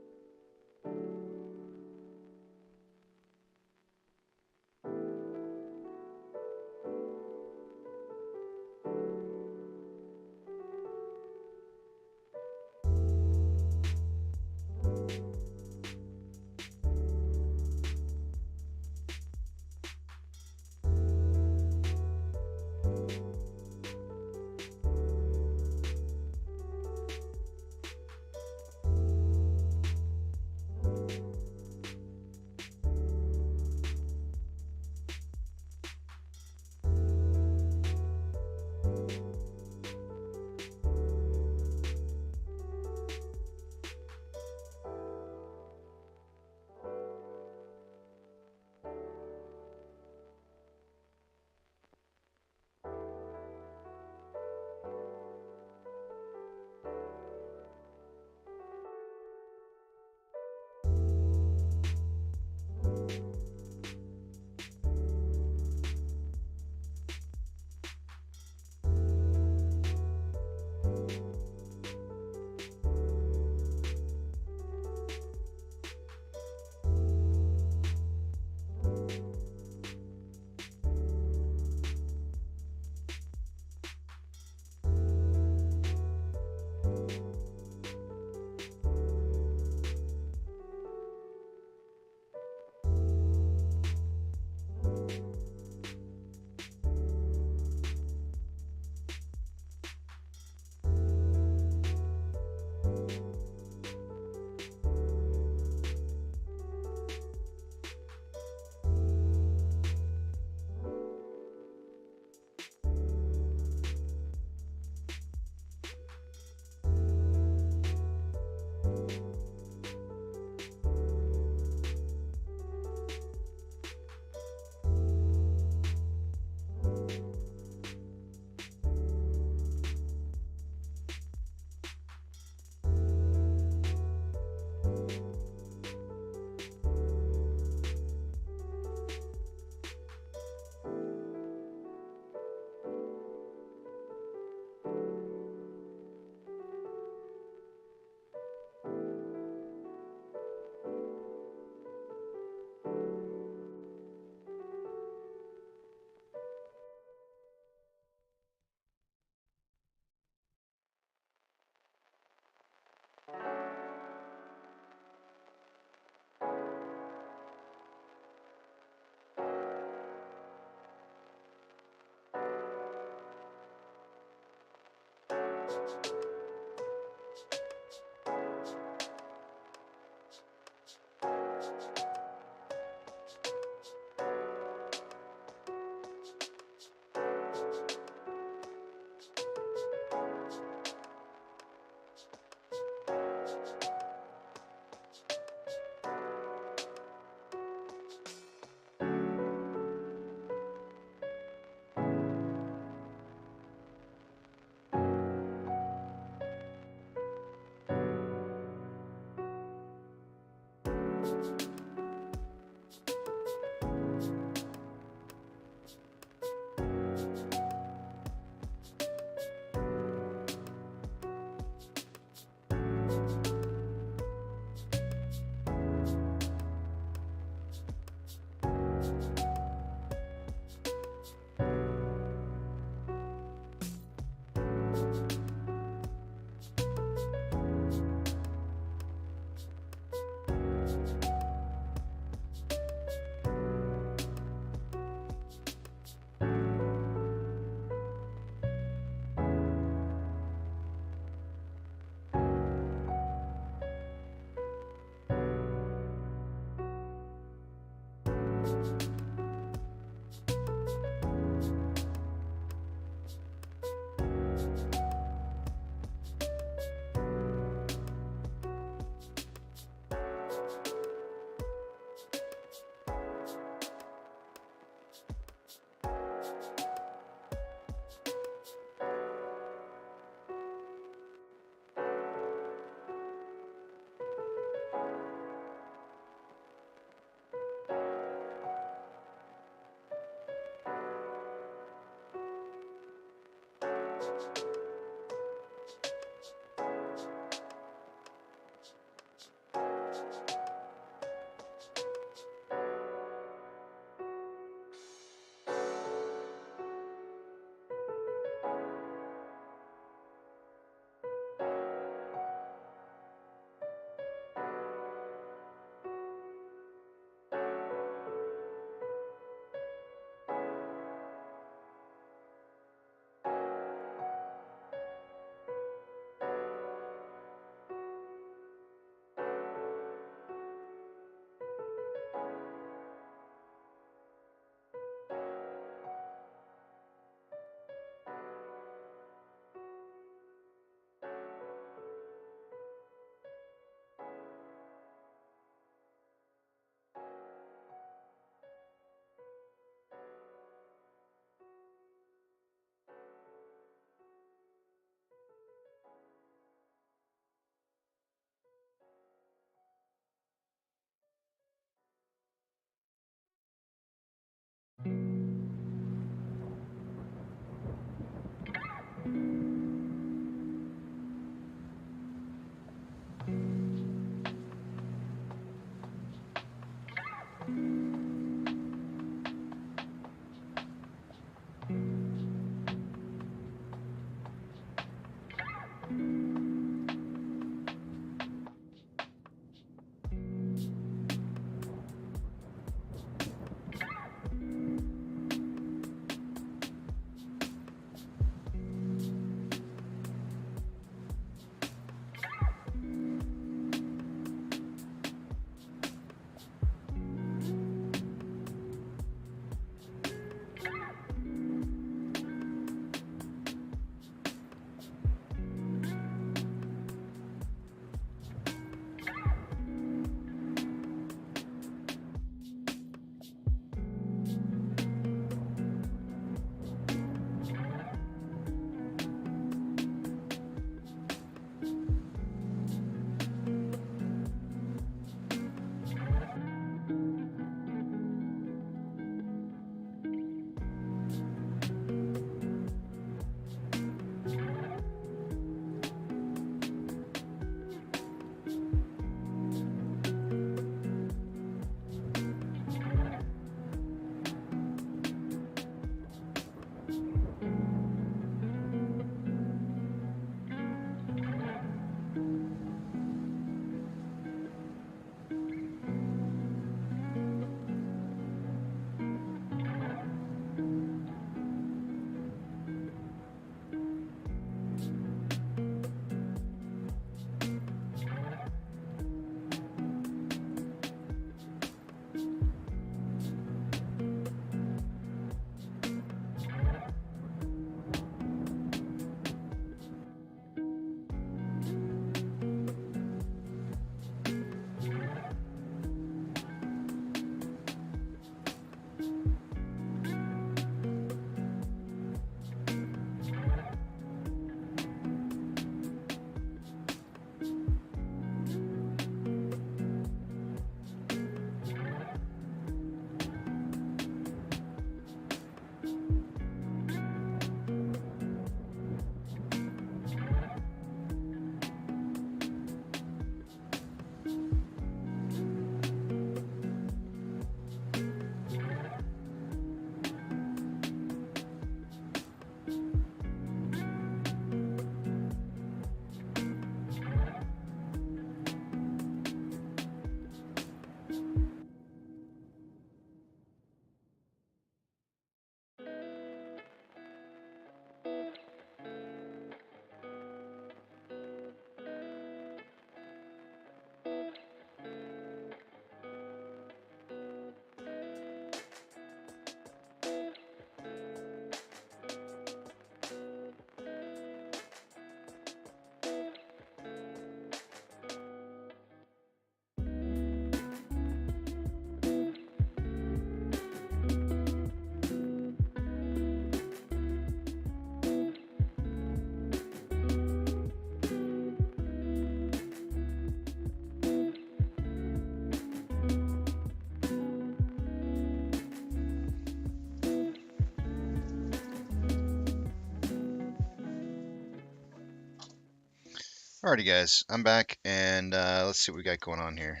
Alrighty, guys, I'm back, and let's see what we got going on here.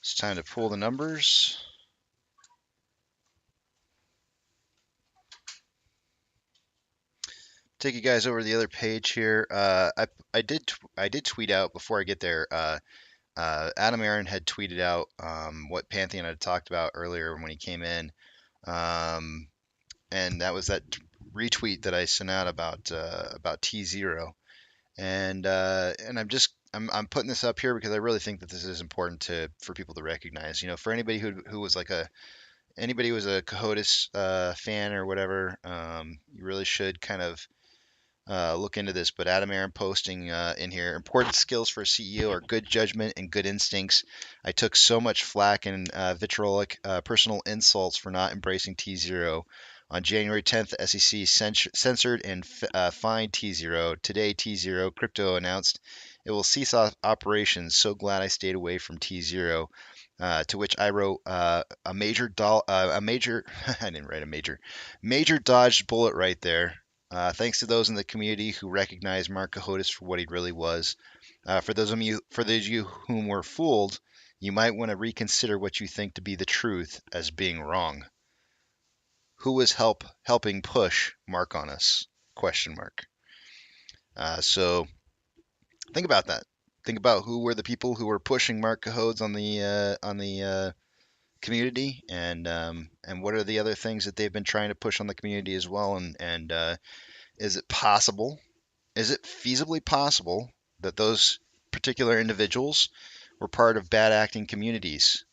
It's time to pull the numbers. Take you guys over to the other page here. I did tweet out before I get there. Adam Aaron had tweeted out what Pantheon had talked about earlier when he came in, and that was that retweet that I sent out about T0, and I'm putting this up here because I really think that this is important for people to recognize. You know, for anybody who was like anybody who was a Cohotus fan or whatever, you really should kind of look into this. But Adam Aaron posting in here, important skills for a CEO are good judgment and good instincts. I took so much flack and vitriolic personal insults for not embracing T0. On January 10th, the SEC censored and fined T0. Today, T0 Crypto announced it will cease operations. So glad I stayed away from T0. To which I wrote a major I didn't write a major dodged bullet right there. Thanks to those in the community who recognize Mark Cohotus for what he really was. For those of you whom were fooled, you might want to reconsider what you think to be the truth as being wrong. Who was helping push Mark on us? Question mark. So think about that. Think about who were the people who were pushing Mark Cohodes on the community, and what are the other things that they've been trying to push on the community as well, and is it possible? Is it feasibly possible that those particular individuals were part of bad acting communities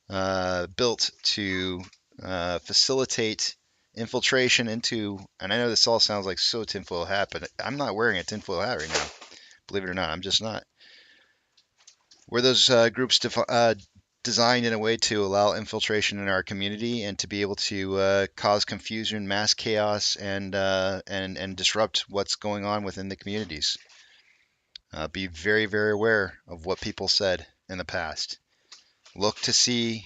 built to facilitate infiltration into, and I know this all sounds like so tinfoil hat, but I'm not wearing a tinfoil hat right now. Believe it or not, I'm just not. Were those groups designed in a way to allow infiltration in our community and to be able to cause confusion, mass chaos, and disrupt what's going on within the communities? Be very, very aware of what people said in the past. Look to see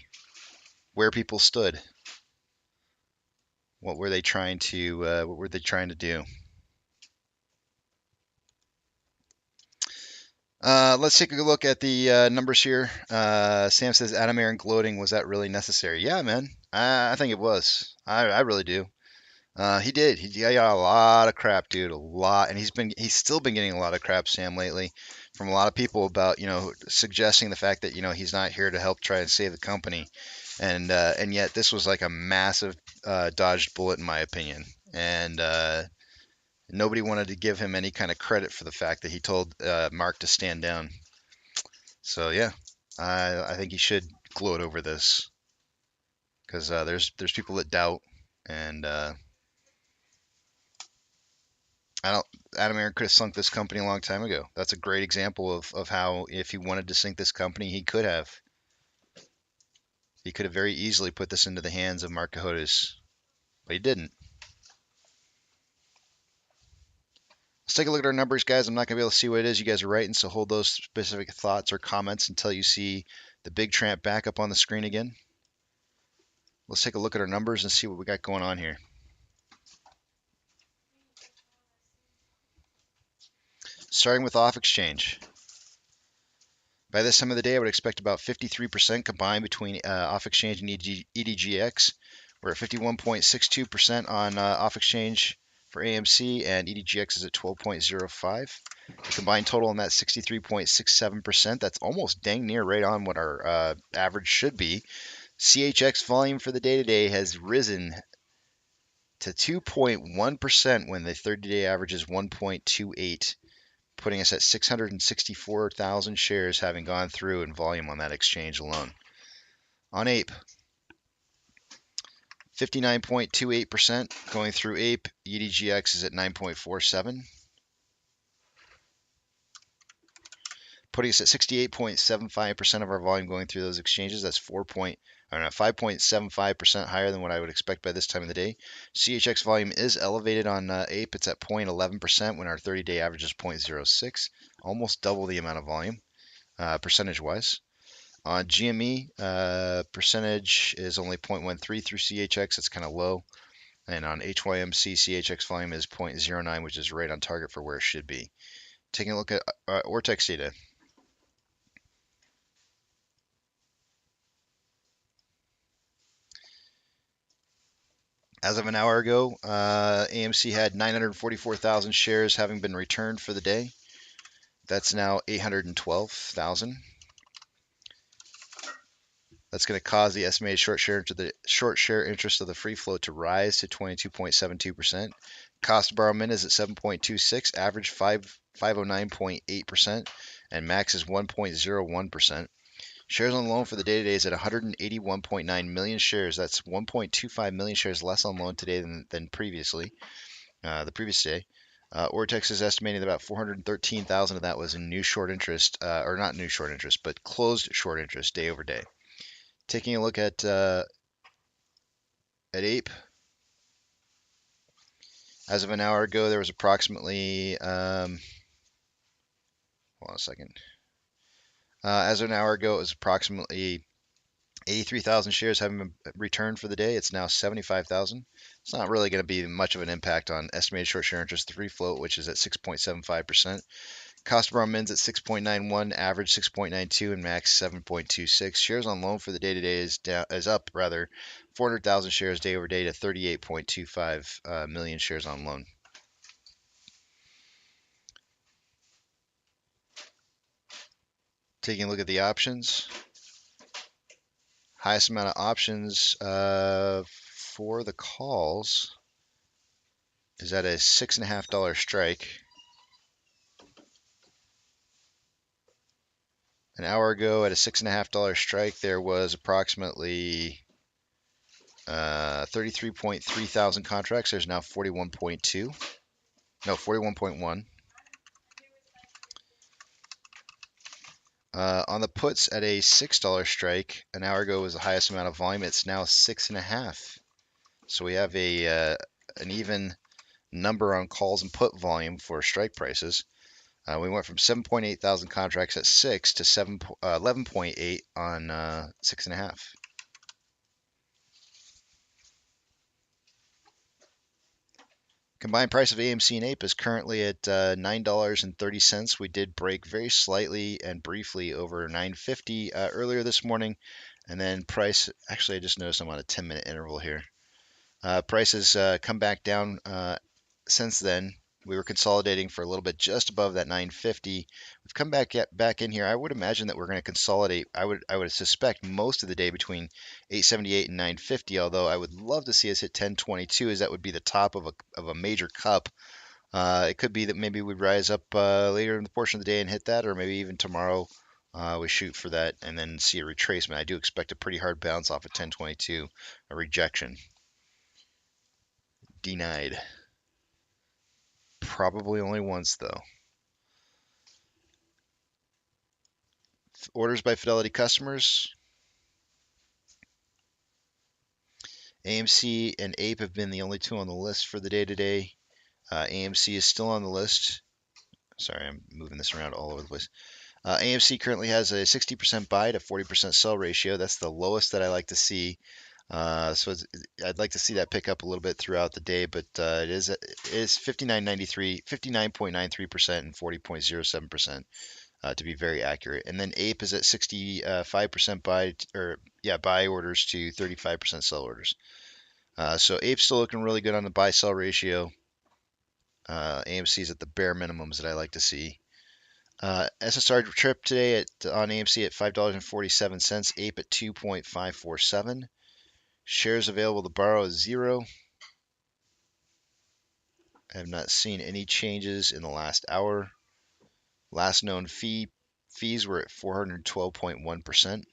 where people stood. What were they trying to do? Let's take a look at the numbers here. Sam says, Adam Aaron gloating, was that really necessary? Yeah, man. I think it was. I really do. He did. He got a lot of crap, dude. A lot. And he's still been getting a lot of crap, Sam, lately, from a lot of people about, suggesting the fact that, he's not here to help try and save the company. And yet this was like a massive dodged bullet, in my opinion. And nobody wanted to give him any kind of credit for the fact that he told Mark to stand down. So yeah, I think he should gloat over this, because there's people that doubt, and Adam Aaron could have sunk this company a long time ago. That's a great example of how, if he wanted to sink this company, he could have. He could have very easily put this into the hands of Mark Cohodes, but he didn't. Let's take a look at our numbers, guys. I'm not going to be able to see what it is you guys are writing, so hold those specific thoughts or comments until you see the big tramp back up on the screen again. Let's take a look at our numbers and see what we got going on here. Starting with off exchange. By this time of the day, I would expect about 53% combined between off exchange and EDGX. We're at 51.62% on off exchange for AMC, and EDGX is at 12.05. The combined total on that 63.67%. That's almost dang near right on what our average should be. CHX volume for the day today has risen to 2.1% when the 30-day average is 1.28, putting us at 664,000 shares having gone through in volume on that exchange alone. On Ape, 59.28% going through Ape. EDGX is at 9.47, putting us at 68.75% of our volume going through those exchanges. That's 5.75% higher than what I would expect by this time of the day. CHX volume is elevated on Ape. It's at 0.11% when our 30-day average is 0.06, almost double the amount of volume percentage-wise. On GME, percentage is only 0.13 through CHX. It's kind of low. And on HYMC, CHX volume is 0.09, which is right on target for where it should be. Taking a look at Ortex data. As of an hour ago, AMC had 944,000 shares having been returned for the day. That's now 812,000. That's going to cause the estimated short share interest of the free float to rise to 22.72%. Cost to borrow min is at 7.26, average 509.8%, and max is 1.01%. Shares on loan for the day today is at 181.9 million shares. That's 1.25 million shares less on loan today than previously, the previous day. Ortex is estimating that about 413,000 of that was in new short interest, or not new short interest, but closed short interest day over day. Taking a look at Ape, as of an hour ago, there was approximately, hold on a second. As of an hour ago, it was approximately 83,000 shares having been returned for the day. It's now 75,000. It's not really going to be much of an impact on estimated short share interest, the free float, which is at 6.75%. Cost to borrow min's at 6.91, average 6.92, and max 7.26. Shares on loan for the day today is up 400,000 shares day over day to 38.25 million shares on loan. Taking a look at the options. Highest amount of options for the calls is at a $6.50 strike. An hour ago at a $6.50 strike, there was approximately 33.3 thousand contracts. There's now 41.1. On the puts at a $6 strike, an hour ago was the highest amount of volume. It's now 6.5. So we have an even number on calls and put volume for strike prices. We went from 7.8 thousand contracts at 6 to 11.8 on 6.5. Combined price of AMC and Ape is currently at $9.30. We did break very slightly and briefly over $9.50 earlier this morning. And then price, actually I just noticed I'm on a 10-minute interval here. Price has come back down since then. We were consolidating for a little bit just above that 950. We've come back in here. I would imagine that we're going to consolidate. I would suspect most of the day between 878 and 950. Although I would love to see us hit 1022, as that would be the top of a major cup. It could be that maybe we rise up later in the portion of the day and hit that, or maybe even tomorrow we shoot for that and then see a retracement. I do expect a pretty hard bounce off of 1022, a rejection. Denied. Probably only once, though. Orders by Fidelity customers. AMC and Ape have been the only two on the list for the day today. AMC is still on the list. Sorry, I'm moving this around all over the place. AMC currently has a 60% buy to 40% sell ratio. That's the lowest that I like to see. So I'd like to see that pick up a little bit throughout the day, but it is 59.93% and 40.07%. To be very accurate. And then Ape is at 65% buy orders to 35% sell orders. So Ape's still looking really good on the buy-sell ratio. AMC's at the bare minimums that I like to see. SSR trip today on AMC at $5.47, Ape at 2.547. Shares available to borrow is 0. I have not seen any changes in the last hour. Last known fees were at 412.1%.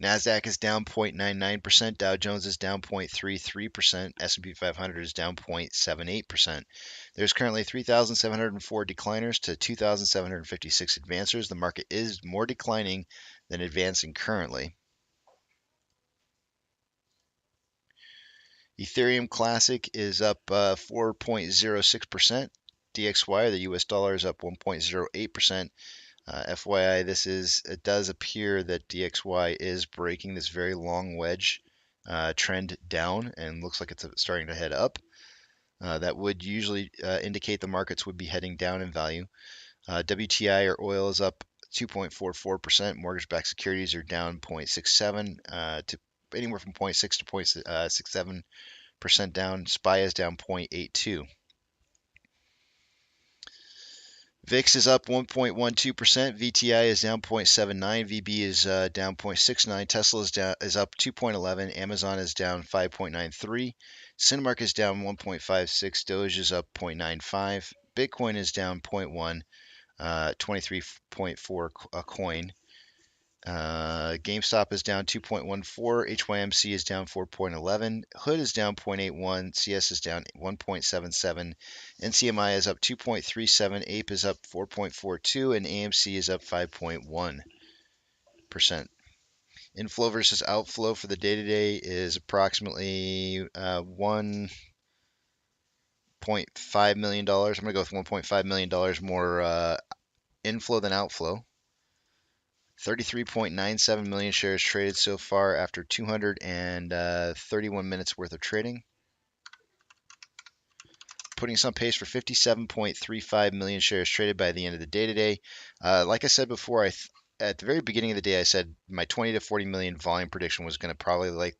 NASDAQ is down 0.99%, Dow Jones is down 0.33%, S&P 500 is down 0.78%. There's currently 3,704 decliners to 2,756 advancers. The market is more declining than advancing currently. Ethereum Classic is up 4.06%. DXY, the US dollar, is up 1.08%. FYI, it does appear that DXY is breaking this very long wedge trend down and looks like it's starting to head up. That would usually indicate the markets would be heading down in value. WTI or oil is up 2.44%. Mortgage-backed securities are down 0.67 to anywhere from 0.6 to 0.67% down. SPY is down 0.82. VIX is up 1.12%. VTI is down 0.79. VB is down 0.69. Tesla is up 2.11. Amazon is down 5.93. Cinemark is down 1.56. Doge is up 0.95. Bitcoin is down 0.1. 23.4 a coin. GameStop is down 2.14. HYMC is down 4.11. Hood is down 0.81. CS is down 1.77. NCMI is up 2.37. Ape is up 4.42. And AMC is up 5.1%. Inflow versus outflow for the day today is approximately $1.5 million. I'm going to go with $1.5 million more inflow than outflow. 33.97 million shares traded so far after 231 minutes worth of trading. Putting us on pace for 57.35 million shares traded by the end of the day today. Like I said before, at the very beginning of the day, I said my 20 to 40 million volume prediction was probably going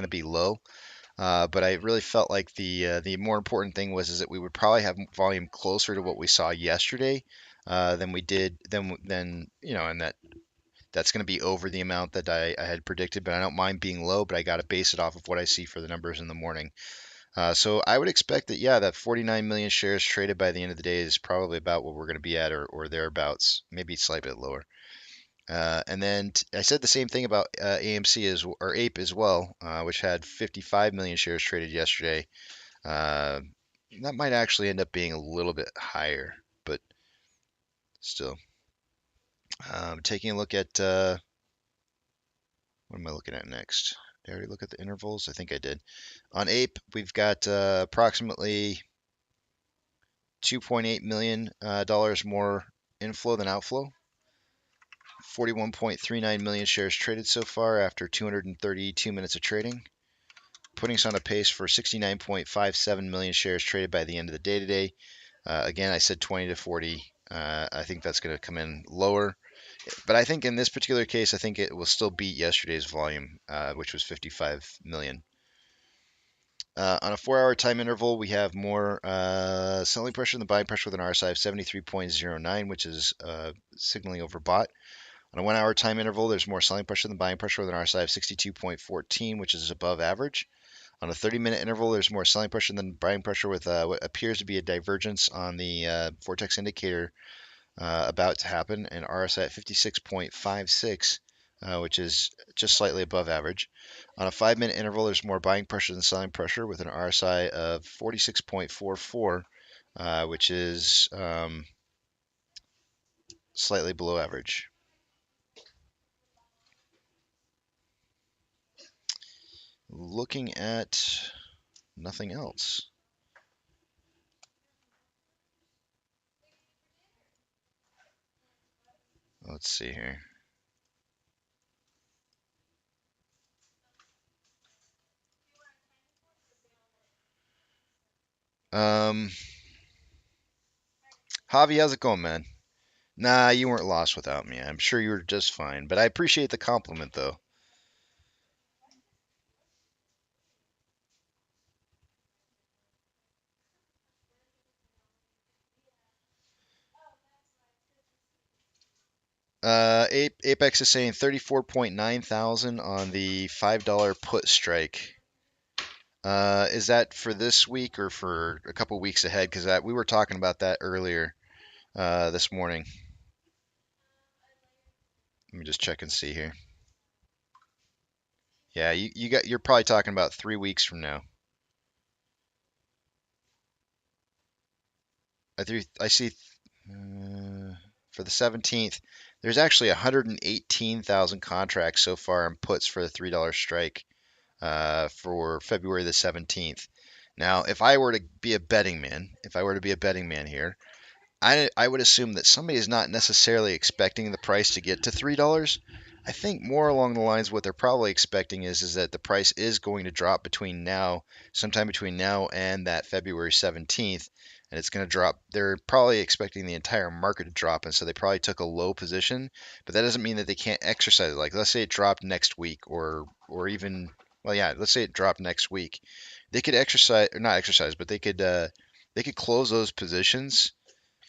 to be low. But I really felt like the more important thing was that we would probably have volume closer to what we saw yesterday than we did and that's going to be over the amount that I had predicted. But I don't mind being low, but I got to base it off of what I see for the numbers in the morning. So I would expect that that 49 million shares traded by the end of the day is probably about what we're going to be at or thereabouts, maybe slightly bit lower. And then I said the same thing about AMC or Ape as well, which had 55 million shares traded yesterday. That might actually end up being a little bit higher, but still. Taking a look at what am I looking at next? Did I already look at the intervals? I think I did. On Ape, we've got approximately $2.8 million more inflow than outflow. 41.39 million shares traded so far after 232 minutes of trading, putting us on a pace for 69.57 million shares traded by the end of the day today. Again, I said 20 to 40. I think that's going to come in lower. But I think in this particular case, I think it will still beat yesterday's volume, which was 55 million. On a 4-hour time interval, we have more selling pressure than buying pressure with an RSI of 73.09, which is signaling overbought. On a 1-hour time interval, there's more selling pressure than buying pressure with an RSI of 62.14, which is above average. On a 30-minute interval, there's more selling pressure than buying pressure with what appears to be a divergence on the Vortex indicator about to happen, and RSI at 56.56, which is just slightly above average. On a 5-minute interval, there's more buying pressure than selling pressure with an RSI of 46.44, which is slightly below average. Looking at nothing else. Let's see here. Javi, how's it going, man? Nah, you weren't lost without me. I'm sure you were just fine, but I appreciate the compliment, though. Apex is saying 34.9 thousand on the $5 put strike. Is that for this week or for a couple weeks ahead? Because we were talking about that earlier this morning. Let me just check and see here. Yeah, you're probably talking about 3 weeks from now. I see for the 17th, there's actually 118,000 contracts so far in puts for the $3 strike. for February the 17th. Now, if I were to be a betting man, here, I would assume that somebody is not necessarily expecting the price to get to $3. I think more along the lines what they're probably expecting is that the price is going to drop sometime between now and that February 17th, and it's going to drop. They're probably expecting the entire market to drop, and so they probably took a low position, but that doesn't mean that they can't exercise it. Like, let's say it dropped next week, or even, well, yeah, let's say it dropped next week. They could exercise, or not exercise, but they could close those positions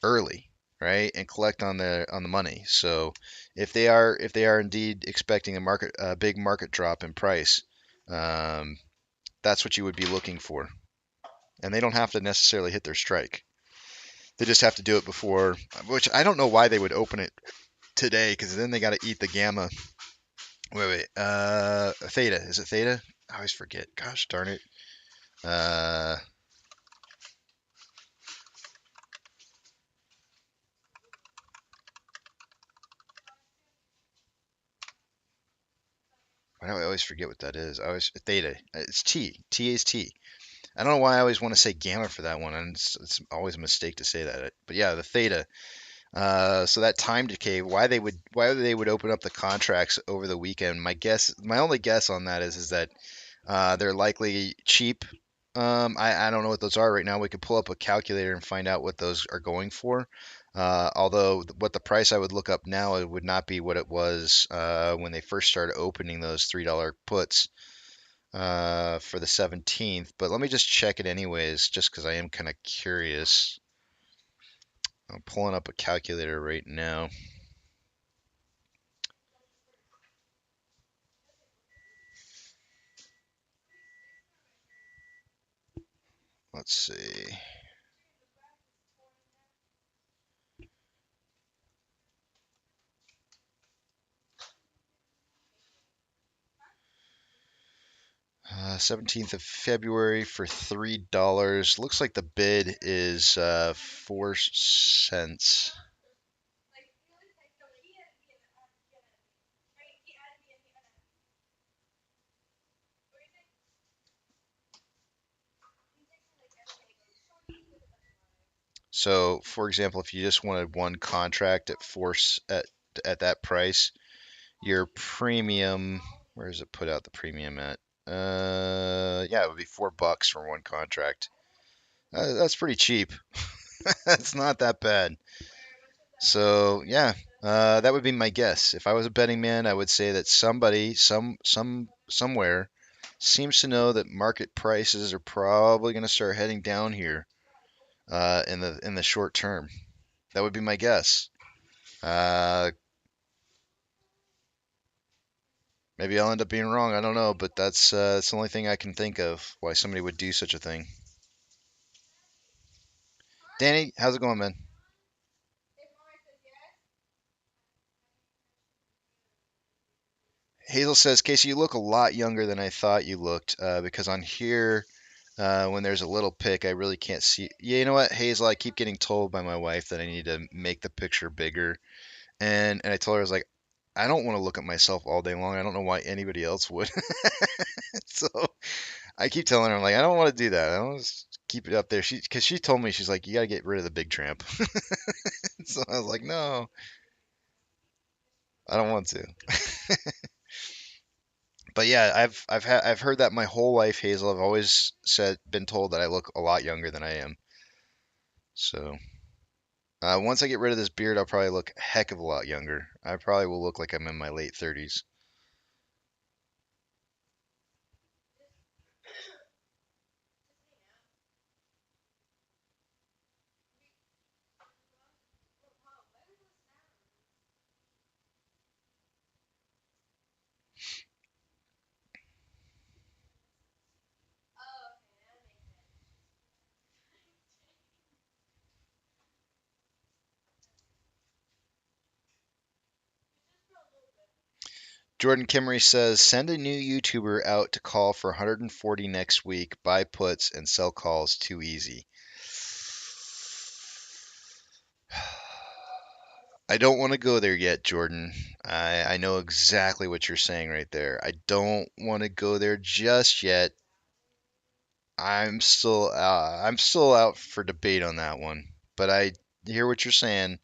early, right, and collect on the money. So if they are indeed expecting a big market drop in price, that's what you would be looking for. And they don't have to necessarily hit their strike. They just have to do it before, which I don't know why they would open it today, because then they got to eat the gamma. Wait, theta. Is it theta? I always forget. Gosh darn it. Why do I always forget what that is? Theta. It's T. T is T. I don't know why I always want to say gamma for that one, and it's always a mistake to say that. But yeah, the theta. So that time decay, why they would open up the contracts over the weekend? My only guess on that is that they're likely cheap. I don't know what those are right now. We could pull up a calculator and find out what those are going for. Although what the price I would look up now, it would not be what it was when they first started opening those $3 puts for the 17th. But let me just check it anyways, just because I am kind of curious. I'm pulling up a calculator right now. Let's see. Uh, 17th of February for $3. Looks like the bid is 4 cents. So, for example, if you just wanted one contract at that price, your premium, where does it put out the premium at? Yeah, it would be $4 for one contract. That's pretty cheap. That's not that bad. So yeah, that would be my guess. If I was a betting man, I would say that somebody, somewhere, seems to know that market prices are probably going to start heading down here in the short term. That would be my guess. Maybe I'll end up being wrong. I don't know, but that's the only thing I can think of why somebody would do such a thing. Danny, how's it going, man? Hazel says, Casey, you look a lot younger than I thought you looked because on here, when there's a little pic, I really can't see. Yeah, you know what, Hazel? I keep getting told by my wife that I need to make the picture bigger, and I told her, I was like, I don't want to look at myself all day long. I don't know why anybody else would. So I keep telling her, I'm like, I don't want to do that. I want to keep it up there. Because she told me, she's like, you got to get rid of the big tramp. So I was like, no, I don't want to. But yeah, I've heard that my whole life, Hazel. I've always been told that I look a lot younger than I am. So once I get rid of this beard, I'll probably look a heck of a lot younger. I probably will look like I'm in my late 30s. Jordan Kimmery says, send a new YouTuber out to call for 140 next week, buy puts, and sell calls. Too easy. I don't want to go there yet, Jordan. I know exactly what you're saying right there. I don't want to go there just yet. I'm still out for debate on that one. But I hear what you're saying.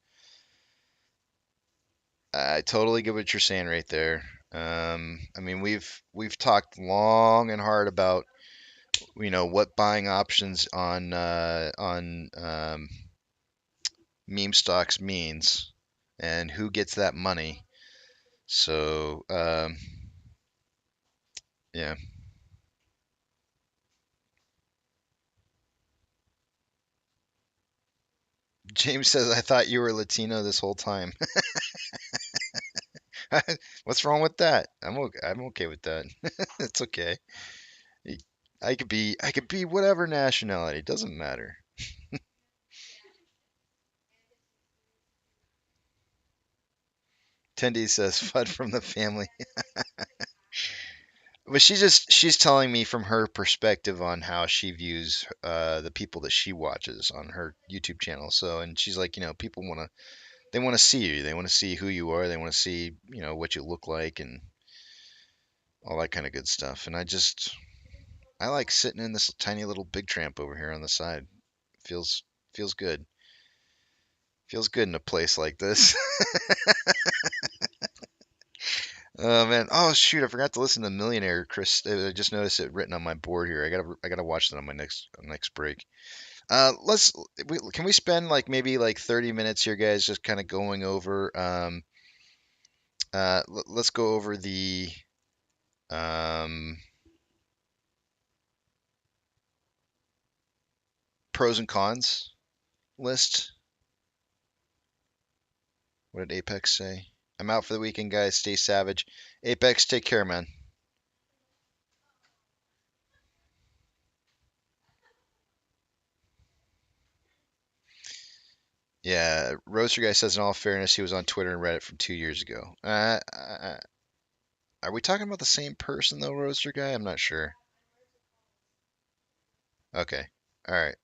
I totally get what you're saying right there. I mean, we've talked long and hard about what buying options on meme stocks means and who gets that money. So yeah. James says I thought you were Latino this whole time. What's wrong with that? I'm okay with that. It's okay. I could be whatever nationality. It doesn't matter. Tendi says FUD from the family. But she's telling me from her perspective on how she views the people that she watches on her YouTube channel. So, and she's like, people want to see you. They want to see who you are. They want to see, what you look like and all that kind of good stuff. And I like sitting in this tiny little big tramp over here on the side. Feels feels good. Feels good in a place like this. Oh man. Oh shoot, I forgot to listen to Millionaire, Chris. I just noticed it written on my board here. I gotta watch that on my next break. Can we spend like maybe like 30 minutes here, guys, just kind of going over let's go over the um pros and cons list. What did Apex say? I'm out for the weekend, guys. Stay savage. Apex, take care, man. Yeah, Roaster guy says in all fairness, he was on Twitter and Reddit from 2 years ago. Are we talking about the same person though, Roaster guy? I'm not sure. Okay. All right.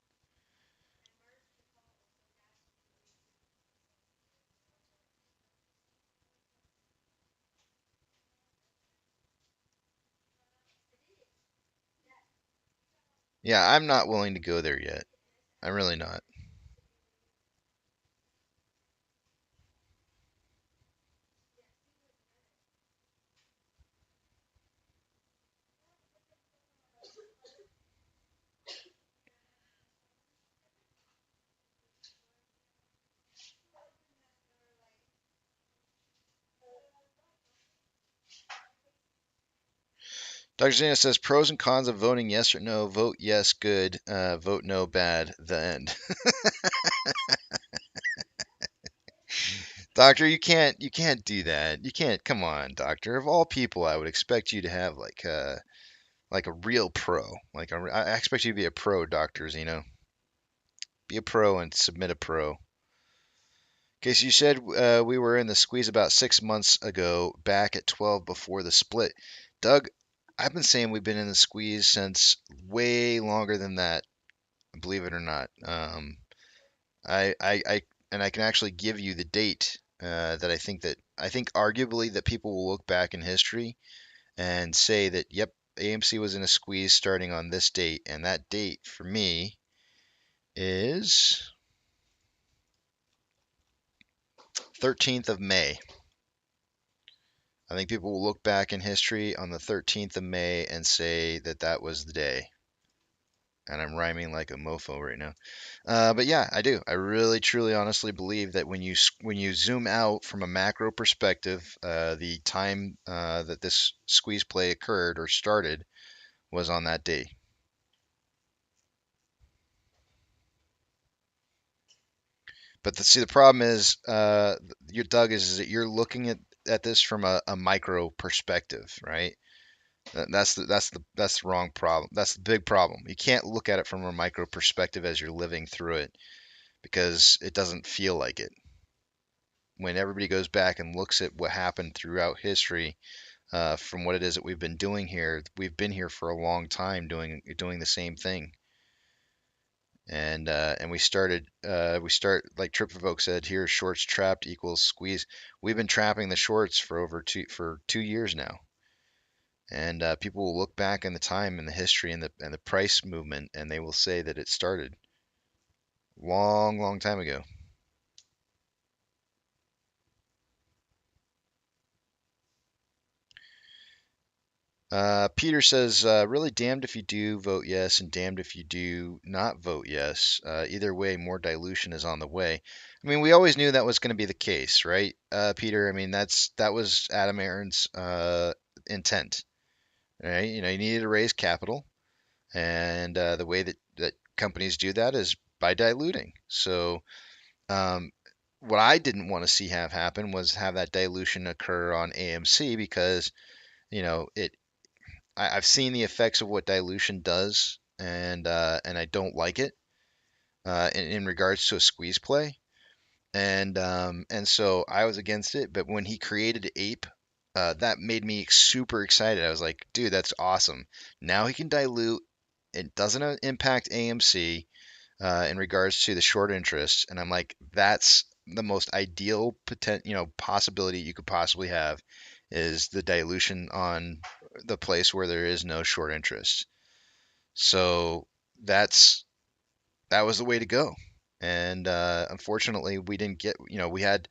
Yeah, I'm not willing to go there yet. I'm really not. Dr. Zena says pros and cons of voting yes or no. Vote yes, good. Vote no, bad. The end. Doctor, you can't do that. You can't. Come on, Doctor. Of all people, I would expect you to have like a real pro. I expect you to be a pro, Doctor Zeno. Be a pro and submit a pro. Okay, so you said we were in the squeeze about 6 months ago, back at 12 before the split. Doug, I've been saying we've been in the squeeze since way longer than that, believe it or not. And I can actually give you the date that I think arguably that people will look back in history and say that yep, AMC was in a squeeze starting on this date, and that date for me is 13th of May. I think people will look back in history on the 13th of May and say that that was the day. And I'm rhyming like a mofo right now. But yeah, I do. I really, truly, honestly believe that when you zoom out from a macro perspective, the time that this squeeze play occurred or started was on that day. But the problem is, your Doug is that you're looking at this from a micro perspective, right? That's the wrong problem. That's the big problem. You can't look at it from a micro perspective as you're living through it because it doesn't feel like it. When everybody goes back and looks at what happened throughout history, from what it is that we've been doing here, we've been here for a long time doing the same thing. and we start like Trip Provoke said here, shorts trapped equals squeeze. We've been trapping the shorts for 2 years now, and people will look back in the time and the history and the price movement, and they will say that it started long time ago. Peter says, really damned if you do vote yes and damned if you do not vote yes. Either way, more dilution is on the way. I mean, we always knew that was going to be the case, right, Peter? I mean, that was Adam Aaron's intent, right? You know, you needed to raise capital, and the way that companies do that is by diluting. So, um, what I didn't want to see have happen was have that dilution occur on AMC because, you know, I've seen the effects of what dilution does, and I don't like it in regards to a squeeze play, and so I was against it. But when he created Ape, that made me super excited. I was like, dude, that's awesome. Now he can dilute. It doesn't impact AMC in regards to the short interest, and I'm like, that's the most ideal possibility you could possibly have is the dilution on the place where there is no short interest. So that was the way to go. And unfortunately, we didn't get, we had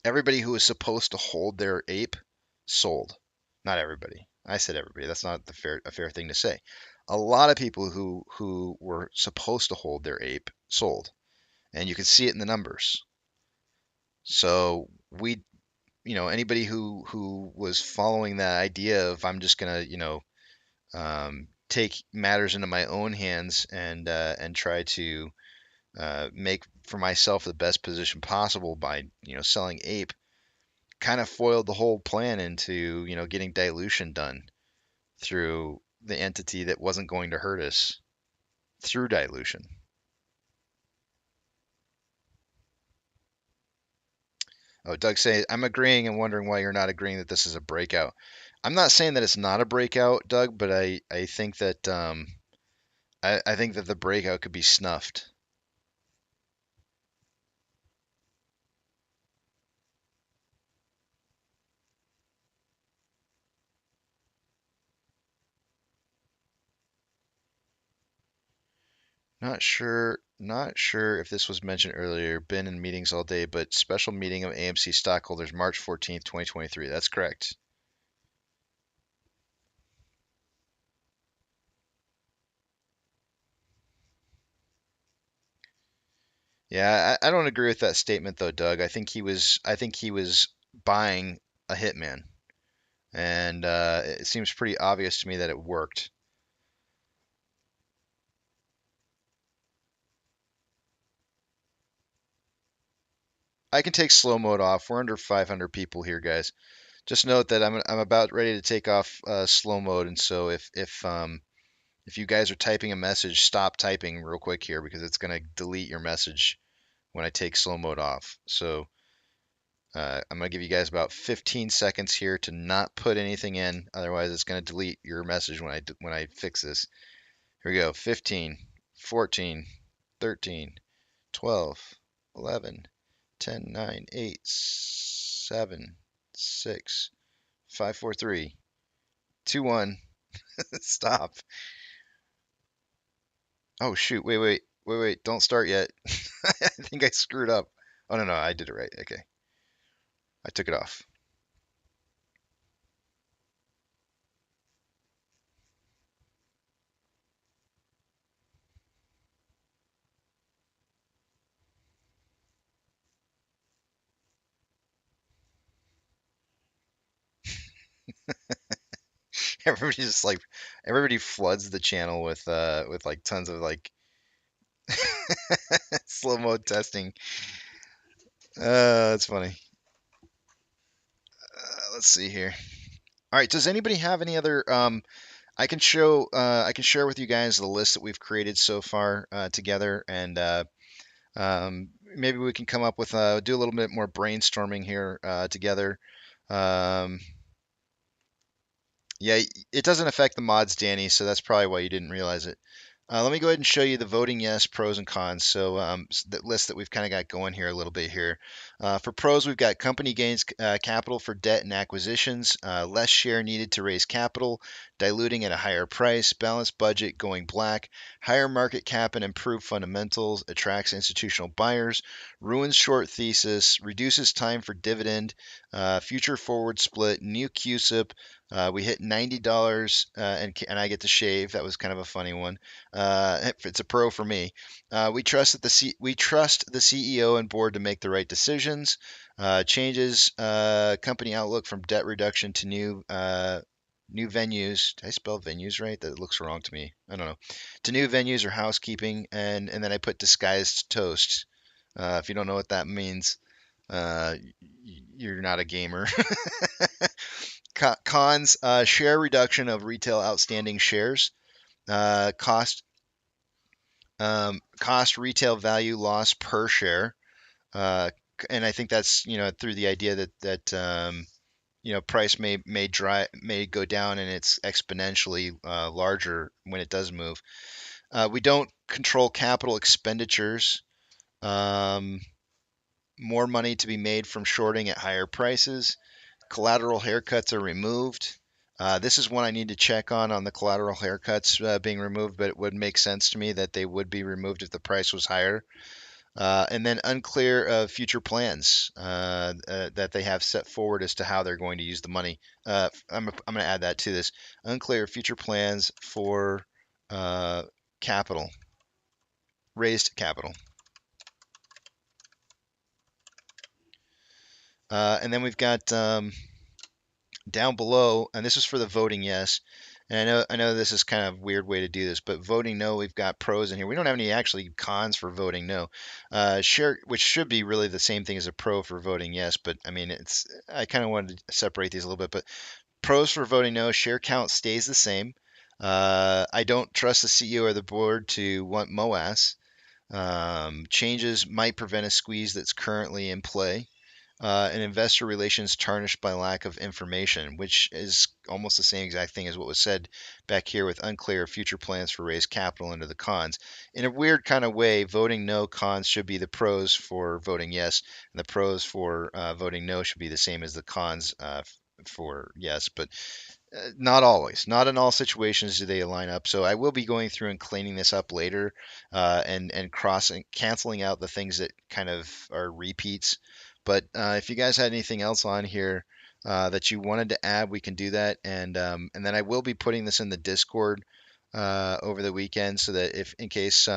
everybody who was supposed to hold their ape sold. Not everybody. I said everybody. That's not a fair thing to say. A lot of people who were supposed to hold their ape sold, and you can see it in the numbers. So anybody who was following that idea of I'm just gonna, take matters into my own hands and try to make for myself the best position possible by selling ape, kind of foiled the whole plan into getting dilution done through the entity that wasn't going to hurt us through dilution. Oh, Doug say I'm agreeing and wondering why you're not agreeing that this is a breakout. I'm not saying that it's not a breakout, Doug, but I think that I think that the breakout could be snuffed. Not sure if this was mentioned earlier. Been in meetings all day, but special meeting of AMC stockholders March 14th, 2023. That's correct. Yeah, I don't agree with that statement though, Doug. I think he was buying a hitman, and it seems pretty obvious to me that it worked. I can take slow mode off. We're under 500 people here, guys. Just note that I'm about ready to take off slow mode, and so if you guys are typing a message, stop typing real quick here because it's going to delete your message when I take slow mode off. So I'm going to give you guys about 15 seconds here to not put anything in. Otherwise, it's going to delete your message when I fix this. Here we go. 15, 14, 13, 12, 11, 10, 9, 8, 7, 6, 5, 4, 3, 2, 1. Stop. Oh, shoot. Wait. Don't start yet. I think I screwed up. Oh, no, I did it right. Okay. I took it off. Everybody floods the channel with like tons of like slow mode testing. That's funny. Let's see here. All right, does anybody have any other I can share with you guys the list that we've created so far together, and maybe we can come up with do a little bit more brainstorming here together. Um, yeah, it doesn't affect the mods, Danny, so that's probably why you didn't realize it. Let me go ahead and show you the voting yes, pros and cons. So the list that we've kind of got going here a little bit here. For pros, we've got company gains capital for debt and acquisitions, less share needed to raise capital, diluting at a higher price, balanced budget going black, higher market cap and improved fundamentals, attracts institutional buyers, ruins short thesis, reduces time for dividend, future forward split, new QSIP. We hit $90 and I get to shave. That was kind of a funny one. It's a pro for me. We trust the CEO and board to make the right decisions. Changes company outlook from debt reduction to new venues. Did I spell venues right? That looks wrong to me. I don't know. To new venues or housekeeping, and then I put disguised toast. If you don't know what that means, you're not a gamer. Cons: share reduction of retail outstanding shares. Cost retail value loss per share, and I think that's through the idea that price may go down and it's exponentially larger when it does move. We don't control capital expenditures. More money to be made from shorting at higher prices. Collateral haircuts are removed. This is one I need to check on the collateral haircuts being removed, but it would make sense to me that they would be removed if the price was higher. And then unclear future plans that they have set forward as to how they're going to use the money. I'm going to add that to this. Unclear future plans for capital, raised capital. And then we've got down below, and this is for the voting yes. And I know this is kind of a weird way to do this, but voting no, we've got pros in here. We don't have any actually cons for voting no. Share, which should be really the same thing as a pro for voting yes, but I mean, I kind of wanted to separate these a little bit. But pros for voting no: share count stays the same. I don't trust the CEO or the board to want MOASS. Changes might prevent a squeeze that's currently in play. And investor relations tarnished by lack of information, which is almost the same exact thing as what was said back here with unclear future plans for raised capital under the cons. In a weird kind of way, voting no cons should be the pros for voting yes, and the pros for voting no should be the same as the cons for yes, but not always. Not in all situations do they line up. So I will be going through and cleaning this up later, and canceling out the things that kind of are repeats. But if you guys had anything else on here that you wanted to add, we can do that. And then I will be putting this in the Discord over the weekend, so that if in case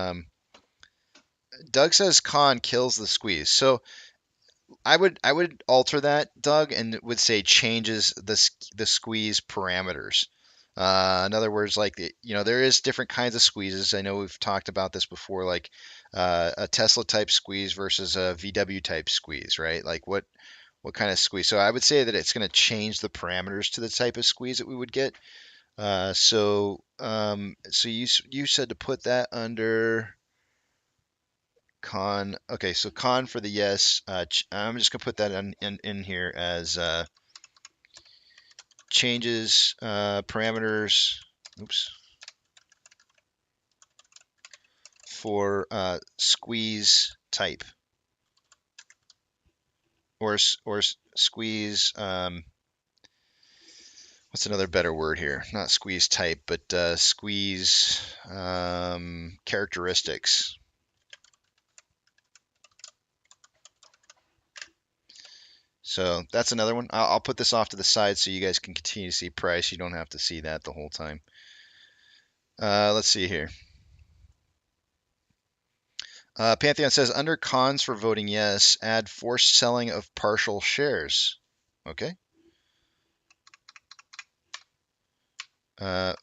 Doug says con kills the squeeze. So I would alter that, Doug, and would say changes the squeeze parameters. In other words, like there is different kinds of squeezes. I know we've talked about this before, like a Tesla type squeeze versus a VW type squeeze, right? Like what kind of squeeze? So I would say that it's going to change the parameters to the type of squeeze that we would get. So you said to put that under con. Okay, so con for the yes. I'm just gonna put that in here as changes parameters. Oops. For squeeze type or squeeze. What's another better word here? Not squeeze type, but squeeze characteristics. So that's another one. I'll put this off to the side so you guys can continue to see price. You don't have to see that the whole time. Let's see here. Pantheon says, under cons for voting yes, add forced selling of partial shares. Okay.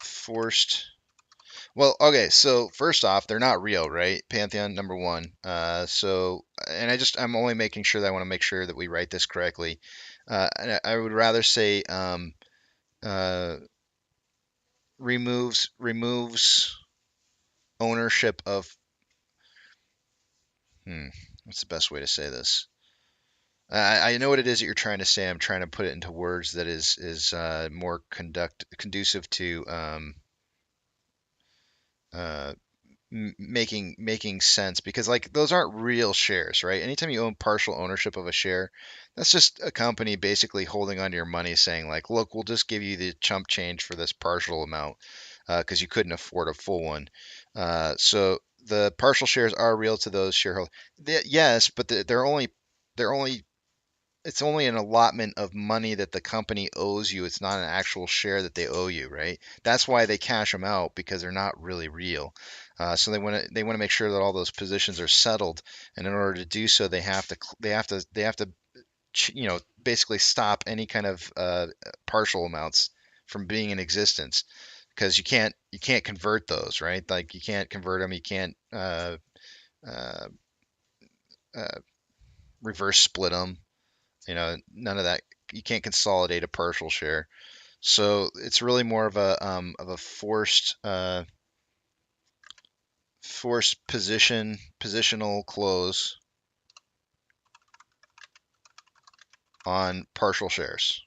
Forced. Well, okay, so first off, they're not real, right? Pantheon, number one. I'm only making sure that I want to make sure that we write this correctly. And I would rather say removes ownership of. What's the best way to say this? I know what it is that you're trying to say. I'm trying to put it into words that is more conducive to making sense, because like those aren't real shares, right? Anytime you own partial ownership of a share, that's just a company basically holding onto your money, saying like, look, we'll just give you the chump change for this partial amount because you couldn't afford a full one. So the partial shares are real to those shareholders. Yes, but they're only it's only an allotment of money that the company owes you. It's not an actual share that they owe you, right? That's why they cash them out, because they're not really real. So they want to make sure that all those positions are settled, and in order to do so, they have to basically stop any kind of partial amounts from being in existence, because you can't convert those, right? Like you can't convert them, you can't uh, uh, reverse split them. None of that. You can't consolidate a partial share. So it's really more of a forced positional close on partial shares.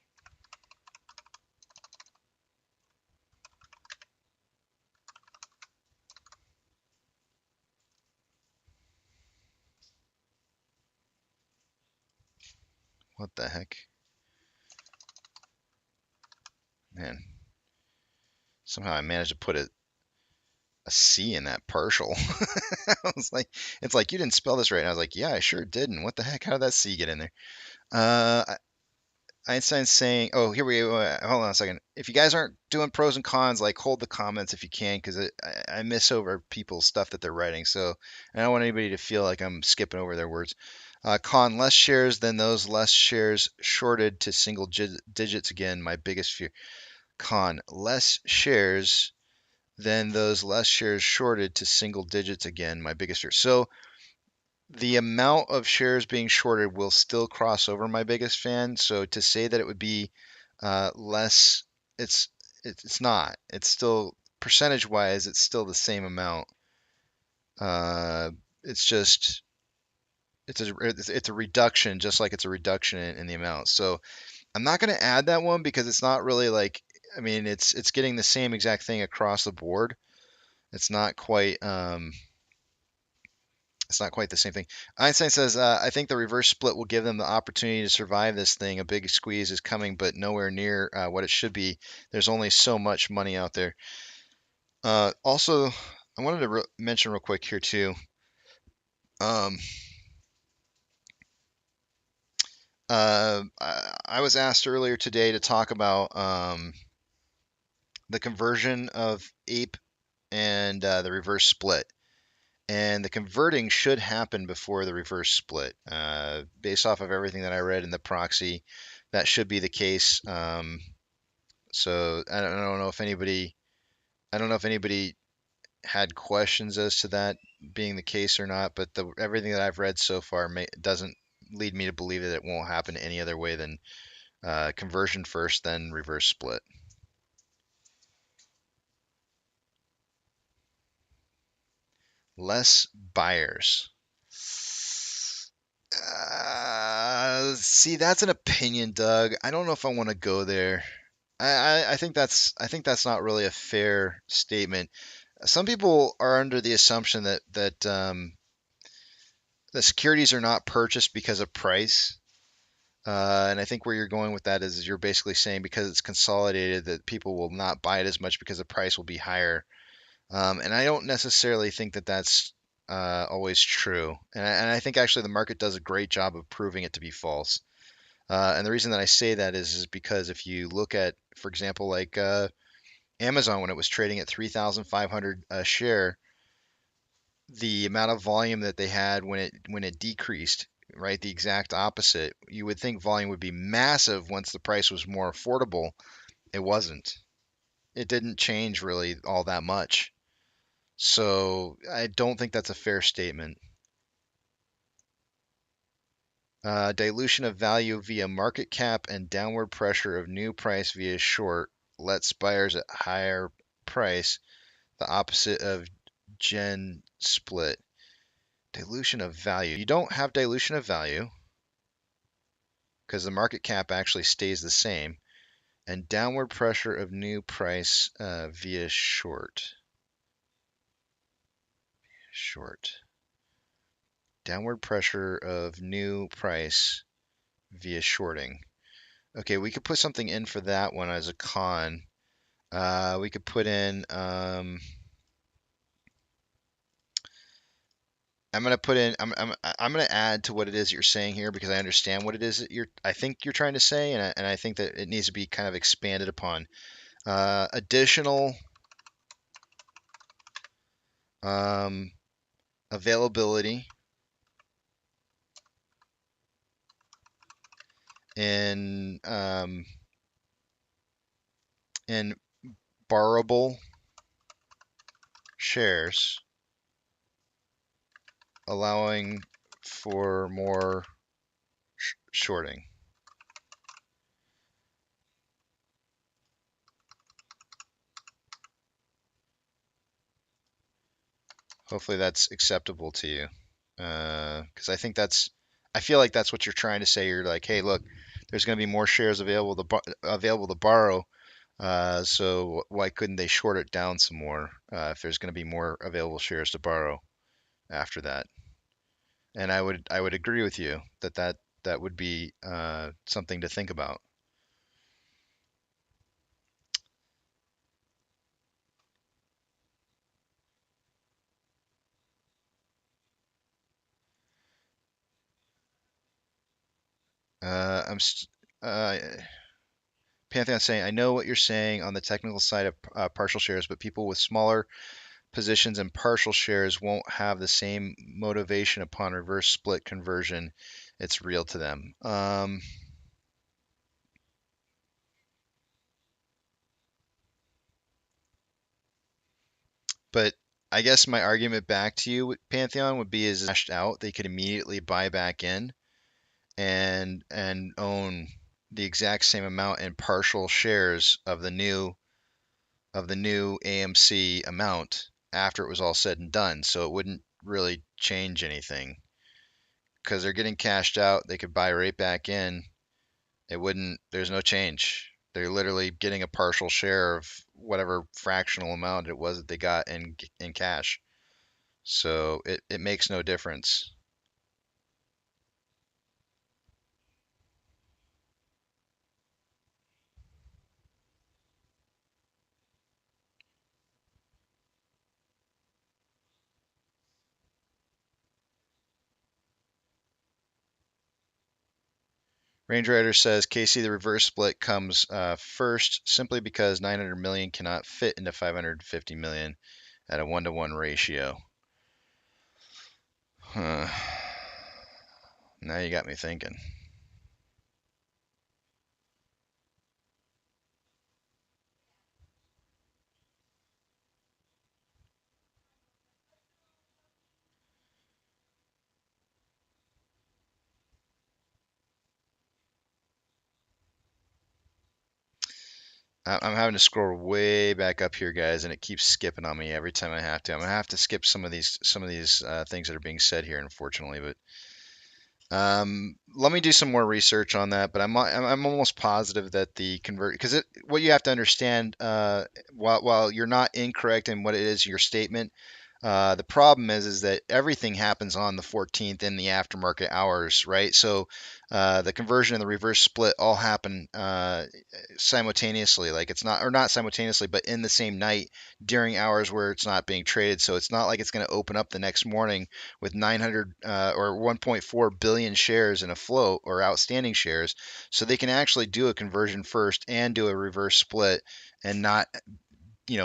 What the heck? Man. Somehow I managed to put a C in that partial. I was like, it's like, you didn't spell this right. And I was like, yeah, I sure didn't. What the heck? How did that C get in there? Einstein's saying, oh, here we go. Hold on a second. If you guys aren't doing pros and cons, like hold the comments if you can, because I miss over people's stuff that they're writing. So I don't want anybody to feel like I'm skipping over their words. Con, less shares than those less shares shorted to single digits again, my biggest fear. Con, less shares than those less shares shorted to single digits again, my biggest fear. So the amount of shares being shorted will still cross over my biggest fan. So to say that it would be less, it's not. It's still, percentage wise, it's still the same amount. It's just it's a reduction, just like it's a reduction in the amount. So I'm not going to add that one because it's not really like, I mean, it's getting the same exact thing across the board. It's not quite the same thing. Einstein says, I think the reverse split will give them the opportunity to survive this thing. A big squeeze is coming, but nowhere near what it should be. There's only so much money out there. Also, I wanted to mention real quick here too. I was asked earlier today to talk about the conversion of Ape and the reverse split. And the converting should happen before the reverse split. Based off of everything that I read in the proxy, that should be the case. So I don't know if anybody had questions as to that being the case or not, but everything that I've read so far doesn't lead me to believe that it won't happen any other way than conversion first, then reverse split. Less buyers. See, that's an opinion, Doug. I don't know if I want to go there. I think that's not really a fair statement. Some people are under the assumption that the securities are not purchased because of price. And I think where you're going with that is you're basically saying because it's consolidated that people will not buy it as much because the price will be higher. And I don't necessarily think that that's always true. And I think actually the market does a great job of proving it to be false. And the reason that I say that is because if you look at, for example, like Amazon, when it was trading at 3,500 a share, the amount of volume that they had when it decreased, right, the exact opposite. You would think volume would be massive once the price was more affordable. It wasn't. It didn't change really all that much. So I don't think that's a fair statement. Dilution of value via market cap and downward pressure of new price via short lets buyers at higher price, the opposite of gen split. Dilution of value. You don't have dilution of value because the market cap actually stays the same. And downward pressure of new price via short. short. Downward pressure of new price via shorting. Okay, we could put something in for that one as a con. We could put in. I'm gonna put in. I'm gonna add to what it is you're saying here because I understand what it is that I think you're trying to say, and I think that it needs to be kind of expanded upon. Additional availability in borrowable shares, allowing for more shorting. Hopefully that's acceptable to you, because I feel like that's what you're trying to say. You're like, hey, look, there's going to be more shares available to borrow, so why couldn't they short it down some more if there's going to be more available shares to borrow after that? And I would agree with you that would be something to think about. I'm Pantheon saying, I know what you're saying on the technical side of partial shares, but people with smaller positions and partial shares won't have the same motivation upon reverse split conversion. It's real to them. But I guess my argument back to you, Pantheon, would be is cashed out, they could immediately buy back in and own the exact same amount in partial shares of the new AMC amount after it was all said and done. So it wouldn't really change anything because they're getting cashed out. They could buy right back in. It wouldn't. There's no change. They're literally getting a partial share of whatever fractional amount it was that they got in cash. So it makes no difference. Range Rider says, Casey, the reverse split comes first simply because 900 million cannot fit into 550 million at a 1-to-1 ratio. Huh. Now you got me thinking. I'm having to scroll way back up here, guys, and it keeps skipping on me every time I have to. I'm gonna have to skip some of these things that are being said here, unfortunately. But let me do some more research on that. But I'm almost positive that the convert because what you have to understand while you're not incorrect in what it is your statement. The problem is that everything happens on the 14th in the aftermarket hours, right? So the conversion and the reverse split all happen simultaneously. Like it's not, or not simultaneously, but in the same night during hours where it's not being traded. So it's not like it's going to open up the next morning with 900 or 1.4 billion shares in a float or outstanding shares. So they can actually do a conversion first and do a reverse split and not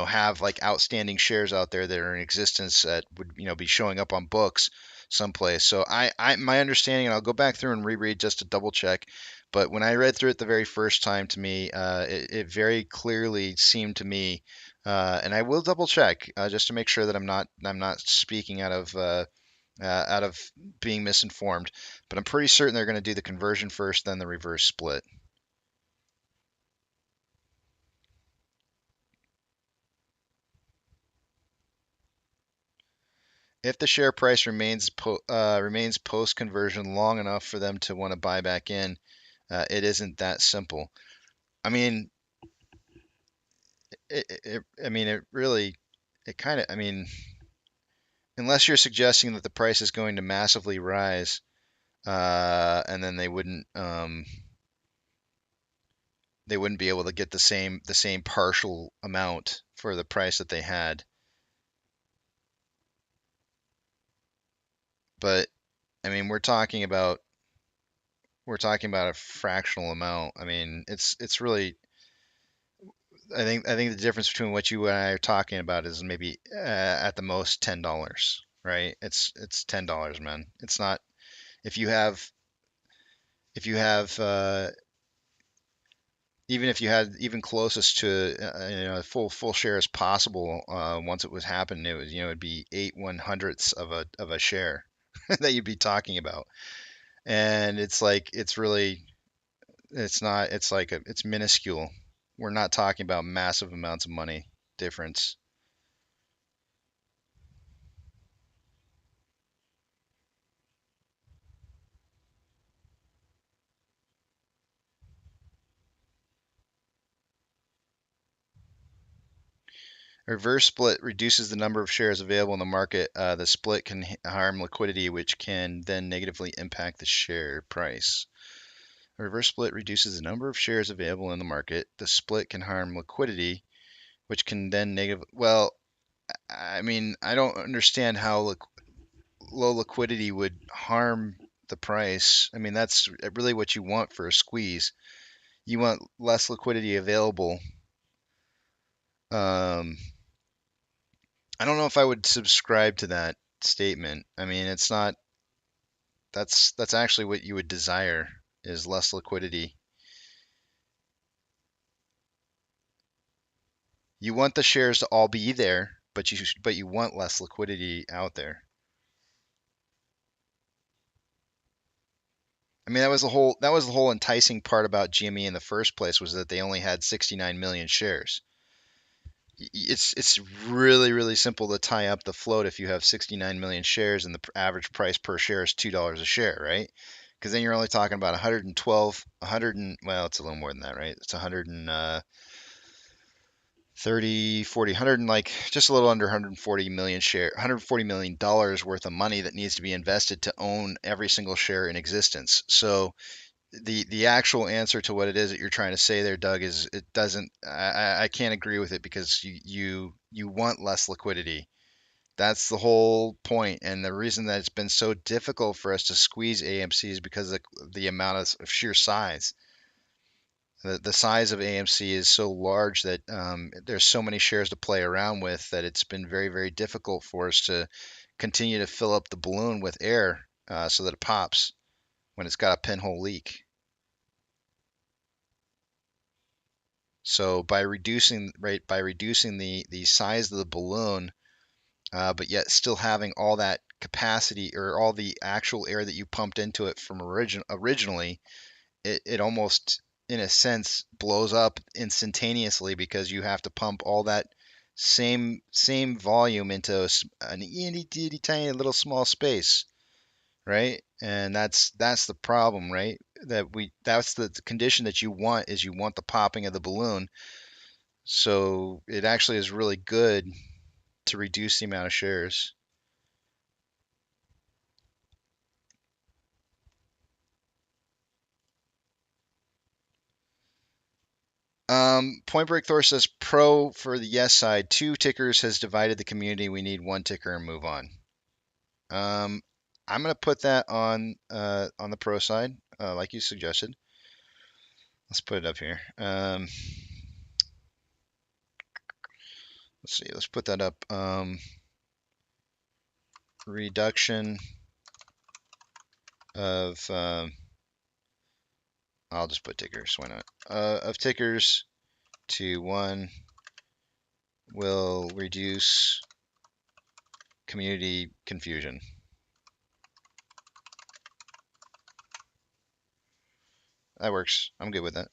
have like outstanding shares out there that are in existence that would be showing up on books someplace. So my understanding, and I'll go back through and reread just to double check, but when I read through it the very first time, to me it very clearly seemed to me, and I will double check just to make sure that I'm not speaking out of being misinformed, but I'm pretty certain they're going to do the conversion first, then the reverse split. If the share price remains post conversion long enough for them to want to buy back in, it isn't that simple. I mean, it really, it kind of, I mean, unless you're suggesting that the price is going to massively rise, and then they wouldn't be able to get the same partial amount for the price that they had. But I mean, we're talking about a fractional amount. I mean, it's really, I think the difference between what you and I are talking about is maybe at the most $10, right? It's $10, man. It's not, if you have even if you had even closest to full share as possible, once it was happening, it was, it'd be 8/100ths of a share that you'd be talking about. And it's like, it's really, it's not, it's minuscule. We're not talking about massive amounts of money difference. A reverse split reduces the number of shares available in the market. The split can harm liquidity, which can then negatively impact the share price. A reverse split reduces the number of shares available in the market. The split can harm liquidity, which can then negatively. Well, I mean, I don't understand how low liquidity would harm the price. I mean, that's really what you want for a squeeze. You want less liquidity available. I don't know if I would subscribe to that statement. I mean, it's not. That's actually what you would desire, is less liquidity. You want the shares to all be there, but you want less liquidity out there. I mean, that was the whole enticing part about GME in the first place, was that they only had 69 million shares. It's really, really simple to tie up the float if you have 69 million shares and the average price per share is $2 a share, right? Because then you're only talking about 112, well, it's a little more than that, right? It's 130, 40, 100, and like just a little under 140 million $140 million worth of money that needs to be invested to own every single share in existence. So the actual answer to what it is that you're trying to say there, Doug, is it doesn't. I can't agree with it, because you want less liquidity. That's the whole point, and the reason that it's been so difficult for us to squeeze AMC is because of the amount of sheer size. The size of AMC is so large that there's so many shares to play around with, that it's been very, very difficult for us to continue to fill up the balloon with air, so that it pops when it's got a pinhole leak. So by reducing the size of the balloon, but yet still having all that capacity, or all the actual air that you pumped into it from originally, it almost, in a sense, blows up instantaneously, because you have to pump all that same volume into an itty tiny little small space, right? And that's the problem, right? That's the condition that you want, is you want the popping of the balloon. So it actually is really good to reduce the amount of shares. Point Break Thor says pro for the yes side. 2 tickers has divided the community. We need 1 ticker and move on. I'm gonna put that on the pro side, like you suggested. Let's put it up here. Let's see. Let's put that up. Reduction of I'll just put tickers. Why not? Of tickers to 1 will reduce community confusion. That works. I'm good with that.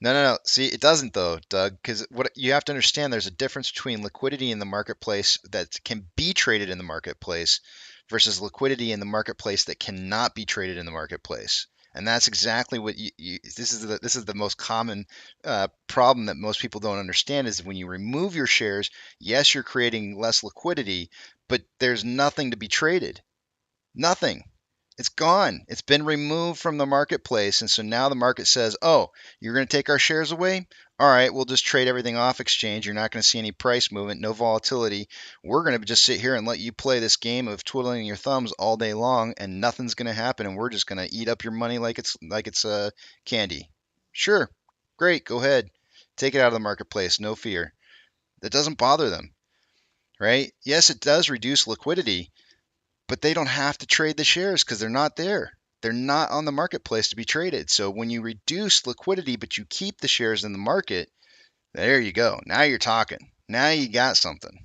No. See, it doesn't though, Doug, because what you have to understand, there's a difference between liquidity in the marketplace that can be traded in the marketplace versus liquidity in the marketplace that cannot be traded in the marketplace. And that's exactly what this is the most common problem that most people don't understand is when you remove your shares, yes, you're creating less liquidity, but there's nothing to be traded. Nothing. It's gone. It's been removed from the marketplace. And so now the market says, oh, you're going to take our shares away? All right, we'll just trade everything off exchange. You're not going to see any price movement, no volatility. We're going to just sit here and let you play this game of twiddling your thumbs all day long, and nothing's going to happen. And we're just going to eat up your money like it's candy. Sure, great, go ahead. Take it out of the marketplace, no fear. That doesn't bother them, right? Yes, it does reduce liquidity, but they don't have to trade the shares because they're not there. They're not on the marketplace to be traded. So when you reduce liquidity, but you keep the shares in the market, there you go. Now you're talking. Now you got something.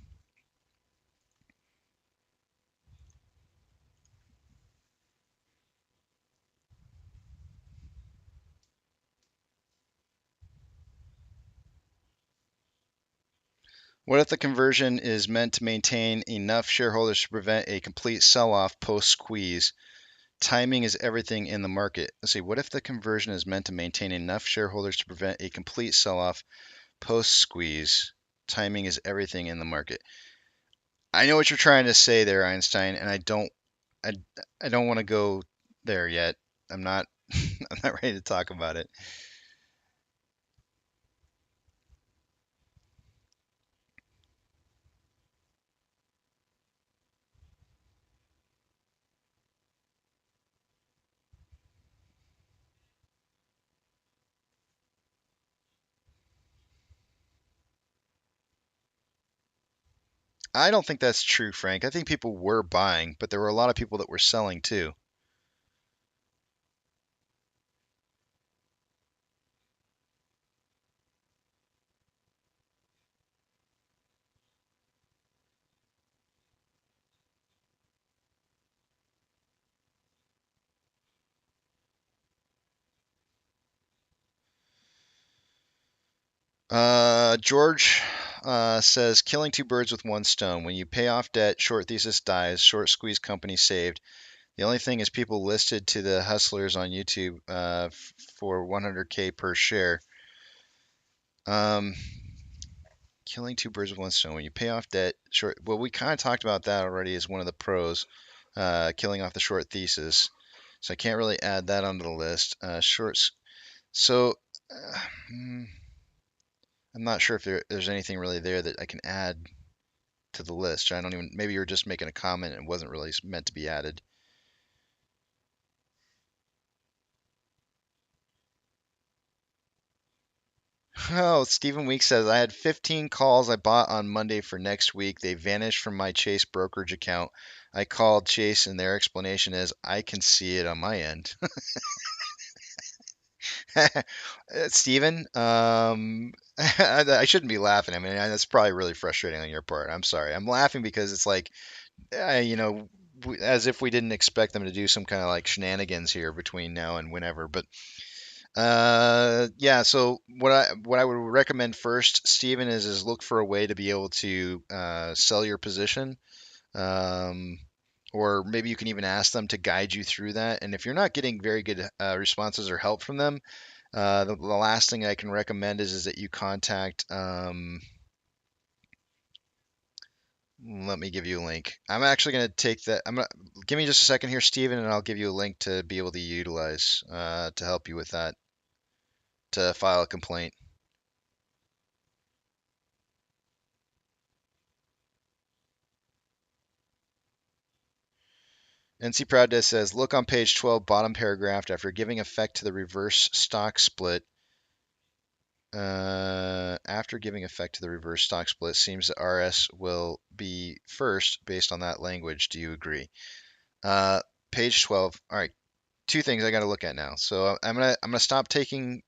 What if the conversion is meant to maintain enough shareholders to prevent a complete sell-off post-squeeze? Timing is everything in the market. Let's see. What if the conversion is meant to maintain enough shareholders to prevent a complete sell-off post-squeeze? Timing is everything in the market. I know what you're trying to say there, Einstein, and I, I don't want to go there yet. I'm not I'm not ready to talk about it. I don't think that's true, Frank. I think people were buying, but there were a lot of people that were selling too. George says, killing two birds with one stone. When you pay off debt, short thesis dies, short squeeze company saved. The only thing is people listed to the hustlers on YouTube for 100K per share. Killing two birds with one stone. When you pay off debt, short. Well, we kind of talked about that already as one of the pros. Killing off the short thesis. So I can't really add that onto the list. Shorts. So I'm not sure if there's anything really there that I can add to the list. I don't even. Maybe you were just making a comment and it wasn't really meant to be added. Oh, Stephen Weeks says I had 15 calls I bought on Monday for next week. They vanished from my Chase brokerage account. I called Chase and their explanation is I can see it on my end. Stephen, I shouldn't be laughing. I mean, that's probably really frustrating on your part. I'm sorry. I'm laughing because it's like, as if we didn't expect them to do some kind of like shenanigans here between now and whenever. But yeah. So what I would recommend first, Stephen, is look for a way to be able to sell your position. Um, or maybe you can even ask them to guide you through that. And if you're not getting very good responses or help from them, the last thing I can recommend is that you contact. Let me give you a link. I'm actually going to take that. Give me just a second here, Steven, and I'll give you a link to be able to utilize to help you with that, to file a complaint. NC Proud Desk says, look on page 12, bottom paragraph. After giving effect to the reverse stock split, seems that RS will be first based on that language. Do you agree? Page 12. All right, two things I got to look at now. So I'm gonna stop taking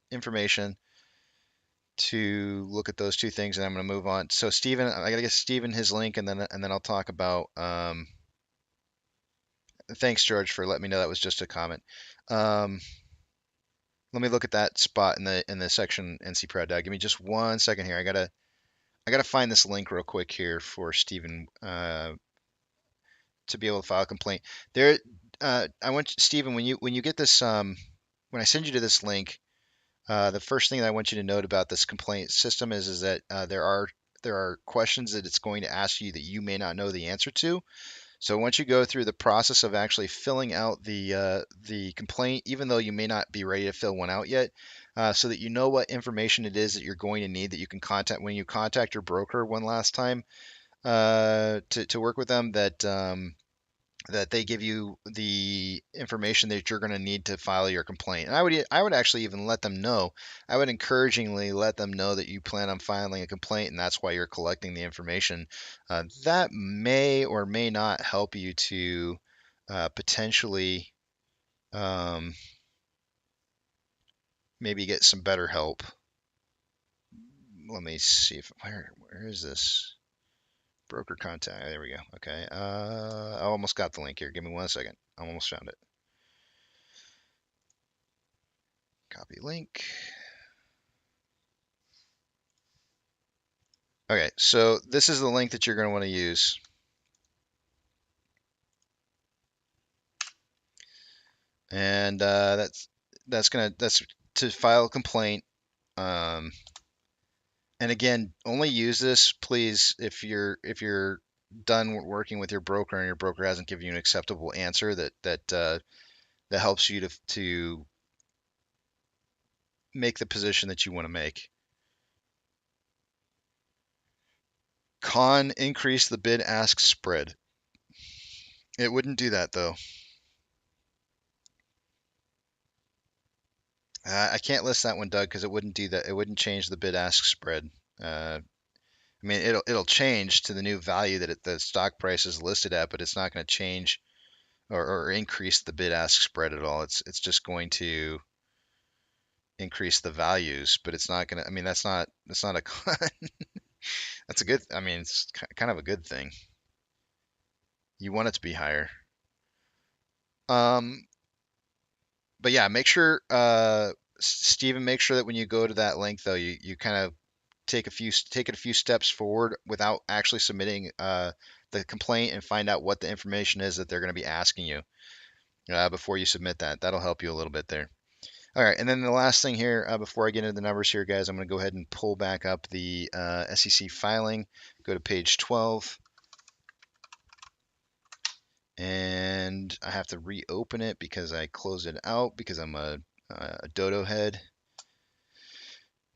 information to look at those two things, and I'm gonna move on. So Stephen, I gotta get Stephen his link, and then I'll talk about. Thanks, George, for letting me know that was just a comment. Let me look at that spot in the section NC Proud Dog. Give me just 1 second here. I gotta find this link real quick here for Stephen to be able to file a complaint. I want Stephen, when you get this, when I send you to this link, the first thing that I want you to note about this complaint system is that there are questions that it's going to ask you that you may not know the answer to. So once you go through the process of actually filling out the complaint, even though you may not be ready to fill one out yet, so that you know what information it is that you're going to need that you can contact when you contact your broker one last time to work with them, that they give you the information that you're going to need to file your complaint. And I would actually even let them know. I would encouragingly let them know that you plan on filing a complaint, and that's why you're collecting the information. That may or may not help you to potentially maybe get some better help. Let me see if where is this broker contact? There we go. Okay. I almost got the link here. Give me 1 second. I almost found it. Copy link. Okay, so this is the link that you're going to want to use. And that's to file a complaint. And again, only use this, please, if you're done working with your broker and your broker hasn't given you an acceptable answer that helps you to make the position that you want to make. Con, increase the bid-ask spread. It wouldn't do that though. I can't list that one, Doug, because it wouldn't do that. It wouldn't change the bid-ask spread. I mean, it'll change to the new value that the stock price is listed at, but it's not going to change or increase the bid-ask spread at all. It's just going to increase the values, but it's not going to. I mean, that's not a that's a good. I mean, it's kind of a good thing. You want it to be higher. But yeah, make sure, Stephen, make sure that when you go to that link though, you kind of take it a few steps forward without actually submitting the complaint and find out what the information is that they're going to be asking you before you submit that. That'll help you a little bit there. All right, and then the last thing here before I get into the numbers here, guys, I'm going to go ahead and pull back up the SEC filing. Go to page 12. And I have to reopen it because I closed it out because I'm a dodo head.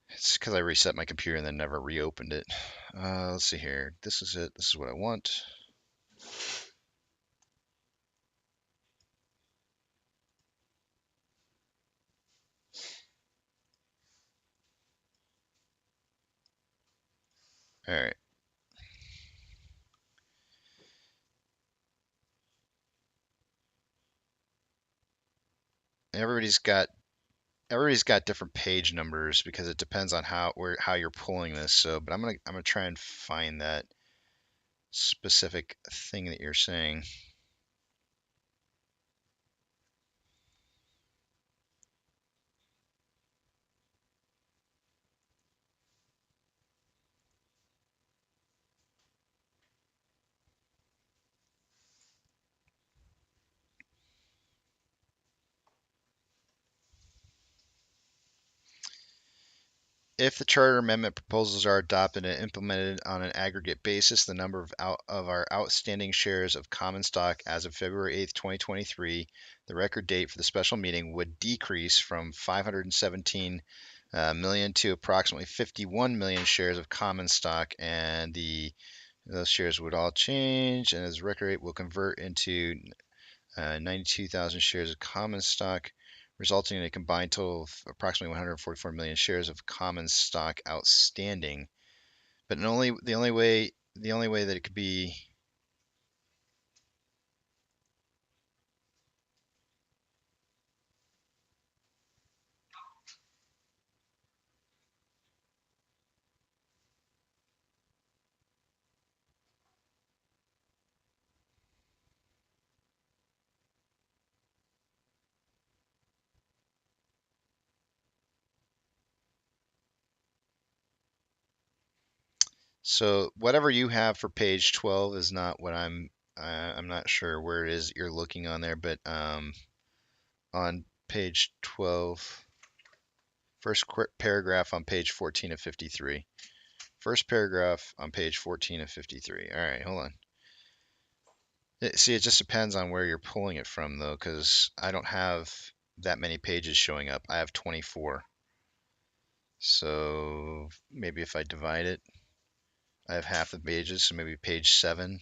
It's because I reset my computer and then never reopened it. Let's see here. This is it. This is what I want. All right. Everybody's got different page numbers because it depends on how you're pulling this. So, but I'm gonna try and find that specific thing that you're saying. If the charter amendment proposals are adopted and implemented on an aggregate basis, the number of our outstanding shares of common stock as of February 8th, 2023, the record date for the special meeting, would decrease from 517 million to approximately 51 million shares of common stock, and those shares would all change, and as record rate will convert into 92,000 shares of common stock, resulting in a combined total of approximately 144 million shares of common stock outstanding. But the only way that it could be so whatever you have for page 12 is not what I'm I'm not sure where it is you're looking on there, but on page 12, first paragraph on page 14 of 53. First paragraph on page 14 of 53. All right, hold on. See, it just depends on where you're pulling it from, though, because I don't have that many pages showing up. I have 24. So maybe if I divide it, I have half the pages, so maybe page 7.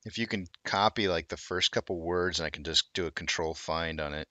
If you can copy like the first couple words, and I can just do a control find on it.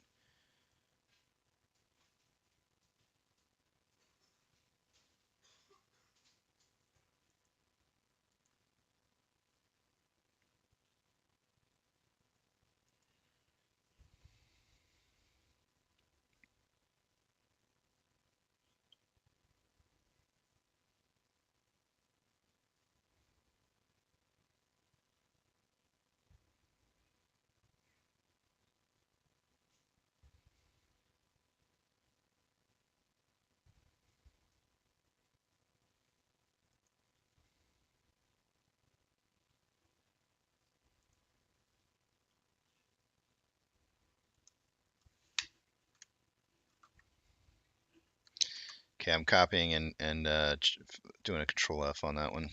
Okay, I'm copying and doing a control F on that one.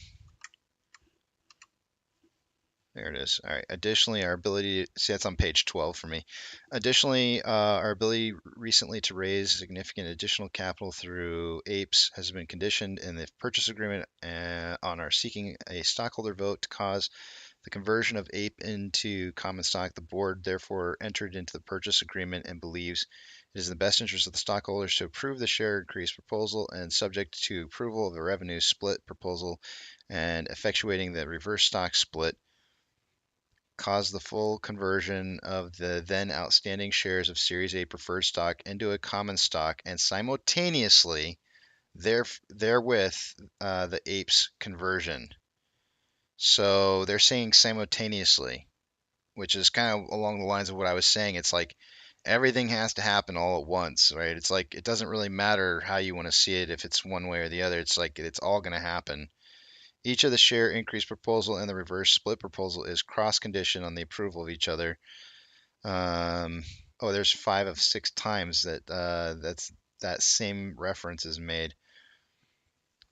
There it is. All right. Additionally, our ability, see, that's on page 12 for me. Additionally, our ability recently to raise significant additional capital through APEs has been conditioned in the purchase agreement on our seeking a stockholder vote to cause the conversion of APE into common stock. The board therefore entered into the purchase agreement and believes it is in the best interest of the stockholders to approve the share increase proposal and subject to approval of a revenue split proposal and effectuating the reverse stock split, cause the full conversion of the then outstanding shares of Series A preferred stock into a common stock and simultaneously therewith the APE's conversion. So they're saying simultaneously, which is kind of along the lines of what I was saying. It's like everything has to happen all at once, right? It's like it doesn't really matter how you want to see it, if it's one way or the other. It's like it's all going to happen. Each of the share increase proposal and the reverse split proposal is cross-conditioned on the approval of each other. Oh, there's 5 of 6 times that that same reference is made.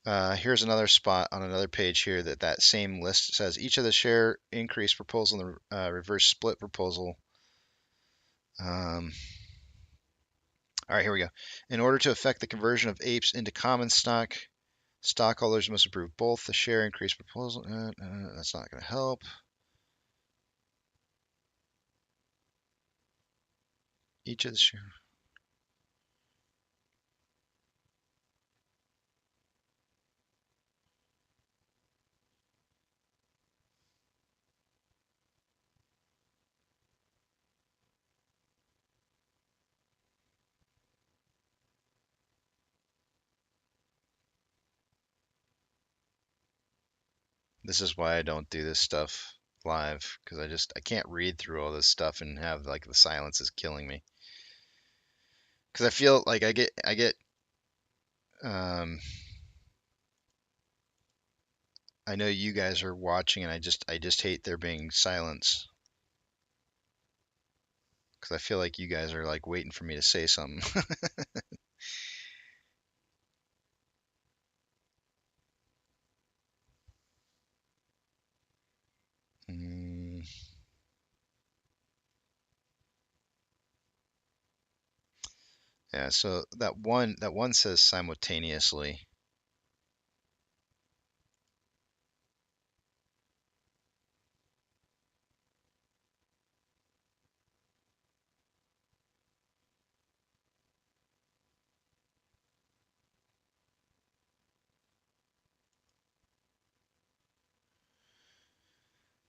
Here's another spot on another page here that same list says each of the share increase proposal and the reverse split proposal. All right, here we go. In order to effect the conversion of APEs into common stock, stockholders must approve both the share increase proposal. That's not going to help. Each of the share. This is why I don't do this stuff live, because I can't read through all this stuff and have like the silence is killing me. Because I feel like I get I know you guys are watching, and I just hate there being silence, because I feel like you guys are like waiting for me to say something. Mm, yeah, so that one says simultaneously.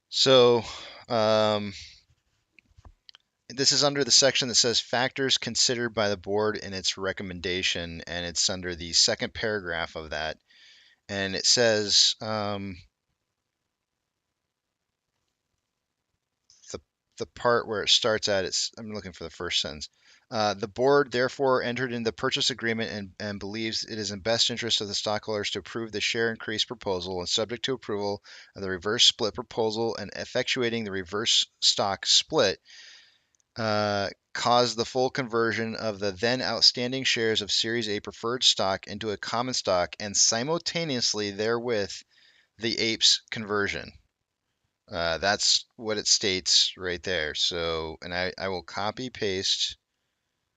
So, this is under the section that says factors considered by the board in its recommendation, and it's under the second paragraph of that. And it says the part where it starts at, I'm looking for the first sentence. The board therefore entered into the purchase agreement and believes it is in best interest of the stockholders to approve the share increase proposal and subject to approval of the reverse split proposal and effectuating the reverse stock split, cause the full conversion of the then outstanding shares of Series A preferred stock into a common stock and simultaneously therewith the APE's conversion. That's what it states right there. So, and I will copy paste,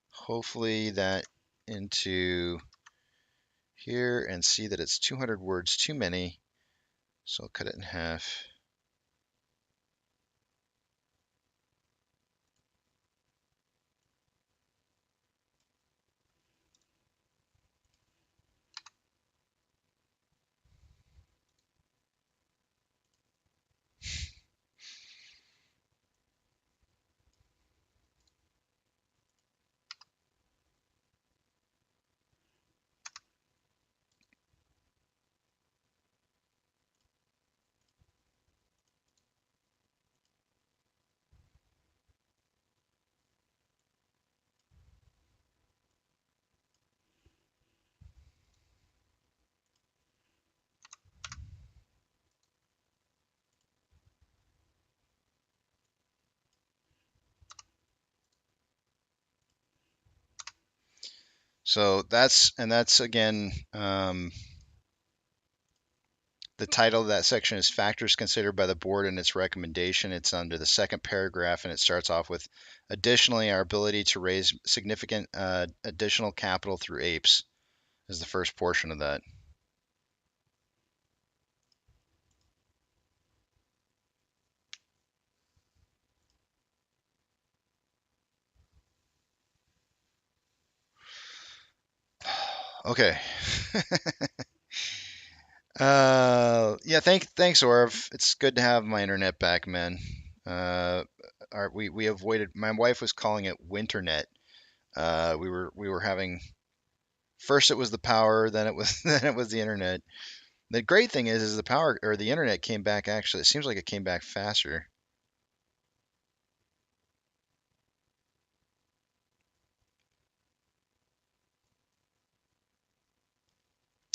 hopefully that into here and see that it's 200 words too many. So I'll cut it in half. So that's again, the title of that section is Factors Considered by the Board in its Recommendation. It's under the second paragraph, and it starts off with, additionally, our ability to raise significant additional capital through APEs is the first portion of that. Okay. Yeah, thanks, Orv. It's good to have my internet back, man. We avoided. My wife was calling it Winternet. We were having. First, it was the power, then it was then it was the internet. The great thing is the power or the internet came back. Actually, it seems like it came back faster.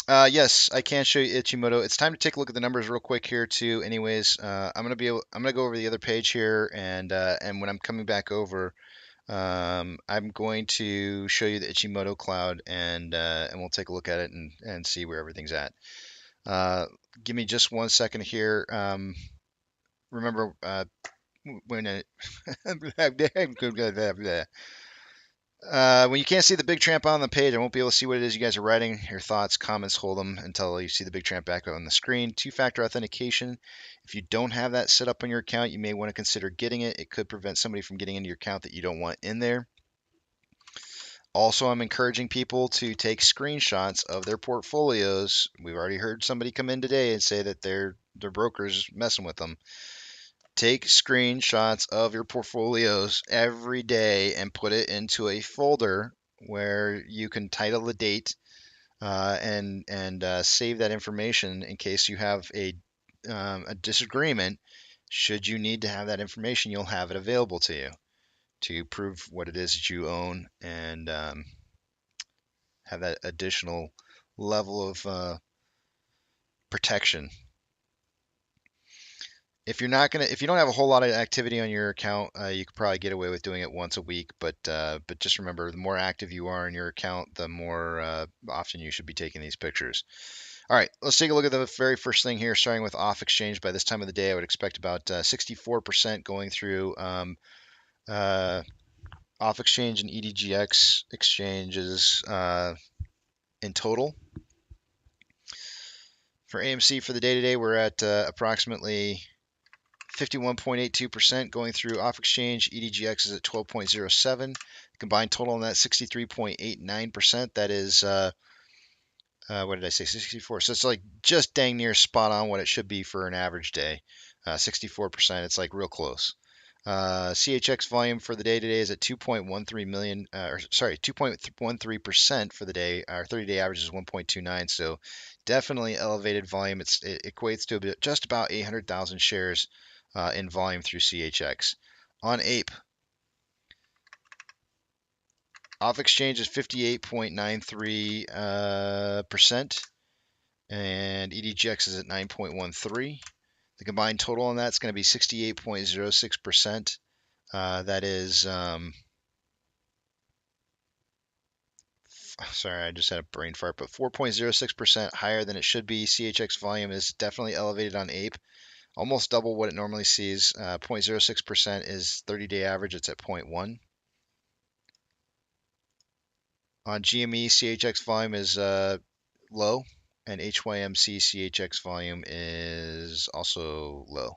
Yes, I can show you Ichimoto. It's time to take a look at the numbers real quick here too. Anyways, I'm gonna go over the other page here, and when I'm coming back over, I'm going to show you the Ichimoto cloud, and we'll take a look at it and see where everything's at. Give me just 1 second here. Remember when it when you can't see the big tramp on the page, I won't be able to see what it is you guys are writing. Your thoughts, comments, hold them until you see the big tramp back on the screen. Two-factor authentication. If you don't have that set up on your account, you may want to consider getting it. It could prevent somebody from getting into your account that you don't want in there. Also, I'm encouraging people to take screenshots of their portfolios. We've already heard somebody come in today and say that their broker's messing with them. Take screenshots of your portfolios every day and put it into a folder where you can title the date and save that information in case you have a disagreement. Should you need to have that information, you'll have it available to you to prove what it is that you own and have that additional level of protection. If you don't have a whole lot of activity on your account, you could probably get away with doing it once a week. But just remember, the more active you are in your account, the more often you should be taking these pictures. All right, let's take a look at the very first thing here, starting with off exchange. By this time of the day, I would expect about 64% going through off exchange and EDGX exchanges in total. For AMC for the day today, we're at approximately 51.82% going through off exchange. EDGX is at 12.07. Combined total on that 63.89%. That is, what did I say? 64. So it's like just dang near spot on what it should be for an average day. 64%. It's like real close. CHX volume for the day today is at 2.13 million, 2.13% for the day. Our 30-day average is 1.29, so definitely elevated volume. It equates to just about 800,000 shares in volume through CHX. On APE, off exchange is 58.93%, and EDGX is at 9.13. The combined total on that's going to be 68.06%. That is, sorry, I just had a brain fart, but 4.06% higher than it should be. CHX volume is definitely elevated on APE, almost double what it normally sees. 0.06% is 30-day average. It's at 0.1. On GME, CHX volume is low, and HYMC CHX volume is also low.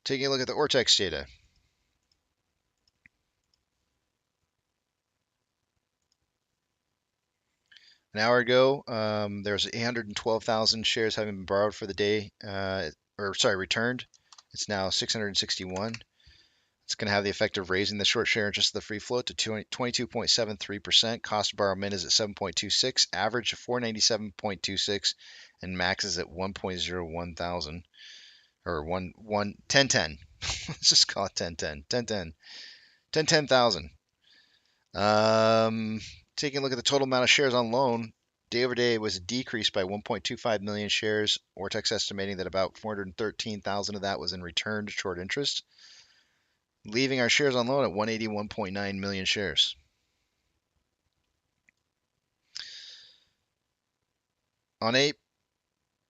Taking a look at the Ortex data. An hour ago, there's 812,000 shares having been borrowed for the day, returned. It's now 661. It's going to have the effect of raising the short share interest of the free float to 22.73%. Cost to borrow min is at 7.26, average of 497.26, and max is at 1.01 thousand, or 1010. Let's just call it 1010,000. Taking a look at the total amount of shares on loan, day over day was decreased by 1.25 million shares. Ortex estimating that about 413,000 of that was in returned short interest, leaving our shares on loan at 181.9 million shares. On APE,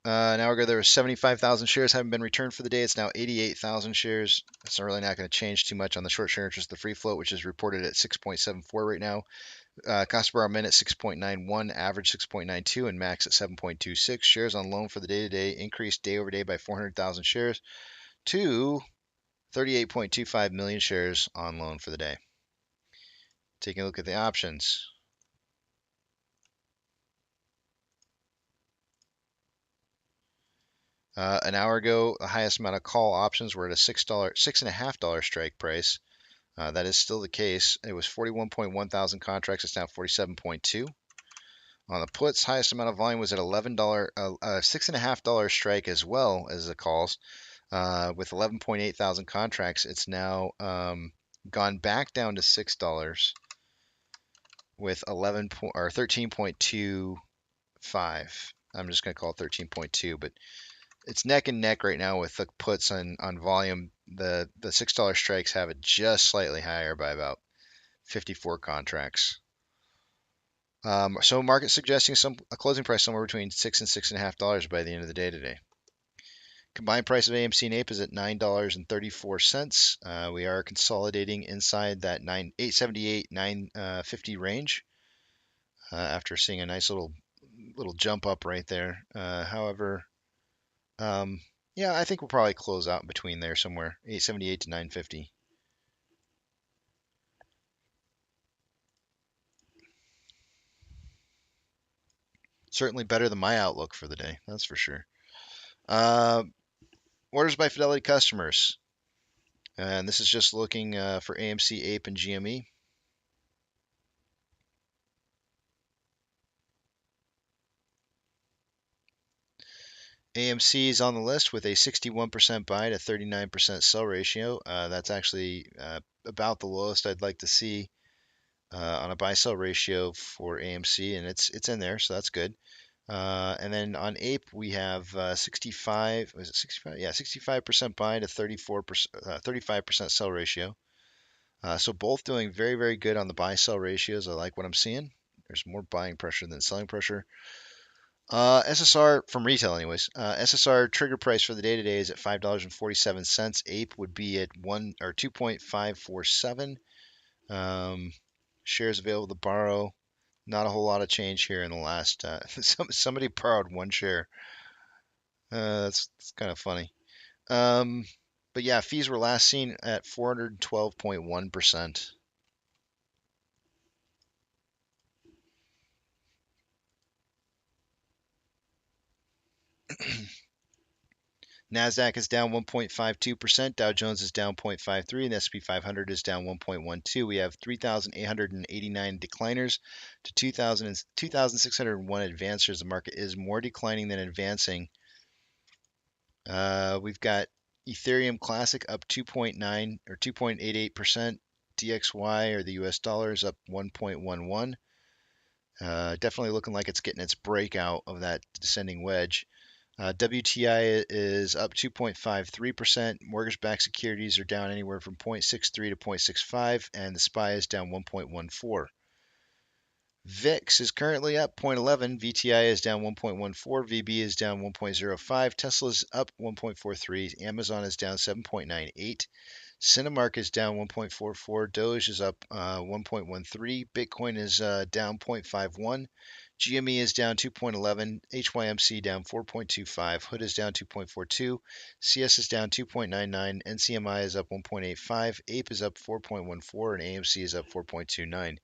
an hour ago there were 75,000 shares having been returned for the day. It's now 88,000 shares. It's really not going to change too much on the short share interest of the free float, which is reported at 6.74 right now. Cost per hour minute 6.91, average 6.92, and max at 7.26. Shares on loan for the day today increased day over day by 400,000 shares to 38.25 million shares on loan for the day. Taking a look at the options. An hour ago, the highest amount of call options were at a $6.50 strike price. That is still the case. It was 41.1 thousand contracts. It's now 47.2. On the puts, highest amount of volume was at $6.50 strike as well as the calls. With 11.8 thousand contracts, it's now gone back down to $6 with 13.25. I'm just going to call it 13.2, but it's neck and neck right now with the puts on volume. The $6 strikes have it just slightly higher by about 54 contracts. So market suggesting a closing price somewhere between $6 and $6.50 by the end of the day today. Combined price of AMC and APE is at $9.34. We are consolidating inside that 878, 950 range after seeing a nice little jump up right there. However, yeah, I think we'll probably close out in between there somewhere, 878 to 950. Certainly better than my outlook for the day, that's for sure. Orders by Fidelity customers. And this is just looking for AMC, APE, and GME. AMC is on the list with a 61% buy to 39% sell ratio. That's actually about the lowest I'd like to see on a buy-sell ratio for AMC, and it's in there, so that's good. And then on APE, we have 65. Was it 65? Yeah, 65% buy to 35% sell ratio. So both doing very, very good on the buy-sell ratios. I like what I'm seeing. There's more buying pressure than selling pressure. SSR from retail, anyways. SSR trigger price for the day today is at $5.47. APE would be at 2.547. Shares available to borrow. Not a whole lot of change here in the last. Somebody borrowed one share. That's kind of funny. But yeah, fees were last seen at 412.1%. NASDAQ is down 1.52%, Dow Jones is down 0.53%, and the S&P 500 is down 1.12%. We have 3,889 decliners to 2,601 advancers. The market is more declining than advancing. We've got Ethereum Classic up 2.9 or 2.88%. DXY, or the US dollar, is up 1.11. Definitely looking like it's getting its breakout of that descending wedge. WTI is up 2.53%. Mortgage-backed securities are down anywhere from 0.63 to 0.65, and the SPY is down 1.14. VIX is currently up 0.11. VTI is down 1.14. VB is down 1.05. Tesla's up 1.43. Amazon is down 7.98. Cinemark is down 1.44. Doge is up 1.13. Bitcoin is down 0.51. GME is down 2.11. HYMC down 4.25. Hood is down 2.42. CS is down 2.99. NCMI is up 1.85. APE is up 4.14, and AMC is up 4.29.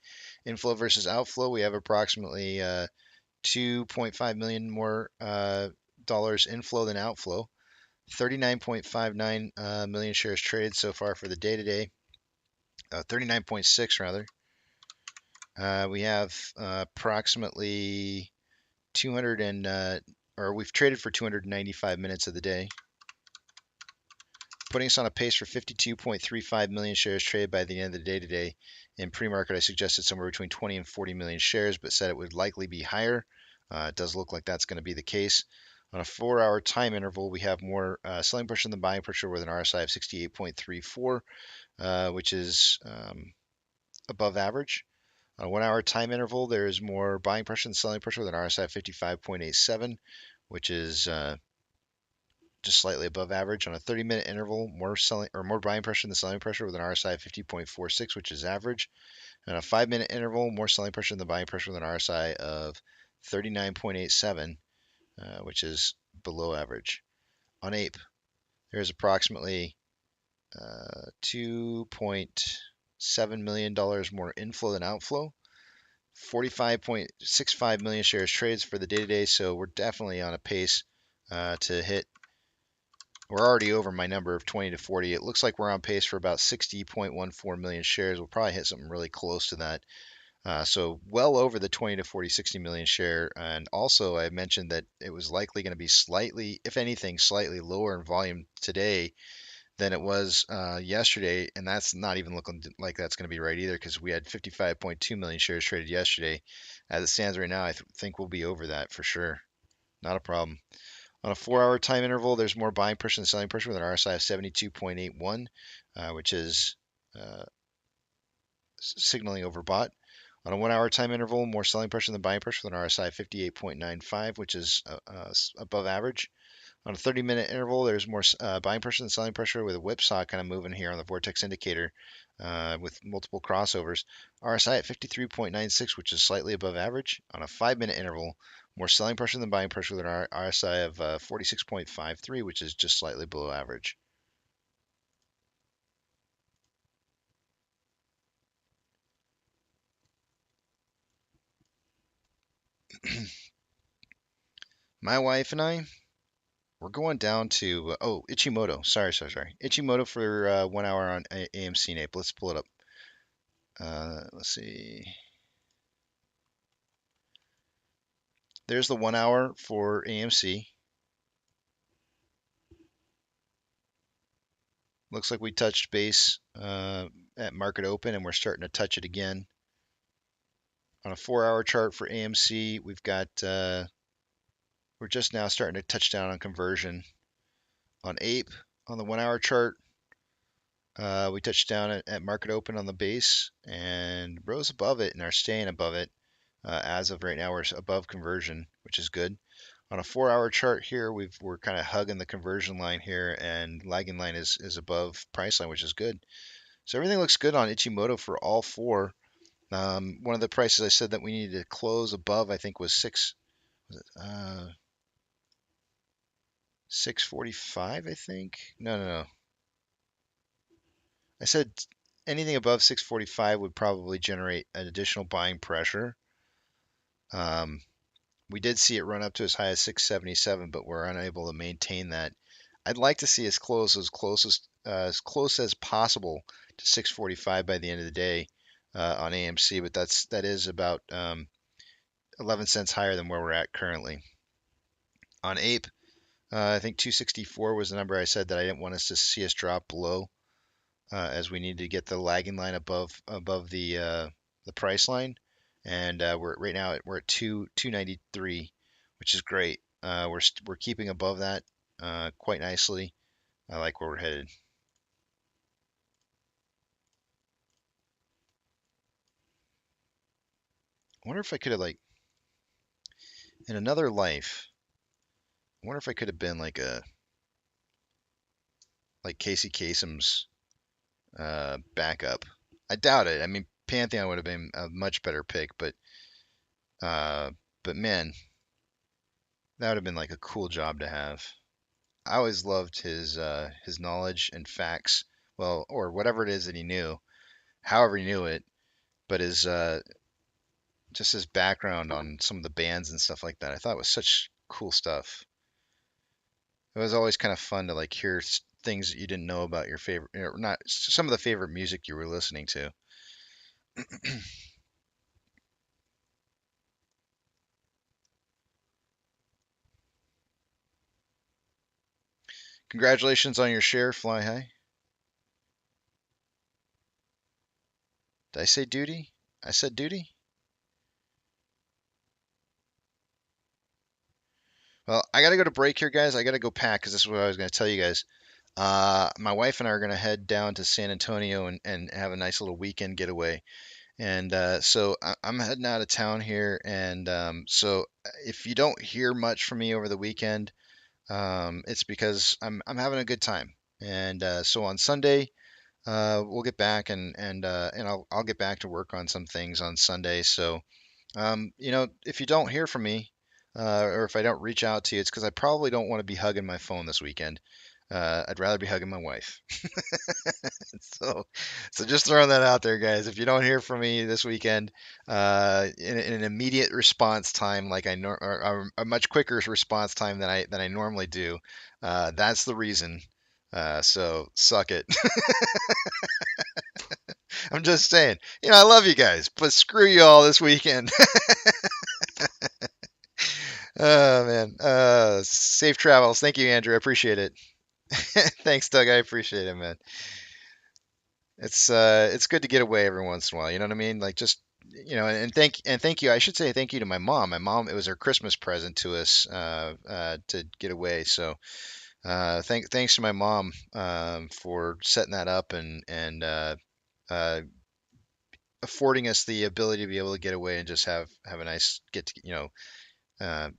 Inflow versus outflow, we have approximately 2.5 million more dollars inflow than outflow. 39.59 million shares traded so far for the day today. 39.6 rather. We have approximately 200 and we've traded for 295 minutes of the day, putting us on a pace for 52.35 million shares traded by the end of the day today. In pre-market, I suggested somewhere between 20 and 40 million shares, but said it would likely be higher. It does look like that's going to be the case. On a 4-hour time interval, we have more selling pressure than buying pressure with an RSI of 68.34, which is above average. On a 1-hour time interval, there is more buying pressure than selling pressure with an RSI of 55.87, which is just slightly above average. On a 30-minute interval, more buying pressure than selling pressure with an RSI of 50.46, which is average. And a 5-minute interval, more selling pressure than buying pressure with an RSI of 39.87, which is below average. On APE, there's approximately $2.7 million more inflow than outflow. 45.65 million shares trades for the day today, so we're definitely on a pace to hit. We're already over my number of 20 to 40. It looks like we're on pace for about 60.14 million shares. We'll probably hit something really close to that. So well over the 20 to 40, 60 million share. And also I mentioned that it was likely going to be slightly, if anything, slightly lower in volume today than it was yesterday. And that's not even looking like that's going to be right either, because we had 55.2 million shares traded yesterday. As it stands right now, I think we'll be over that for sure. Not a problem. On a 4-hour time interval, there's more buying pressure than selling pressure with an RSI of 72.81, which is signaling overbought. On a 1-hour time interval, more selling pressure than buying pressure with an RSI of 58.95, which is above average. On a 30-minute interval, there's more buying pressure than selling pressure with a whipsaw kind of moving here on the vortex indicator with multiple crossovers. RSI at 53.96, which is slightly above average. On a 5-minute interval, more selling pressure than buying pressure with an RSI of 46.53, which is just slightly below average. My wife and I, we're going down to, Ichimoto. Sorry. Ichimoto for 1 hour on AMC APE. Let's pull it up. Let's see. There's the 1 hour for AMC. Looks like we touched base at market open, and we're starting to touch it again. On a 4-hour chart for AMC, we've got, we're just now starting to touch down on conversion. On APE, on the 1-hour chart, we touched down at market open on the base and rose above it and are staying above it. As of right now, we're above conversion, which is good. On a 4-hour chart here, we're kind of hugging the conversion line here, and lagging line is above price line, which is good. So everything looks good on Ichimoto for all four. One of the prices I said that we needed to close above, I think, was 645, I think. No. I said anything above 645 would probably generate an additional buying pressure. We did see it run up to as high as 677, but we're unable to maintain that. I'd like to see as close as close as possible to 645 by the end of the day on AMC, but that is about 11 cents higher than where we're at currently. On Ape, I think 264 was the number I said that I didn't want us to see us drop below, as we need to get the lagging line above the price line, and we're right now we're at 293, which is great. We're keeping above that quite nicely. I like where we're headed. I wonder if I could have, like, in another life, I wonder if I could have been like Casey Kasem's backup. I doubt it. I mean, Pantheon would have been a much better pick, but man, that would have been like a cool job to have. I always loved his knowledge and facts, well, or whatever it is that he knew, however he knew it, but his just his background on some of the bands and stuff like that. I thought it was such cool stuff. It was always kind of fun to like hear things that you didn't know about your favorite, or not some of the favorite music you were listening to. Congratulations on your share, Fly High. Did I say duty? I said duty? Well, I got to go to break here, guys. I got to go pack because this is what I was going to tell you guys. My wife and I are going to head down to San Antonio and have a nice little weekend getaway. And so I'm heading out of town here. And so if you don't hear much from me over the weekend, it's because I'm having a good time. And so on Sunday, we'll get back and I'll get back to work on some things on Sunday. So if you don't hear from me, or if I don't reach out to you, it's because I probably don't want to be hugging my phone this weekend. I'd rather be hugging my wife. so, so just throwing that out there, guys. If you don't hear from me this weekend, in an immediate response time, like or a much quicker response time than I normally do, that's the reason. So suck it. I'm just saying. I love you guys, but screw you all this weekend. Oh man. Safe travels. Thank you, Andrew. I appreciate it. Thanks, Doug. I appreciate it, man. It's good to get away every once in a while. You know what I mean? Like just and thank you. I should say thank you to my mom. My mom, it was her Christmas present to us to get away. So thanks to my mom for setting that up and uh, affording us the ability to be able to get away and just have a nice uh,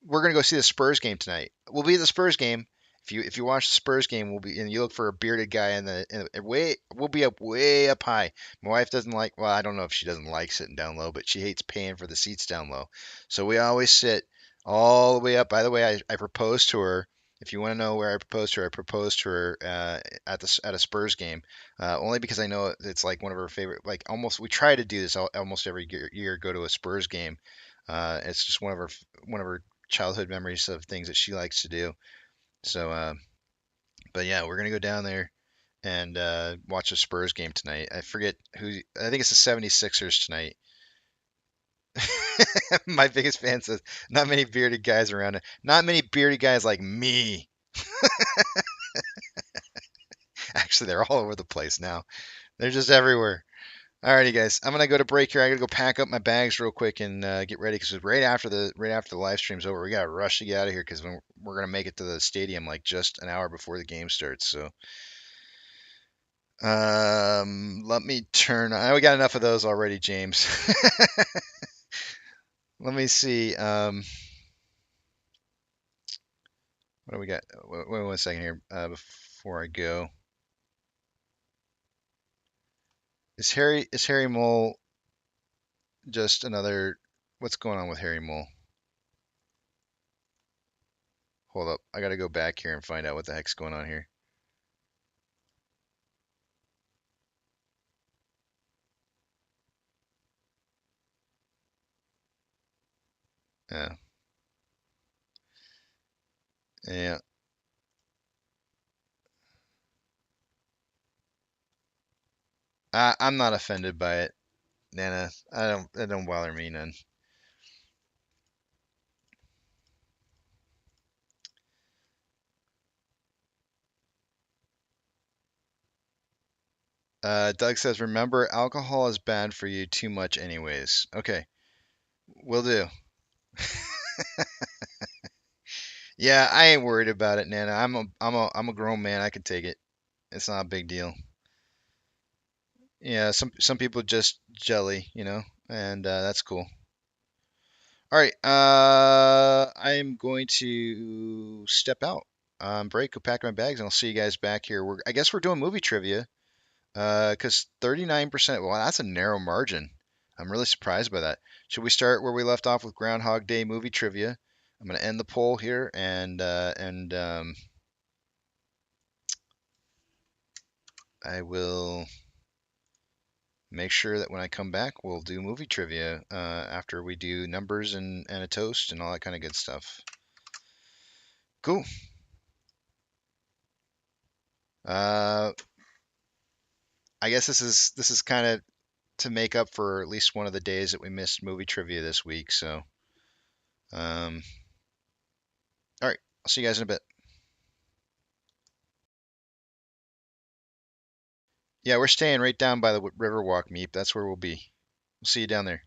we're gonna go see the Spurs game tonight. We'll be at the Spurs game. If you watch the Spurs game, we'll be and you look for a bearded guy we'll be up way up high. My wife doesn't like, well, I don't know if she doesn't like sitting down low, but she hates paying for the seats down low. So we always sit all the way up. By the way, I proposed to her. If you want to know where I proposed to her at a Spurs game, only because I know it's like one of her favorite. Like almost, we try to do this almost every year. Go to a Spurs game. It's just one of her childhood memories of things that she likes to do. So, but yeah, we're gonna go down there and watch a Spurs game tonight. I forget who. I think it's the 76ers tonight. My biggest fan says, "Not many bearded guys around. Not many bearded guys like me." Actually, they're all over the place now. They're just everywhere. Alrighty, guys. I'm gonna go to break here. I gotta go pack up my bags real quick and get ready because right after the live stream's over, we gotta rush to get out of here because we're gonna make it to the stadium like just an hour before the game starts. So, let me turn. We got enough of those already, James. Let me see. What do we got? Wait 1 second here before I go. Is Harry Mole just another? What's going on with Harry Mole? Hold up. I got to go back here and find out what the heck's going on here. Yeah. Yeah. I'm not offended by it, Nana. It don't bother me none. Doug says, remember, alcohol is bad for you too much anyways. Okay, will do. Yeah, I ain't worried about it, Nana. I'm a grown man. I can take it. It's not a big deal. Yeah, some people just jelly, and that's cool. All right, I'm going to step out, break, go pack my bags, and I'll see you guys back here. I guess we're doing movie trivia, because 39%. Well, that's a narrow margin. I'm really surprised by that. Should we start where we left off with Groundhog Day movie trivia? I'm going to end the poll here, and I will make sure that when I come back, we'll do movie trivia after we do numbers and a toast and all that kind of good stuff. Cool. I guess this is kind of to make up for at least one of the days that we missed movie trivia this week. So, all right, I'll see you guys in a bit. Yeah, we're staying right down by the Riverwalk, Meep. That's where we'll be. We'll see you down there.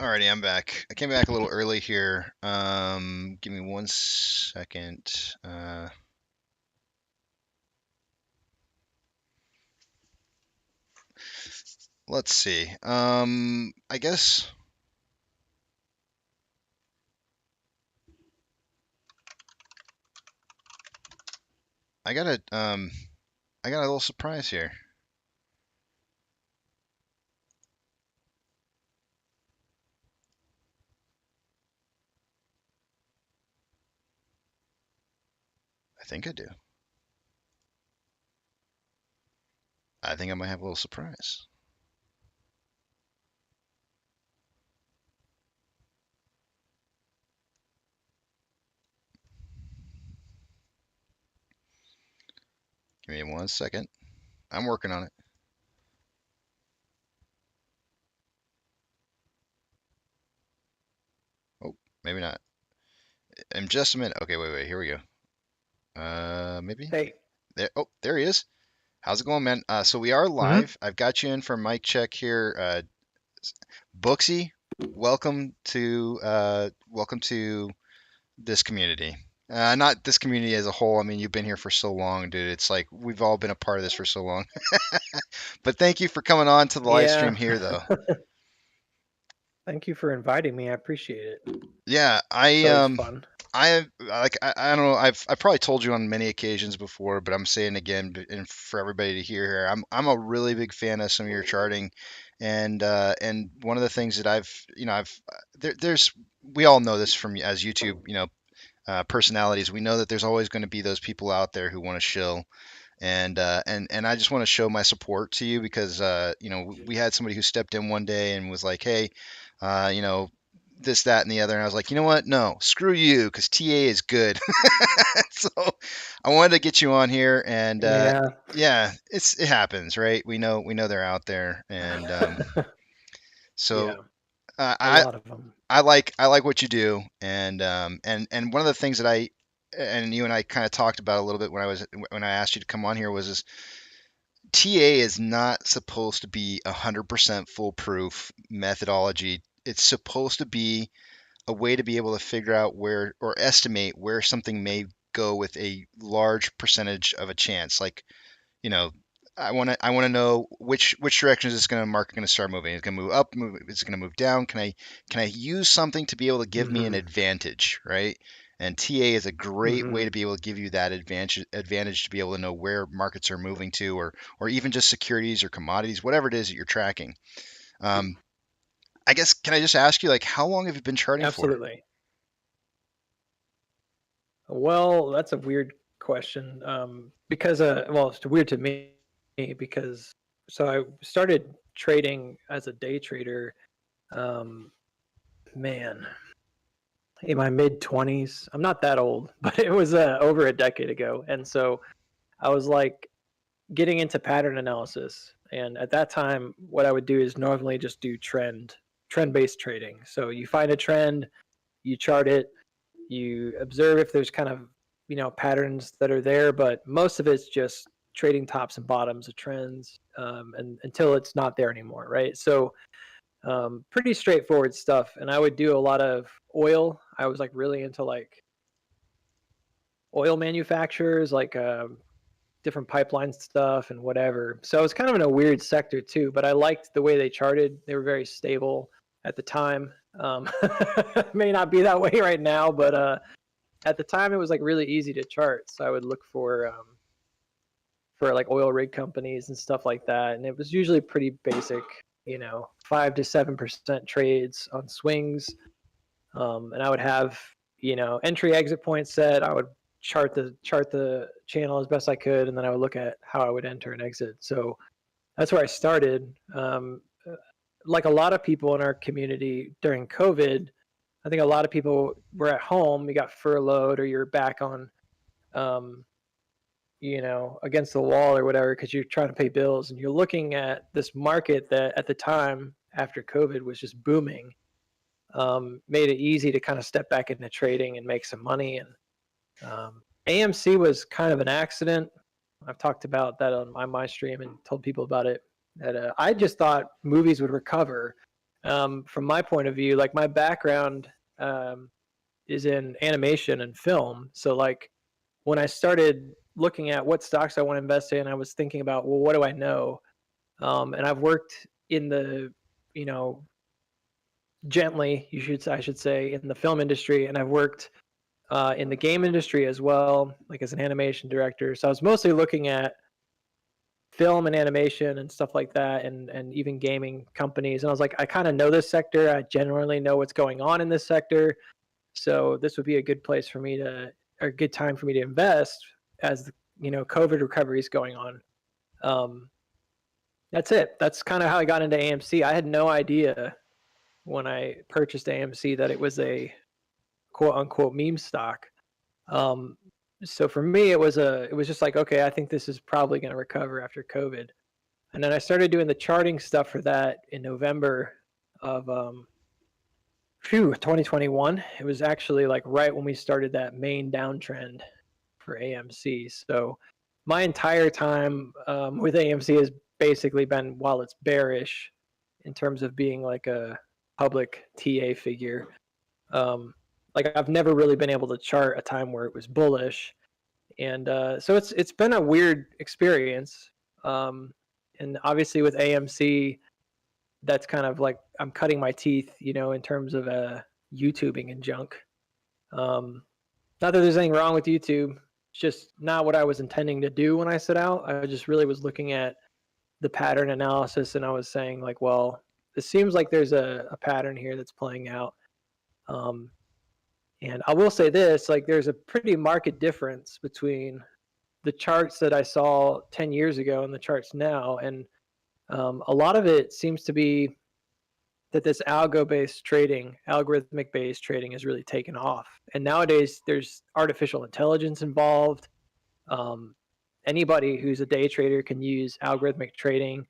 Alrighty, I'm back. I came back a little early here. Give me 1 second. Let's see. I guess I got a little surprise here. I think I do. I think I might have a little surprise. Give me 1 second. I'm working on it. Oh, maybe not. In just a minute. Okay, wait. Here we go. Maybe. Hey. There. Oh, there he is. How's it going, man? So we are live. I've got you in for mic check here. Booksy, welcome to this community. Not this community as a whole. I mean, you've been here for so long, dude. It's like we've all been a part of this for so long. But thank you for coming on to the live stream here, though. Thank you for inviting me. I appreciate it. Yeah, Fun. I don't know. I've probably told you on many occasions before, but I'm saying again, and for everybody to hear here, I'm a really big fan of some of your charting, and one of the things that there's we all know this from as YouTube personalities. We know that there's always going to be those people out there who want to shill. And I just want to show my support to you because we had somebody who stepped in one day and was like, hey, this, that, and the other. And I was like, you know what? No, screw you, because TA is good. So I wanted to get you on here, and yeah, it happens, right? We know they're out there, and so a lot of them. I like what you do, and one of the things that you and I kind of talked about a little bit when I asked you to come on here was this. TA is not supposed to be 100% foolproof methodology. It's supposed to be a way to be able to figure out where or estimate where something may go with a large percentage of a chance. Like, I want to know which direction is this market going to start moving. It's going to move up, it's going to move down. Can I use something to be able to give me an advantage, right? And TA is a great way to be able to give you that advantage to be able to know where markets are moving to, or even just securities or commodities, whatever it is that you're tracking. I guess, can I just ask you, like, how long have you been charting for? Absolutely. Well, that's a weird question. Because it's weird to me because I started trading as a day trader, in my mid-20s. I'm not that old, but it was over a decade ago. And so I was like getting into pattern analysis. And at that time, what I would do is normally just do trend-based trading. So you find a trend, you chart it, you observe if there's kind of, patterns that are there, but most of it's just trading tops and bottoms of trends, and until it's not there anymore, right? So pretty straightforward stuff. And I would do a lot of oil. I was like really into like oil manufacturers, like different pipeline stuff and whatever. So I was kind of in a weird sector too, but I liked the way they charted. They were very stable at the time. May not be that way right now, but at the time it was like really easy to chart. So I would look for like oil rig companies and stuff like that. And it was usually pretty basic, 5 to 7% trades on swings. And I would have, entry exit points set. I would chart the channel as best I could, and then I would look at how I would enter and exit. So that's where I started. Like a lot of people in our community during COVID, I think a lot of people were at home. You got furloughed, or you're back on, against the wall or whatever, because you're trying to pay bills, and you're looking at this market that at the time after COVID was just booming. Made it easy to kind of step back into trading and make some money. And AMC was kind of an accident. I've talked about that on my stream and told people about it. That I just thought movies would recover from my point of view, like my background is in animation and film. So like when I started looking at what stocks I want to invest in, I was thinking about, well, what do I know? And I've worked in the, you know, gently, I should say, in the film industry, and I've worked in the game industry as well, like as an animation director. So I was mostly looking at film and animation and stuff like that, and even gaming companies. And I was like, I kind of know this sector. I generally know what's going on in this sector. So this would be a good place for me to, or a good time for me to invest as, you know, COVID recovery is going on. That's it. That's kind of how I got into AMC. I had no idea when I purchased AMC that it was a quote unquote meme stock. So for me, it was just like, okay, I think this is probably going to recover after COVID. And then I started doing the charting stuff for that in November of 2021. It was actually like right when we started that main downtrend for AMC. So my entire time with AMC has basically been, while it's bearish in terms of being like a public TA figure, like I've never really been able to chart a time where it was bullish. And so it's been a weird experience. And obviously with AMC, that's kind of like I'm cutting my teeth, you know, in terms of YouTubing and junk. Not that there's anything wrong with YouTube. It's just not what I was intending to do when I set out. I just really was looking at the pattern analysis, and I was saying like, well, it seems like there's a pattern here that's playing out. And I will say this, like there's a pretty marked difference between the charts that I saw 10 years ago and the charts now. And a lot of it seems to be that this algorithmic-based trading has really taken off. And nowadays there's artificial intelligence involved. Anybody who's a day trader can use algorithmic trading.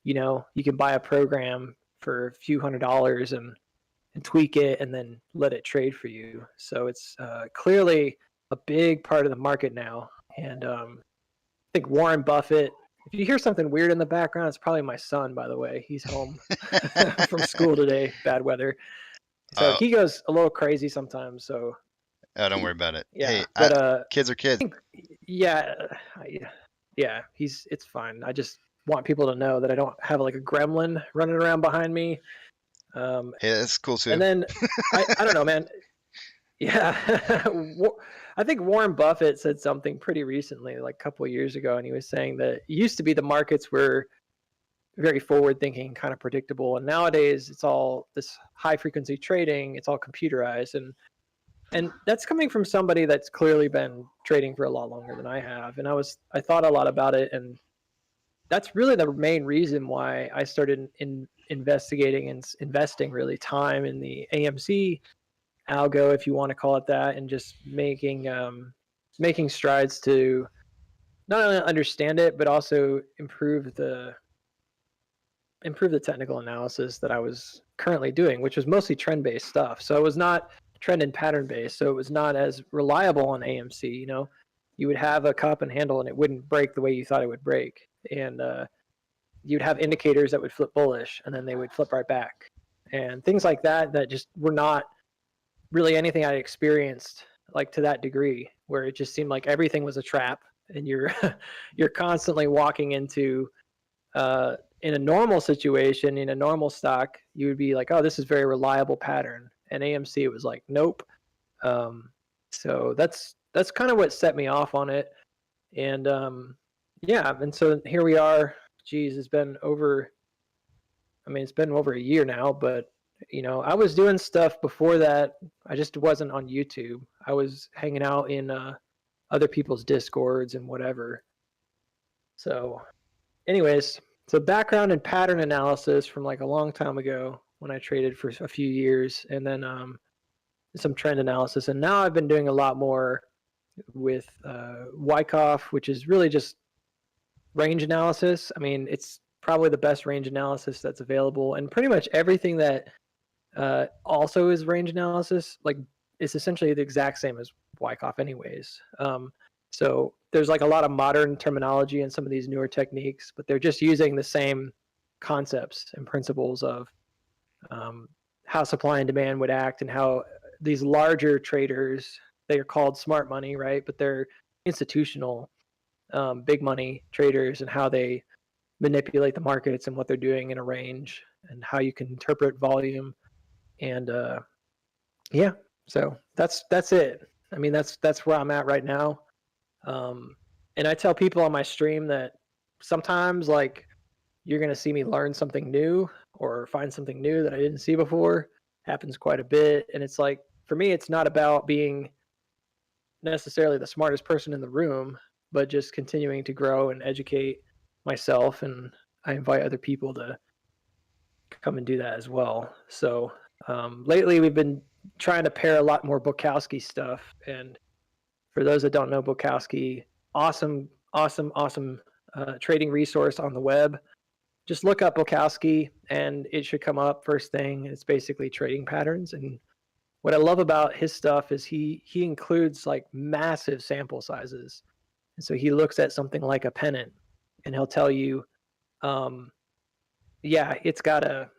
You know, you can buy a program for a few $100s and tweak it and then let it trade for you. So it's clearly a big part of the market now. And I think Warren Buffett, if you hear something weird in the background, it's probably my son, by the way. He's home from school today, bad weather. So he goes a little crazy sometimes. So don't worry about it. Yeah, Hey, but kids are kids. Yeah, it's fine. I just want people to know that I don't have like a gremlin running around behind me. Hey, that's cool too. And then I don't know, man. Yeah, I think Warren Buffett said something pretty recently, like a couple of years ago, and he was saying that it used to be the markets were very forward-thinking, kind of predictable, and nowadays it's all this high-frequency trading. It's all computerized, and that's coming from somebody that's clearly been trading for a lot longer than I have. And I thought a lot about it, and that's really the main reason why I started investigating and investing really time in the AMC algo, if you want to call it that, and just making strides to not only understand it but also improve the technical analysis that I was currently doing, which was mostly trend-based stuff. So it was not trend and pattern-based, so it was not as reliable on AMC. You know, you would have a cup and handle and it wouldn't break the way you thought it would break, and you'd have indicators that would flip bullish and then they would flip right back, and things like that just were not really anything I experienced like to that degree, where it just seemed like everything was a trap, and you're constantly walking into in a normal situation, in a normal stock, you would be like, oh, this is very reliable pattern. And AMC, it was like, nope. So that's kind of what set me off on it. And yeah, and so here we are. Geez, it's been over a year now, but you know, I was doing stuff before that. I just wasn't on YouTube. I was hanging out in other people's Discords and whatever. So anyways, so background and pattern analysis from like a long time ago when I traded for a few years, and then some trend analysis. And now I've been doing a lot more with Wyckoff, which is really just range analysis. I mean, it's probably the best range analysis that's available, and pretty much everything that also is range analysis, like it's essentially the exact same as Wyckoff anyways. So there's like a lot of modern terminology in some of these newer techniques, but they're just using the same concepts and principles of how supply and demand would act, and how these larger traders, they are called smart money, right? But they're institutional, big money traders, and how they manipulate the markets and what they're doing in a range, and how you can interpret volume. And yeah, so that's it. I mean, that's where I'm at right now. And I tell people on my stream that sometimes, like, you're going to see me learn something new or find something new that I didn't see before. Happens quite a bit. And it's like, for me, it's not about being necessarily the smartest person in the room, but just continuing to grow and educate myself. And I invite other people to come and do that as well. So lately we've been trying to pair a lot more Bukowski stuff. And for those that don't know Bukowski, awesome trading resource on the web. Just look up Bukowski and it should come up first thing. It's basically trading patterns. And what I love about his stuff is he includes like massive sample sizes. And so he looks at something like a pennant and he'll tell you, yeah, it's got a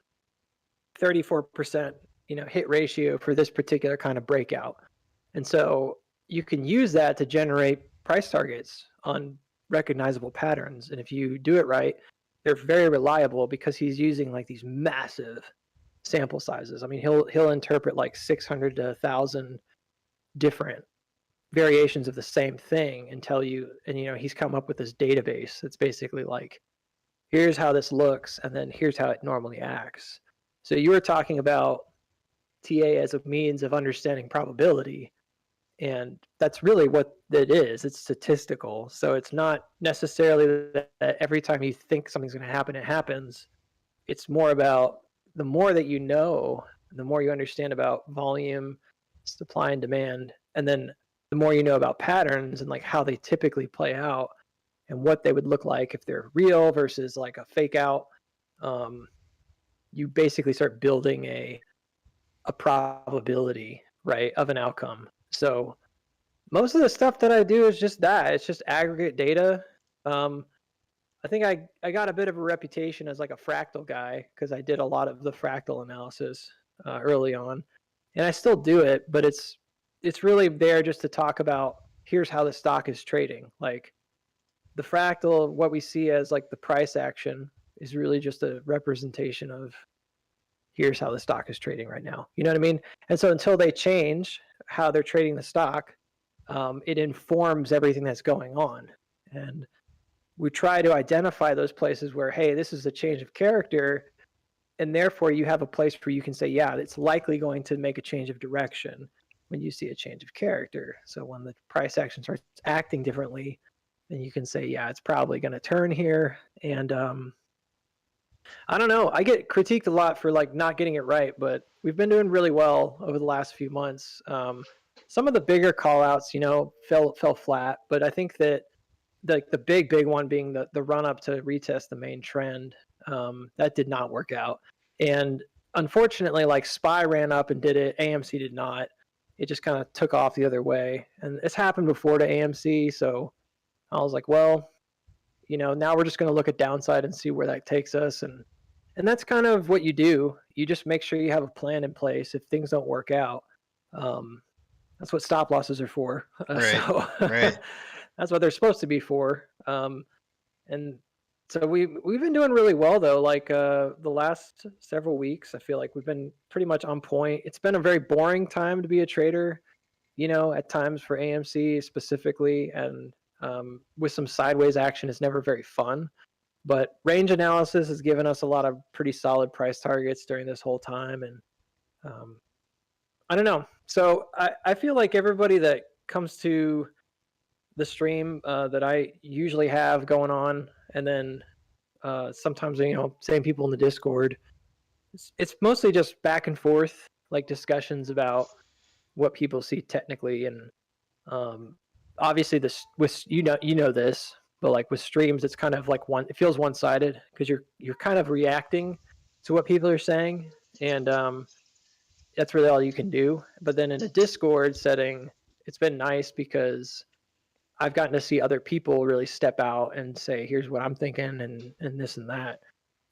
34% hit ratio for this particular kind of breakout. And so you can use that to generate price targets on recognizable patterns. And if you do it right, they're very reliable because he's using like these massive sample sizes. I mean, he'll interpret like 600 to 1,000 different variations of the same thing and tell you, and he's come up with this database that's basically like, here's how this looks, and then here's how it normally acts. So you were talking about TA as a means of understanding probability, and that's really what it is. It's statistical. So it's not necessarily that every time you think something's going to happen, it happens. It's more about the more that you know, the more you understand about volume, supply and demand, and then the more you know about patterns and like how they typically play out and what they would look like if they're real versus like a fake out. You basically start building a probability, right, of an outcome. So most of the stuff that I do is just that. It's just aggregate data. I think I got a bit of a reputation as like a fractal guy because I did a lot of the fractal analysis early on, and I still do it, but it's really there just to talk about here's how the stock is trading. Like the fractal, what we see as like the price action is really just a representation of here's how the stock is trading right now. You know what I mean? And so until they change how they're trading the stock, it informs everything that's going on. And we try to identify those places where, hey, this is a change of character, and therefore you have a place where you can say, yeah, it's likely going to make a change of direction when you see a change of character. So when the price action starts acting differently, then you can say, yeah, it's probably going to turn here. And I don't know. I get critiqued a lot for like not getting it right, but we've been doing really well over the last few months. Some of the bigger call outs, fell flat, but I think that the big one being the run up to retest the main trend, that did not work out. And unfortunately, like SPY ran up and did it, AMC did not. It just kind of took off the other way. And it's happened before to AMC, so I was like, well, now we're just going to look at downside and see where that takes us. And that's kind of what you do. You just make sure you have a plan in place if things don't work out. That's what stop losses are for. Right. Right. That's what they're supposed to be for. And so we've been doing really well though. Like the last several weeks, I feel like we've been pretty much on point. It's been a very boring time to be a trader, at times for AMC specifically, and with some sideways action, it's never very fun. But range analysis has given us a lot of pretty solid price targets during this whole time. And I don't know. So I feel like everybody that comes to the stream that I usually have going on, and then sometimes, same people in the Discord, it's mostly just back and forth, like discussions about what people see technically. And obviously this with, this, but like with streams, it's kind of like it feels one-sided because you're kind of reacting to what people are saying. And that's really all you can do. But then in a Discord setting, it's been nice because I've gotten to see other people really step out and say, here's what I'm thinking and this and that.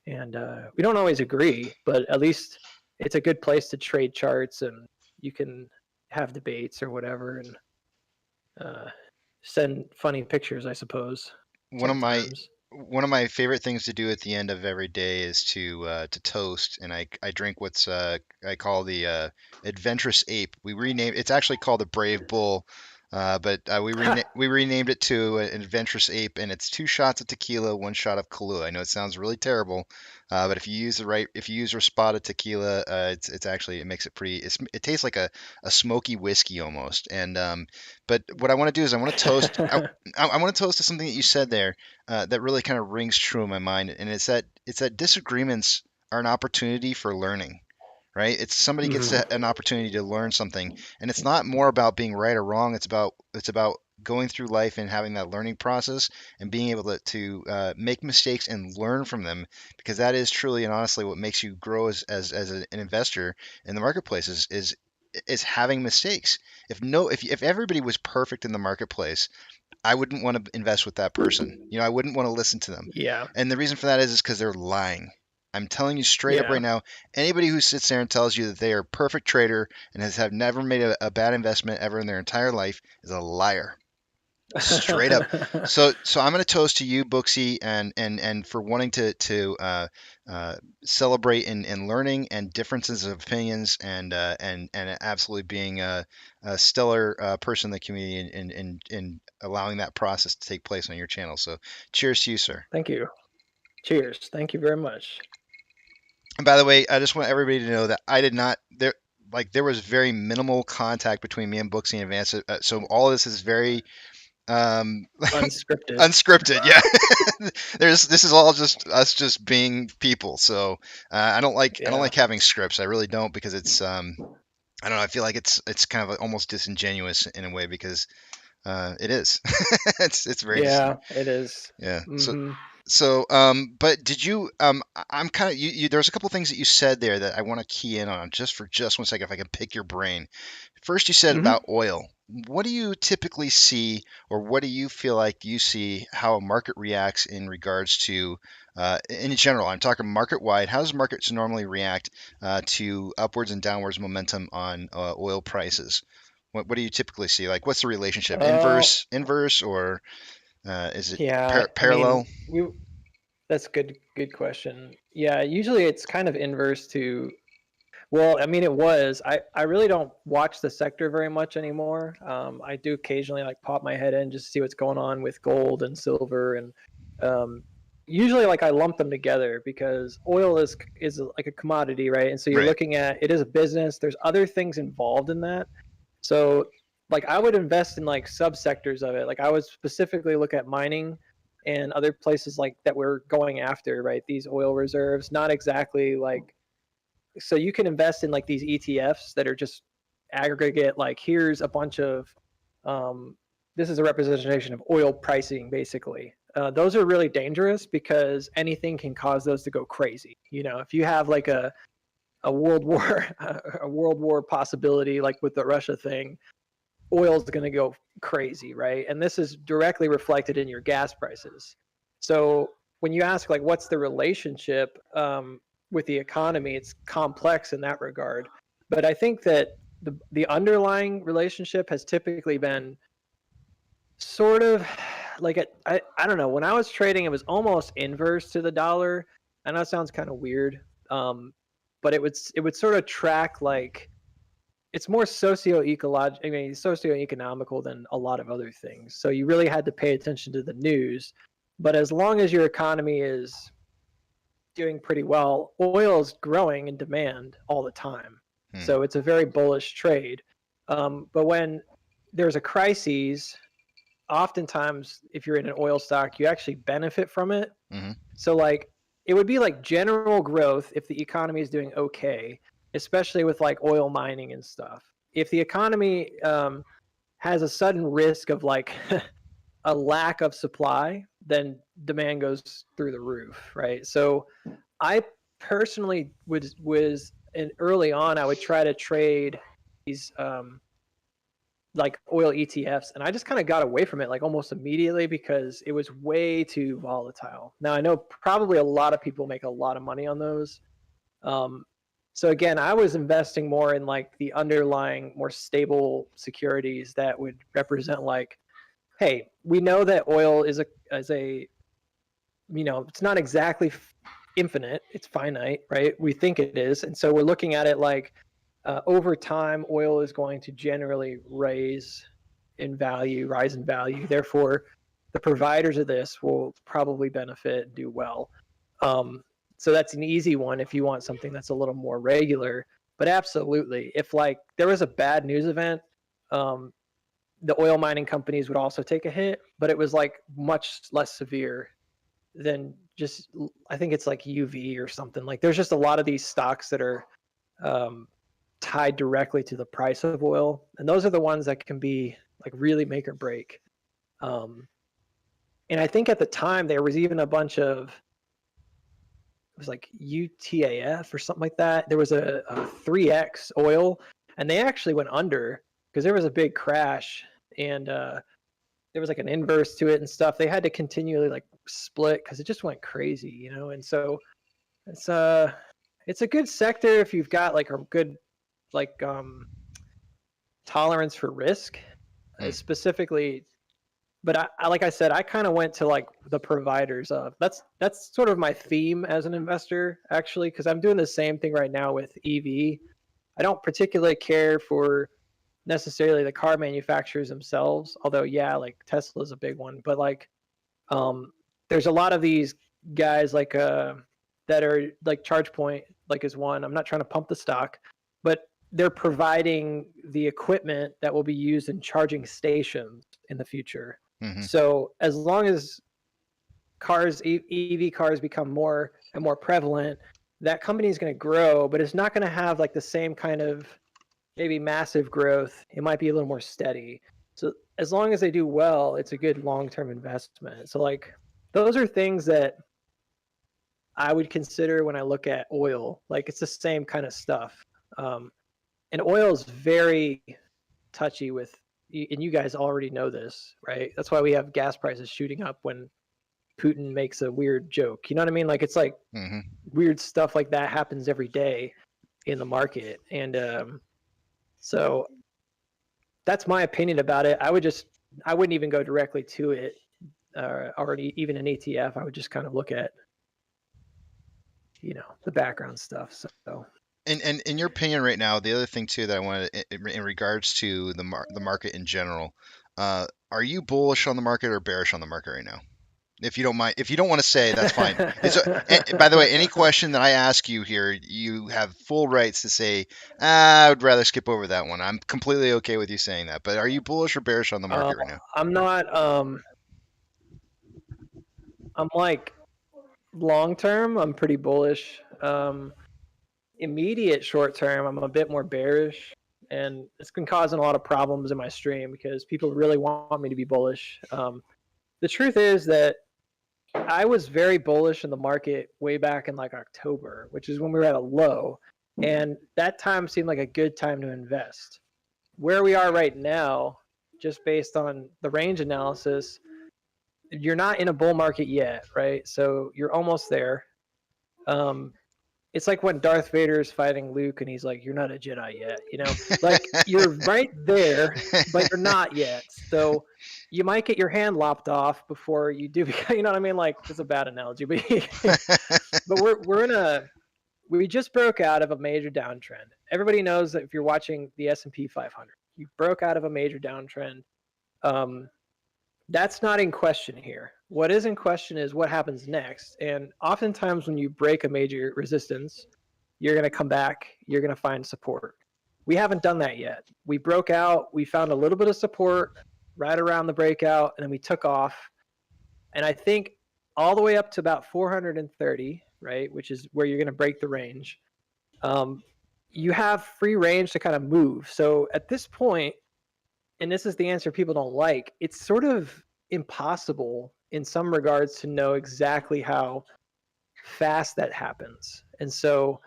And we don't always agree, but at least it's a good place to trade charts, and you can have debates or whatever, and send funny pictures, I suppose. One of my sometimes. one of my favorite things to do at the end of every day is to toast, and I drink what's I call the adventurous ape. We renamed it's actually called the Brave Bull, but we renamed it to an adventurous ape, and it's 2 shots of tequila, 1 shot of Kahlua. I know it sounds really terrible, but if you use a spot of tequila, it's actually it makes it pretty. It tastes like a smoky whiskey almost, and but what I want to do is I want to toast. I want to toast to something that you said there that really kind of rings true in my mind, and it's that disagreements are an opportunity for learning, right? It's somebody gets an opportunity to learn something, and it's not more about being right or wrong. It's about going through life and having that learning process and being able to make mistakes and learn from them, because that is truly and honestly what makes you grow as an investor in the marketplace is having mistakes. If everybody was perfect in the marketplace, I wouldn't want to invest with that person. I wouldn't want to listen to them. Yeah. And the reason for that is because they're lying. I'm telling you straight up Yeah. right now, anybody who sits there and tells you that they are a perfect trader and have never made a bad investment ever in their entire life is a liar. Straight up. So I'm going to toast to you, Booksy, and for wanting to celebrate in learning and differences of opinions, and absolutely being a stellar person in the community, and allowing that process to take place on your channel. So cheers to you, sir. Thank you. Cheers. Thank you very much. And by the way, I just want everybody to know that I did not there was very minimal contact between me and Booksy in advance. So all of this is very unscripted. Unscripted, yeah. This is all just us just being people. So I don't like having scripts. I really don't, because it's I don't know. I feel like it's kind of almost disingenuous in a way, because it is. it's very it is. Yeah. Mm-hmm. So but did you I'm kind of you there's a couple things that you said there that I want to key in on just for just 1 second, if I can pick your brain. First, you said about oil. What do you typically see, or what do you feel like you see how a market reacts in regards to, in general, I'm talking market wide, how does markets normally react to upwards and downwards momentum on oil prices? What do you typically see? Like, what's the relationship? Inverse, or is it parallel? I mean, that's a good question. Yeah, usually it's kind of inverse to. Well, I mean, it was. I really don't watch the sector very much anymore. I do occasionally pop my head in just to see what's going on with gold and silver, and usually I lump them together because oil is like a commodity, right? And so you're looking at it as a business. There's other things involved in that. So I would invest in subsectors of it. I would specifically look at mining and other places that we're going after, right? These oil reserves, not exactly so you can invest in these ETFs that are just aggregate, here's a bunch of this is a representation of oil pricing, basically. Those are really dangerous because anything can cause those to go crazy. If you have a world war possibility, with the Russia thing, oil's going to go crazy, right? And this is directly reflected in your gas prices. So when you ask what's the relationship with the economy, it's complex in that regard. But I think that the underlying relationship has typically been sort of I don't know. When I was trading, it was almost inverse to the dollar. I know it sounds kind of weird, but it would sort of track it's more socioeconomical than a lot of other things. So you really had to pay attention to the news. But as long as your economy is doing pretty well, oil is growing in demand all the time. So it's a very bullish trade. But when there's a crisis, oftentimes if you're in an oil stock, you actually benefit from it. So it would be general growth if the economy is doing okay, especially with oil mining and stuff. If the economy has a sudden risk of a lack of supply, then demand goes through the roof, right? So I personally and early on, I would try to trade these oil ETFs, and I just kind of got away from it almost immediately because it was way too volatile. Now I know probably a lot of people make a lot of money on those. So again, I was investing more in like the underlying, more stable securities that would represent like, hey, we know that oil is a it's not exactly infinite, it's finite, right? We think it is, and so we're looking at it like over time, oil is going to generally rise in value. Therefore, the providers of this will probably benefit and do well. So that's an easy one if you want something that's a little more regular. But absolutely, if like there was a bad news event, the oil mining companies would also take a hit, but it was like much less severe than just, I think it's like UV or something. Like there's just a lot of these stocks that are tied directly to the price of oil, and those are the ones that can be like really make or break. And I think at the time there was even a bunch of, it was like UTAF or something like that. There was a 3X oil, and they actually went under because there was a big crash, and there was like an inverse to it and stuff. They had to continually like split because it just went crazy, and so it's a good sector if you've got like a good like tolerance for risk, specifically. But I like I said, I kind of went to like the providers of that's sort of my theme as an investor, actually, because I'm doing the same thing right now with EV. I don't particularly care for necessarily the car manufacturers themselves, although yeah, like Tesla's a big one. But like there's a lot of these guys like that are like ChargePoint, like is one. I'm not trying to pump the stock, but they're providing the equipment that will be used in charging stations in the future. So as long as EV cars become more and more prevalent, that company is going to grow, but it's not going to have like the same kind of maybe massive growth. It might be a little more steady. So as long as they do well, it's a good long-term investment. So like those are things that I would consider when I look at oil. Like it's the same kind of stuff. And oil is very touchy with, and you guys already know this, right? That's why we have gas prices shooting up when Putin makes a weird joke. You know what I mean? Like it's like weird stuff like that happens every day in the market. And so that's my opinion about it. I wouldn't even go directly to it or even an ETF. I would just kind of look at, the background stuff. So. And in your opinion right now, the other thing too that I wanted in regards to the market in general, are you bullish on the market or bearish on the market right now? If you don't mind, if you don't want to say, that's fine. By the way, any question that I ask you here, you have full rights to say, I would rather skip over that one. I'm completely okay with you saying that. But are you bullish or bearish on the market right now? I'm not. I'm like long term, I'm pretty bullish. Immediate short term, I'm a bit more bearish, and it's been causing a lot of problems in my stream because people really want me to be bullish. The truth is that I was very bullish in the market way back in like October, which is when we were at a low, and that time seemed like a good time to invest. Where we are right now, just based on the range analysis, you're not in a bull market yet, right? So you're almost there. It's like when Darth Vader is fighting Luke and he's like, you're not a Jedi yet, like you're right there, but you're not yet. So you might get your hand lopped off before you do, you know what I mean? Like it's a bad analogy, but, but we just broke out of a major downtrend. Everybody knows that if you're watching the S&P 500, you broke out of a major downtrend. That's not in question here. What is in question is what happens next. And oftentimes when you break a major resistance, you're going to come back, you're going to find support. We haven't done that yet. We broke out, we found a little bit of support right around the breakout, and then we took off. And I think all the way up to about 430, right, which is where you're going to break the range, you have free range to kind of move. So at this point, and this is the answer people don't like, it's sort of impossible in some regards to know exactly how fast that happens. And so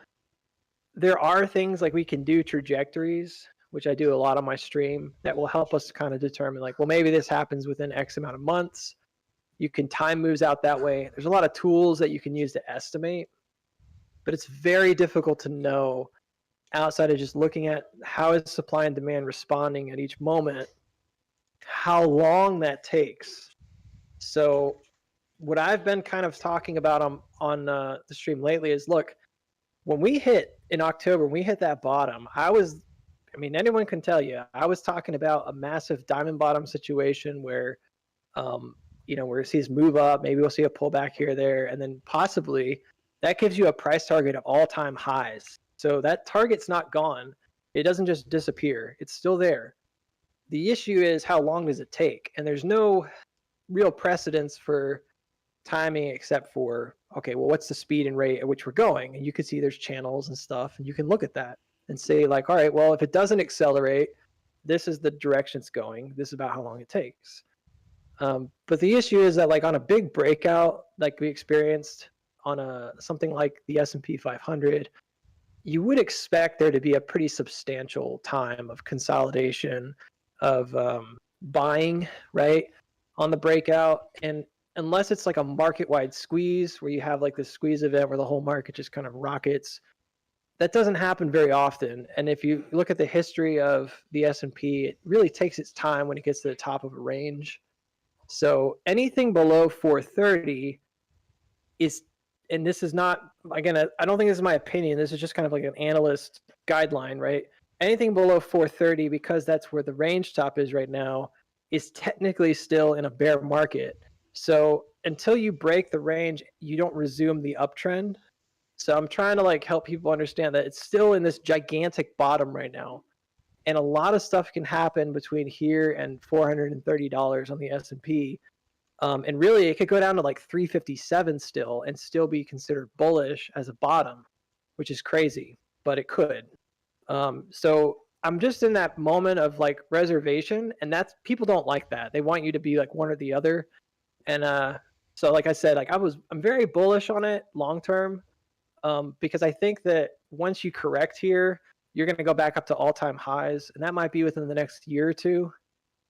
there are things like we can do trajectories, which I do a lot on my stream, that will help us to kind of determine like, well, maybe this happens within X amount of months. You can time moves out that way. There's a lot of tools that you can use to estimate, but it's very difficult to know outside of just looking at how is supply and demand responding at each moment, how long that takes. So what I've been kind of talking about on the stream lately is, look, when we hit in October, when we hit that bottom, I mean, anyone can tell you, I was talking about a massive diamond bottom situation where, you know, where it sees move up, maybe we'll see a pullback here or there, and then possibly that gives you a price target of all-time highs. So that target's not gone. It doesn't just disappear. It's still there. The issue is, how long does it take? And there's no real precedence for timing except for, okay, well, what's the speed and rate at which we're going? And you can see there's channels and stuff, and you can look at that and say, like, all right, well, if it doesn't accelerate, this is the direction it's going. This is about how long it takes. But the issue is that, like, on a big breakout like we experienced on something like the S&P 500, you would expect there to be a pretty substantial time of consolidation, of buying, right, on the breakout. And unless it's like a market-wide squeeze where you have like this squeeze event where the whole market just kind of rockets, that doesn't happen very often. And if you look at the history of the S&P, it really takes its time when it gets to the top of a range. So anything below 430 is, and this is not, again, I don't think this is my opinion, this is just kind of like an analyst guideline, right? Anything below 430, because that's where the range top is right now, is technically still in a bear market. So until you break the range, you don't resume the uptrend. So I'm trying to like help people understand that it's still in this gigantic bottom right now. And a lot of stuff can happen between here and $430 on the S&P. And really, it could go down to like 357 still and still be considered bullish as a bottom, which is crazy, but it could. So I'm just in that moment of like reservation, and that's, people don't like that. They want you to be like one or the other. And so like I said, like I'm very bullish on it long term, because I think that once you correct here, you're going to go back up to all-time highs, and that might be within the next year or two.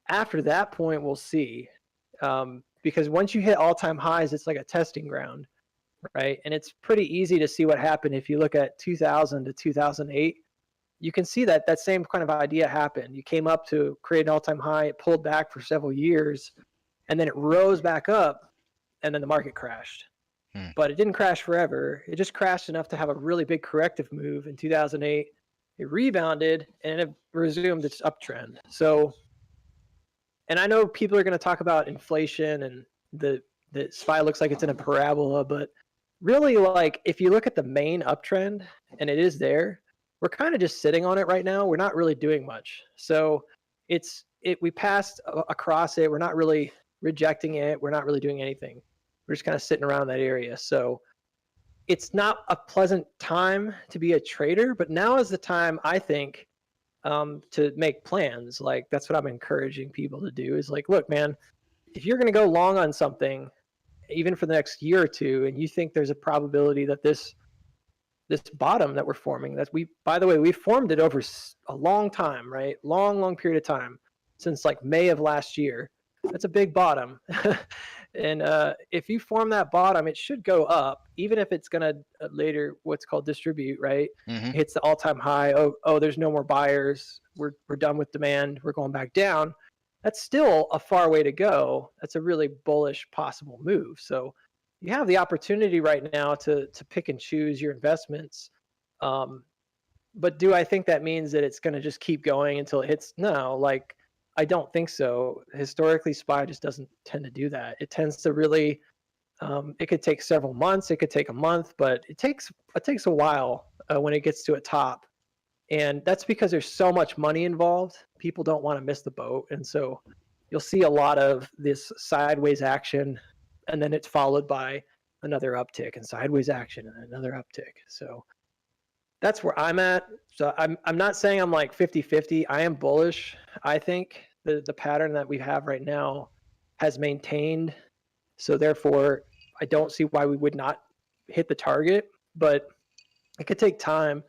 After that point, we'll see. Because once you hit all-time highs, it's like a testing ground, right? And it's pretty easy to see what happened if you look at 2000 to 2008. You can see that that same kind of idea happened. You came up to create an all-time high, it pulled back for several years, and then it rose back up, and then the market crashed. But it didn't crash forever. It just crashed enough to have a really big corrective move in 2008. It rebounded, and it resumed its uptrend. So, and I know people are going to talk about inflation and the SPY looks like it's in a parabola, but really, like, if you look at the main uptrend, and it is there, we're kind of just sitting on it right now. We're not really doing much. So we passed across it. We're not really rejecting it. We're not really doing anything. We're just kind of sitting around that area. So it's not a pleasant time to be a trader, but now is the time, I think, to make plans. Like, that's what I'm encouraging people to do, is like, look, man, if you're going to go long on something, even for the next year or two, and you think there's a probability that this bottom that we're forming, that by the way, we formed it over a long time, right? Long period of time, since like May of last year. That's a big bottom. And if you form that bottom, it should go up, even if it's going to later what's called distribute, right? Mm-hmm. It hits the all-time high. Oh, there's no more buyers. We're done with demand. We're going back down. That's still a far way to go. That's a really bullish possible move. So you have the opportunity right now to pick and choose your investments. But do I think that means that it's going to just keep going until it hits? No, like, I don't think so. Historically, SPY just doesn't tend to do that. It tends to really, it could take several months, it could take a month, but it takes a while when it gets to a top. And that's because there's so much money involved. People don't want to miss the boat. And so you'll see a lot of this sideways action, and then it's followed by another uptick, and sideways action, and another uptick. So that's where I'm at. So I'm not saying I'm like 50-50. I am bullish. I think the pattern that we have right now has maintained. So therefore, I don't see why we would not hit the target, but it could take time.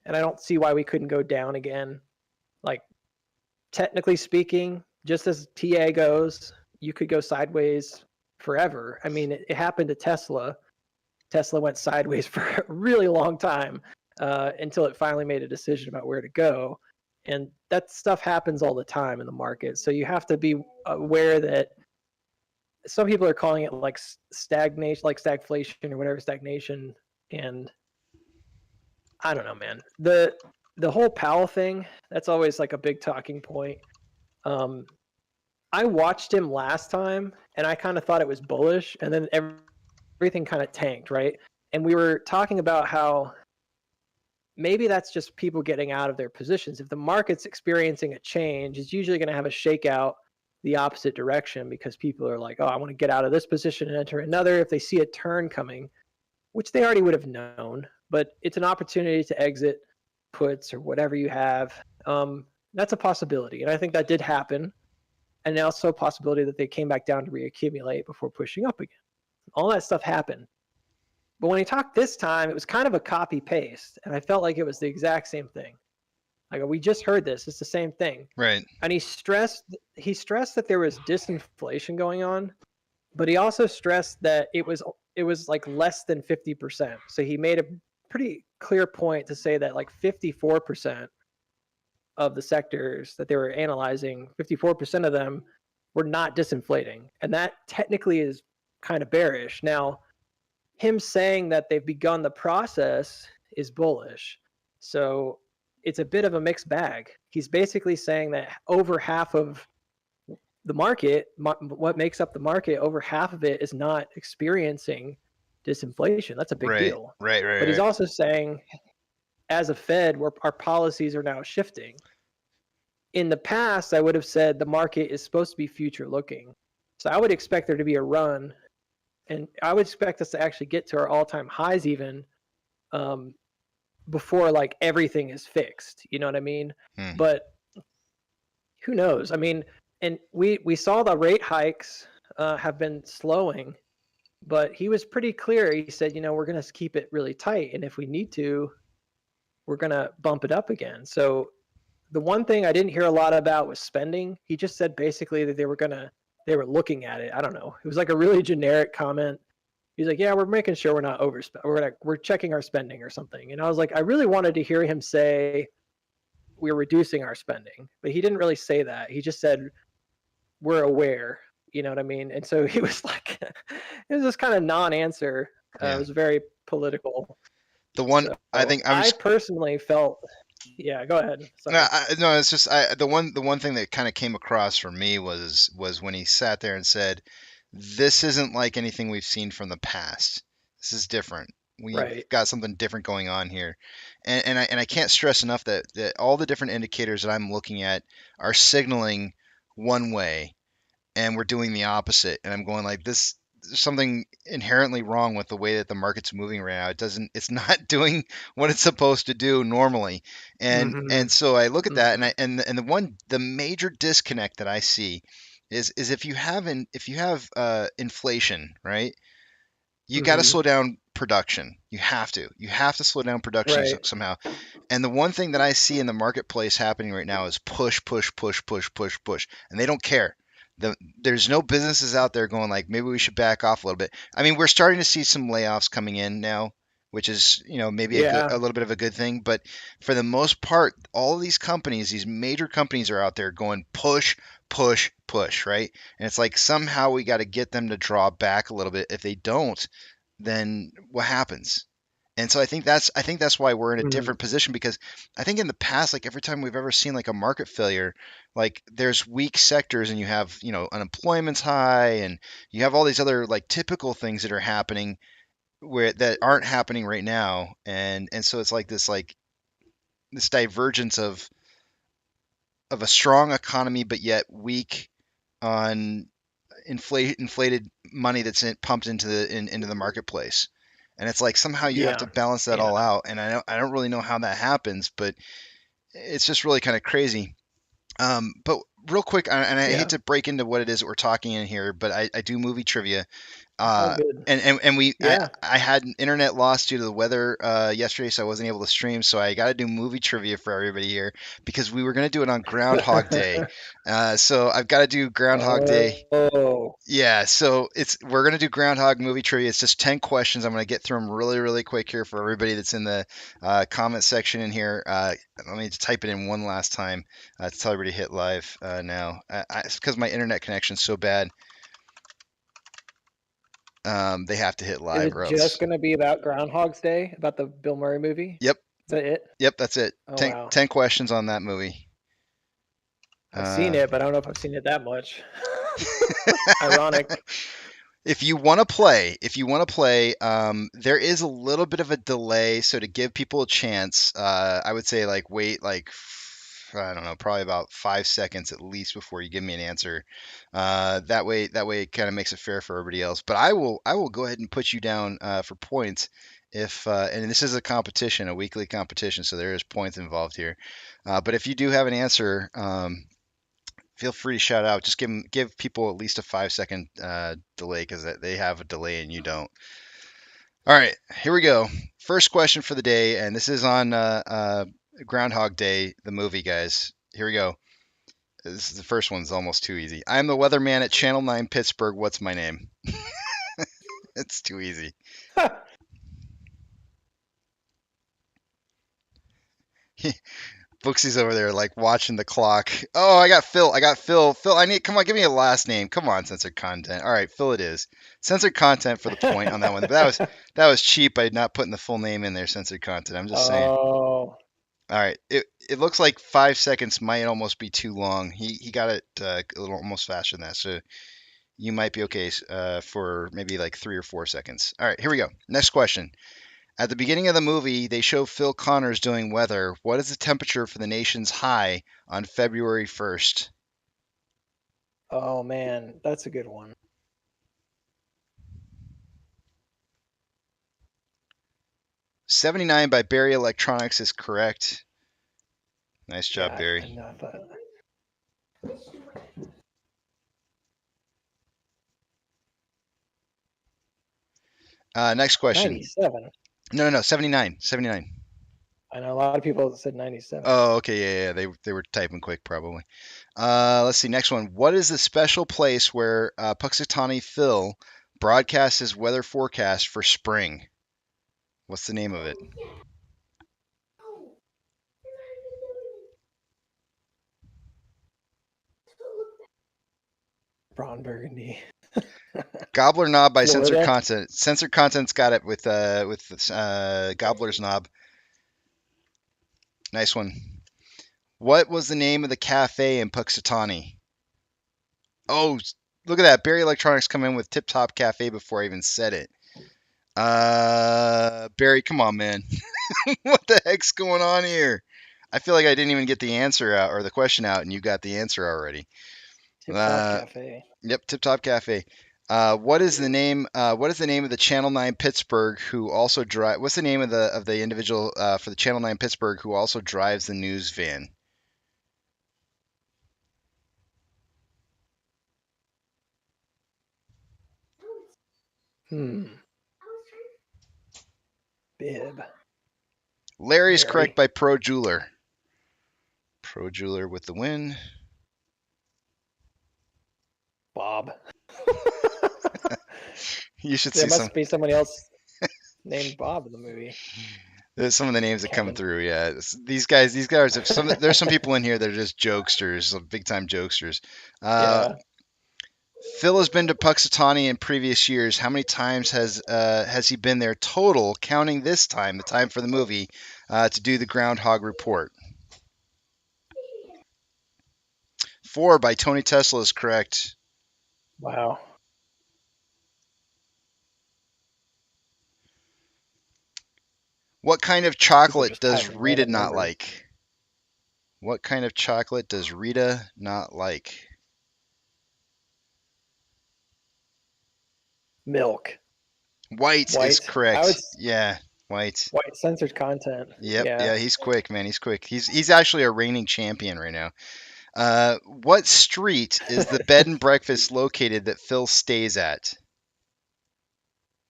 And I don't see why we couldn't go down again. Like, technically speaking, just as TA goes, you could go sideways forever. I mean, it happened to Tesla. Tesla went sideways for a really long time. until it finally made a decision about where to go. And that stuff happens all the time in the market. So you have to be aware that some people are calling it like stagnation, like stagflation or whatever, stagnation. And I don't know, man. The whole Powell thing, that's always like a big talking point. I watched him last time and I kind of thought it was bullish, and then everything kind of tanked, right? And we were talking about how maybe that's just people getting out of their positions. If the market's experiencing a change, it's usually going to have a shakeout the opposite direction, because people are like, oh, I want to get out of this position and enter another. If they see a turn coming, which they already would have known, but it's an opportunity to exit puts or whatever you have. That's a possibility. And I think that did happen. And also a possibility that they came back down to reaccumulate before pushing up again. All that stuff happened. But when he talked this time, it was kind of a copy paste. And I felt like it was the exact same thing. Like, we just heard this. It's the same thing. Right. And he stressed that there was disinflation going on, but he also stressed that it was like less than 50%. So he made a pretty clear point to say that like 54% of the sectors that they were analyzing, 54% of them were not disinflating. And that technically is kind of bearish. Now, him saying that they've begun the process is bullish. So it's a bit of a mixed bag. He's basically saying that over half of the market, what makes up the market, over half of it is not experiencing disinflation. That's a big deal. Right. But he's also saying, as a Fed, our policies are now shifting. In the past, I would have said the market is supposed to be future looking. So I would expect there to be a run, and I would expect us to actually get to our all-time highs even before like everything is fixed. You know what I mean? But who knows? I mean, and we saw the rate hikes have been slowing, but he was pretty clear. He said, we're going to keep it really tight, and if we need to, we're going to bump it up again. So the one thing I didn't hear a lot about was spending. He just said basically that they were looking at it. I don't know. It was like a really generic comment. He's like, yeah, we're making sure we're not overspending. We're checking our spending or something. And I was like, I really wanted to hear him say we're reducing our spending, but he didn't really say that. He just said we're aware. You know what I mean? And so he was like, it was this kind of non-answer. It was very political. The one I personally felt. Yeah, go ahead. No, it's just the one thing that kind of came across for me was when he sat there and said, "This isn't like anything we've seen from the past. This is different. We've got something different going on here." And I can't stress enough that all the different indicators that I'm looking at are signaling one way, and we're doing the opposite. And I'm going like this. There's something inherently wrong with the way that the market's moving right now. It's not doing what it's supposed to do normally. And so I look at that, and the major disconnect that I see is if you have inflation, right? You got to slow down production. You have to slow down production somehow. And the one thing that I see in the marketplace happening right now is push, and they don't care. There's no businesses out there going like, maybe we should back off a little bit. I mean, we're starting to see some layoffs coming in now, which is, maybe a little bit of a good thing. But for the most part, all of these companies, these major companies are out there going push, right? And it's like somehow we got to get them to draw back a little bit. If they don't, then what happens? And so I think that's why we're in a different position, because I think in the past, like every time we've ever seen like a market failure, like there's weak sectors and you have, unemployment's high and you have all these other like typical things that are happening that aren't happening right now. And so it's like this divergence of a strong economy, but yet weak on inflated money that's pumped into the marketplace. And it's like somehow you have to balance that all out. And I don't really know how that happens, but it's just really kind of crazy. But real quick, and I hate to break into what it is that we're talking in here, but I do movie trivia. All good. And we Yeah. I had an internet loss due to the weather yesterday, so I wasn't able to stream. So I got to do movie trivia for everybody here because we were gonna do it on Groundhog Day. So I've got to do Groundhog Day. Oh. Yeah, so we're gonna do Groundhog movie trivia. It's just 10 questions. I'm gonna get through them really, really quick here for everybody that's in the comment section in here. Let me just type it in one last time to tell everybody to hit live now. It's because my internet connection's so bad. They have to hit Is live it or else. just going to be about Groundhog's Day, about the Bill Murray movie? Yep. Is that it? Yep, that's it. Oh, 10, wow. 10 questions on that movie. I've seen it, but I don't know if I've seen it that much. Ironic. If you want to play, there is a little bit of a delay. So to give people a chance, I would say wait I don't know, probably about 5 seconds at least before you give me an answer. That way it kind of makes it fair for everybody else. But I will go ahead and put you down for points if and this is a competition, a weekly competition, so there is points involved here. But if you do have an answer, feel free to shout out. Just give people at least a 5-second delay because they have a delay and you don't. All right, here we go. First question for the day, and this is on Groundhog Day, the movie, guys. Here we go. This is the first one's almost too easy. I'm the weatherman at Channel 9 Pittsburgh. What's my name? It's too easy. Booksy's over there watching the clock. Oh, I got Phil. Phil, come on, give me a last name. Come on, censored content. All right, Phil it is. Censored content for the point on that one. But that was cheap by not putting the full name in there, censored content. I'm just saying. Oh. All right. It looks like 5 seconds might almost be too long. He got it a little almost faster than that. So you might be okay for maybe 3 or 4 seconds. All right, here we go. Next question. At the beginning of the movie, they show Phil Connors doing weather. What is the temperature for the nation's high on February 1st? Oh, man. That's a good one. $79 by Barry Electronics is correct. Nice job, Barry. Next question. 97. No, 79. I know a lot of people said 97. Oh, okay, yeah. They were typing quick, probably. Let's see. Next one. What is the special place where Punxsutawney Phil broadcasts his weather forecast for spring? What's the name of it? Ron Burgundy. Gobbler Knob by Florida? Censored Content. Censored Content's got it with Gobbler's Knob. Nice one. What was the name of the cafe in Punxsutawney? Oh, look at that. Barry Electronics come in with Tip Top Cafe before I even said it. Barry, come on, man. What the heck's going on here? I feel like I didn't even get the answer out or the question out, and you got the answer already. Tip Top Cafe. Yep, Tip Top Cafe. What is the name? What is the name of the Channel 9 Pittsburgh who also drive? What's the name of the individual for the Channel 9 Pittsburgh who also drives the news van? Bib. Larry's correct by Pro Jeweler. Pro Jeweler with the win. Bob. You should there see must be somebody else named Bob in the movie. There's some of the names that come through. Yeah, these guys are there's some people in here that are just jokesters, big time jokesters. Yeah. Phil has been to Punxsutawney in previous years. How many times has he been there total, counting this time, the time for the movie, to do the Groundhog Report? 4 by Tony Tesla is correct. Wow. What kind of chocolate does Rita not like? What kind of chocolate does Rita not like? Milk. White is correct. Yeah, white. White censored content. Yep. Yeah, he's quick, man. He's quick. He's actually a reigning champion right now. What street is the bed and breakfast located that Phil stays at?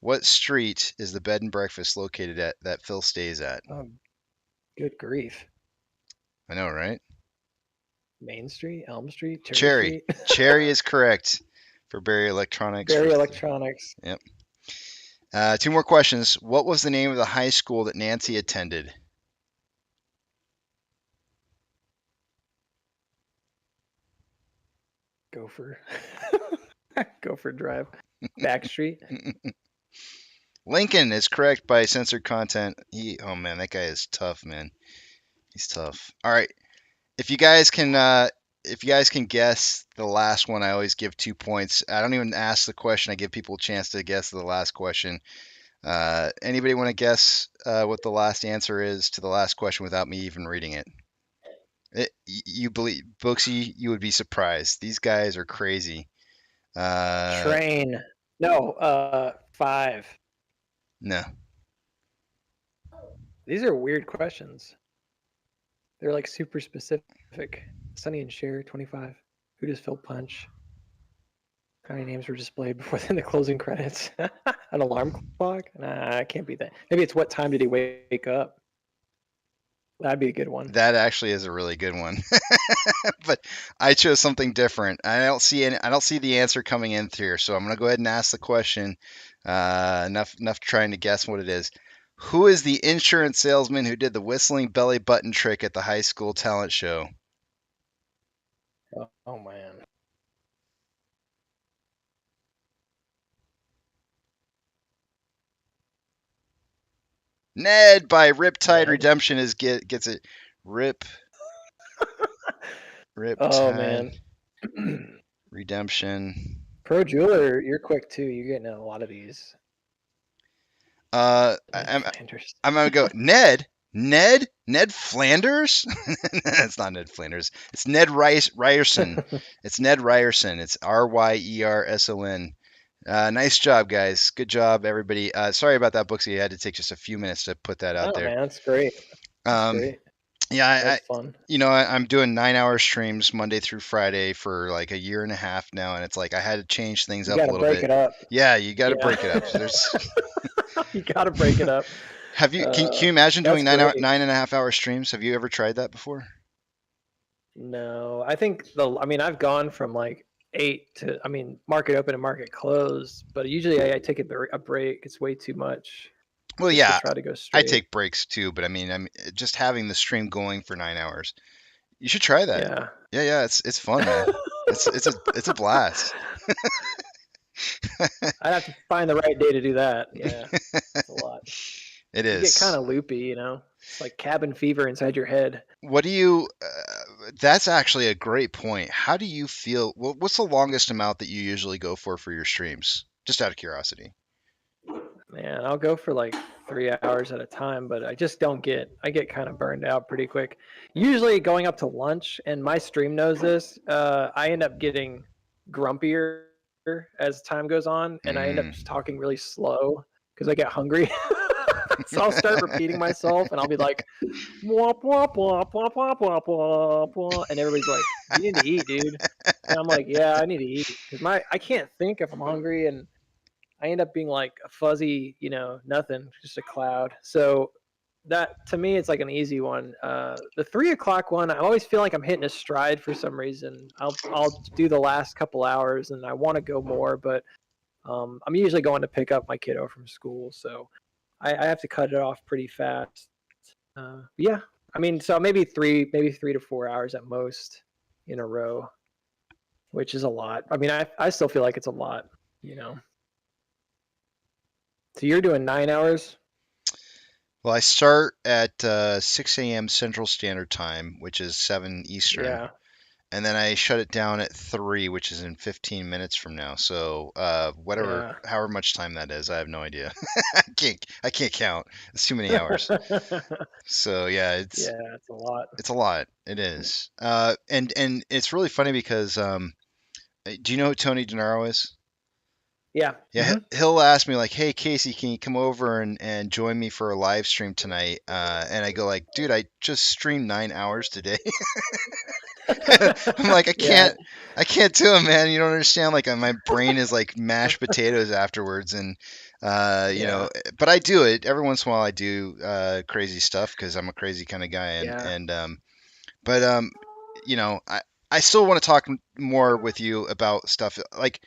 What street is the bed and breakfast located at that Phil stays at? Good grief. I know, right? Main Street, Elm Street, Cherry. Street. Cherry is correct for Barry Electronics. Barry Electronics. Yep. 2 more questions. What was the name of the high school that Nancy attended? Gopher. Gopher Drive. Backstreet. Lincoln is correct by censored content. Oh man, that guy is tough, man. He's tough. All right. If you guys can guess the last one, I always give 2 points. I don't even ask the question. I give people a chance to guess the last question. Anybody want to guess what the last answer is to the last question without me even reading it? You believe, Booksy, you would be surprised. These guys are crazy. Train. No, 5. No. These are weird questions. They're like super specific. Sonny and Cher, 25. Who does Phil punch? How many names were displayed before the closing credits? An alarm clock? Nah, it can't be that. Maybe it's what time did he wake up? That'd be a good one. That actually is a really good one. But I chose something different. I don't see the answer coming in here, so I'm gonna go ahead and ask the question. Enough trying to guess what it is. Who is the insurance salesman who did the whistling belly button trick at the high school talent show? Oh man. Ned by Riptide Redemption gets it. Riptide Oh man. Redemption. Pro Jeweler, you're quick too. You're getting a lot of these. I'm gonna go Ned Flanders. It's not Ned Flanders. It's Ned Ryerson. It's Ned Ryerson. It's Ryerson. Nice job, guys. Good job, everybody. Sorry about that, Booksy. I had to take just a few minutes to put that out there. Man, that's great. That's great. Yeah, fun. I'm doing 9-hour streams Monday through Friday for like a year and a half now, and it's like I had to change things up a little bit. You gotta break it up. Yeah, you gotta break it up. You gotta break it up. Have you? Can you imagine doing 9.5-hour streams? Have you ever tried that before? No, I think I've gone from like 8 to market open and market close, but usually I take a break. It's way too much. Well, yeah, try to go straight. I take breaks too, but I'm just having the stream going for 9 hours. You should try that. Yeah, it's fun, man. it's a blast. I'd have to find the right day to do that. Yeah, it's a lot. It is. You get kind of loopy, It's like cabin fever inside your head. What do you? That's actually a great point. How do you feel? What's the longest amount that you usually go for your streams? Just out of curiosity. Man, I'll go for like 3 hours at a time, but I just don't I get kind of burned out pretty quick. Usually going up to lunch, and my stream knows this, I end up getting grumpier as time goes on, and I end up just talking really slow because I get hungry. So I'll start repeating myself, and I'll be like, womp, womp, womp, womp, womp, womp, womp, womp. And everybody's like, you need to eat, dude. And I'm like, yeah, I need to eat. Because I can't think if I'm hungry, and I end up being like a fuzzy, nothing, just a cloud. So that, to me, it's like an easy one. The 3 o'clock one, I always feel like I'm hitting a stride for some reason. I'll do the last couple hours, and I want to go more, but I'm usually going to pick up my kiddo from school, so I have to cut it off pretty fast. Yeah, so maybe 3 to 4 hours at most in a row, which is a lot. I still feel like it's a lot, So you're doing 9 hours? Well, I start at 6 a.m. Central Standard Time, which is 7 Eastern. Yeah. And then I shut it down at 3, which is in 15 minutes from now. So however much time that is, I have no idea. I can't count. It's too many hours. So yeah, it's a lot. It's a lot. It is. And it's really funny because do you know who Tony DeNaro is? Yeah. Yeah. Mm-hmm. He'll ask me like, "Hey Casey, can you come over and join me for a live stream tonight?" And I go like, "Dude, I just streamed 9 hours today." I'm like, Yeah, I can't do it, man. You don't understand. Like, my brain is like mashed potatoes afterwards, and you yeah, know, but I do it every once in a while. I do crazy stuff because I'm a crazy kind of guy, yeah. but you know, I still want to talk more with you about stuff like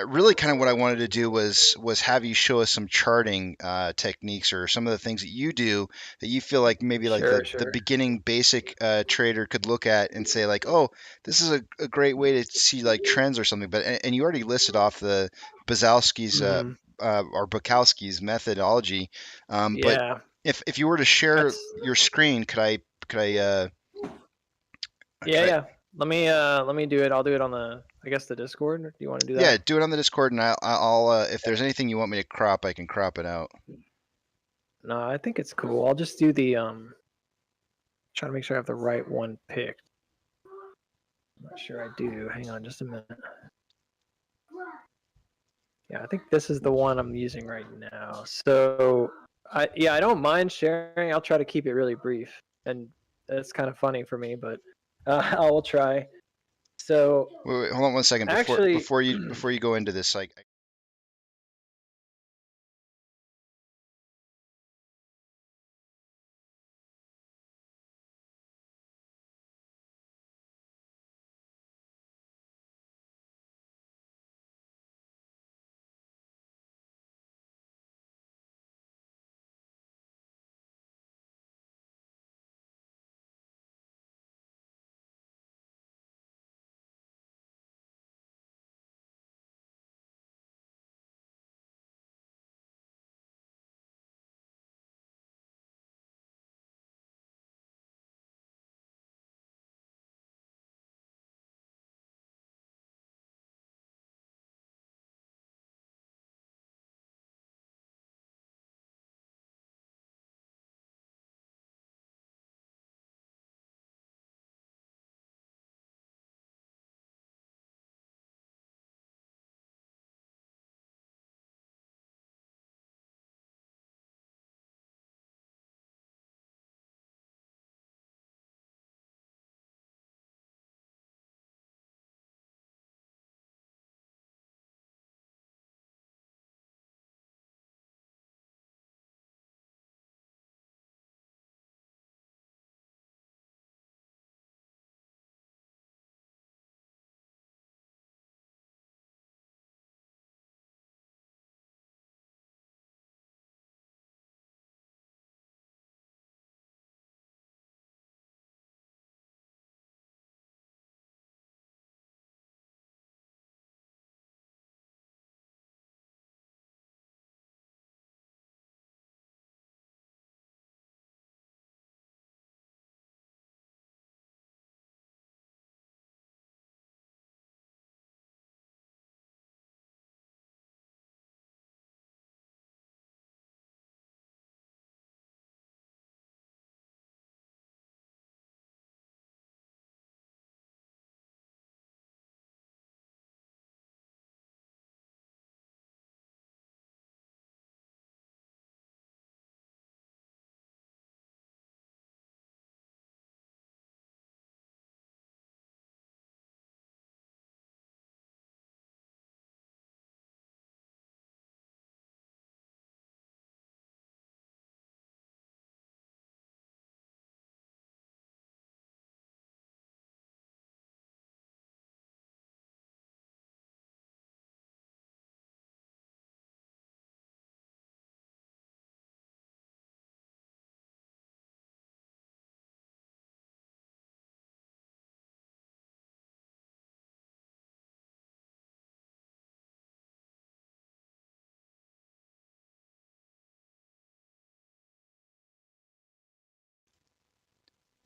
really kind of what I wanted to do was have you show us some charting techniques or some of the things that you do that you feel like maybe like Sure, the sure. beginning basic trader could look at and say like, oh, this is a great way to see like trends or something. But and you already listed off the Bazowski's Hmm. or Bukowski's methodology. But Yeah, if you were to share that's your screen, could yeah, could I yeah. Let me do it. I'll do it on the I guess the Discord. Do you want to do yeah, that? do it on the Discord, and I'll if there's anything you want me to crop, I can crop it out. No, I think it's cool. I'll just do the try to make sure I have the right one picked. I'm not sure I do. Hang on just a minute. Yeah, I think this is the one I'm using right now. So I don't mind sharing. I'll try to keep it really brief. And it's kind of funny for me, but I will try. So Wait, hold on one second actually before you go into this. Like,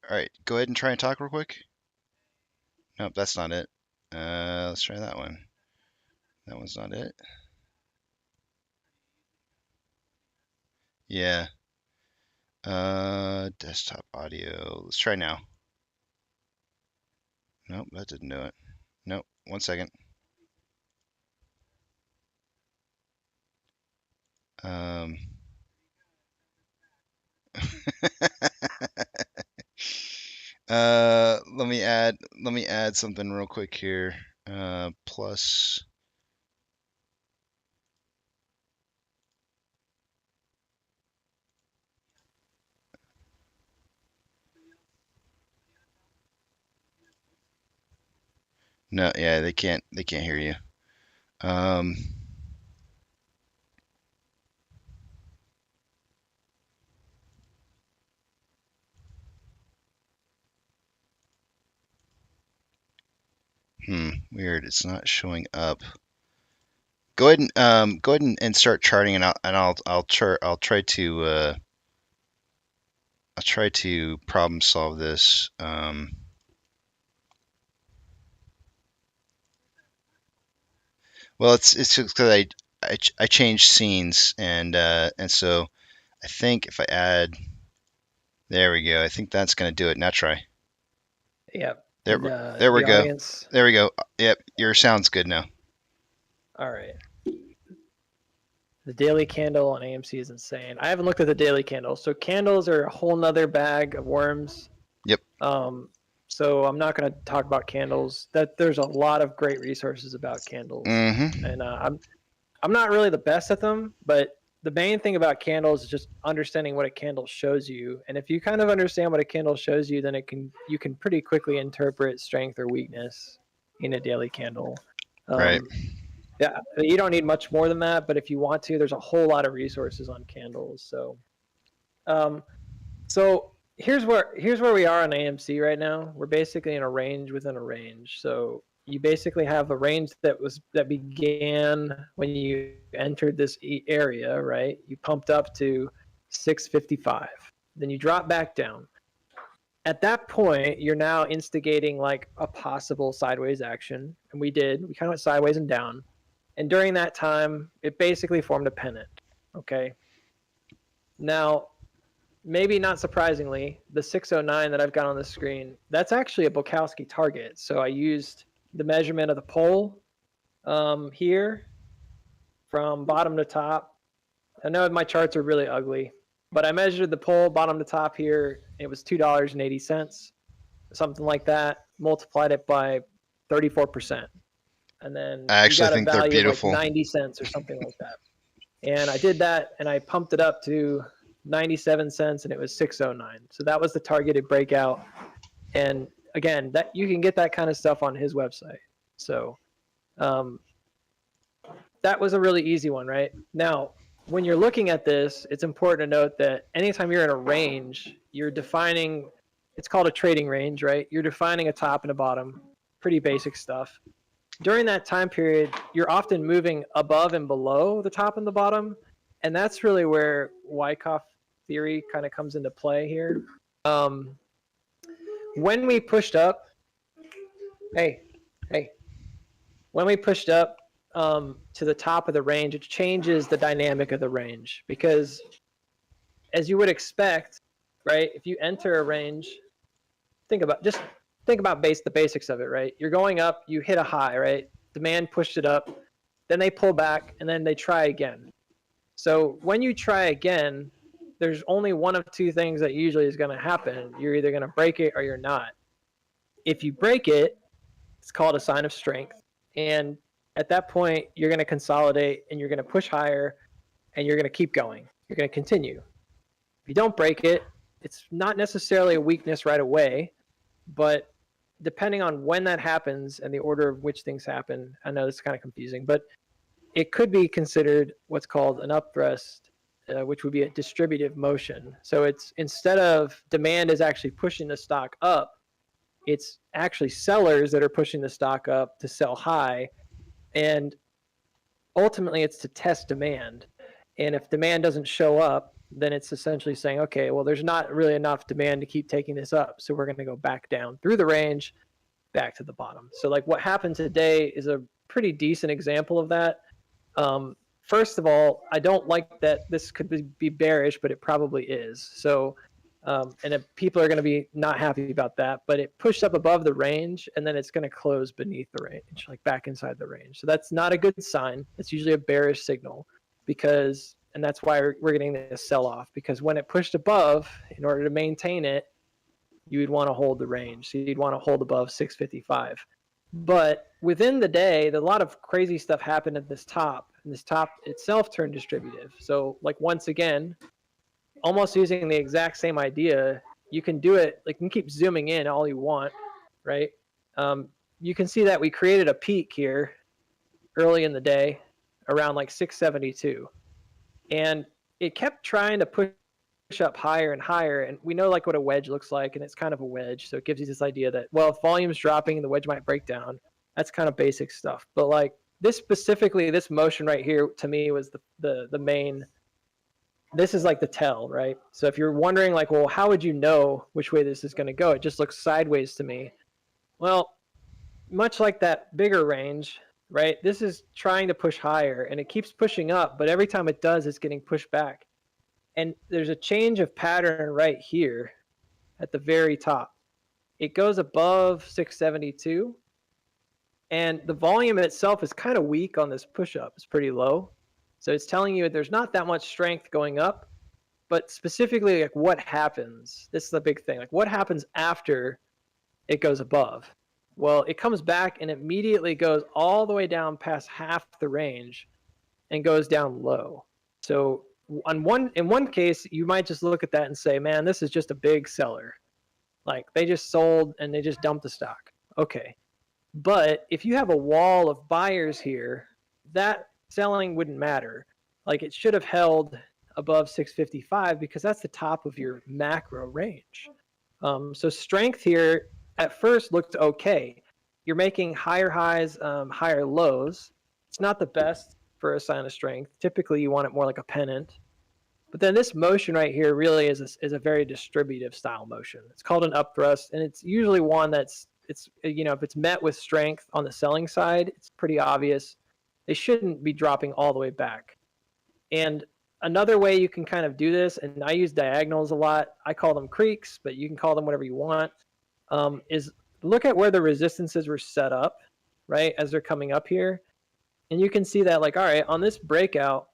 all right, go ahead and try and talk real quick. Nope, that's not it. Let's try that one. That one's not it. Yeah. Desktop audio. Let's try now. Nope, that didn't do it. Nope. One second. Um. Let me add something real quick here. Plus. No, yeah, they can't hear you. Weird. It's not showing up. Go ahead and start charting, and I'll try to problem solve this. Well, it's just because I changed scenes, and so I think if I add, there we go. I think that's gonna do it. Now try. Yep. There we the go. Audience... There we go. Yep, your sound's good now. All right. The daily candle on AMC is insane. I haven't looked at the daily candle. So candles are a whole nother bag of worms. Yep. So I'm not going to talk about candles. There's a lot of great resources about candles. And I'm not really the best at them, but the main thing about candles is just understanding what a candle shows you. And if you kind of understand what a candle shows you, then you can pretty quickly interpret strength or weakness in a daily candle. Right. Yeah, you don't need much more than that, but if you want to, there's a whole lot of resources on candles. So, so here's where we are on AMC right now. We're basically in a range within a range. So you basically have a range that began when you entered this area, right? You pumped up to 655, then you drop back down. At that point, you're now instigating like a possible sideways action, and we kind of went sideways and down. And during that time, it basically formed a pennant, okay? Now, maybe not surprisingly, the 609 that I've got on the screen, that's actually a Bukowski target. So I used the measurement of the pole here from bottom to top. I know my charts are really ugly, but I measured the pole bottom to top here. It was $2.80, something like that, multiplied it by 34%. And then I actually think they're Like beautiful. 90 cents or something like that. And I did that, and I pumped it up to 97 cents, and it was 609. So that was the targeted breakout. And again, that you can get that kind of stuff on his website. So that was a really easy one, right? Now, when you're looking at this, it's important to note that anytime you're in a range, you're defining, it's called a trading range, right? You're defining a top and a bottom, pretty basic stuff. During that time period, you're often moving above and below the top and the bottom, and that's really where Wyckoff theory kind of comes into play here. When we pushed up, when we pushed up to the top of the range, it changes the dynamic of the range, because as you would expect, right, if you enter a range, think about the basics of it, right? You're going up, you hit a high, right? Demand pushed it up, then they pull back, and then they try again. So when you try again, there's only one of two things that usually is going to happen. You're either going to break it or you're not. If you break it, it's called a sign of strength. And at that point, you're going to consolidate, and you're going to push higher, and you're going to keep going. You're going to continue. If you don't break it, it's not necessarily a weakness right away, but depending on when that happens and the order of which things happen, I know this is kind of confusing, but it could be considered what's called an upthrust, which would be a distributive motion. So it's, instead of demand is actually pushing the stock up, it's actually sellers that are pushing the stock up to sell high. And ultimately it's to test demand. And if demand doesn't show up, then it's essentially saying, okay, well, there's not really enough demand to keep taking this up. So we're going to go back down through the range, back to the bottom. So like what happened today is a pretty decent example of that. First of all, I don't like that this could be bearish, but it probably is. So, and if people are going to be not happy about that, but it pushed up above the range, and then it's going to close beneath the range, like back inside the range. So that's not a good sign. It's usually a bearish signal, because, and that's why we're getting this sell-off, because when it pushed above, in order to maintain it, you would want to hold the range. So you'd want to hold above 655. But within the day, a lot of crazy stuff happened at this top, and this top itself turned distributive. So like once again, almost using the exact same idea, you can do it, like you can keep zooming in all you want, right? You can see that we created a peak here early in the day around like 672. And it kept trying to push up higher and higher, and we know like what a wedge looks like, and it's kind of a wedge, so it gives you this idea that, well, if volume's dropping, the wedge might break down. That's kind of basic stuff. But like this specifically, this motion right here to me was the main, this is like the tell, right? So if you're wondering like, well, how would you know which way this is going to go? It just looks sideways to me. Well, much like that bigger range, right? This is trying to push higher, and it keeps pushing up, but every time it does, it's getting pushed back. And there's a change of pattern right here at the very top. It goes above 672, and the volume itself is kind of weak on this push-up. It's pretty low. So it's telling you there's not that much strength going up, but specifically like what happens. This is the big thing. Like what happens after it goes above? Well, it comes back and immediately goes all the way down past half the range and goes down low. So in one case, you might just look at that and say, man, this is just a big seller. Like they just sold and they just dumped the stock. Okay. But if you have a wall of buyers here, that selling wouldn't matter. Like it should have held above 655 because that's the top of your macro range. So strength here at first looked okay. You're making higher highs, higher lows. It's not the best for a sign of strength. Typically you want it more like a pennant. But then this motion right here really is a very distributive style motion. It's called an up thrust, and it's usually one that's, you know, if it's met with strength on the selling side, it's pretty obvious. They shouldn't be dropping all the way back. And another way you can kind of do this, and I use diagonals a lot, I call them creeks, but you can call them whatever you want, is look at where the resistances were set up, right, as they're coming up here. And you can see that, like, all right, on this breakout,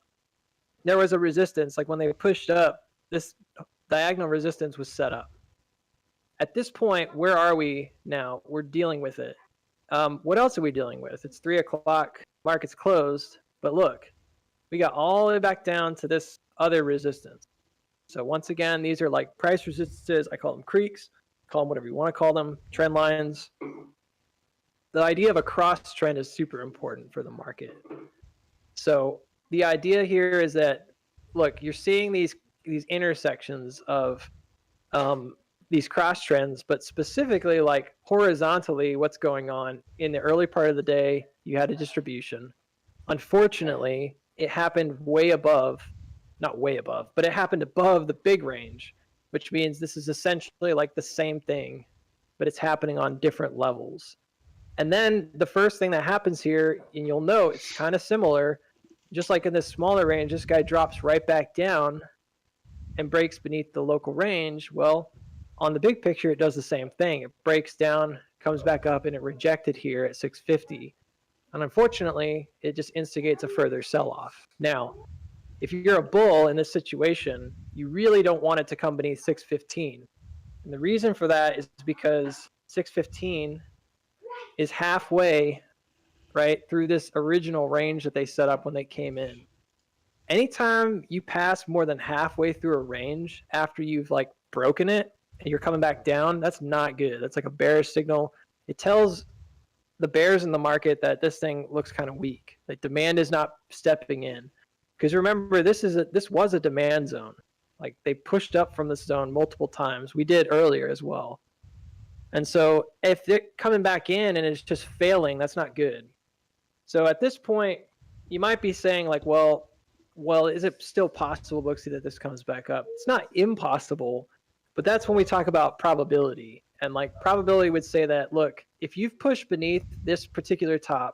there was a resistance. Like when they pushed up, this diagonal resistance was set up. At this point, where are we now? We're dealing with it. What else are we dealing with? It's 3 o'clock, market's closed, but look, we got all the way back down to this other resistance. So once again, these are like price resistances. I call them creeks, call them whatever you want to call them, trend lines. The idea of a cross trend is super important for the market. So the idea here is that, look, you're seeing these intersections of these cross trends, but specifically like horizontally what's going on in the early part of the day, you had a distribution. Unfortunately, it happened way above, not way above, but it happened above the big range, which means this is essentially like the same thing, but it's happening on different levels. And then the first thing that happens here, and you'll know it's kind of similar, just like in this smaller range, this guy drops right back down and breaks beneath the local range. Well, on the big picture, it does the same thing. It breaks down, comes back up, and it rejected here at 650. And unfortunately, it just instigates a further sell-off. Now, if you're a bull in this situation, you really don't want it to come beneath 615. And the reason for that is because 615 is halfway, right, through this original range that they set up when they came in. Anytime you pass more than halfway through a range after you've like broken it and you're coming back down, that's not good. That's like a bearish signal. It tells the bears in the market that this thing looks kind of weak. Like demand is not stepping in. Because remember, this was a demand zone. Like they pushed up from this zone multiple times. We did earlier as well. And so if they're coming back in and it's just failing, that's not good. So at this point, you might be saying like, well, is it still possible, Booksy, that this comes back up? It's not impossible, but that's when we talk about probability. And like probability would say that, look, if you've pushed beneath this particular top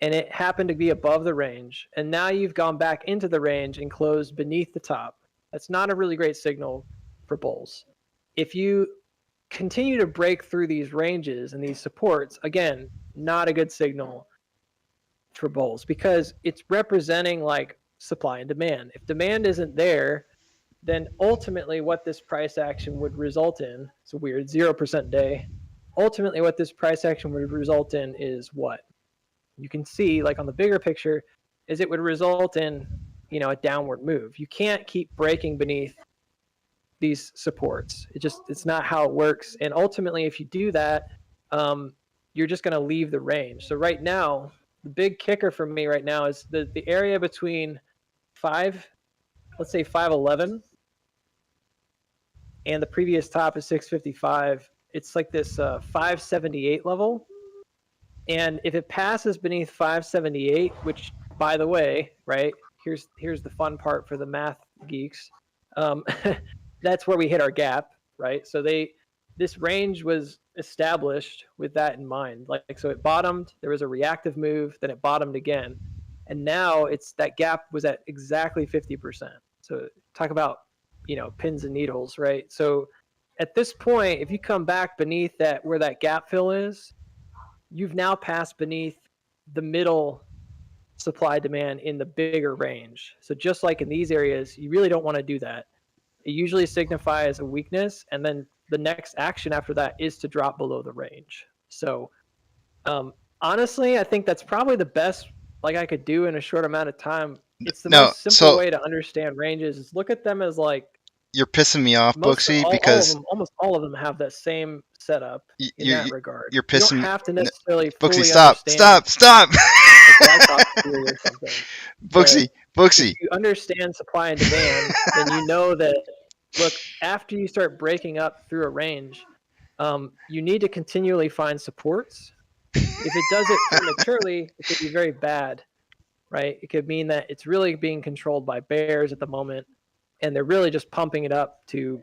and it happened to be above the range, and now you've gone back into the range and closed beneath the top, that's not a really great signal for bulls. If you continue to break through these ranges and these supports, again, not a good signal for bulls because it's representing like supply and demand. If demand isn't there, then ultimately what this price action would result in, it's a weird 0% day. Ultimately what this price action would result in is what? You can see, like on the bigger picture, is it would result in, you know, a downward move. You can't keep breaking beneath these supports. It's not how it works. And ultimately, if you do that, you're just going to leave the range. So right now, the big kicker for me right now is the area between let's say 511, and the previous top is 655. It's like this 578 level. And if it passes beneath 578, which, by the way, right, here's the fun part for the math geeks. That's where we hit our gap, right? So this range was established with that in mind. Like, so it bottomed, there was a reactive move, then it bottomed again. And now that gap was at exactly 50%. So talk about, you know, pins and needles, right? So at this point, if you come back beneath that, where that gap fill is, you've now passed beneath the middle supply demand in the bigger range. So just like in these areas, you really don't want to do that. It usually signifies a weakness, and then the next action after that is to drop below the range. So honestly, I think that's probably the best like I could do in a short amount of time. It's the most simple way to understand ranges is look at them as like, you're pissing me off, Booksy, because almost all of them have that same setup in that regard. You're pissing me. You don't have to necessarily Booksy, fully stop. Booksy. If you understand supply and demand, then you know that, look, after you start breaking up through a range, you need to continually find supports. If it does it prematurely, it could be very bad, right? It could mean that it's really being controlled by bears at the moment, and they're really just pumping it up to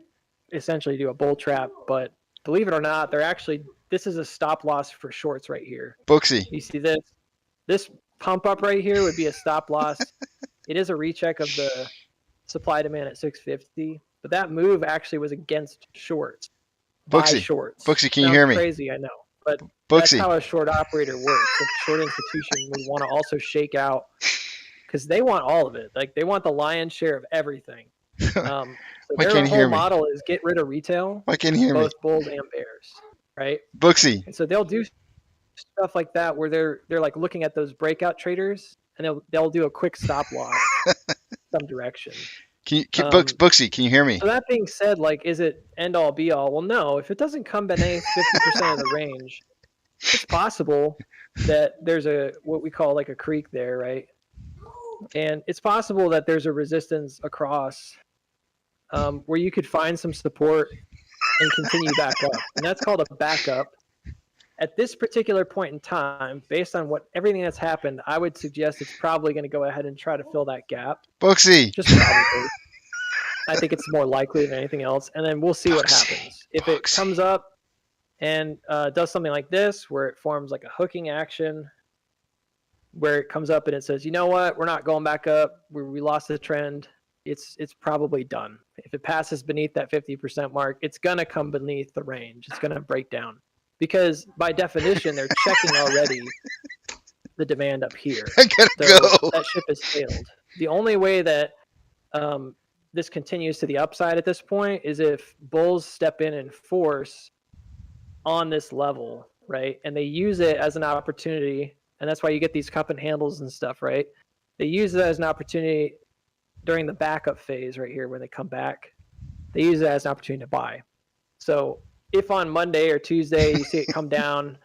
essentially do a bull trap. But believe it or not, this is a stop loss for shorts right here. Booksy. You see this? This pump up right here would be a stop loss. It is a recheck of the supply demand at 650, but that move actually was against shorts. Booksy. By shorts. Booksy, can you hear me? Crazy, I know. But Booksy. that's how a short operator works. A short institution would want to also shake out, because they want all of it. Like, they want the lion's share of everything. So their whole model is get rid of retail. Why can't you hear me? Both bulls and bears, right? Booksy. And so they'll do stuff like that where they're like looking at those breakout traders, and they'll do a quick stop loss some direction. Booksy, can you hear me? So that being said, like, is it end all be all? Well, no. If it doesn't come beneath 50% of the range, it's possible that there's what we call like a creek there, right? And it's possible that there's a resistance across where you could find some support and continue back up. And that's called a backup. At this particular point in time, based on everything that's happened, I would suggest it's probably going to go ahead and try to fill that gap. Booksy. Just probably. I think it's more likely than anything else. And then we'll see what happens. If it comes up and does something like this, where it forms like a hooking action, where it comes up and it says, you know what, we're not going back up. We lost the trend. It's probably done. If it passes beneath that 50% mark, it's going to come beneath the range. It's going to break down. Because by definition, they're checking already the demand up here. I gotta go. That ship has sailed. The only way that this continues to the upside at this point is if bulls step in and force on this level, right? And they use it as an opportunity, and that's why you get these cup and handles and stuff, right? They use it as an opportunity during the backup phase right here when they come back. They use it as an opportunity to buy. So if on Monday or Tuesday you see it come down,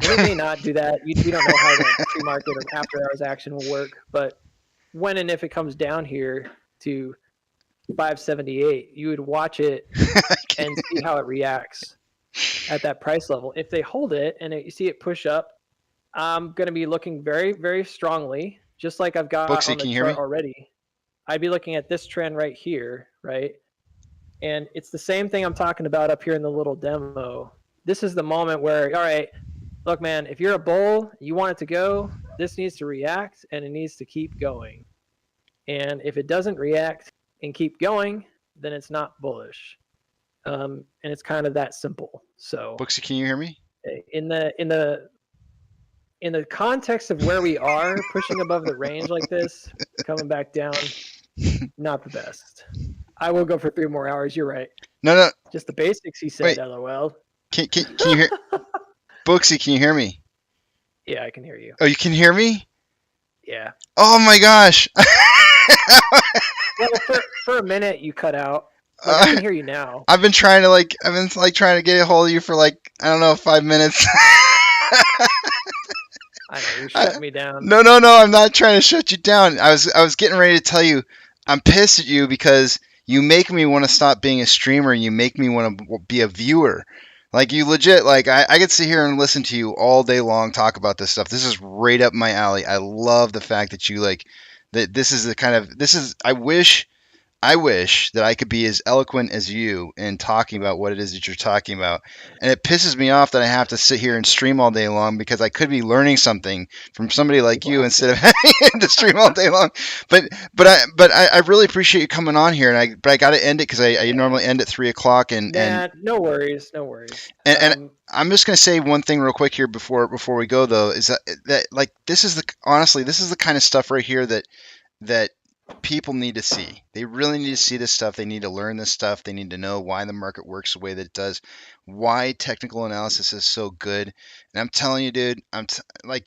and it may not do that. We don't know how the pre-market or after-hours action will work, but when and if it comes down here to 578, you would watch it and see how it reacts at that price level. If they hold it and you see it push up, I'm going to be looking very, very strongly, just like I've got Booksy, on the chart already. I'd be looking at this trend right here, right? And it's the same thing I'm talking about up here in the little demo. This is the moment where, all right, look, man, if you're a bull, you want it to go, this needs to react, and it needs to keep going. And if it doesn't react and keep going, then it's not bullish. And it's kind of that simple. So, Booksy, can you hear me? In the context of where we are, pushing above the range like this, coming back down, not the best. I will go for 3 more hours. You're right. No. Just the basics, he said. Wait. LOL. Can you hear? Booksy, can you hear me? Yeah, I can hear you. Oh, you can hear me? Yeah. Oh my gosh. Well, for a minute you cut out. Like, I can hear you now. I've been trying to get a hold of you for like, I don't know, 5 minutes. I know you shut me down. No, I'm not trying to shut you down. I was getting ready to tell you I'm pissed at you because you make me want to stop being a streamer. You make me want to be a viewer. Like, you legit, like, I could sit here and listen to you all day long talk about this stuff. This is right up my alley. I love the fact that you, like, that this is the kind of, I wish that I could be as eloquent as you in talking about what it is that you're talking about. And it pisses me off that I have to sit here and stream all day long because I could be learning something from somebody like you instead of having to stream all day long. But I really appreciate you coming on here, and I got to end it because I normally end at 3:00 and no worries. And I'm just gonna say one thing real quick here before we go, though, is that like this is the kind of stuff right here that people need to see. They really need to see this stuff. They need to learn this stuff. They need to know why the market works the way that it does, why technical analysis is so good. And I'm telling you, dude,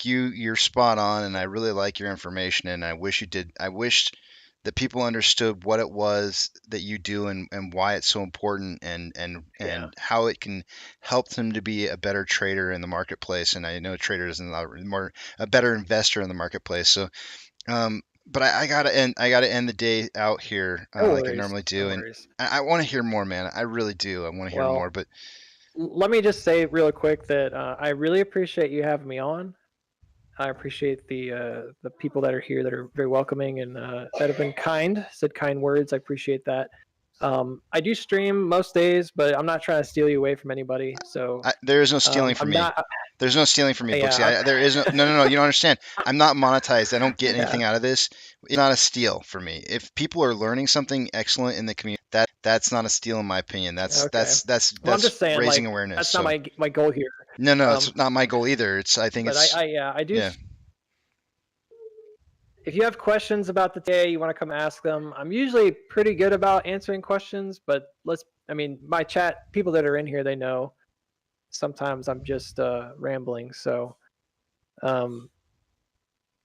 you're spot on, and I really like your information, and I wish that people understood what it was that you do and why it's so important and how it can help them to be a better trader in the marketplace. And I know a trader is a better investor in the marketplace. So, but I gotta end the day out here like I normally do, and I want to hear more, man. I really do. I want to hear more. But let me just say real quick that I really appreciate you having me on. I appreciate the people that are here that are very welcoming and that have been said kind words. I appreciate that. I do stream most days, but I'm not trying to steal you away from anybody. So there is no stealing from me. There's no stealing from me, Booksy. There is no. You don't understand. I'm not monetized. I don't get anything out of this. It's not a steal for me. If people are learning something excellent in the community, that's not a steal in my opinion. That's I'm just saying, raising awareness. That's not my goal here. No, it's not my goal either. I do. Yeah. If you have questions about the day, you want to come ask them. I'm usually pretty good about answering questions, but my chat, people that are in here, they know. Sometimes I'm just rambling. So,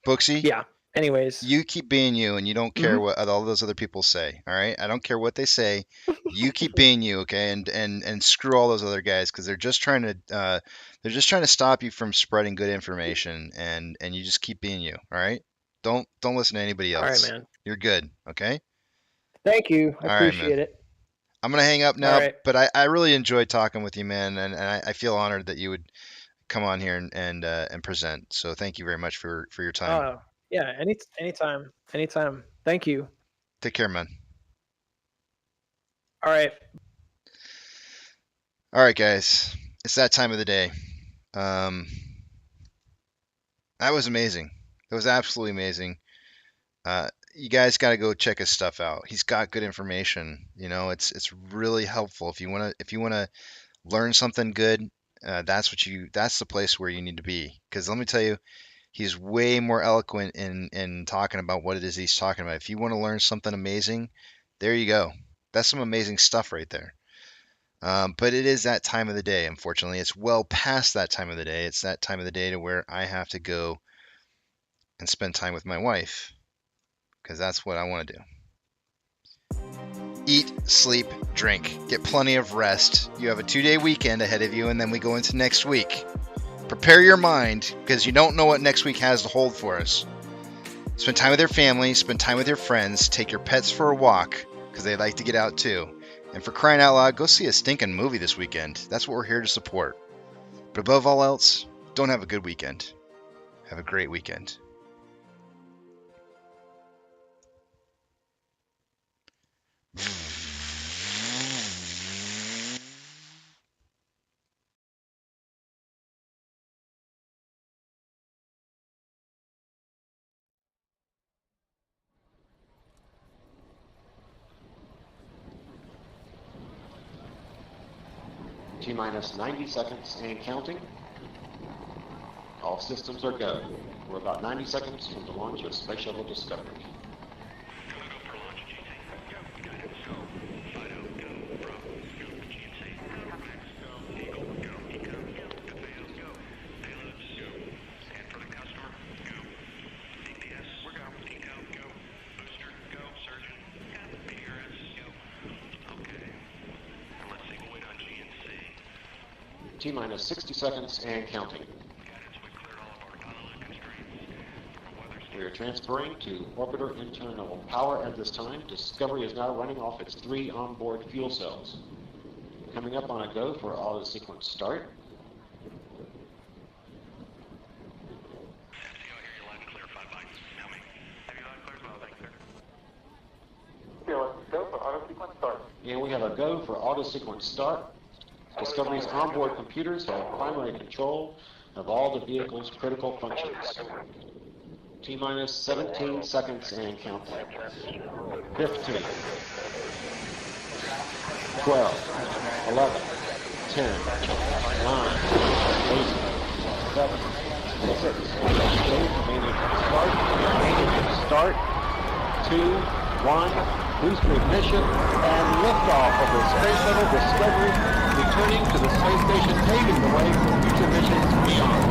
Booksy? Yeah. Anyways, you keep being you, and you don't care what all those other people say. All right, I don't care what they say. You keep being you, okay? And screw all those other guys because they're just trying to stop you from spreading good information, and you just keep being you. All right, don't listen to anybody else. All right, man. You're good, okay? Thank you. I appreciate it. I'm gonna hang up now, but I really enjoyed talking with you, man, and I feel honored that you would come on here and present. So thank you very much for your time. Yeah, anytime. Thank you. Take care, man. All right, guys. It's that time of the day. That was amazing. That was absolutely amazing. You guys got to go check his stuff out. He's got good information. You know, it's really helpful if you want to learn something good. That's the place where you need to be. Because let me tell you, he's way more eloquent in talking about what it is he's talking about. If you want to learn something amazing, there you go. That's some amazing stuff right there. But it is that time of the day, unfortunately. It's well past that time of the day. It's that time of the day to where I have to go and spend time with my wife. Because that's what I want to do. Eat, sleep, drink. Get plenty of rest. You have a 2-day weekend ahead of you, and then we go into next week. Prepare your mind, because you don't know what next week has to hold for us. Spend time with your family, spend time with your friends, take your pets for a walk, because they like to get out too. And for crying out loud, go see a stinking movie this weekend. That's what we're here to support. But above all else, don't have a good weekend. Have a great weekend. T-minus 90 seconds and counting. All systems are go. We're about 90 seconds from the launch of Space Shuttle Discovery. T-minus 60 seconds and counting. We are transferring to orbiter internal power at this time. Discovery is now running off its 3 onboard fuel cells. Coming up on a go for auto sequence start. And we have a go for auto sequence start. Discovery's onboard computers have primary control of all the vehicle's critical functions. T-minus 17 seconds and counting. 15, 12, 11, 10, 9, 8, 7, 6, 5, start, 2, 1, boost ignition, and liftoff of the Space Shuttle Discovery, returning to the space station, paving the way for future missions beyond.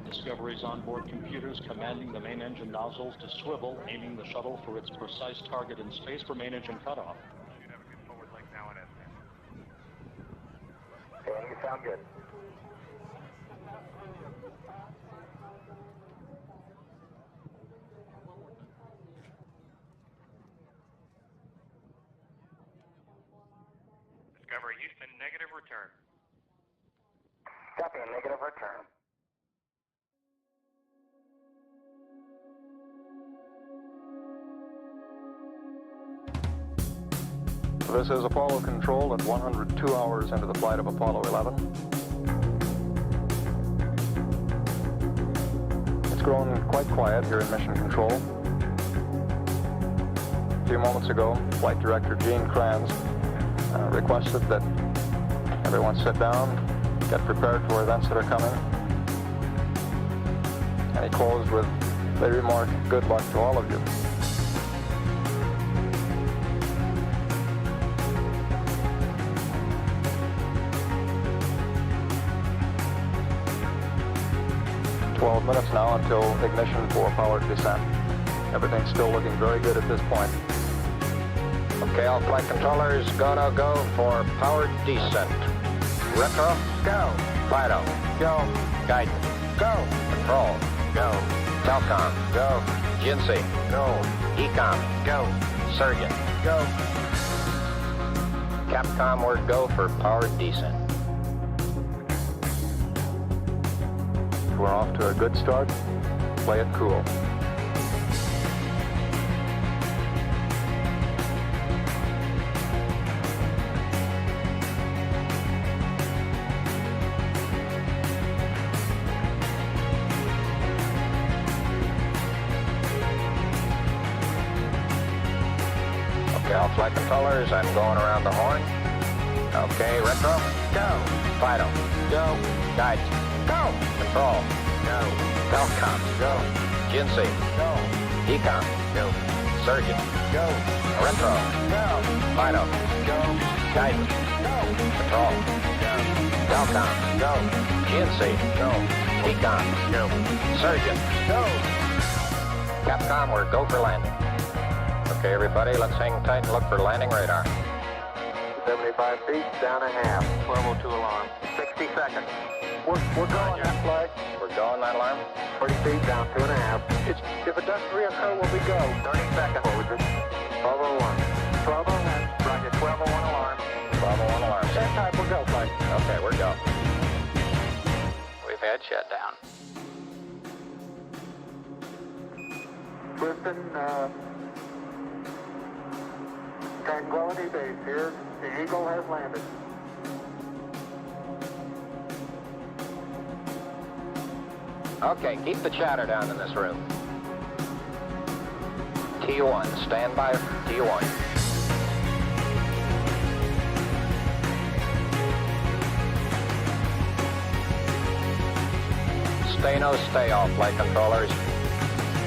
Discovery's onboard computers commanding the main engine nozzles to swivel, aiming the shuttle for its precise target in space for main engine cutoff. Should have a good forward leg now at SM. Okay, you sound good. Discovery Houston, negative return. Copy, a negative return. This is Apollo Control at 102 hours into the flight of Apollo 11. It's grown quite quiet here in Mission Control. A few moments ago, Flight Director Gene Kranz requested that everyone sit down, get prepared for events that are coming. And he closed with the remark, good luck to all of you. Minutes now until ignition for powered descent. Everything's still looking very good at this point. Okay, all flight controllers, go for powered descent. Retro, go. Fido, go. Guidance, go. Control, go. Telcom, go. Jinsei, go. Ecom, go. Surgeon, go. Capcom, we're go for powered descent. We're off to a good start. Play it cool. Okay, all flight controllers, I'm going around the horn. Okay, retro, go. Fido, go. Guidance, go. Control, go. Telcom, go. Jinsei, go. Ecom, go. Surgeon, go. Retro, go. Fido, go. Guidance, go. Control, go. Telcom, go. Jinsei, go. Decon, go. Surgeon, go. Capcom, we're go for landing. Okay, everybody, let's hang tight and look for landing radar. 75 feet, down a half. 1202 alarm. 60 seconds. We're going that flag. We're going that alarm. 40 feet, down 2.5. If it does reoccur, will we go? 30 seconds. 1201. 1201. Roger, 1201 alarm. 1201 alarm. Stand tight, we'll go, flag. Okay, we're go. We've had shutdown. Listen, Tranquility Base here. The Eagle has landed. Okay, keep the chatter down in this room. T1, stand by T1. Stay no, stay all flight controllers.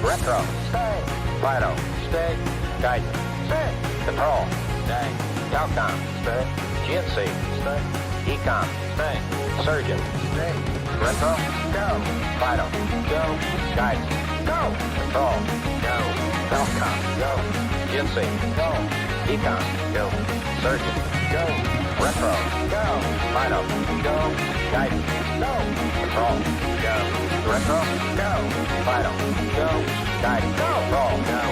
Retro, stay. Fido, stay. Guidance, stay. Control, stay. Telcom, stay. GNC, stay. Ecom, stay. Surgeon, stay. Retro, go. Fido, go. Guidance, go. Control, go. Telcom, go. GNC, go. Ecom, go. Surgeon, go. Retro, go. Fido, go. Guidance, go. Control, go. Retro, go. Fido, go. Guidance, go. Control, go.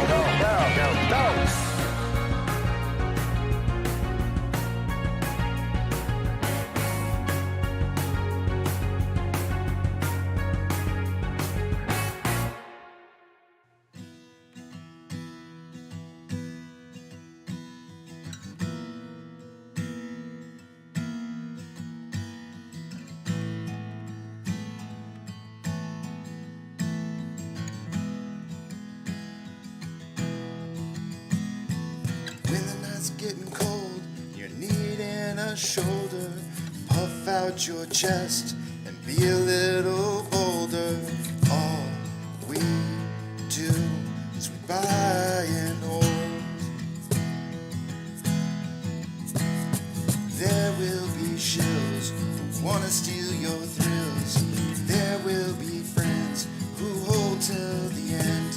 When the night's getting cold, you're needing a shoulder. Puff out your chest and be a little bolder. All we do is we buy and hold. There will be shills who wanna steal your thrills. There will be friends who hold till the end.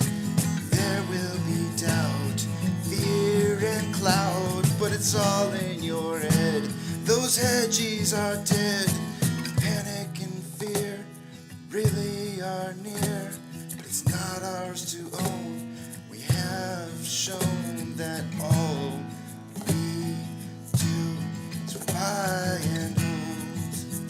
There will be doubt, fear and cloud, but it's all in your head. Those hedges are dead. Panic and fear really are near, but it's not ours to own. We have shown that all we do is buy and hold.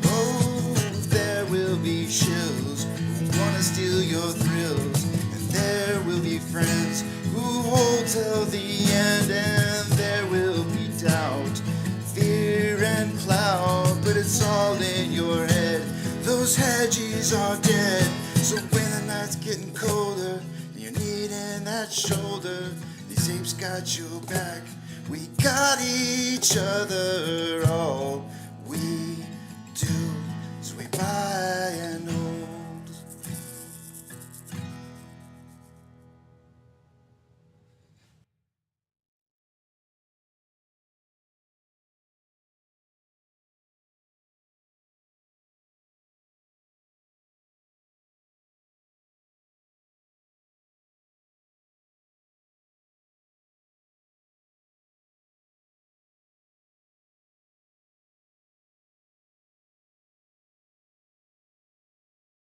Oh, there will be shills who wanna steal your thrills, and there will be friends who hold till the end, and there will be doubt, fear and cloud, but it's all in your head. Those hedges are dead. So when the night's getting colder and you're needing that shoulder, these apes got your back. We got each other. All we do is we buy